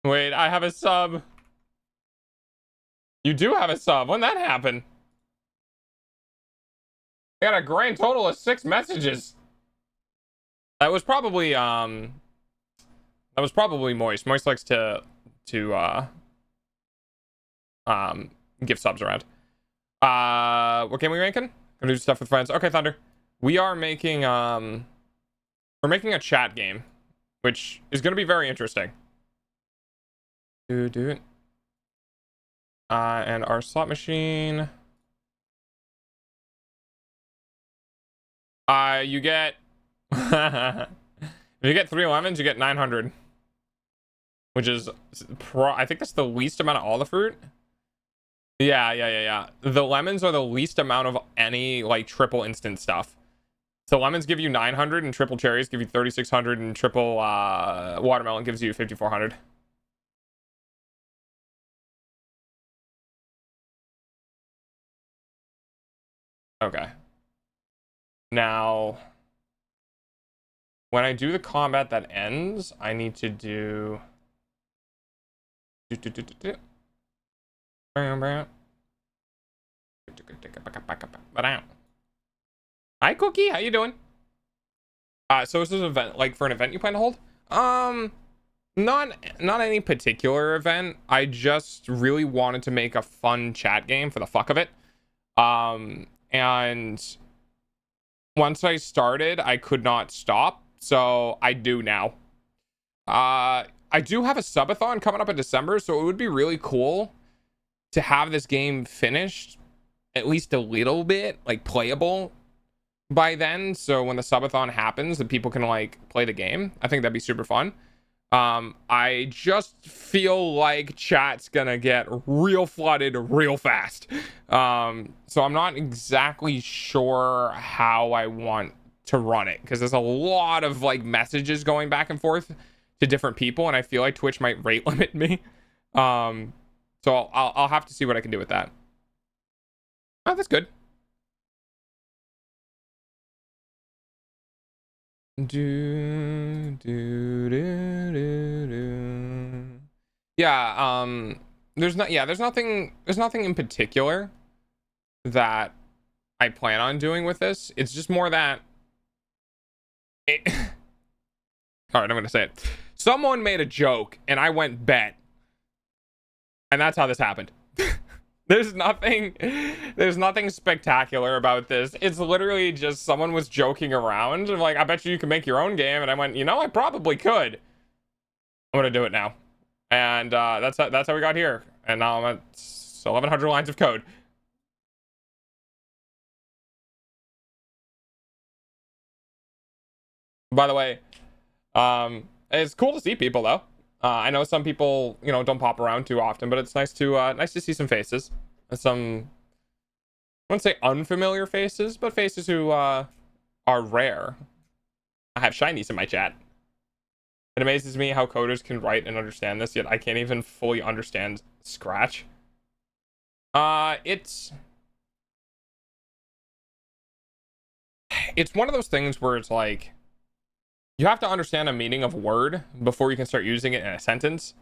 Wait, I have a sub. You do have a sub. When that happened? I got a grand total of 6 messages. That was probably Moist. Moist likes to give subs around. What game are we making? Gonna do stuff with friends. Okay, Thunder. We are making we're making a chat game, which is gonna be very interesting. Do it. And our slot machine. You get if you get 3 lemons, you get 900, which is I think that's the least amount of all the fruit. Yeah. The lemons are the least amount of any like triple instant stuff. So lemons give you 900, and triple cherries give you 3600, and triple watermelon gives you 5400. Okay. Now, when I do the combat that ends, I need to do. Hi, Cookie. How you doing? So this is an event, like for an event you plan to hold? Not any particular event. I just really wanted to make a fun chat game for the fuck of it. And once I started, I could not stop, so I do now. I do have a subathon coming up in December, so it would be really cool to have this game finished, at least a little bit, like playable by then. So when the subathon happens, that people can like play the game. I think that'd be super fun. I just feel like chat's gonna get real flooded real fast. So I'm not exactly sure how I want to run it, because there's a lot of like messages going back and forth to different people, and I feel like Twitch might rate limit me. So I'll have to see what I can do with that. Oh, that's good. Yeah, there's nothing in particular that I plan on doing with this. It's just more that all right, I'm gonna say it. Someone made a joke and I went bet, and that's how this happened. There's nothing spectacular about this. It's literally just someone was joking around and like, I bet you can make your own game, and I went, you know, I probably could. I'm gonna do it now. And that's how we got here. And now I'm at 1100 lines of code. By the way, it's cool to see people though. I know some people, you know, don't pop around too often, but it's nice to see some faces. Some, I wouldn't say unfamiliar faces, but faces who are rare. I have shinies in my chat. It amazes me how coders can write and understand this, yet I can't even fully understand Scratch. It's one of those things where it's like you have to understand a meaning of a word before you can start using it in a sentence.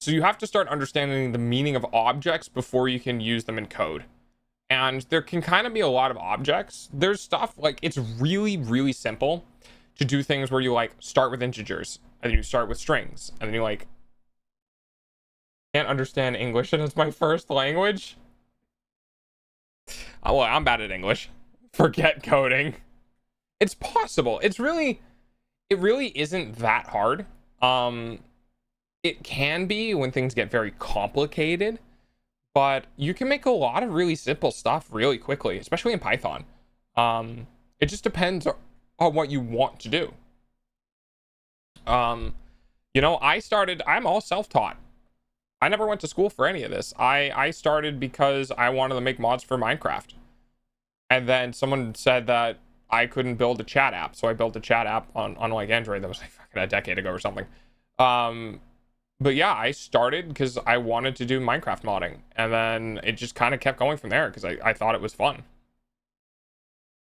So you have to start understanding the meaning of objects before you can use them in code. And there can kind of be a lot of objects. There's stuff like it's really, really simple to do things where you like start with integers and then you start with strings and then you like can't understand English and it's my first language. Oh, well, I'm bad at English. Forget coding. It's possible. It really isn't that hard. It can be when things get very complicated, but you can make a lot of really simple stuff really quickly, especially in Python. It just depends on what you want to do. You know, I'm all self-taught. I never went to school for any of this. I started because I wanted to make mods for Minecraft. And then someone said that I couldn't build a chat app, so I built a chat app on like Android that was like fucking a decade ago or something. But yeah, I started because I wanted to do Minecraft modding, and then it just kind of kept going from there because I thought it was fun.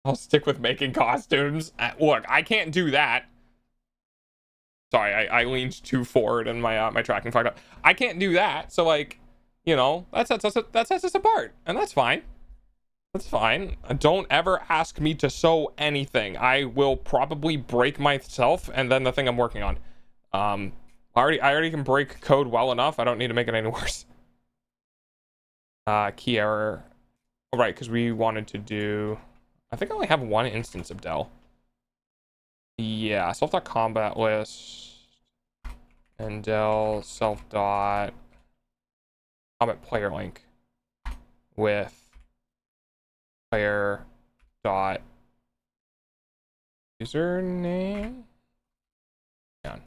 I'll stick with making costumes. Look, I can't do that. Sorry, I leaned too forward and my tracking fucked up. I can't do that, so like, you know, that sets us apart, and that's fine. That's fine. Don't ever ask me to sew anything. I will probably break myself and then the thing I'm working on. I already can break code well enough. I don't need to make it any worse. Key error. Oh, right, because we wanted to do... I think I only have one instance of Dell. Yeah, self.combat list. And Dell self.combat player link with player dot username. Hang on.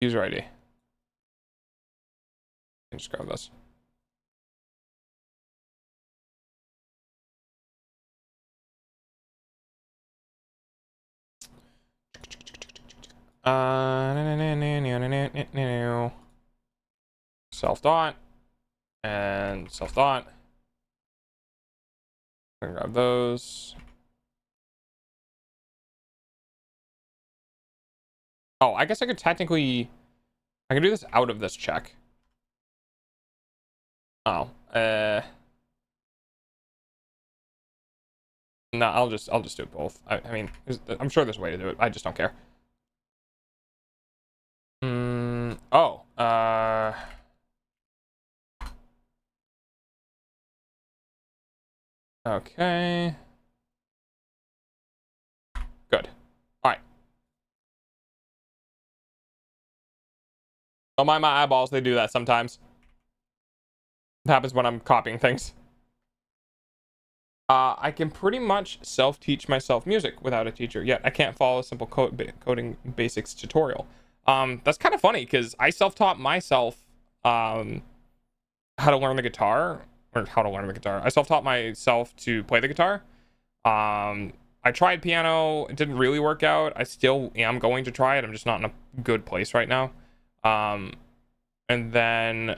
User ID. Just grab this. Self dot and self dot. I'm gonna grab those. Oh, I guess I could technically I can do this out of this check. Oh, no, I'll just do it both. I mean, I'm sure there's a way to do it. I just don't care. Oh, okay. Good. All right. Don't mind my eyeballs. They do that sometimes. It happens when I'm copying things. I can pretty much self-teach myself music without a teacher, yet I can't follow a simple coding basics tutorial. That's kind of funny because I self-taught myself how to learn the guitar, or how to learn the guitar. I self-taught myself to play the guitar. I tried piano. It didn't really work out. I still am going to try it. I'm just not in a good place right now. And then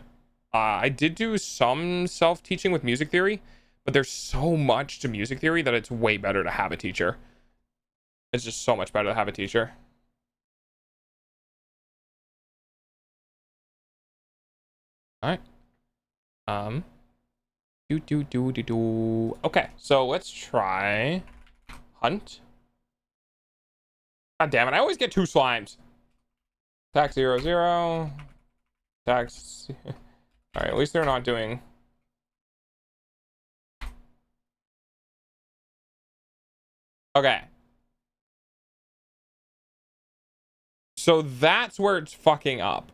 I did do some self-teaching with music theory, but there's so much to music theory that it's way better to have a teacher. It's just so much better to have a teacher. All right. Okay, so let's try hunt. God damn it! I always get two slimes. Attack 0, 0. Attacks. All right, at least they're not doing. Okay. So that's where it's fucking up.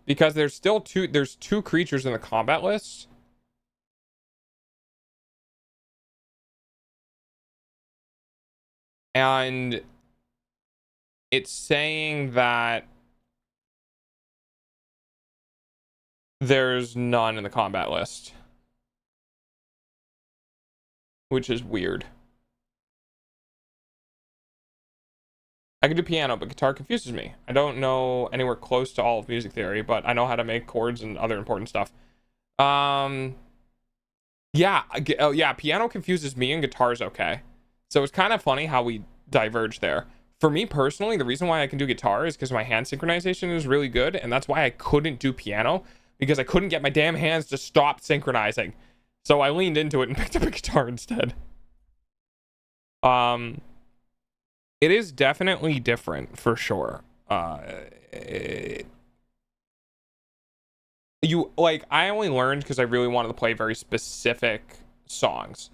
Because there's two creatures in the combat list. And it's saying that there's none in the combat list. which is weird. I can do piano, but guitar confuses me. I don't know anywhere close to all of music theory, but I know how to make chords and other important stuff. Yeah, piano confuses me and guitar's okay. So it's kind of funny how we diverge there. For me personally, the reason why I can do guitar is because my hand synchronization is really good, and that's why I couldn't do piano, because I couldn't get my damn hands to stop synchronizing. So I leaned into it and picked up a guitar instead. It is definitely different for sure. I only learned because I really wanted to play very specific songs.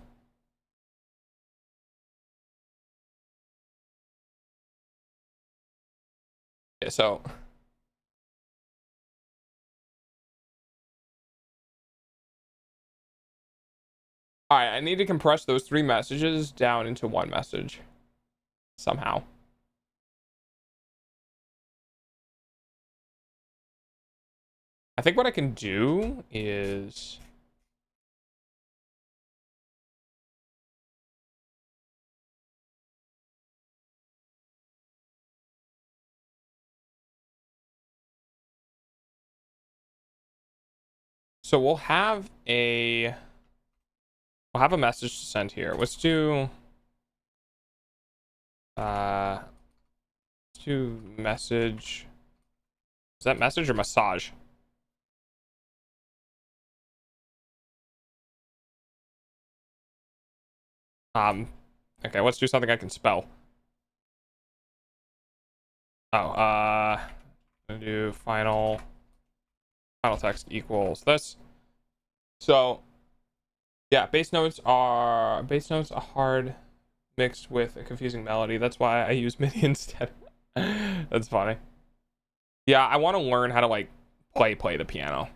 Yeah, so all right, I need to compress those 3 messages down into one message somehow. I think what I can do is so we'll have a message to send here. Let's do message. Is that message or massage? Okay, let's do something I can spell. Oh, gonna do final text equals this. So yeah, bass notes are hard mixed with a confusing melody. That's why I use MIDI instead. That's funny. Yeah, I want to learn how to like play the piano.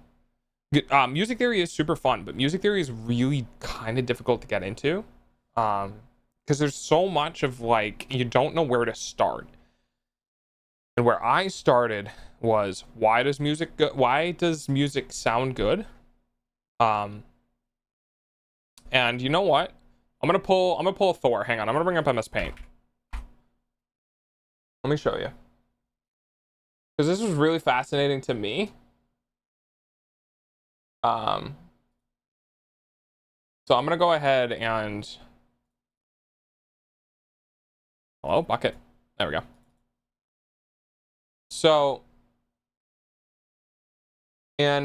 Music theory is super fun, but music theory is really kind of difficult to get into. Because there's so much of like you don't know where to start. And where I started was why does music sound good? And you know what? I'm gonna pull a Thor. Hang on, I'm gonna bring up MS Paint. Let me show you. Because this was really fascinating to me. So I'm gonna go ahead and hello, bucket. There we go. So in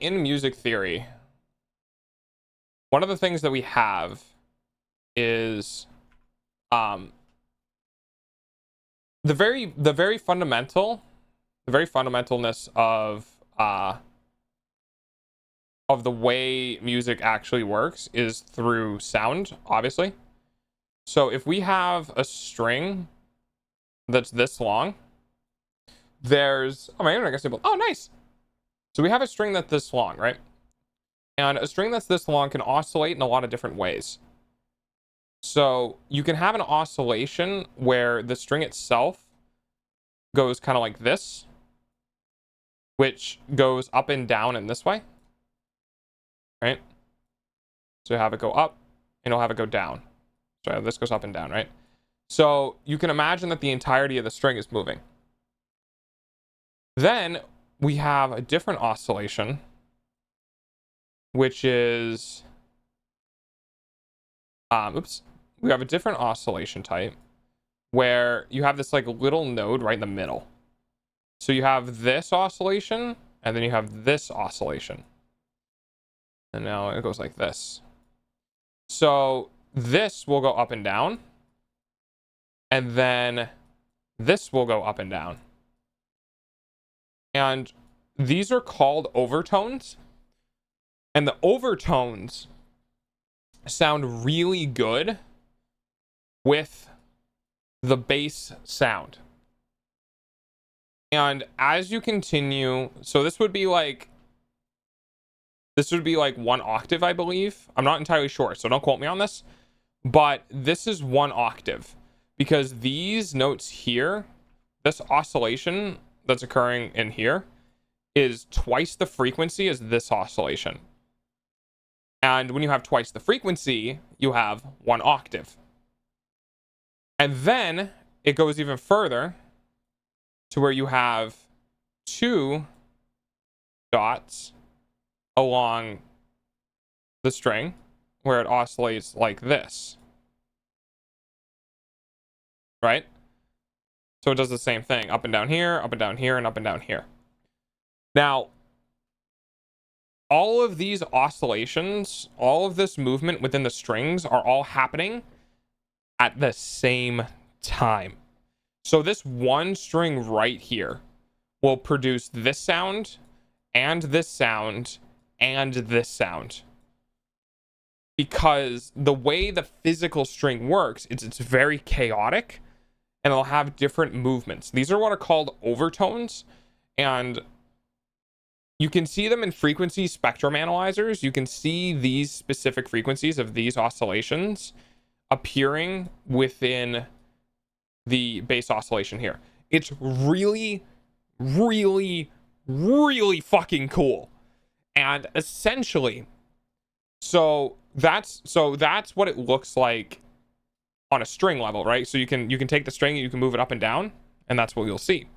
music theory, one of the things that we have is the very fundamentalness of the way music actually works is through sound, obviously. So if we have a string that's this long, there's my internet gets stable. Oh, nice. So we have a string that's this long, right? And a string that's this long can oscillate in a lot of different ways. So you can have an oscillation where the string itself goes kind of like this, which goes up and down in this way, right? So you have it go up and you'll have it go down. So this goes up and down, right? So you can imagine that the entirety of the string is moving. Then we have a different oscillation, which is we have a different oscillation type where you have this like little node right in the middle. So you have this oscillation and then you have this oscillation, and now it goes like this. So this will go up and down, and then this will go up and down, and these are called overtones. And the overtones sound really good with the bass sound. And as you continue, so this would be like 1 octave, I believe. I'm not entirely sure, so don't quote me on this. But this is 1 octave because these notes here, this oscillation that's occurring in here is twice the frequency as this oscillation. And when you have twice the frequency, you have 1 octave. And then it goes even further to where you have 2 dots along the string where it oscillates like this. Right? So it does the same thing, up and down here, up and down here, and up and down here. Now, all of these oscillations, all of this movement within the strings are all happening at the same time. So this one string right here will produce this sound, and this sound, and this sound. Because the way the physical string works, it's very chaotic, and it'll have different movements. These are what are called overtones, and you can see them in frequency spectrum analyzers. You can see these specific frequencies of these oscillations appearing within the base oscillation here. It's really, really, really fucking cool. And essentially, so that's what it looks like on a string level, right? So you can take the string and you can move it up and down, and that's what you'll see.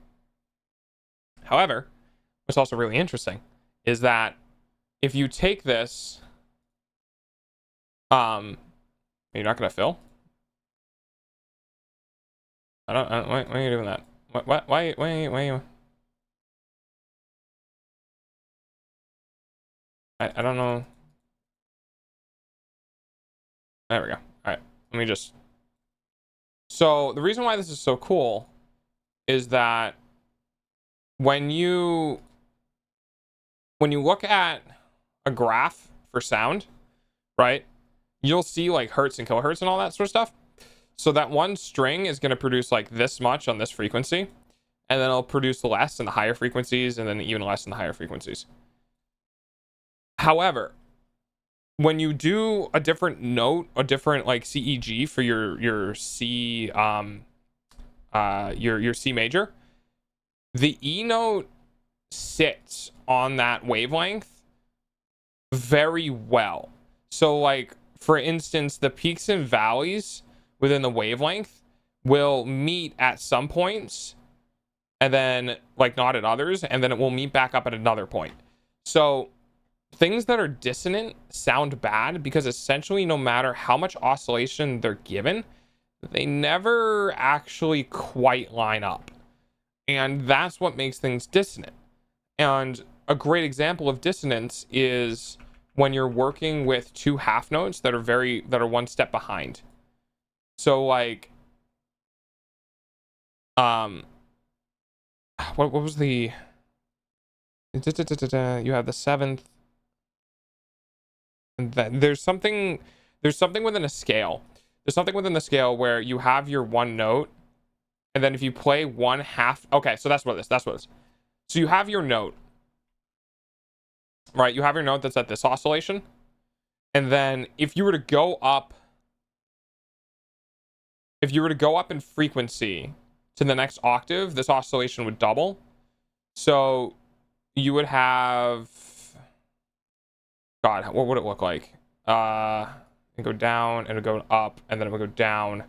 However, what's also really interesting is that if you take this, you're not gonna fill. I don't why are you doing that? Why are you? I don't know. There we go. All right, let me just. So the reason why this is so cool is that when you look at a graph for sound, right, you'll see like hertz and kilohertz and all that sort of stuff. So that one string is going to produce like this much on this frequency, and then it'll produce less in the higher frequencies, and then even less in the higher frequencies. However, when you do a different note, a different like CEG for your C your C major, the E note sits on that wavelength very well. So like for instance, the peaks and valleys within the wavelength will meet at some points, and then like not at others, and then it will meet back up at another point. So things that are dissonant sound bad because essentially no matter how much oscillation they're given, they never actually quite line up. And that's what makes things dissonant. And a great example of dissonance is when you're working with 2 half notes that are one step behind. So like what was the you have the 7th, and then there's something within a scale. There's something within the scale where you have your one note, and then if you play 1/2, okay, so that's what it is. So you have your note, right? You have your note that's at this oscillation, and then if you were to go up in frequency to the next octave, this oscillation would double. So you would have, God, what would it look like? It go down, and it would go up, and then it would go down, and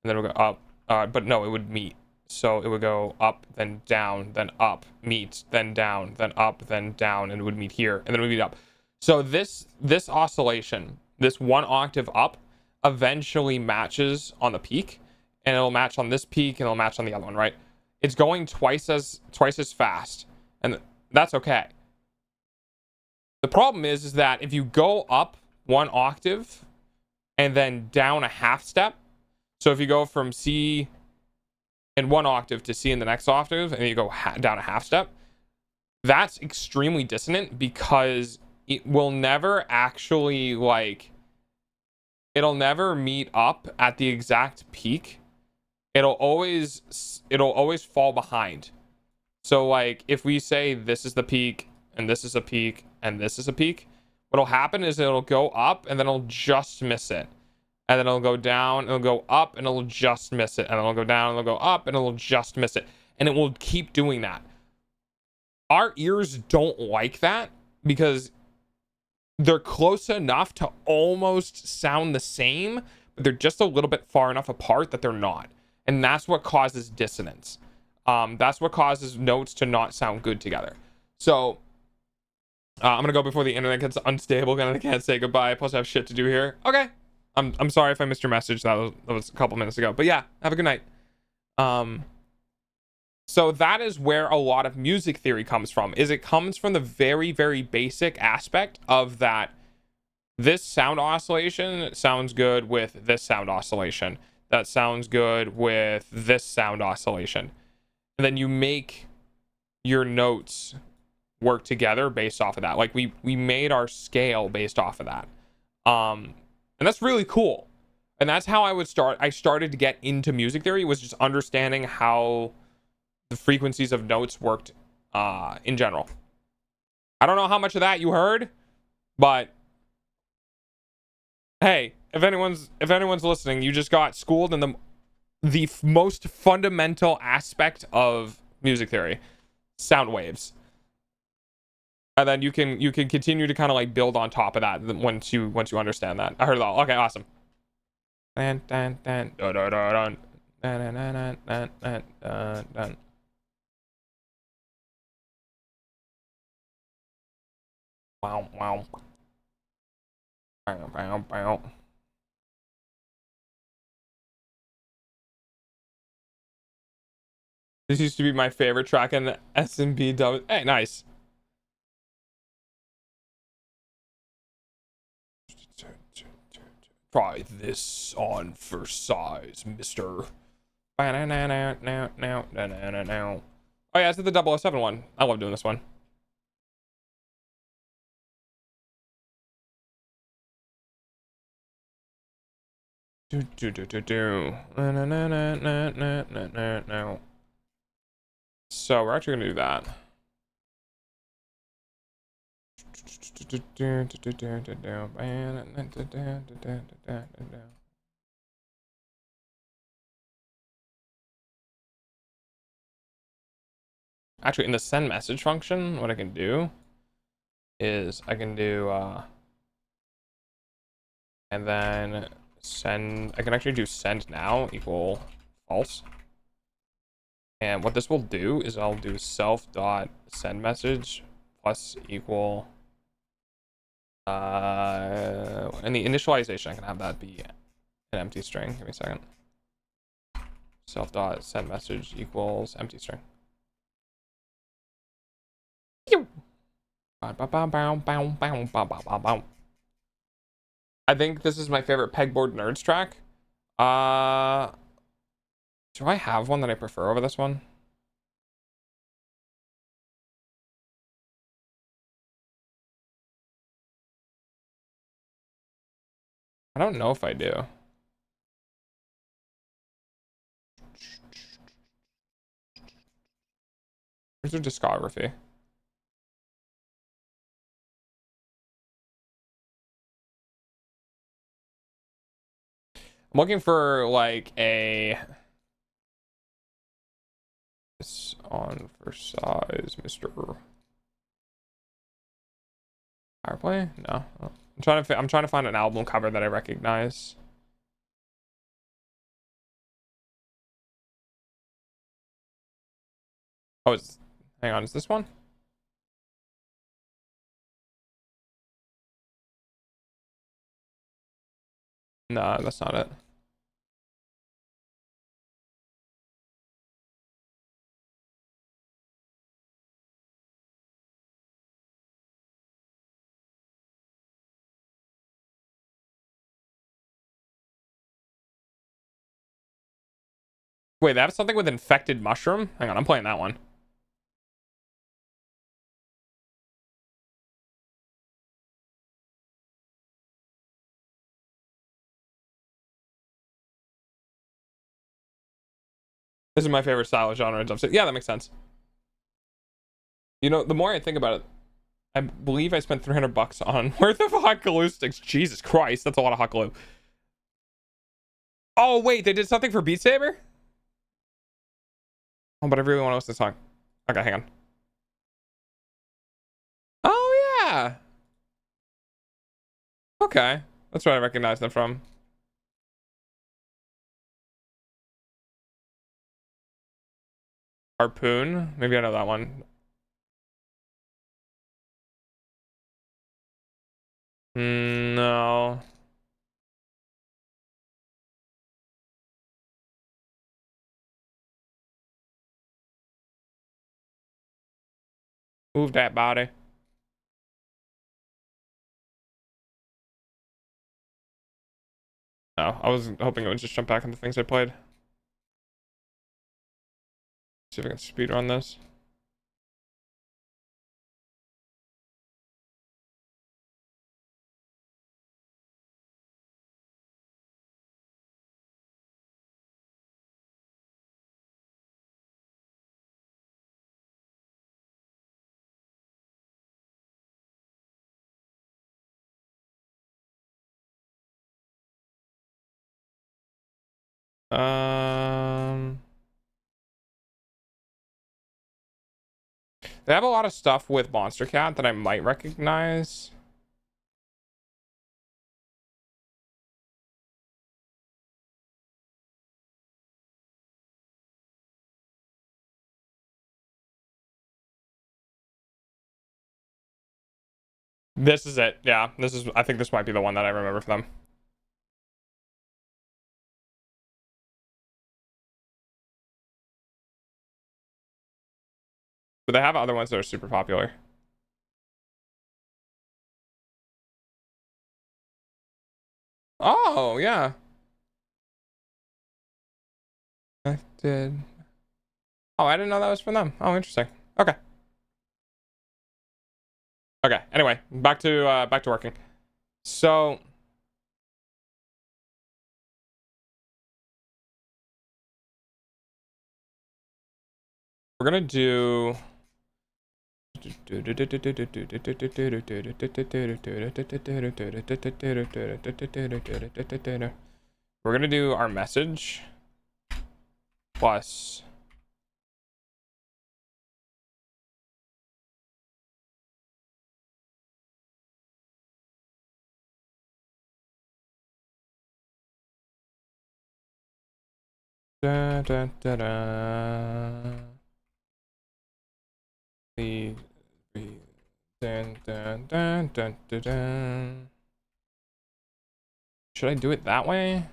then it would go up. But no, it would meet. So it would go up, then down, then up, meet, then down, then up, then down, and it would meet here, and then it would meet up. So this oscillation, this 1 octave up, eventually matches on the peak, and it'll match on this peak, and it'll match on the other one, right? It's going twice as fast, and that's okay. The problem is that if you go up 1 octave and then down a half step, so if you go from C in 1 octave to C in the next octave, and then you go down a half step, that's extremely dissonant because it will never actually like, it'll never meet up at the exact peak. It'll always fall behind. So like if we say this is the peak, and this is a peak, and this is a peak, what'll happen is it'll go up, and then it'll just miss it. And then it'll go down, it'll go up, and it'll just miss it. And then it'll go down, and it'll go up, and it'll just miss it. And it will keep doing that. Our ears don't like that because they're close enough to almost sound the same, but they're just a little bit far enough apart that they're not. And that's what causes dissonance. That's what causes notes to not sound good together. So I'm gonna go before the internet gets unstable and I can't say goodbye. Plus I have shit to do here. Okay. I'm sorry if I missed your message. That was a couple minutes ago. But yeah, have a good night. So that is where a lot of music theory comes from. It comes from the very, very basic aspect of that this sound oscillation sounds good with this sound oscillation. That sounds good with this sound oscillation. And then you make your notes work together based off of that. Like we made our scale based off of that. And that's really cool. And that's how I started to get into music theory, was just understanding how the frequencies of notes worked in general. I don't know how much of that you heard, but hey, if anyone's listening, you just got schooled in the most fundamental aspect of music theory, sound waves. And then you can continue to kind of like build on top of that once you understand that. I heard it all. Okay, awesome. Dun, dun, dun, dun, dun, dun, dun, dun, dun, dun, dun, dun, dun. Wow, wow. Bow, bow, bow. This used to be my favorite track in the S&B. Hey, nice. Try this on for size, mister. Oh yeah, it's the 007 one. I love doing this one. So we're actually gonna do that. Actually, in the send message function, what I can do is I can do and then send. I can actually do send now equal false. And what this will do is I'll do self dot send message plus equal and the initialization, I can have that be an empty string. Give me a second. Self dot send message equals empty string. I think this is my favorite pegboard nerds track. Do I have one that I prefer over this one? I don't know if I do. Where's their discography? I'm looking for like a this on for size, Mr. Fireplay? No. I'm trying to find an album cover that I recognize. Oh, hang on, is this one? No, that's not it. Wait, that has something with infected mushroom? Hang on, I'm playing that one. This is my favorite style of genre. Yeah, that makes sense. You know, the more I think about it, I believe I spent $300 on worth of hot glue sticks. Jesus Christ, that's a lot of hot glue. Oh wait, they did something for Beat Saber? Oh, but I really want to listen to this song. Okay, hang on. Oh yeah. Okay. That's where I recognize them from. Harpoon. Maybe I know that one. No. Move that body. No, I was hoping it would just jump back into things I played. See if I can speedrun this. They have a lot of stuff with Monster Cat that I might recognize. This is it. Yeah, this is. I think this might be the one that I remember from them. But they have other ones that are super popular. Oh, yeah. I did. Oh, I didn't know that was from them. Oh, interesting. Okay. Okay. Anyway, back to working. So we're gonna do. We're gonna do our message plus the dun, dun, dun, dun, dun, dun. Should I do it that way?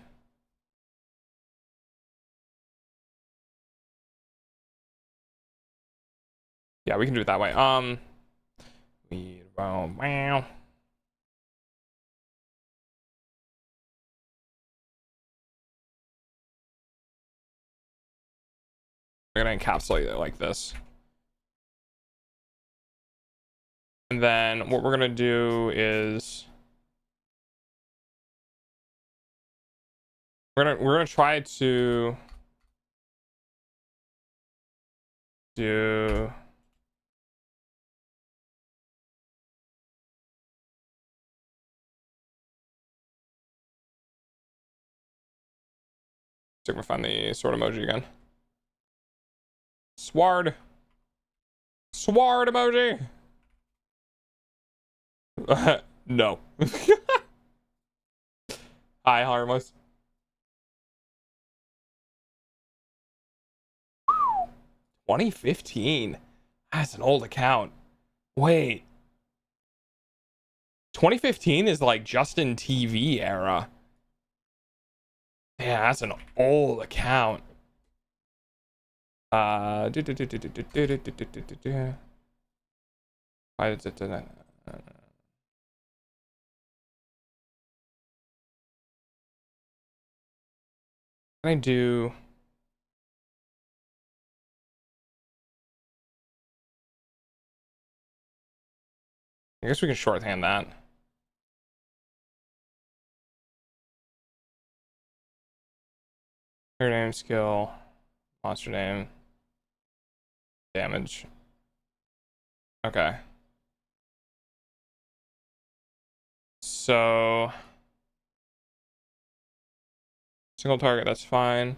Yeah, we can do it that way. Wow. We're gonna encapsulate it like this. And then what we're gonna do is we're gonna try to do see if we find the sword emoji again. Sword emoji. No. Hi, harmless. $2015. That's an old account. Wait. 2015 is like Justin TV era. Yeah, that's an old account. Why is it can I do I guess we can shorthand that. Player name, skill, monster name, damage. Okay. So single target, that's fine.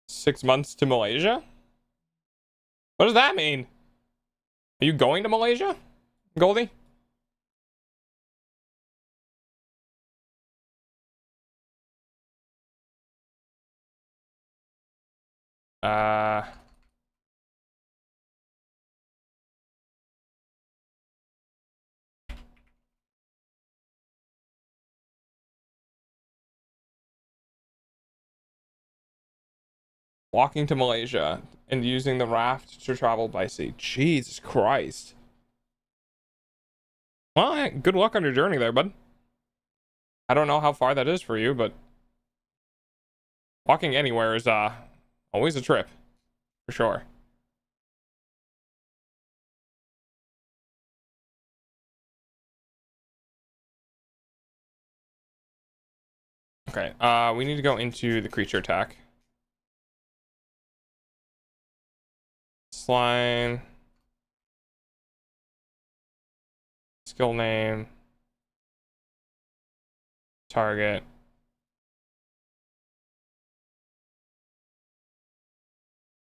6 months to Malaysia? What does that mean? Are you going to Malaysia, Goldie? Uh, walking to Malaysia and using the raft to travel by sea. Jesus Christ. Well, good luck on your journey there, bud. I don't know how far that is for you, but walking anywhere is always a trip, for sure. Okay, we need to go into the creature attack. Slime. Skill name. Target.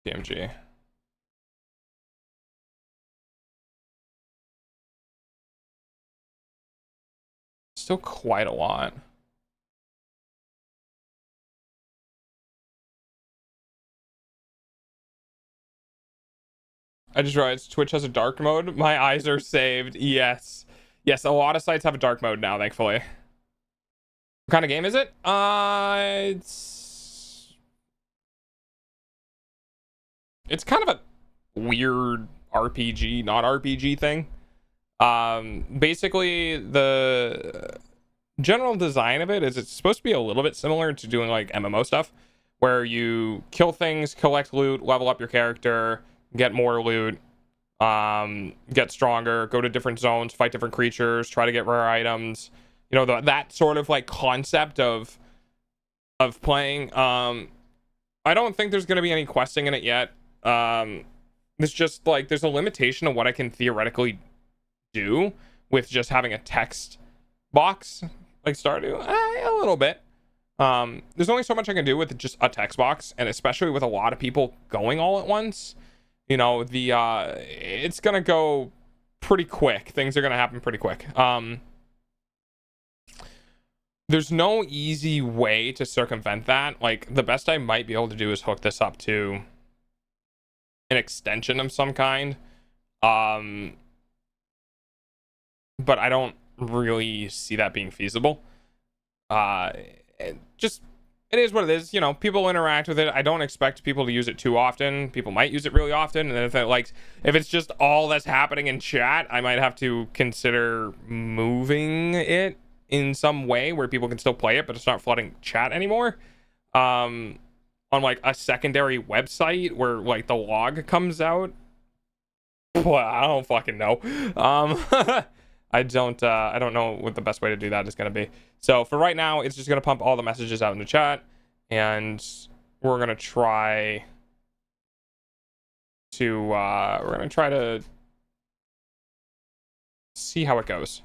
DMG. Still quite a lot. I just realized Twitch has a dark mode. My eyes are saved. Yes. Yes, a lot of sites have a dark mode now, thankfully. What kind of game is it? It's kind of a weird RPG, not RPG thing. Basically the general design of it is it's supposed to be a little bit similar to doing like MMO stuff, where you kill things, collect loot, level up your character, get more loot, get stronger, go to different zones, fight different creatures, try to get rare items. You know, that sort of like concept of playing. I don't think there's going to be any questing in it yet. It's just like there's a limitation of what I can theoretically do with just having a text box like Stardew. A little bit. There's only so much I can do with just a text box, and especially with a lot of people going all at once. You know, it's gonna go pretty quick. Things are gonna happen pretty quick. There's no easy way to circumvent that. Like, the best I might be able to do is hook this up to an extension of some kind. But I don't really see that being feasible. It is what it is. You know, people interact with it. I don't expect people to use it too often. People might use it really often, and then if it's just all that's happening in chat, I might have to consider moving it in some way where people can still play it, but it's not flooding chat anymore. On like a secondary website where like the log comes out. Well, I don't fucking know. I don't know what the best way to do that is going to be. So for right now, it's just going to pump all the messages out in the chat, and we're going to try to see how it goes.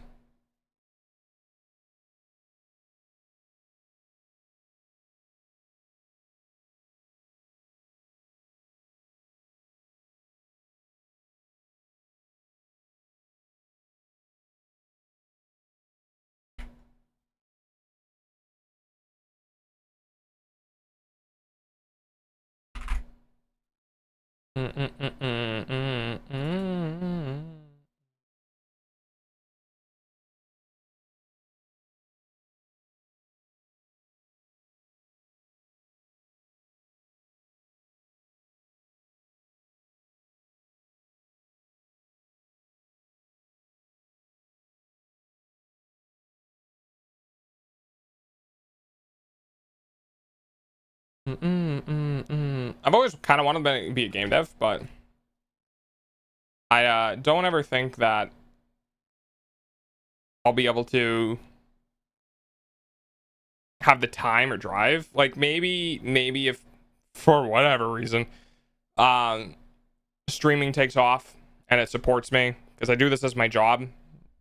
I've always kind of wanted to be a game dev, but I don't ever think that I'll be able to have the time or drive. Like maybe if for whatever reason streaming takes off and it supports me, because I do this as my job.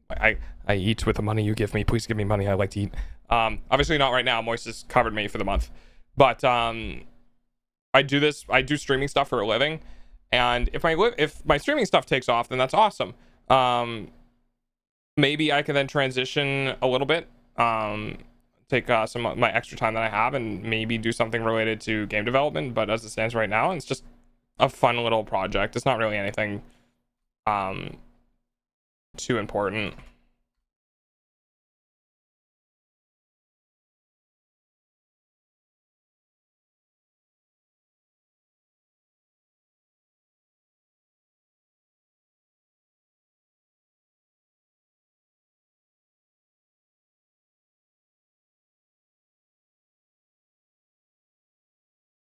I eat with the money you give me. Please give me money. I like to eat. Obviously not right now. Moist has covered me for the month, but I do streaming stuff for a living, and if my streaming stuff takes off, then that's awesome. Maybe I can then transition a little bit to take some of my extra time that I have and maybe do something related to game development. But as it stands right now, it's just a fun little project. It's not really anything too important.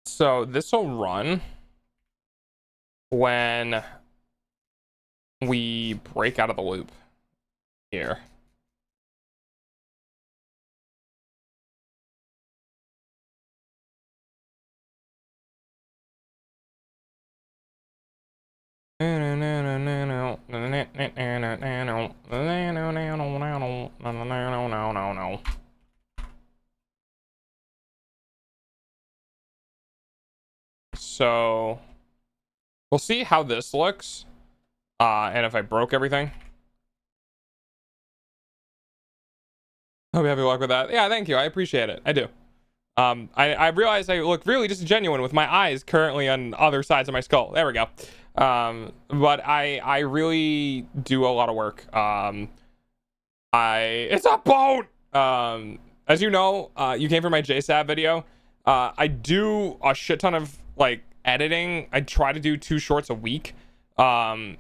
So this will run when we break out of the loop here. So we'll see how this looks. And if I broke everything. Hope you have luck with that. Yeah, thank you. I appreciate it. I do. I realize I look really disingenuous with my eyes currently on other sides of my skull. There we go. But I really do a lot of work. It's a boat. As you know, you came from my JSAB video. I do a shit ton of like editing. I try to do 2 shorts a week. On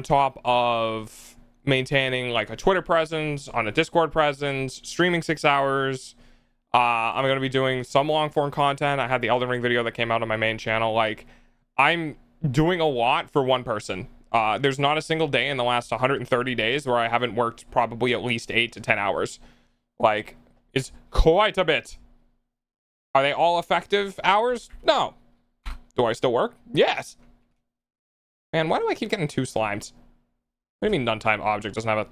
top of maintaining like a Twitter presence, on a Discord presence, streaming 6 hours. I'm going to be doing some long form content. I had the Elden Ring video that came out on my main channel. Like, I'm doing a lot for one person. There's not a single day in the last 130 days where I haven't worked probably at least 8 to 10 hours. Like, it's quite a bit. Are they all effective hours? No. Do I still work? Yes. Man, why do I keep getting 2 slimes? What do you mean non-time object doesn't have a...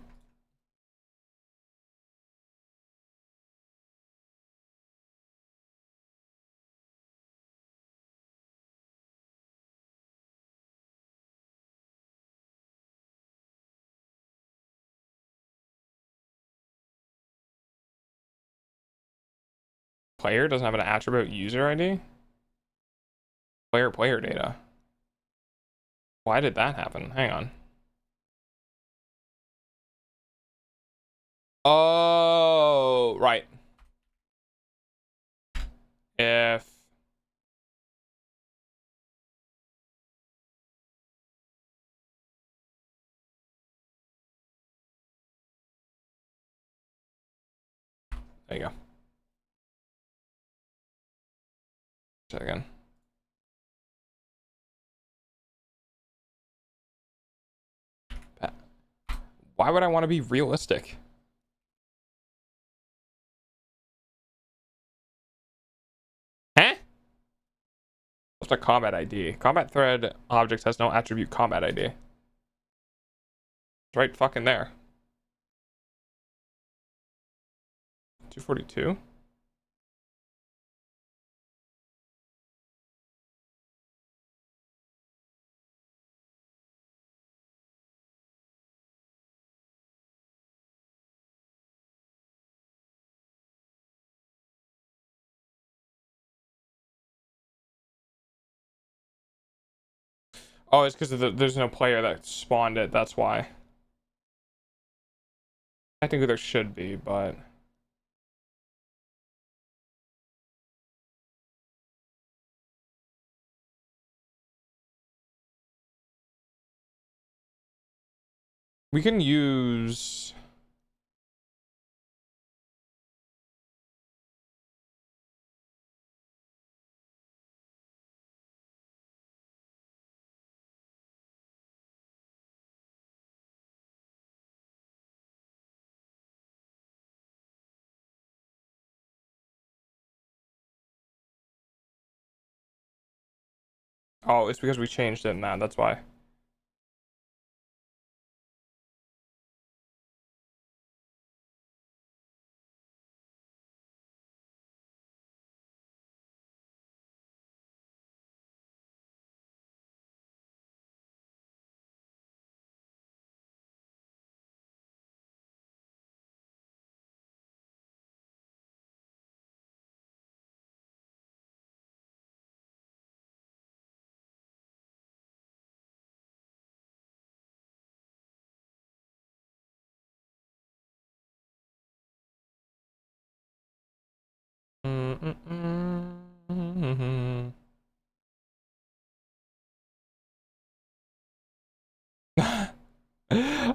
Player doesn't have an attribute user ID? Player data. Why did that happen? Hang on. Oh, right. If there you go. Say it again. Why would I want to be realistic? Huh? Just a combat ID. Combat thread object has no attribute combat ID. It's right fucking there. 242? Oh, it's because there's no player that spawned it. That's why. Technically there should be, but... We can use... Oh, it's because we changed it now. That's why.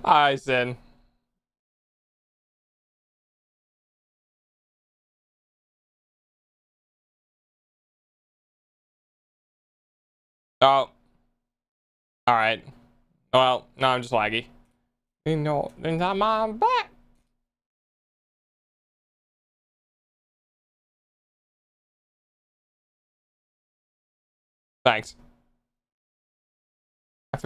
Hi, Sin. Oh. Alright. Well, no, I'm just laggy. You know, I'm back. Thanks. I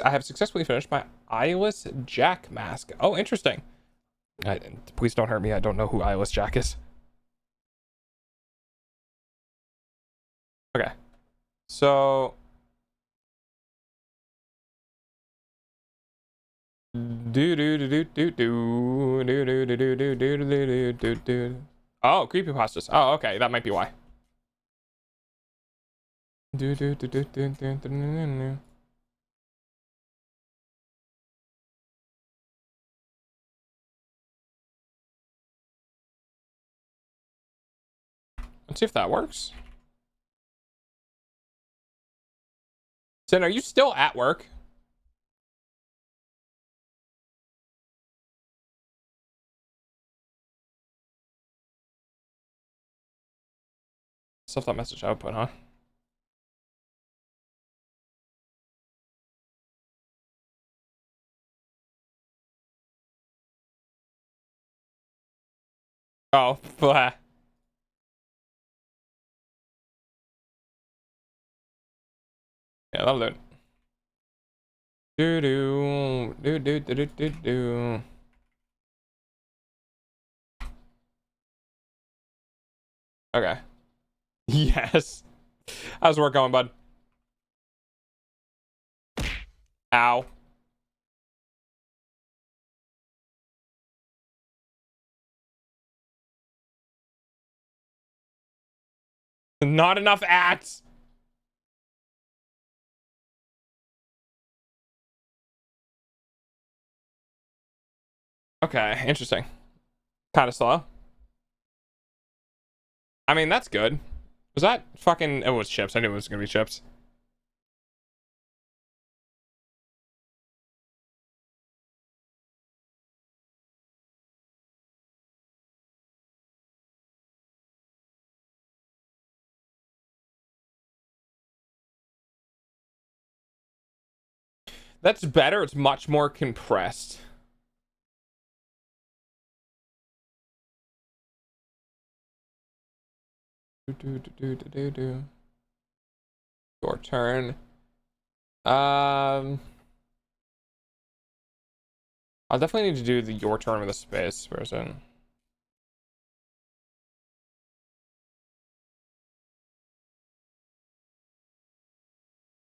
have successfully finished my eyeless Jack mask. Oh, interesting. Please don't hurt me. I don't know who eyeless Jack is. Okay. So oh, creepypastas. Oh, okay, that might be why. Let's see if that works. Sin, are you still at work? Stuff that message output, huh? Oh, blah. Yeah, that'll do it. Do do do do do do do. Okay. Yes. How's work going, bud? Ow. Not enough ats. Okay, interesting. Kind of slow. I mean, that's good. Was that fucking... It was chips. I knew it was gonna be chips. That's better. It's much more compressed. Your turn. I'll definitely need to do the your turn with a space person.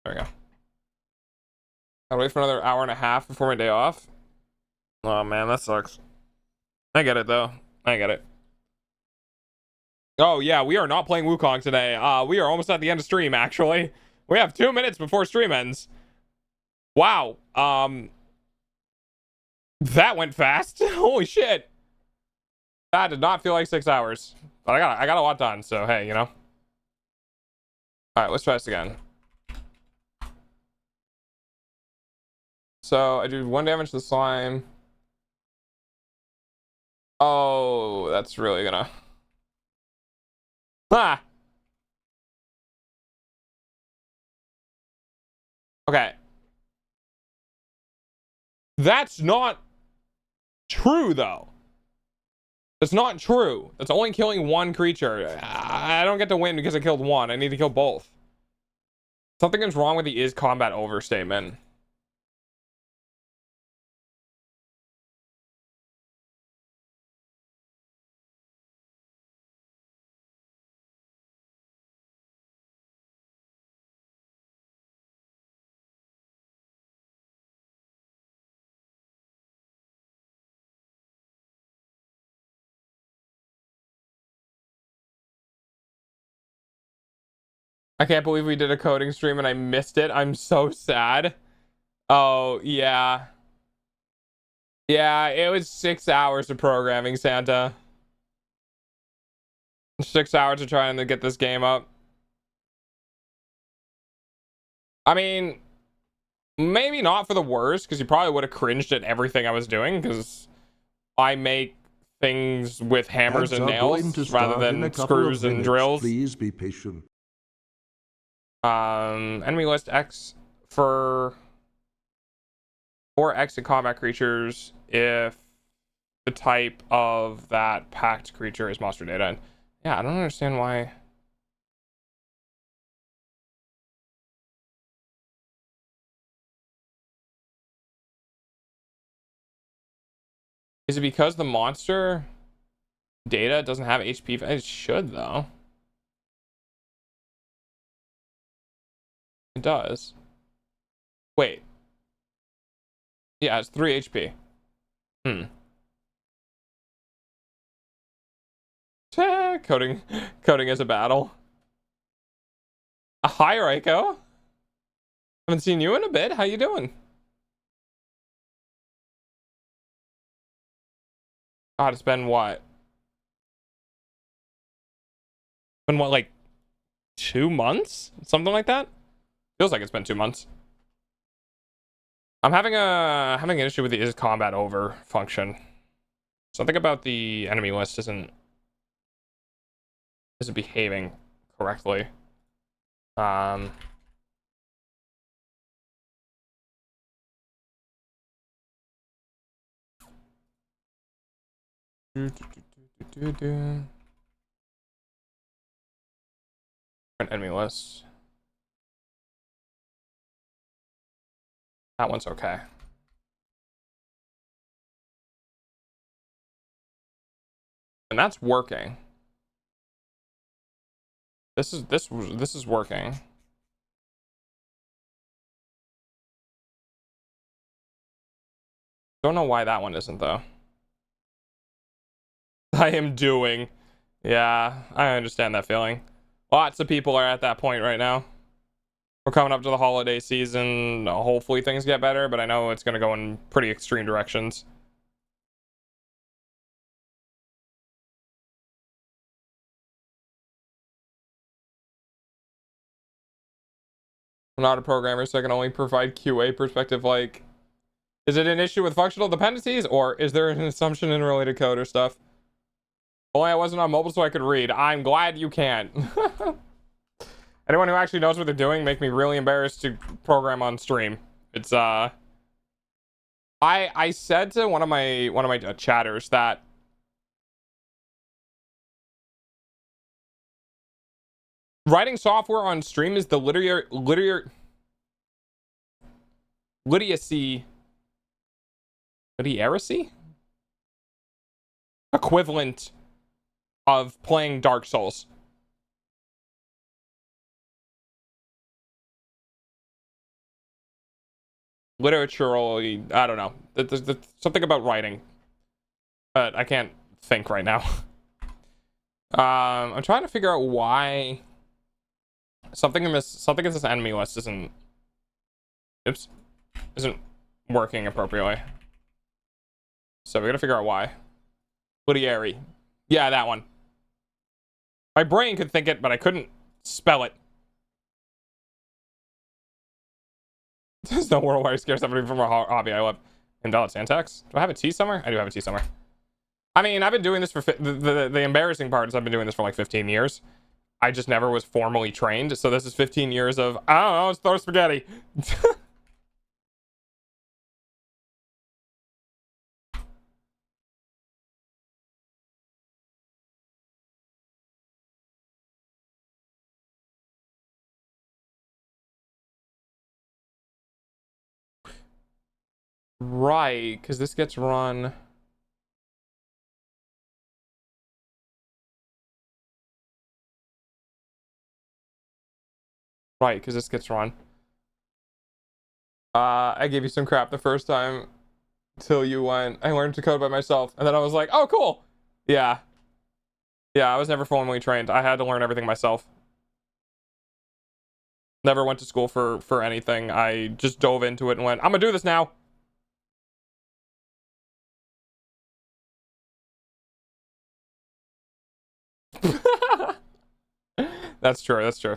There we go. I'll wait for another hour and a half before my day off. Oh man, that sucks. I get it though. I get it. Oh yeah, we are not playing Wukong today. We are almost at the end of stream, actually. We have 2 minutes before stream ends. Wow. That went fast. Holy shit. That did not feel like 6 hours. But I got a lot done, so hey, you know. Alright, let's try this again. So I do 1 damage to the slime. Oh, that's really gonna... Ah! Okay. That's not true, though. That's not true. That's only killing 1 creature. I don't get to win because I killed 1. I need to kill both. Something is wrong with the is combat over statement. I can't believe we did a coding stream and I missed it. I'm so sad. Oh, yeah. Yeah, it was 6 hours of programming, Santa. 6 hours of trying to get this game up. I mean, Maybe not for the worst, because you probably would have cringed at everything I was doing, because I make things with hammers Ads and are going to nails rather start in a than couple of screws and minutes. drills. Please be patient. Enemy list X for 4 exit combat creatures if the type of that packed creature is monster data. And yeah, I don't understand why. Is it because the monster data doesn't have HP? It should, though. It does. Wait. Yeah, it's 3 HP. Coding is a battle. Hi, Raiko. Haven't seen you in a bit. How you doing? God, it's been what? Been what, like 2 months? Something like that? Feels like it's been 2 months. I'm having an issue with the is combat over function. Something about the enemy list isn't behaving correctly. Enemy list. That one's okay. And that's working. This is working. Don't know why that one isn't, though. I am doing. Yeah, I understand that feeling. Lots of people are at that point right now. We're coming up to the holiday season. Hopefully things get better, but I know it's going to go in pretty extreme directions. I'm not a programmer, so I can only provide QA perspective. Like, is it an issue with functional dependencies, or is there an assumption in related code or stuff? Only I wasn't on mobile so I could read. I'm glad you can. Anyone who actually knows what they're doing make me really embarrassed to program on stream. It's I said to one of my chatters that writing software on stream is the literacy equivalent of playing Dark Souls. Literaturally, I don't know. There's something about writing, but I can't think right now. I'm trying to figure out why something in this enemy list isn't working appropriately. So we gotta figure out why. Literary. Yeah, that one. My brain could think it, but I couldn't spell it. There's no world where I scare somebody from a hobby I love. Invalid syntax? Do I have a T somewhere? I do have a T somewhere. I mean, I've been doing this for... The embarrassing part is I've been doing this for like 15 years. I just never was formally trained. So this is 15 years of, I don't know, let's throw spaghetti. Right, because this gets run... Right, because this gets run. I gave you some crap the first time till you went, I learned to code by myself. And then I was like, oh, cool. Yeah. Yeah, I was never formally trained. I had to learn everything myself. Never went to school for anything. I just dove into it and went, I'm gonna do this now. That's true. That's true.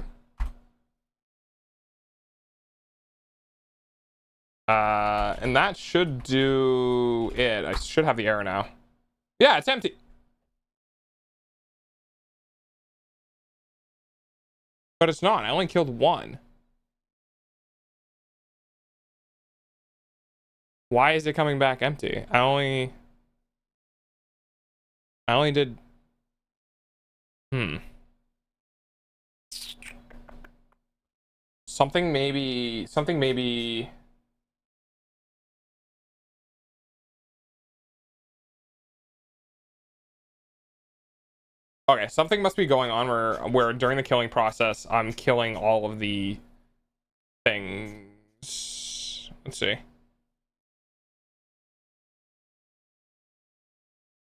And that should do it. I should have the error now. Yeah, it's empty. But it's not. I only killed one. Why is it coming back empty? I only did... Something maybe... Okay, something must be going on where during the killing process, I'm killing all of the things. Let's see.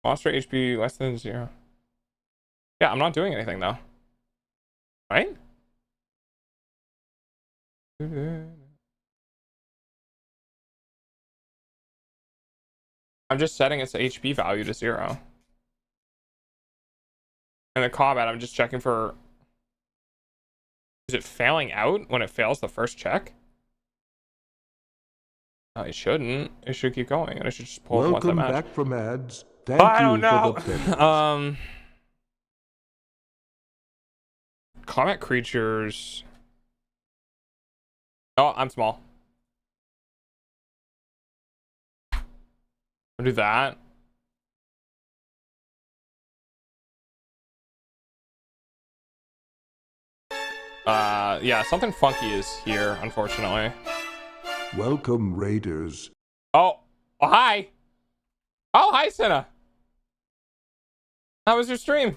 Monster HP less than 0. Yeah, I'm not doing anything though. Right? I'm just setting its HP value to 0. In the combat, I'm just checking for... Is it failing out when it fails the first check? It shouldn't. It should keep going, and it should just pull Welcome once back from ads. Thank I you don't know. for the pennies. Combat creatures... Oh, I'm small. I'll do that. Yeah, something funky is here, unfortunately. Welcome, Raiders. Oh, hi. Oh, hi, Senna. How was your stream?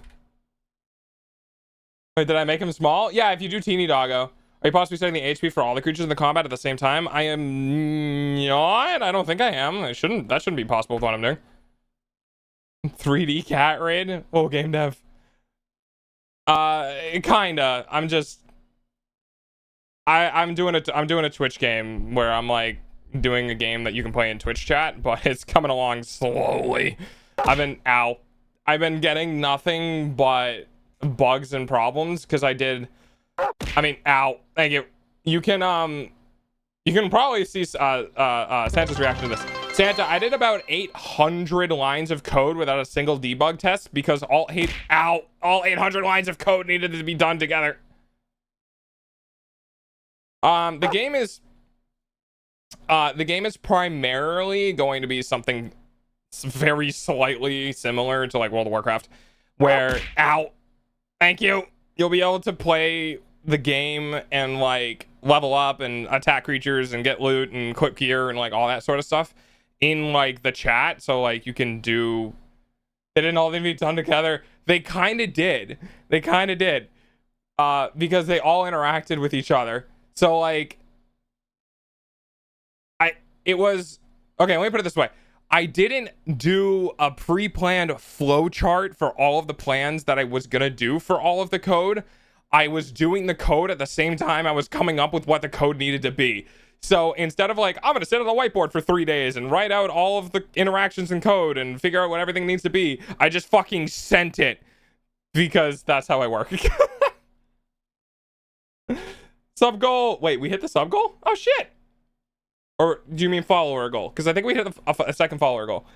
Wait, did I make him small? Yeah, if you do teeny doggo. Are you possibly setting the HP for all the creatures in the combat at the same time? I am not. I don't think I am. That shouldn't be possible with what I'm doing. 3D cat raid? Oh, game dev. Kinda. I'm doing a Twitch game where I'm like doing a game that you can play in Twitch chat, but it's coming along slowly. I've been getting nothing but bugs and problems because thank you. You can probably see Santa's reaction to this. Santa, I did about 800 lines of code without a single debug test because all 800 lines of code needed to be done together. The game is primarily going to be something very slightly similar to like World of Warcraft, where thank you, you'll be able to play the game and like level up and attack creatures and get loot and equip gear and like all that sort of stuff in like the chat. So like you can do, they didn't all need to be done together. They kind of did because they all interacted with each other. So like it was okay, let me put it this way. I didn't do a pre-planned flow chart for all of the plans that I was gonna do for all of the code. I was doing the code at the same time I was coming up with what the code needed to be. So instead of like, I'm gonna sit on the whiteboard for 3 days and write out all of the interactions in code and figure out what everything needs to be, I just fucking sent it because that's how I work. Sub goal. Wait, we hit the sub goal? Oh shit. Or do you mean follower goal? Because I think we hit a second follower goal.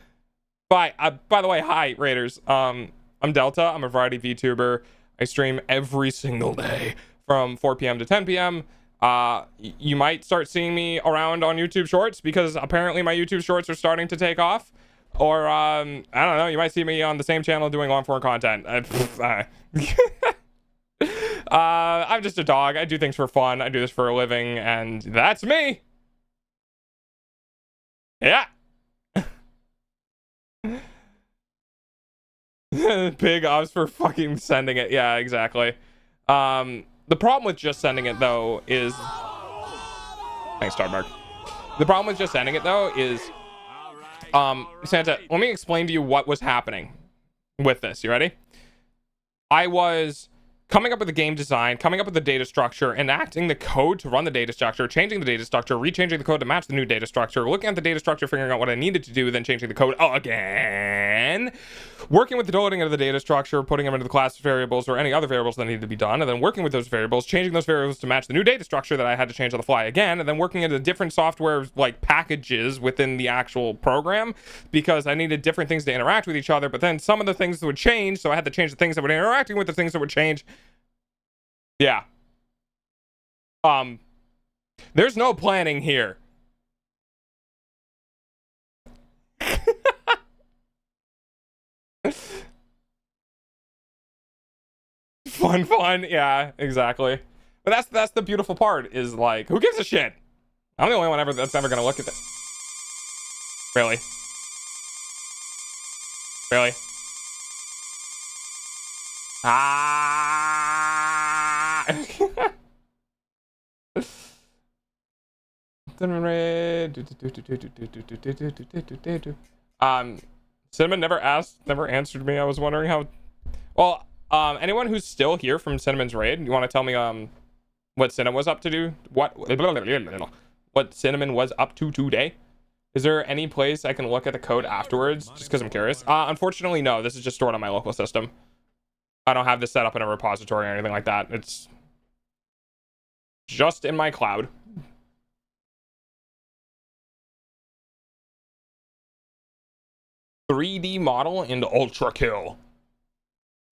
By the way, hi Raiders. I'm Delta. I'm a variety VTuber. I stream every single day from 4 p.m. to 10 p.m. You might start seeing me around on YouTube Shorts because apparently my YouTube Shorts are starting to take off. Or I don't know. You might see me on the same channel doing long-form content. I'm just a dog. I do things for fun. I do this for a living, and that's me. Yeah. Big ups for fucking sending it. Yeah, exactly. The problem with just sending it though is thanks, Starbuck. The problem with just sending it though is Santa, let me explain to you what was happening with this. You ready? I was coming up with the game design, coming up with the data structure, enacting the code to run the data structure, changing the data structure, rechanging the code to match the new data structure, looking at the data structure, figuring out what I needed to do, then changing the code again, working with the loading of the data structure, putting them into the class variables or any other variables that needed to be done, and then working with those variables, changing those variables to match the new data structure that I had to change on the fly again, and then working into different software like packages within the actual program because I needed different things to interact with each other, but then some of the things would change, so I had to change the things that would interacting with the things that would change. Yeah. There's no planning here. Fun. Yeah, exactly. But that's the beautiful part is like, who gives a shit? I'm the only one that's ever gonna look at this. Really? Really? Ah! Cinnamon never answered me. I was wondering how. Well, anyone who's still here from Cinnamon's raid, you want to tell me what Cinnamon was up to do? What Cinnamon was up to today? Is there any place I can look at the code afterwards? Just because I'm curious. Unfortunately, no. This is just stored on my local system. I don't have this set up in a repository or anything like that. It's just in my cloud. $3D model and ultra kill.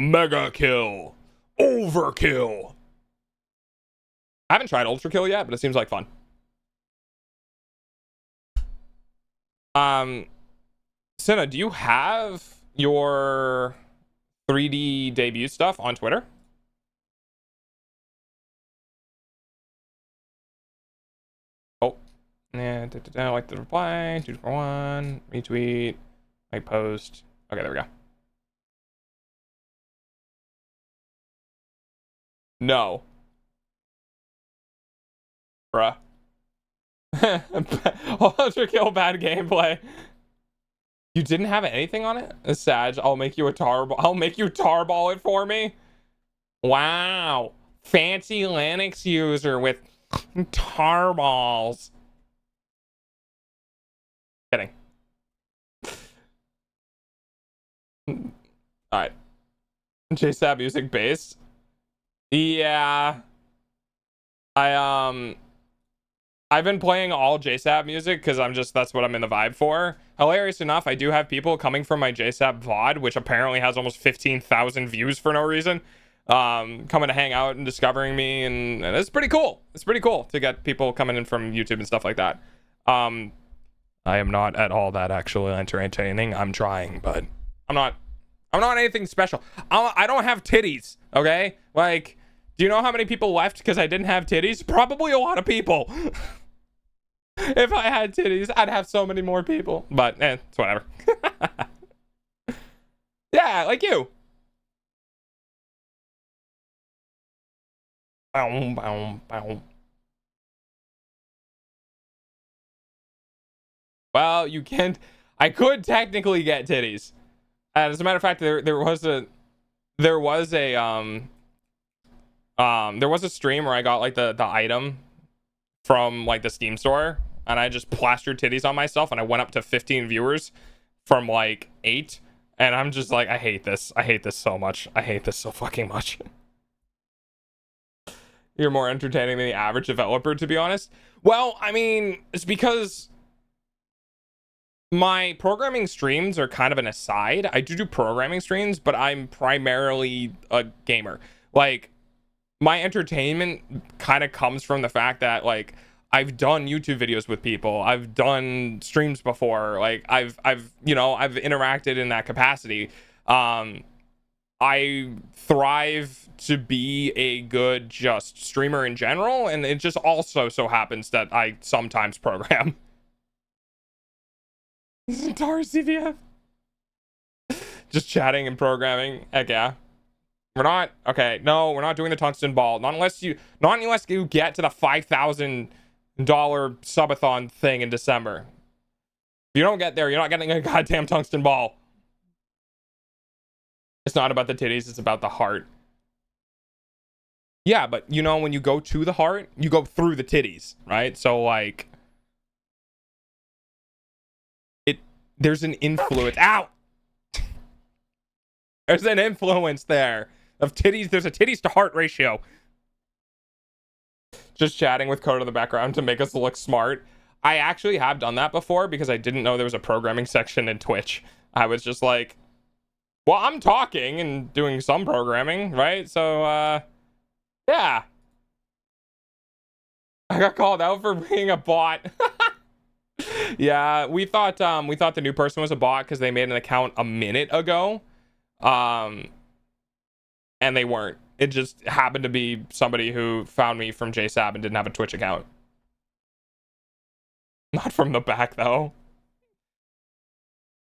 Mega kill. Overkill. I haven't tried ultra kill yet, but it seems like fun. Senna, do you have your 3D debut stuff on Twitter? Oh, yeah, I like the reply. 2 for 1. Retweet. Make post. Okay, there we go. No. Bruh. Ultra kill, bad gameplay. You didn't have anything on it? Sag, I'll make you tarball it for me. Wow. Fancy Linux user with tarballs. Kidding. Alright. JSAB music bass. Yeah. I've been playing all JSAB music because that's what I'm in the vibe for. Hilarious enough, I do have people coming from my JSAB VOD, which apparently has almost 15,000 views for no reason, coming to hang out and discovering me, and it's pretty cool. It's pretty cool to get people coming in from YouTube and stuff like that. I am not at all that actually entertaining. I'm trying, but I'm not anything special. I don't have titties, okay? Like, do you know how many people left because I didn't have titties? Probably a lot of people. If I had titties, I'd have so many more people. But, it's whatever. Yeah, like you. Boom, boom, boom. Well, you can't. I could technically get titties. As a matter of fact, there was a stream where I got like the item from like the Steam store, and I just plastered titties on myself, and I went up to 15 viewers from like 8, and I'm just like, I hate this so much. I hate this so fucking much. You're more entertaining than the average developer, to be honest. Well, I mean, it's because my programming streams are kind of an aside. I do programming streams, but I'm primarily a gamer. Like, my entertainment kind of comes from the fact that, like, I've done YouTube videos with people. I've done streams before. Like, I've interacted in that capacity. I thrive to be a good just streamer in general, and it just also so happens that I sometimes program. Entire CVF. Just chatting and programming. Heck yeah. We're not doing the tungsten ball. Not unless you get to the $5,000 subathon thing in December. If you don't get there, you're not getting a goddamn tungsten ball. It's not about the titties, it's about the heart. Yeah, but you know, when you go to the heart, you go through the titties, right? So like, there's an influence. Ow! There's an influence there of titties. There's a titties to heart ratio. Just chatting with code in the background to make us look smart. I actually have done that before because I didn't know there was a programming section in Twitch. I was just like, well, I'm talking and doing some programming, right? So, yeah. I got called out for being a bot. Yeah, we thought the new person was a bot because they made an account a minute ago. And they weren't. It just happened to be somebody who found me from JSAB and didn't have a Twitch account. Not from the back, though.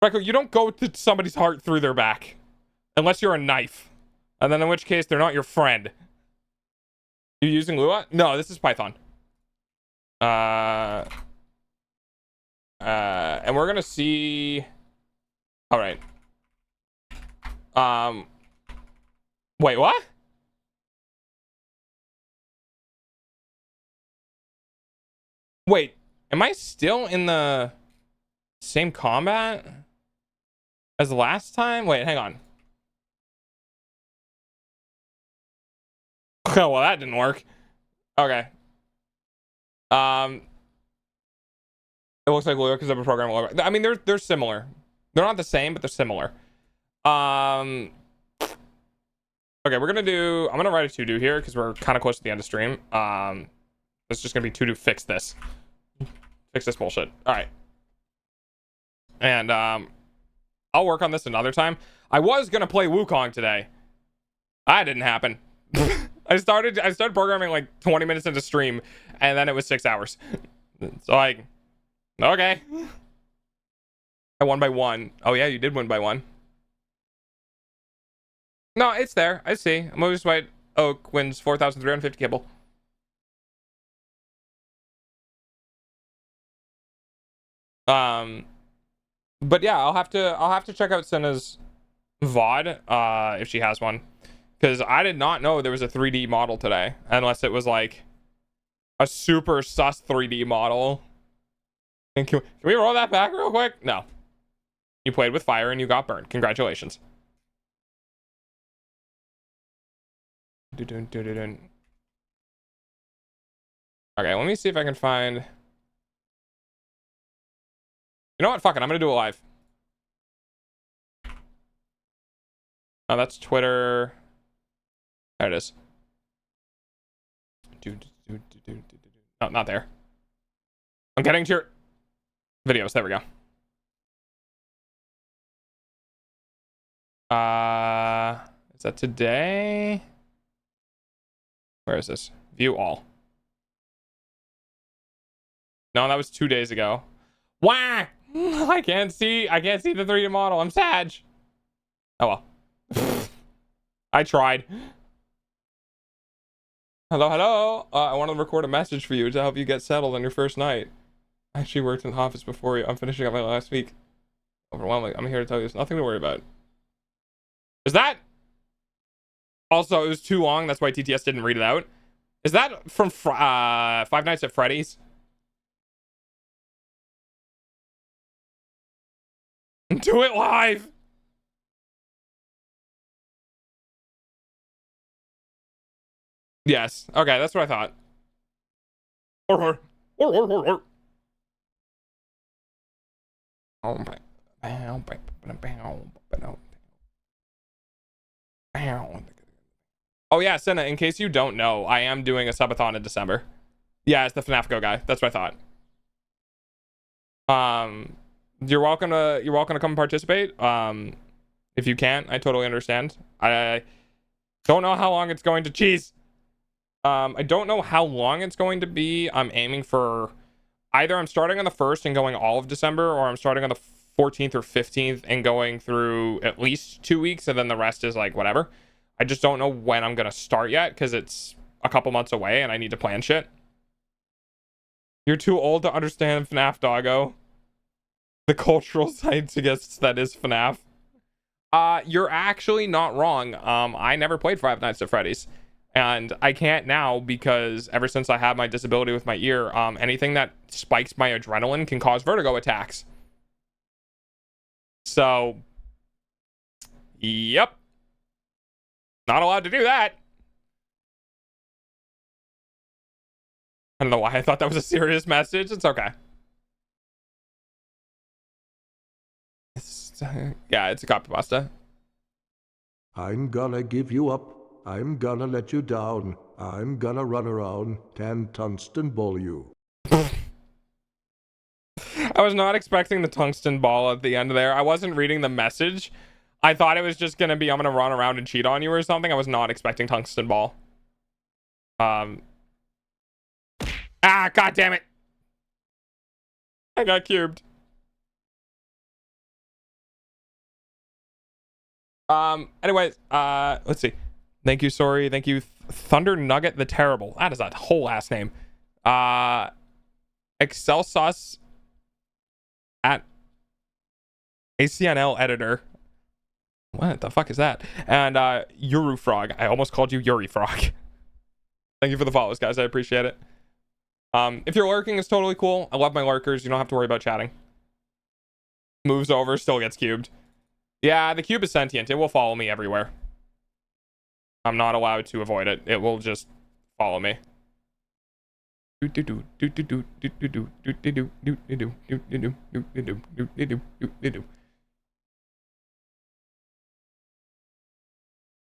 Franco, you don't go to somebody's heart through their back. Unless you're a knife. And then in which case, they're not your friend. You using Lua? No, this is Python. And we're gonna see... Alright. Wait, what? Wait, am I still in the same combat as last time? Wait, hang on. Oh, well, that didn't work. Okay. It looks like Lua because of a program. I mean, they're similar. They're not the same, but they're similar. Okay, I'm gonna write a to-do here because we're kind of close to the end of stream. It's just gonna be to-do fix this. Fix this bullshit. All right. And I'll work on this another time. I was gonna play Wukong today. That didn't happen. I started programming like 20 minutes into stream, and then it was 6 hours. So like, okay. I won by 1. Oh yeah, you did win by 1. No, it's there. I see. Movies White Oak wins 4,350 kibble. But yeah, I'll have to check out Senna's VOD if she has one, because I did not know there was a 3D model today, unless it was like a super sus 3D model. And can we roll that back real quick? No. You played with fire and you got burned. Congratulations. Okay, let me see if I can find... You know what? Fuck it. I'm gonna do it live. Oh, that's Twitter. There it is. Oh, not there. I'm getting to your videos. There we go. Is that today? Where is this? View all. No, that was 2 days ago. Wah! I can't see the 3D model. I'm sad. Oh well. I tried. Hello. I wanted to record a message for you to help you get settled on your first night. I actually worked in the office before you. I'm finishing up my last week. Overwhelming. I'm here to tell you there's nothing to worry about. Is that... Also, it was too long. That's why TTS didn't read it out. Is that from Five Nights at Freddy's? Do it live! Yes. Okay, that's what I thought. Oh yeah, Senna, in case you don't know, I am doing a subathon in December. Yeah, it's the FNAF Go guy. That's what I thought. You're welcome to come and participate. If you can't, I totally understand. I don't know how long it's going to I don't know how long it's going to be. I'm aiming for either I'm starting on the 1st and going all of December, or I'm starting on the 14th or 15th and going through at least 2 weeks, and then the rest is like whatever. I just don't know when I'm gonna start yet because it's a couple months away and I need to plan shit. You're too old to understand FNAF, doggo. The cultural zeitgeist that is FNAF. You're actually not wrong. I never played Five Nights at Freddy's, and I can't now because ever since I have my disability with my ear, anything that spikes my adrenaline can cause vertigo attacks. So, yep. Not allowed to do that. I don't know why I thought that was a serious message. It's okay. Yeah, it's a copy pasta. I'm gonna give you up. I'm gonna let you down. I'm gonna run around and tungsten ball you. I was not expecting the tungsten ball at the end there. I wasn't reading the message. I thought it was just gonna be I'm gonna run around and cheat on you or something. I was not expecting tungsten ball. God damn it. I got cubed. Anyways, let's see. Thank you, sorry. Thank you, Thunder Nugget the Terrible. That is a whole last name. Excelsus at ACNL editor. What the fuck is that? And Yuru Frog. I almost called you Yuri Frog. Thank you for the follows, guys. I appreciate it. If you're lurking, it's totally cool. I love my lurkers. You don't have to worry about chatting. Moves over, still gets cubed. Yeah, the cube is sentient. It will follow me everywhere. I'm not allowed to avoid it. It will just follow me. All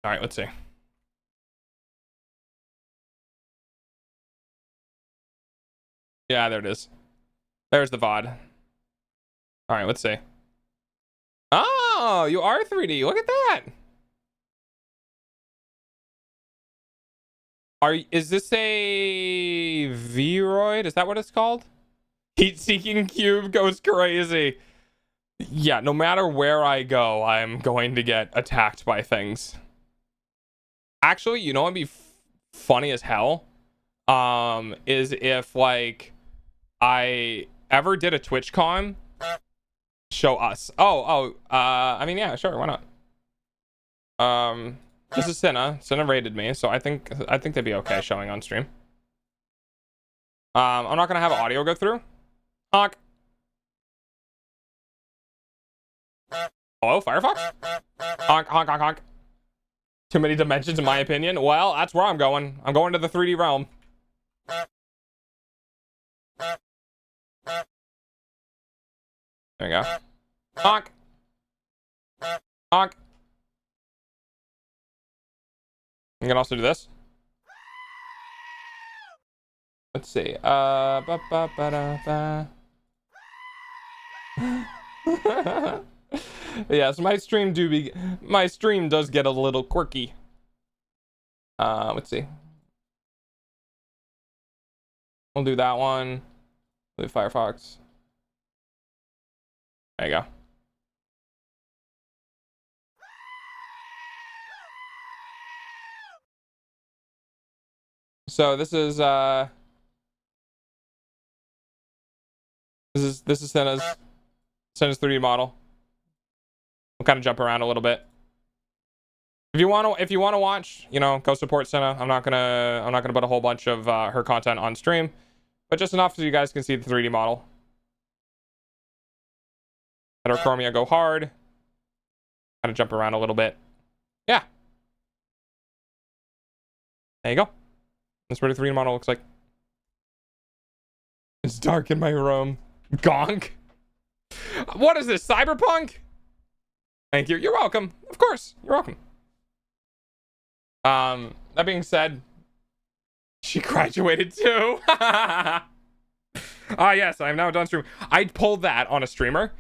right, let's see. Yeah, there it is. There's the VOD. All right, let's see. Oh, you are 3D. Look at that. Is this a Vroid? Is that what it's called? Heat-seeking cube goes crazy. Yeah, no matter where I go, I'm going to get attacked by things. Actually, you know what'd be funny as hell? Is if like I ever did a TwitchCon, show us. I mean, yeah, sure, why not? This is Cinna. Cinna raided me, so I think they'd be okay showing on stream. I'm not gonna have audio go through. Honk. Hello, Firefox? Honk, honk, honk, honk. Too many dimensions, in my opinion. Well, that's where I'm going. I'm going to the 3D realm. There you go. Honk. Honk. You can also do this. Let's see. Yes, my stream does get a little quirky. Let's see. We'll do that one. We'll do Firefox. There you go. So this is Senna's 3D model. We'll kind of jump around a little bit. If you want to watch, you know, go support Senna. I'm not gonna put a whole bunch of her content on stream, but just enough so you guys can see the 3D model. Let our Chromia go hard. Kind of jump around a little bit. Yeah. There you go. That's what a 3D model looks like. It's dark in my room. Gonk. What is this, Cyberpunk? Thank you. You're welcome. Of course. You're welcome. That being said, she graduated too. Yes, I'm now done streaming. I pulled that on a streamer.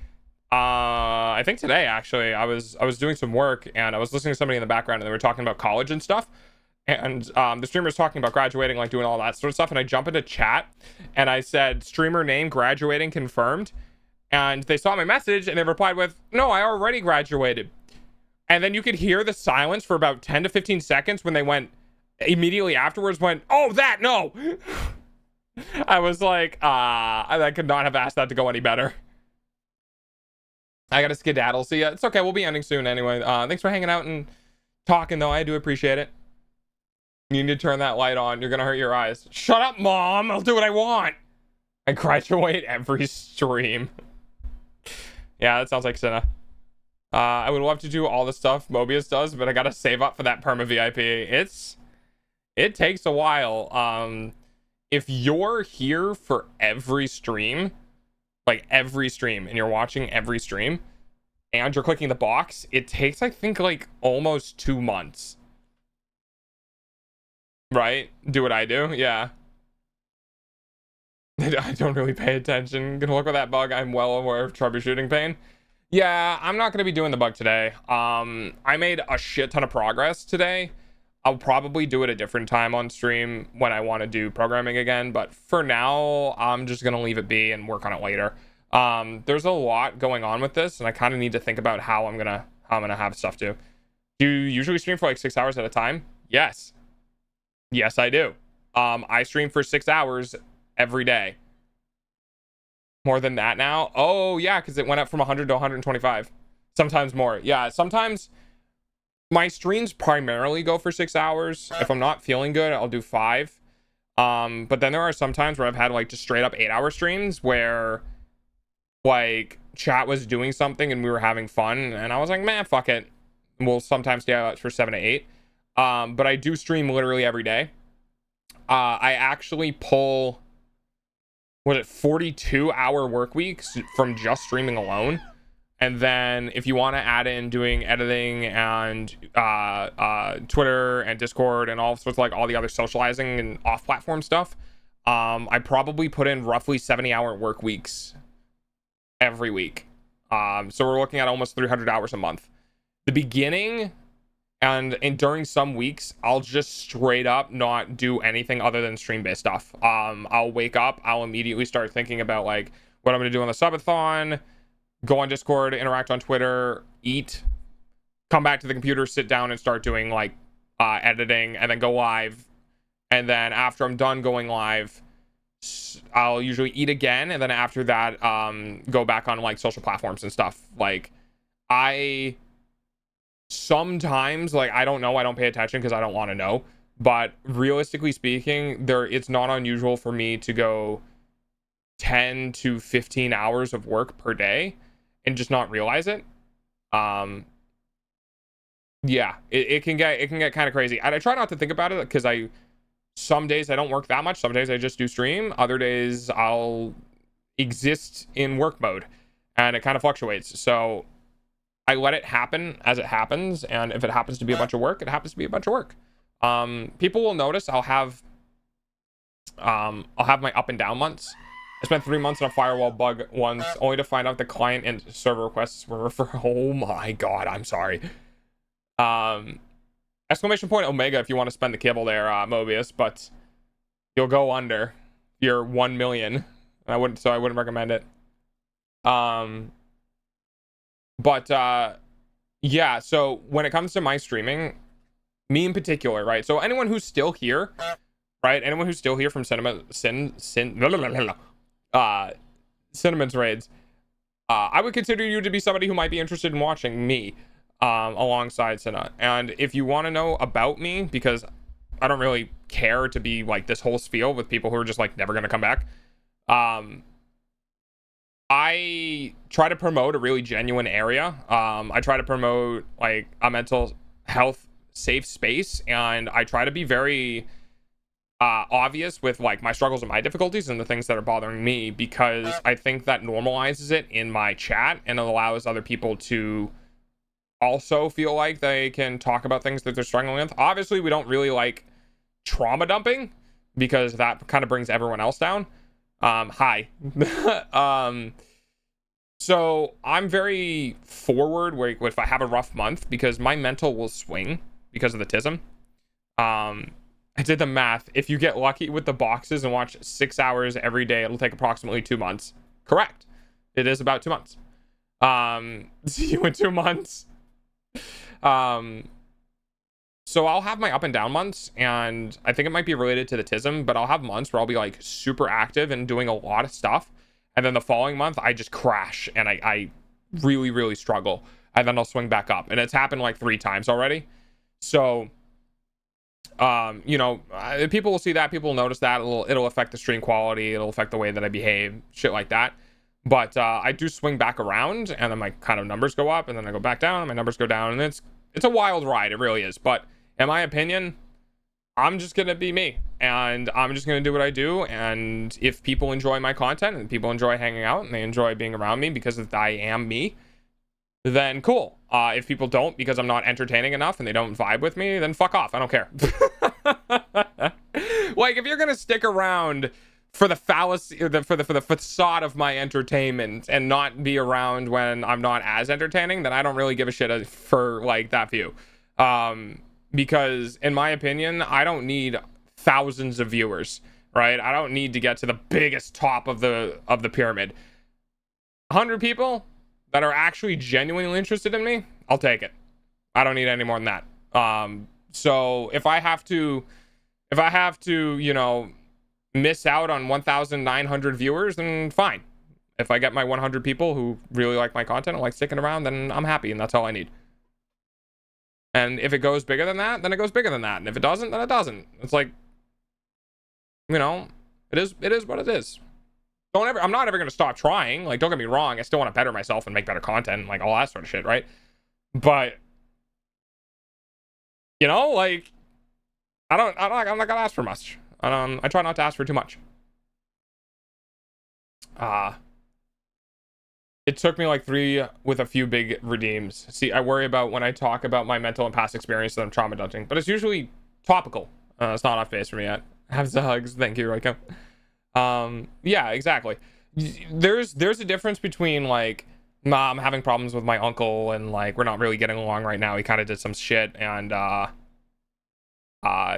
I think today, actually. I was doing some work and I was listening to somebody in the background and they were talking about college and stuff. And the streamer's talking about graduating, like doing all that sort of stuff. And I jump into chat and I said, streamer name graduating confirmed. And they saw my message and they replied with, no, I already graduated. And then you could hear the silence for about 10 to 15 seconds when they went immediately afterwards went, oh, that, no. I was like, I could not have asked that to go any better. I got to skedaddle. So yeah, it's okay. We'll be ending soon anyway. Thanks for hanging out and talking though. I do appreciate it. You need to turn that light on. You're going to hurt your eyes. Shut up, Mom. I'll do what I want. I graduate every stream. Yeah, that sounds like Cinna. I would love to do all the stuff Mobius does, but I gotta save up for that perma VIP. It takes a while. If you're here for every stream, like every stream, and you're watching every stream, and you're clicking the box, it takes, I think, like almost 2 months. Right? Do what I do? Yeah. I don't really pay attention. Gonna look at that bug. I'm well aware of troubleshooting pain. Yeah, I'm not gonna be doing the bug today. I made a shit ton of progress today. I'll probably do it a different time on stream when I want to do programming again, but for now, I'm just gonna leave it be and work on it later. There's a lot going on with this, and I kind of need to think about how I'm gonna have stuff to. Do you usually stream for like 6 hours at a time? Yes. Yes, I do. I stream for 6 hours every day. More than that now? Oh, yeah, because it went up from 100 to 125. Sometimes more. Yeah, sometimes my streams primarily go for 6 hours. If I'm not feeling good, I'll do 5. But then there are some times where I've had like just straight up 8-hour streams where like chat was doing something and we were having fun, and I was like, man, fuck it. We'll sometimes stay out for 7 to 8. But I do stream literally every day. I actually pull, what is it, 42-hour work weeks from just streaming alone. And then if you want to add in doing editing and Twitter and Discord and all sorts of like all the other socializing and off-platform stuff, I probably put in roughly 70-hour work weeks every week. So we're looking at almost 300 hours a month. The beginning and during some weeks, I'll just straight up not do anything other than stream-based stuff. I'll wake up, I'll immediately start thinking about like what I'm going to do on the subathon, go on Discord, interact on Twitter, eat, come back to the computer, sit down and start doing like editing, and then go live. And then after I'm done going live, I'll usually eat again, and then after that go back on like social platforms and stuff. Like I sometimes, like, I don't know, I don't pay attention because I don't want to know, but realistically speaking, it's not unusual for me to go 10 to 15 hours of work per day and just not realize it. Yeah, it can get kind of crazy. And I try not to think about it because some days I don't work that much, some days I just do stream, other days I'll exist in work mode, and it kind of fluctuates. So I let it happen as it happens, and if it happens to be a bunch of work, it happens to be a bunch of work. People will notice I'll have my up and down months. I spent 3 months on a firewall bug once, only to find out the client and server requests were for, oh my god, I'm sorry. Exclamation point Omega if you want to spend the kibble there, Mobius, but you'll go under. You're 1 million. And I wouldn't recommend it. Yeah, so when it comes to my streaming, me in particular, right? So anyone who's still here, right? Anyone who's still here from Cinnamon's raids, I would consider you to be somebody who might be interested in watching me alongside Cinna. And if you want to know about me, because I don't really care to be like this whole spiel with people who are just like never going to come back, I try to promote a really genuine area. I try to promote like a mental health safe space, and I try to be very obvious with like my struggles and my difficulties and the things that are bothering me, because I think that normalizes it in my chat and it allows other people to also feel like they can talk about things that they're struggling with. Obviously, we don't really like trauma dumping because that kind of brings everyone else down. Hi. So I'm very forward where if I have a rough month, because my mental will swing because of the TISM. I did the math. If you get lucky with the boxes and watch 6 hours every day, it'll take approximately 2 months. Correct. It is about 2 months. See you in 2 months. So I'll have my up and down months, and I think it might be related to the TISM, but I'll have months where I'll be like super active and doing a lot of stuff, and then the following month I just crash and I really, really struggle, and then I'll swing back up, and it's happened like 3 times already. So you know, people will see that, people will notice that, it'll affect the stream quality, it'll affect the way that I behave, shit like that. But I do swing back around, and then my kind of numbers go up, and then I go back down, and my numbers go down, and it's a wild ride. It really is. But in my opinion, I'm just gonna be me, and I'm just gonna do what I do. And if people enjoy my content, and people enjoy hanging out, and they enjoy being around me because I am me, then cool. If people don't because I'm not entertaining enough and they don't vibe with me, then fuck off. I don't care. Like, if you're gonna stick around for the fallacy, for the facade of my entertainment and not be around when I'm not as entertaining, then I don't really give a shit for like that view. Because in my opinion, I don't need thousands of viewers, right? I don't need to get to the biggest top of the pyramid. 100 people that are actually genuinely interested in me, I'll take it. I don't need any more than that. So if I have to, you know, miss out on 1,900 viewers, then fine. If I get my 100 people who really like my content and like sticking around, then I'm happy, and that's all I need. And if it goes bigger than that, then it goes bigger than that. And if it doesn't, then it doesn't. It's like, you know, it is what it is. I'm not ever going to stop trying. Like, don't get me wrong. I still want to better myself and make better content and like all that sort of shit, right? But, you know, like, I'm not going to ask for much. I try not to ask for too much. It took me like 3 with a few big redeems. See, I worry about when I talk about my mental and past experience that I'm trauma dumping, but it's usually topical. It's not off base for me yet. Have the hugs. Thank you, Royko. Yeah, exactly. There's a difference between like, I'm having problems with my uncle and like we're not really getting along right now. He kind of did some shit and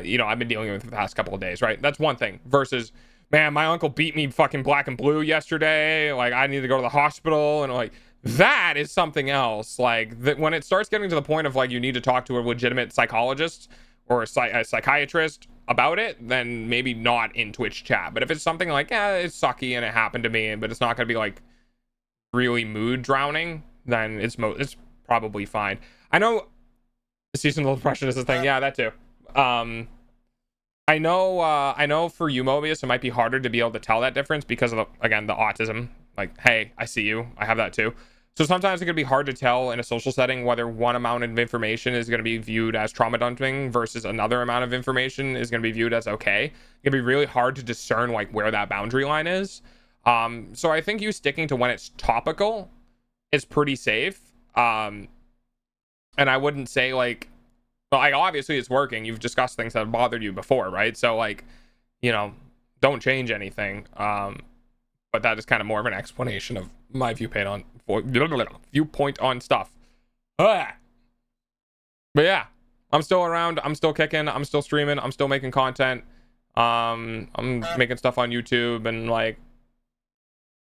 you know, I've been dealing with it the past couple of days, right? That's one thing versus, man, my uncle beat me fucking black and blue yesterday. Like, I need to go to the hospital. And like, that is something else. Like, when it starts getting to the point of like, you need to talk to a legitimate psychologist or a psychiatrist about it, then maybe not in Twitch chat. But if it's something like, yeah, it's sucky and it happened to me, but it's not going to be like really mood drowning, then it's probably fine. I know seasonal depression is a thing. Yeah, that too. I know for you, Mobius, it might be harder to be able to tell that difference because of again, the autism. Like, hey, I see you. I have that too. So sometimes it can be hard to tell in a social setting whether one amount of information is going to be viewed as trauma dumping versus another amount of information is going to be viewed as okay. It can be really hard to discern like where that boundary line is. So I think you sticking to when it's topical is pretty safe. And I wouldn't say like, well, like obviously it's working. You've discussed things that have bothered you before, right? So like, you know, don't change anything. But that is kind of more of an explanation of my viewpoint on stuff. But yeah, I'm still around. I'm still kicking. I'm still streaming. I'm still making content. I'm making stuff on YouTube, and like,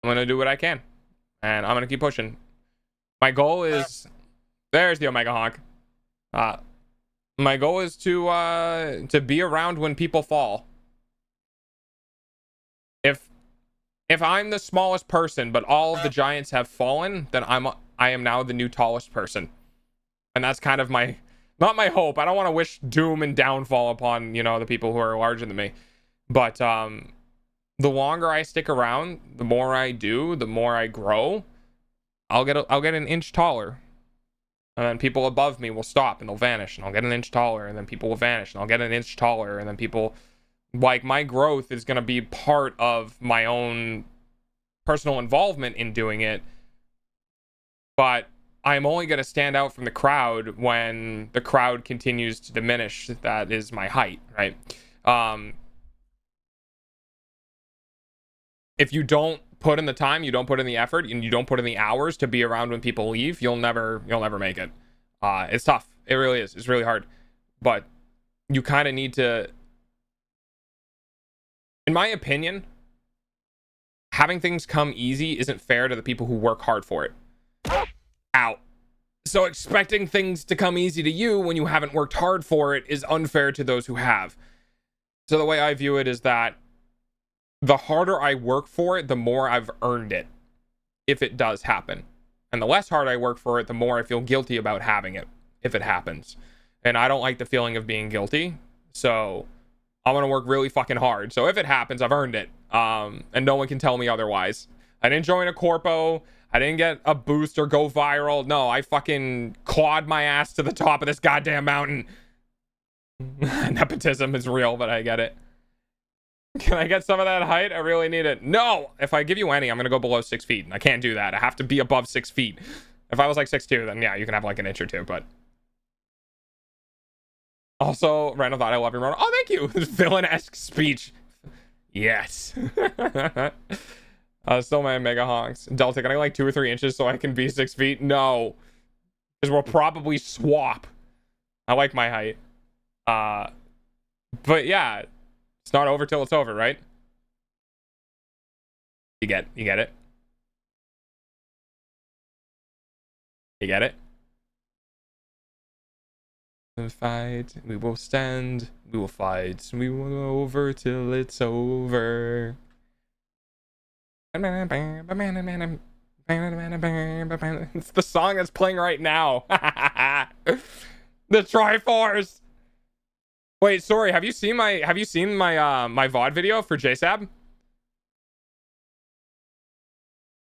I'm gonna do what I can, and I'm gonna keep pushing. My goal is, there's the Omega Honk. My goal is to be around when people fall. If I'm the smallest person, but all of the giants have fallen, then I am now the new tallest person. And that's kind of not my hope. I don't want to wish doom and downfall upon, you know, the people who are larger than me. But the longer I stick around, the more I do, the more I grow, I'll get an inch taller. And then people above me will stop and they'll vanish, and I'll get an inch taller, and then people will vanish, and I'll get an inch taller, and then people, like, my growth is going to be part of my own personal involvement in doing it. But I'm only going to stand out from the crowd when the crowd continues to diminish. That is my height, right? If you don't put in the time, you don't put in the effort, and you don't put in the hours to be around when people leave, you'll never make it. It's tough. It really is. It's really hard. But you kind of need to, in my opinion, having things come easy isn't fair to the people who work hard for it. Ow. So expecting things to come easy to you when you haven't worked hard for it is unfair to those who have. So the way I view it is that the harder I work for it, the more I've earned it, if it does happen. And the less hard I work for it, the more I feel guilty about having it, if it happens. And I don't like the feeling of being guilty, so I'm gonna work really fucking hard. So if it happens, I've earned it, and no one can tell me otherwise. I didn't join a corpo. I didn't get a boost or go viral. No, I fucking clawed my ass to the top of this goddamn mountain. Nepotism is real, but I get it. Can I get some of that height? I really need it. No! If I give you any, I'm gonna go below 6 feet. I can't do that. I have to be above 6 feet. If I was like 6'2", then yeah, you can have like an inch or two, but... Also, Randall thought I love your motor. Oh, thank you! Villain-esque speech. Yes. Still my mega honks. Delta, can I like 2 or 3 inches so I can be 6 feet? No. Because we'll probably swap. I like my height. But yeah, it's not over till it's over, right? You get it? You get it? Fight, we will stand, we will fight, we will go over till it's over. It's the song that's playing right now. The Triforce. Wait, sorry, have you seen my my VOD video for JSAB?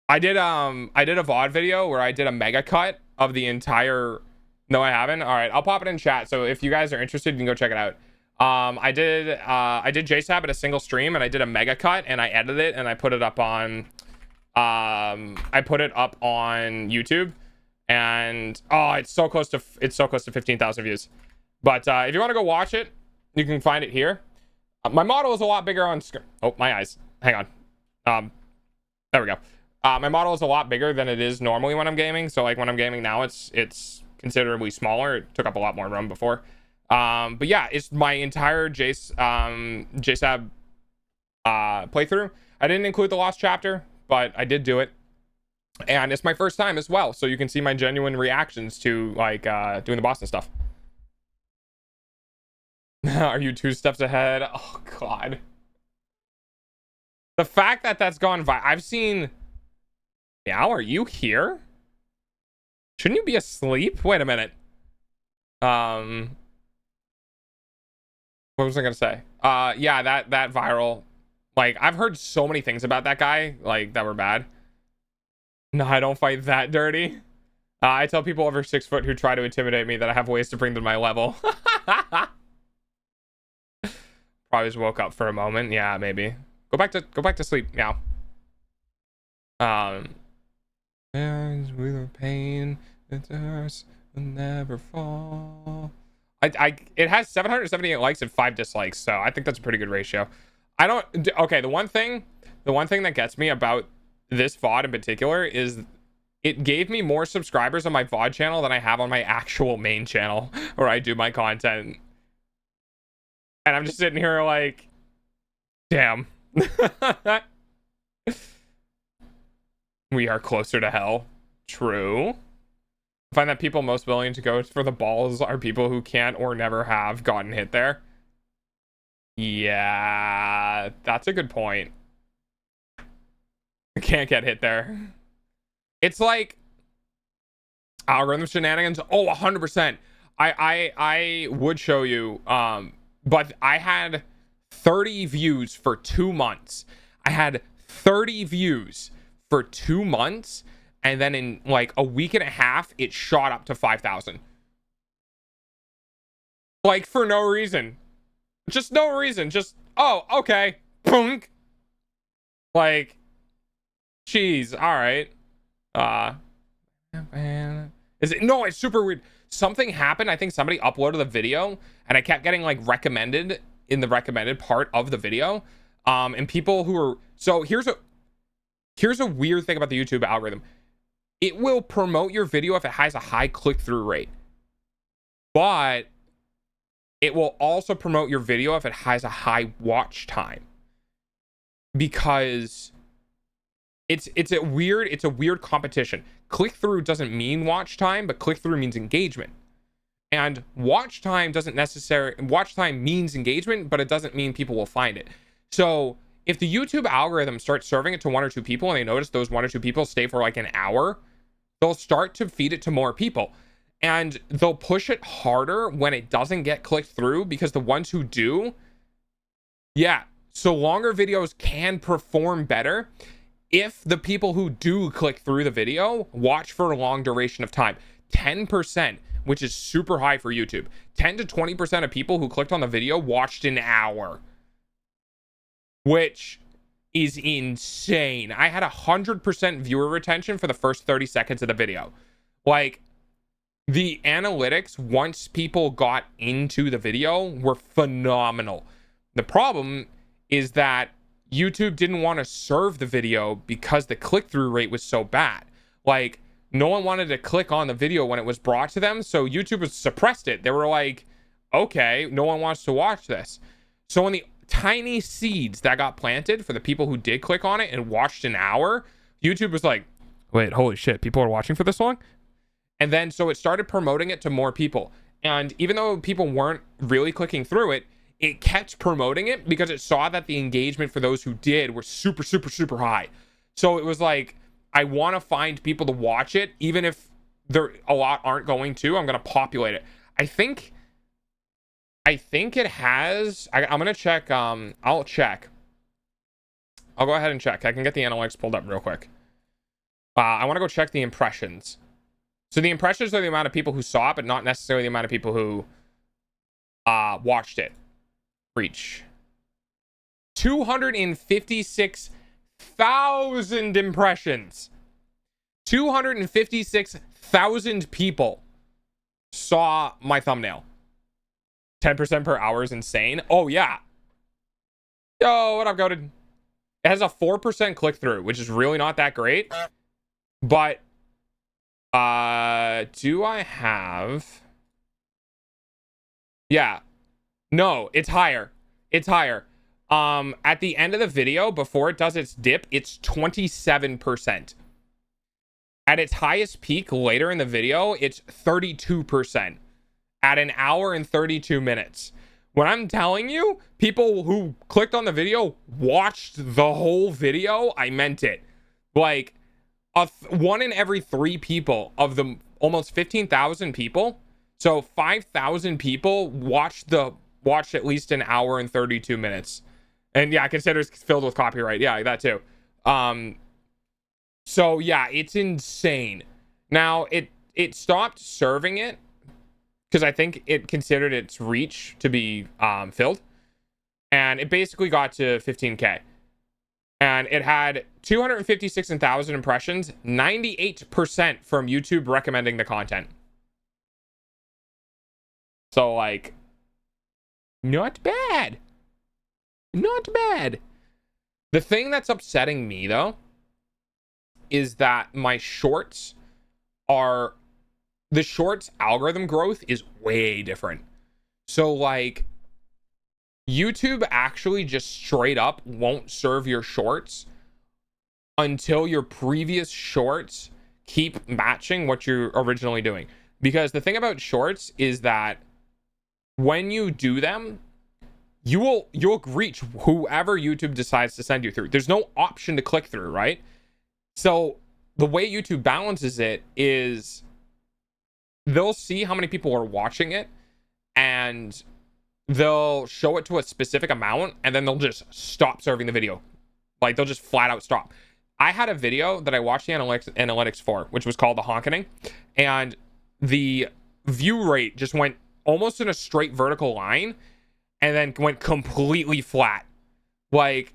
I did a VOD video where I did a mega cut of the entire... No, I haven't. All right, I'll pop it in chat. So if you guys are interested, you can go check it out. I did JSAB at a single stream, and I did a mega cut, and I edited it, and I put it up on YouTube, and oh, it's so close to 15,000 views. But if you want to go watch it, you can find it here. My model is a lot bigger on screen. Oh, my eyes. Hang on. There we go. My model is a lot bigger than it is normally when I'm gaming. So like when I'm gaming now, it's considerably smaller. It took up a lot more room before. But yeah, it's my entire JSAB playthrough. I didn't include the lost chapter, but I did do it. And it's my first time as well. So you can see my genuine reactions to like doing the boss and stuff. Are you 2 steps ahead? Oh god. The fact that that's gone I've seen... Meow, are you here? Shouldn't you be asleep? Wait a minute. What was I gonna say? Yeah, that viral. Like, I've heard so many things about that guy, like, that were bad. No, I don't fight that dirty. I tell people over 6 foot who try to intimidate me that I have ways to bring them to my level. Probably just woke up for a moment. Yeah, maybe. Go back to sleep. Meow. And with a pain that hurts will never fall. It has 778 likes and 5 dislikes, so I think that's a pretty good ratio. Okay, the one thing that gets me about this VOD in particular is it gave me more subscribers on my VOD channel than I have on my actual main channel where I do my content. And I'm just sitting here like, damn. We are closer to hell. True. I find that people most willing to go for the balls are people who can't or never have gotten hit there. Yeah, that's a good point. Can't get hit there. It's like algorithm shenanigans. Oh, 100%. I would show you, but I had 30 views for 2 months. I had 30 views for 2 months, and then in like a week and a half, it shot up to 5,000. Like, for no reason. Just no reason. Just, oh, okay. Punk. Like, jeez, all right. Is it? No, it's super weird. Something happened. I think somebody uploaded the video, and I kept getting like recommended in the recommended part of the video. And people who are... So here's a weird thing about the YouTube algorithm. It will promote your video if it has a high click-through rate. But it will also promote your video if it has a high watch time. Because it's a weird competition. Click-through doesn't mean watch time, but click-through means engagement. And watch time means engagement, but it doesn't mean people will find it. So if the YouTube algorithm starts serving it to 1 or 2 people and they notice those 1 or 2 people stay for like an hour, they'll start to feed it to more people. And they'll push it harder when it doesn't get clicked through, because the ones who do, yeah, so longer videos can perform better if the people who do click through the video watch for a long duration of time. 10%, which is super high for YouTube. 10 to 20% of people who clicked on the video watched an hour, which is insane. I had 100% viewer retention for the first 30 seconds of the video. Like, the analytics, once people got into the video, were phenomenal. The problem is that YouTube didn't want to serve the video because the click-through rate was so bad. Like, no one wanted to click on the video when it was brought to them, so YouTube suppressed it. They were like, okay, no one wants to watch this. So when the tiny seeds that got planted for the people who did click on it and watched an hour, YouTube was like, wait, holy shit, people are watching for this long? And then so it started promoting it to more people. And even though people weren't really clicking through it, it kept promoting it because it saw that the engagement for those who did were super, super, super high. So it was like, I want to find people to watch it, even if a lot aren't going to. I'm going to populate it. I think it has. I'm going to check. I'll check. I'll go ahead and check. I can get the analytics pulled up real quick. I want to go check the impressions. So the impressions are the amount of people who saw it, but not necessarily the amount of people who watched it. Reach 256,000 impressions. 256,000 people saw my thumbnail. 10% per hour is insane. Oh yeah. Yo, what up, goated? It has a 4% click through, which is really not that great. But do I have? Yeah. No, it's higher. It's higher. At the end of the video, before it does its dip, it's 27%. At its highest peak later in the video, it's 32%. At an hour and 32 minutes. When I'm telling you, people who clicked on the video watched the whole video, I meant it. Like, 1 in every 3 people of the almost 15,000 people, so 5,000 people watched at least an hour and 32 minutes. And yeah, I consider it's filled with copyright. Yeah, that too. So yeah, it's insane. Now it stopped serving it because I think it considered its reach to be filled, and it basically got to 15K, and it had 256,000 impressions, 98% from YouTube recommending the content. So like, not bad. Not bad. The thing that's upsetting me though is that my shorts are, the shorts algorithm growth is way different. So like, YouTube actually just straight up won't serve your shorts until your previous shorts keep matching what you're originally doing. Because the thing about shorts is that when you do them, you'll reach whoever YouTube decides to send you through. There's no option to click through, right? So the way YouTube balances it is they'll see how many people are watching it and they'll show it to a specific amount and then they'll just stop serving the video. Like they'll just flat out stop. I had a video that I watched the analytics for, which was called The Honkening, and the view rate just went almost in a straight vertical line and then went completely flat. Like,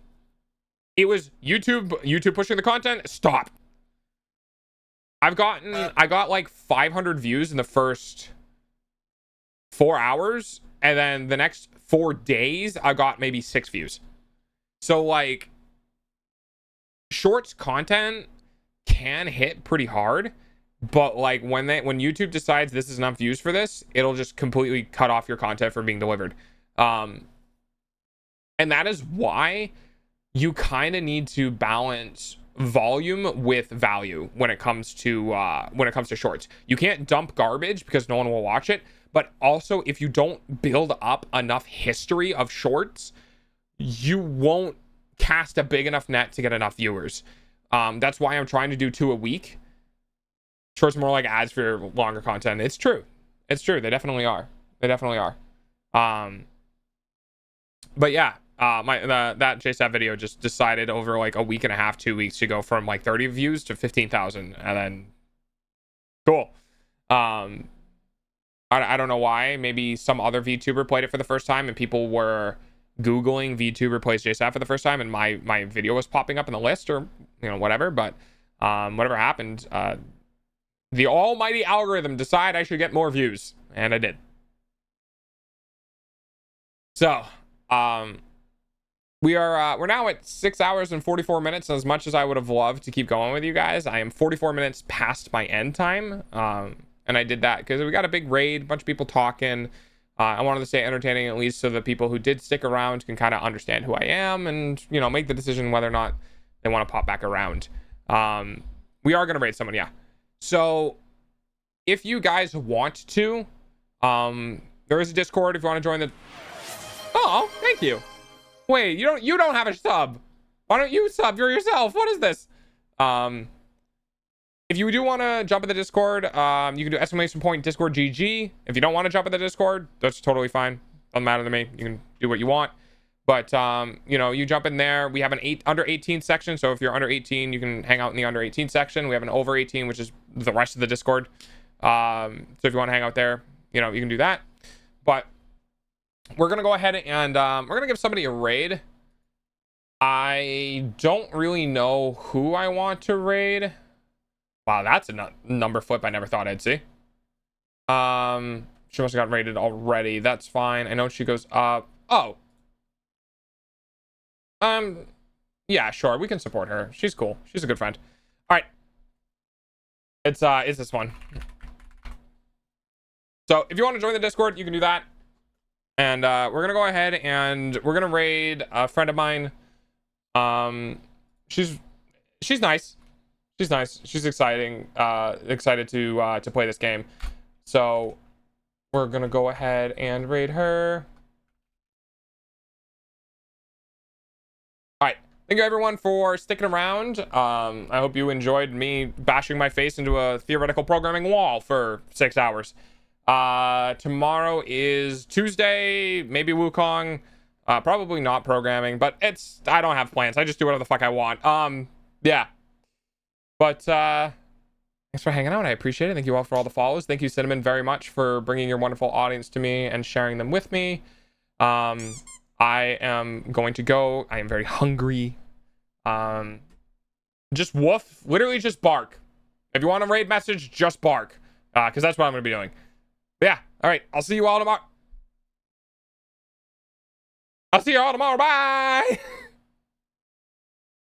it was YouTube pushing the content, stop. I got like 500 views in the first 4 hours, and then the next 4 days I got maybe 6 views. So like, shorts content can hit pretty hard, but like when YouTube decides this is enough views for this, it'll just completely cut off your content from being delivered. And that is why you kind of need to balance volume with value when it comes to shorts. You can't dump garbage because no one will watch it, but also if you don't build up enough history of shorts, you won't cast a big enough net to get enough viewers. That's why I'm trying to do 2 a week. Shorts are more like ads for longer content. It's true. They definitely are. But yeah, that JSAT video just decided over like a week and a half, 2 weeks to go from like 30 views to 15,000, and then cool. I don't know why. Maybe some other VTuber played it for the first time, and people were Googling VTuber plays JSAT for the first time, and my video was popping up in the list, or whatever. But whatever happened, the almighty algorithm decided I should get more views, and I did. So we're now at 6 hours and 44 minutes. As much as I would have loved to keep going with you guys, I am 44 minutes past my end time. And I did that because we got a big raid, a bunch of people talking. I wanted to stay entertaining, at least so the people who did stick around can kind of understand who I am and, make the decision whether or not they want to pop back around. We are going to raid someone, yeah. So if you guys want to, there is a Discord if you want to join the... Oh, thank you. Wait, you don't have a sub. Why don't you sub yourself? What is this? If you do want to jump in the Discord, you can do !Discord GG. If you don't want to jump in the Discord, that's totally fine. Doesn't matter to me. You can do what you want. But, you jump in there. We have an under 18 section. So if you're under 18, you can hang out in the under 18 section. We have an over 18, which is the rest of the Discord. So if you want to hang out there, you can do that. But we're going to go ahead and we're going to give somebody a raid. I don't really know who I want to raid. Wow, that's a number flip I never thought I'd see. She must have got rated already. That's fine. I know she goes up. Oh. Yeah, sure. We can support her. She's cool. She's a good friend. All right. It's this one. So if you want to join the Discord, you can do that. And we're gonna go ahead and we're gonna raid a friend of mine. She's nice. She's nice. She's excited to play this game. So we're gonna go ahead and raid her. All right. Thank you everyone for sticking around. I hope you enjoyed me bashing my face into a theoretical programming wall for 6 hours. Tomorrow is Tuesday, maybe Wukong. Probably not programming, but I don't have plans. I just do whatever the fuck I want. Yeah. But thanks for hanging out. I appreciate it. Thank you all for all the follows. Thank you, Cinnamon, very much for bringing your wonderful audience to me and sharing them with me. I am going to go. I am very hungry. Just woof. Literally just bark. If you want a raid message, just bark. Because that's what I'm going to be doing. But yeah. All right. I'll see you all tomorrow. Bye.